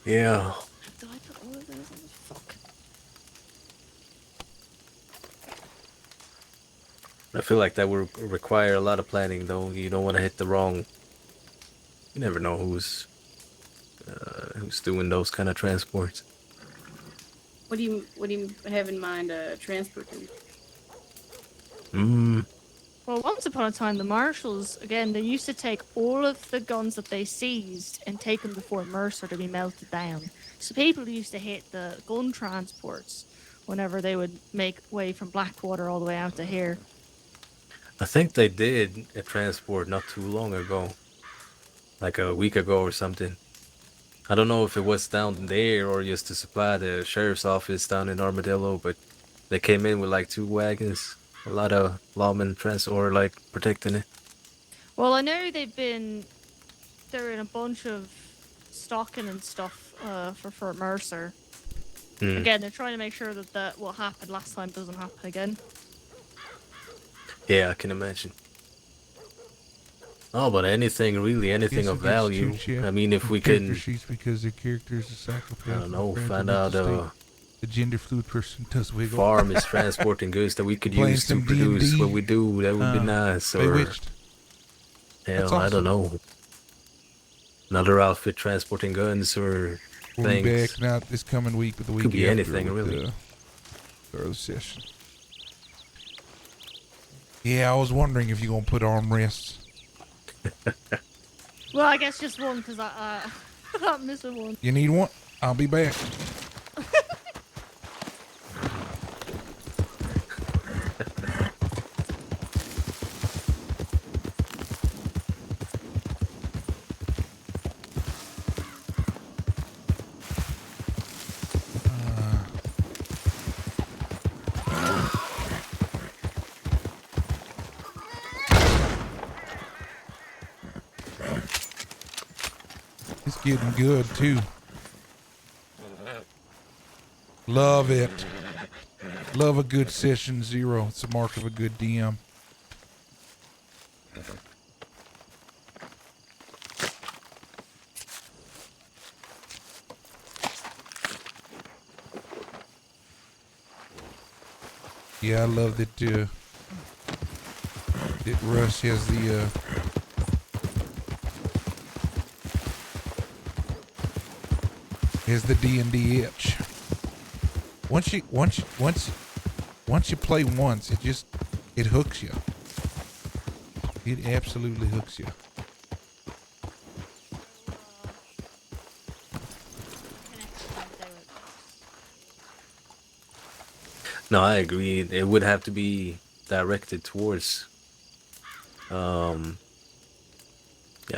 Yeah. Did I put all of those on the fuck? I feel like that would require a lot of planning, though. You don't want to hit the wrong. You never know who's doing those kind of transports. What do you have in mind transporting? Well, once upon a time, the marshals, again, they used to take all of the guns that they seized and take them to Fort Mercer to be melted down. So people used to hit the gun transports whenever they would make way from Blackwater all the way out to here. I think they did a transport not too long ago. Like a week ago or something. I don't know if it was down there or just to supply the sheriff's office down in Armadillo, but they came in with like 2 wagons. A lot of lawmen protecting it. Well, I know they're in a bunch of stocking and stuff for Fort Mercer. Again, they're trying to make sure that what happened last time doesn't happen again. Yeah, I can imagine. Oh, but anything of value. I mean, if we character can, sheets because the character is a psychopath. I don't know, compared to find Mr. out State. The gender fluid person does wiggle. farm is transporting goods that we could Playing use to some produce D&D. what we do, that would be nice. Or Bewitched. hell, That's I don't awesome. know. Another outfit transporting guns or We'll be things. back not this coming week, but the week Could be after anything, with really. The early session. Yeah, I was wondering if you're gonna put armrests. Well, I guess just one, because I'm missing one. You need one? I'll be back. getting good too. Love it. Love a good session 0. It's a mark of a good DM. Yeah, I love that that Russ has the D&D itch. Once you play once, it hooks you. It absolutely hooks you. No, I agree. It would have to be directed towards, yeah,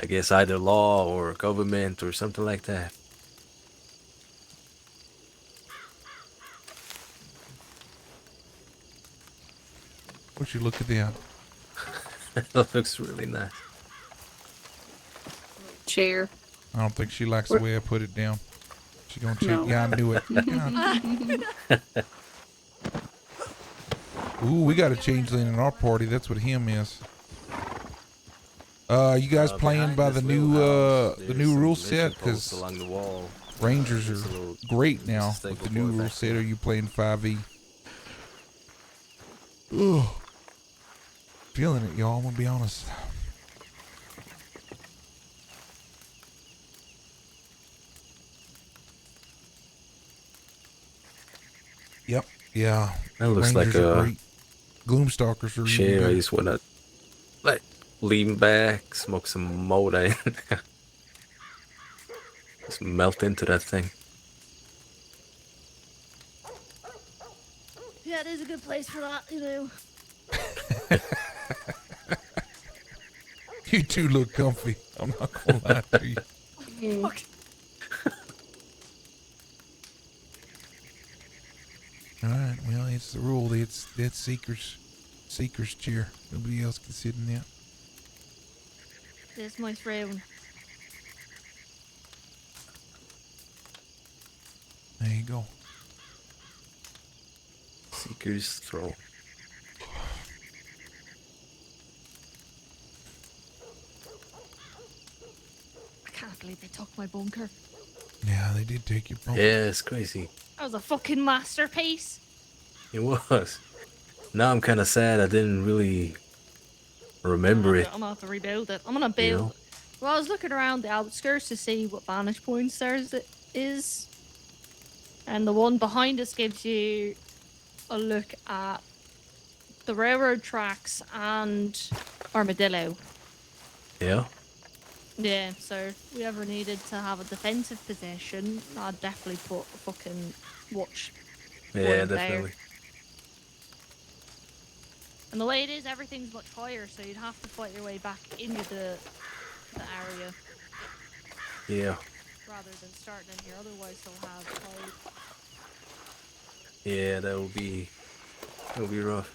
I guess either law or government or something like that. What you look at that? That looks really nice. Chair. I don't think she likes the way I put it down. She gonna change. No. Yeah, I knew it. Ooh, we got a changeling in our party. That's what him is. You guys playing by the new rule set? Because Rangers are great now with the new rule set. Or are you playing 5e? Ugh. Feeling it, y'all. I'm gonna be honest. Yep. Yeah. That looks Rangers like are a great. Gloomstalkers are even chair. I better. just wanna like lean back, smoke some moda, and just melt into that thing. Yeah, it is a good place for that, you know. You two look comfy. I'm not gonna lie to you. All right. Well, it's the rule. That's Seeker's chair. Nobody else can sit in that. There's my throne. There you go. Seeker's Throne. I can't believe they took my bunker. Yeah, they did take your phone. Yeah, it's crazy. That was a fucking masterpiece. It was. Now I'm kind of sad I didn't really remember it. I'm gonna have to rebuild it. I'm gonna build. know? Well, I was looking around the outskirts to see what vantage points there is, and the one behind us gives you a look at the railroad tracks and Armadillo. Yeah. Yeah, so if we ever needed to have a defensive position, I'd definitely put a fucking watch. Yeah, point there. definitely. And the way it is, everything's much higher, so you'd have to fight your way back into the area Yeah. rather than starting in here. Otherwise, they'll have height. Yeah, that would be rough.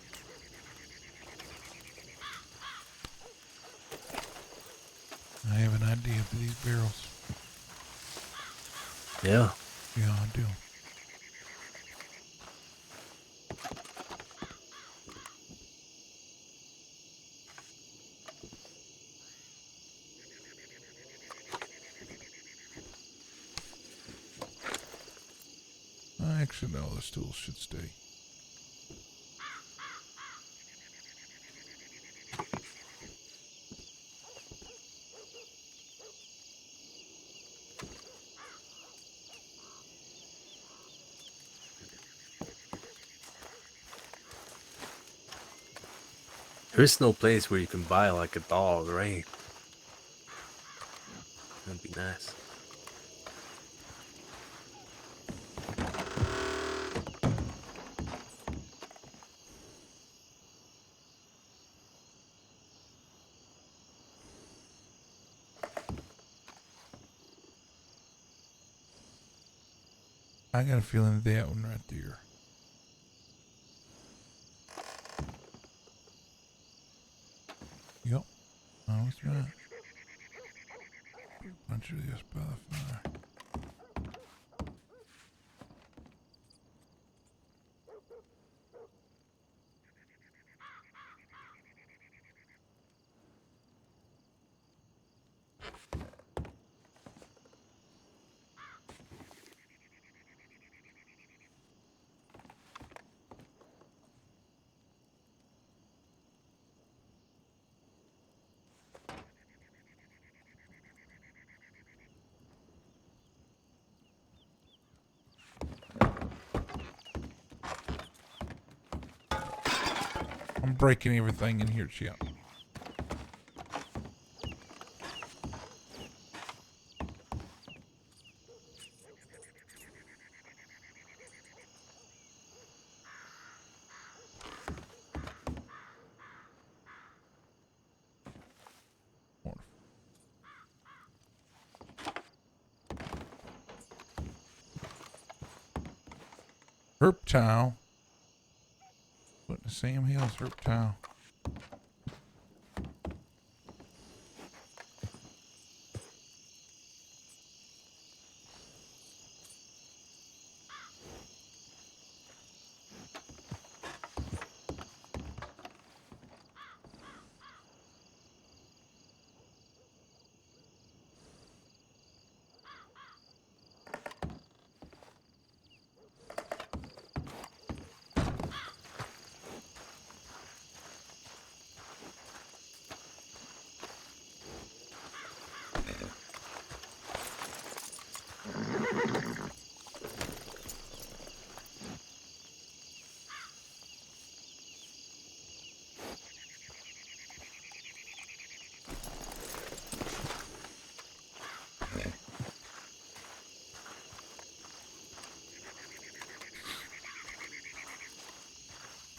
I have an idea for these barrels. Yeah. Yeah, I do. Actually, no, the stools should stay. There is no place where you can buy like a dog, right? That'd be nice. I got a feeling that one right there. Yep. Oh, that's right. Run through this by the fire. I'm breaking everything in here, Chip. Herptile. What in the Sam Hills herptile?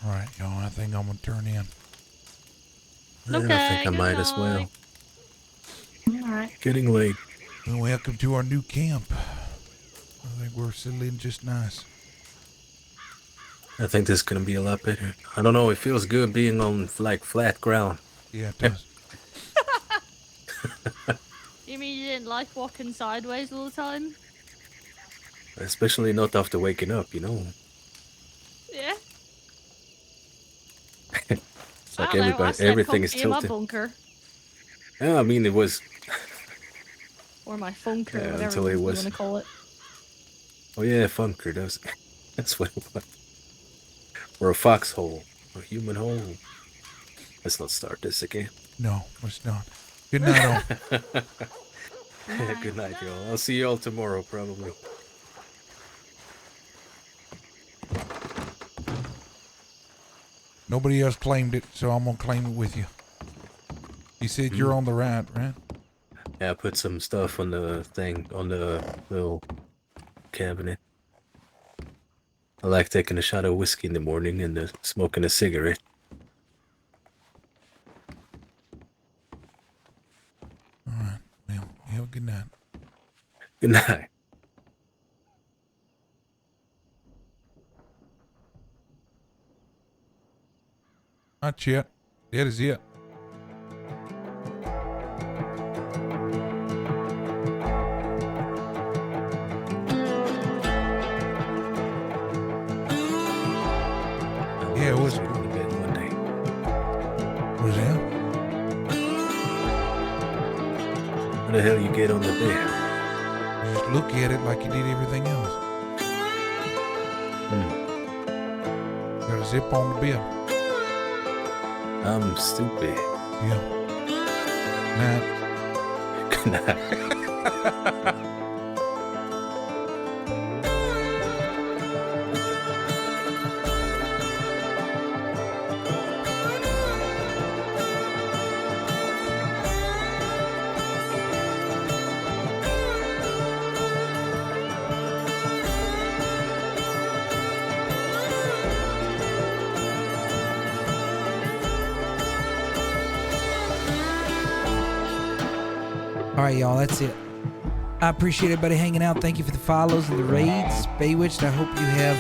All right, y'all. I think I'm gonna turn in. I think I might as well. All right. Getting late. Well, welcome to our new camp. I think we're settling just nice. I think this is gonna be a lot better. I don't know. It feels good being on like flat ground. Yeah, it does. You mean you didn't like walking sideways all the time? Especially not after waking up, you know. Yeah. It's like I don't know, I everybody, slept everything is comfy in my tilted. bunker. Yeah, I mean it was. Or my funker, Yeah, whatever until it you was- want to call it. Oh yeah, funker. That's what it was. Or a foxhole, or a human hole. Let's not start this again. No, it's not. Good night, all. Good night, y'all. I'll see y'all tomorrow, probably. Nobody else claimed it, so I'm gonna claim it with you. You said you're on the right? Yeah, I put some stuff on the thing, on the little cabinet. I like taking a shot of whiskey in the morning and smoking a cigarette. All right. Well, you have a good night. Good night. Not yet. That is it. Yeah, it was. Going to bed one day. What was that? How the hell you get on the bed? Just look at it like you did everything else. Got a zip on the bed. I'm stupid. Yeah. Night. Good night. All right, y'all, that's it. I appreciate everybody hanging out. Thank you for the follows and the raids. Baywitched, I hope you have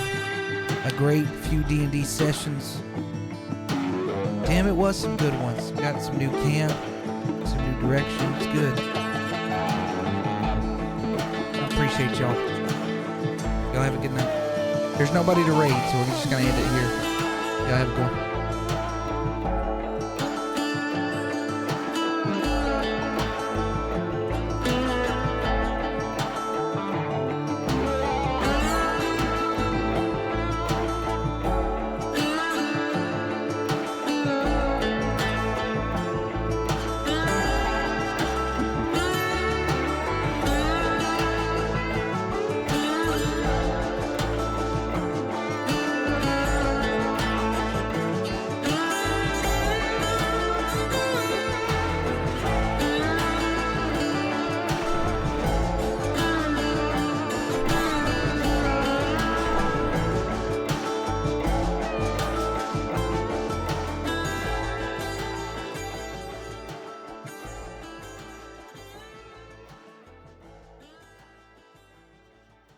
a great few D&D sessions. Damn, it was some good ones. Got some new camp, some new direction. It's good. appreciate y'all. Y'all have a good night. There's nobody to raid, so we're just gonna end it here. Y'all have a good one.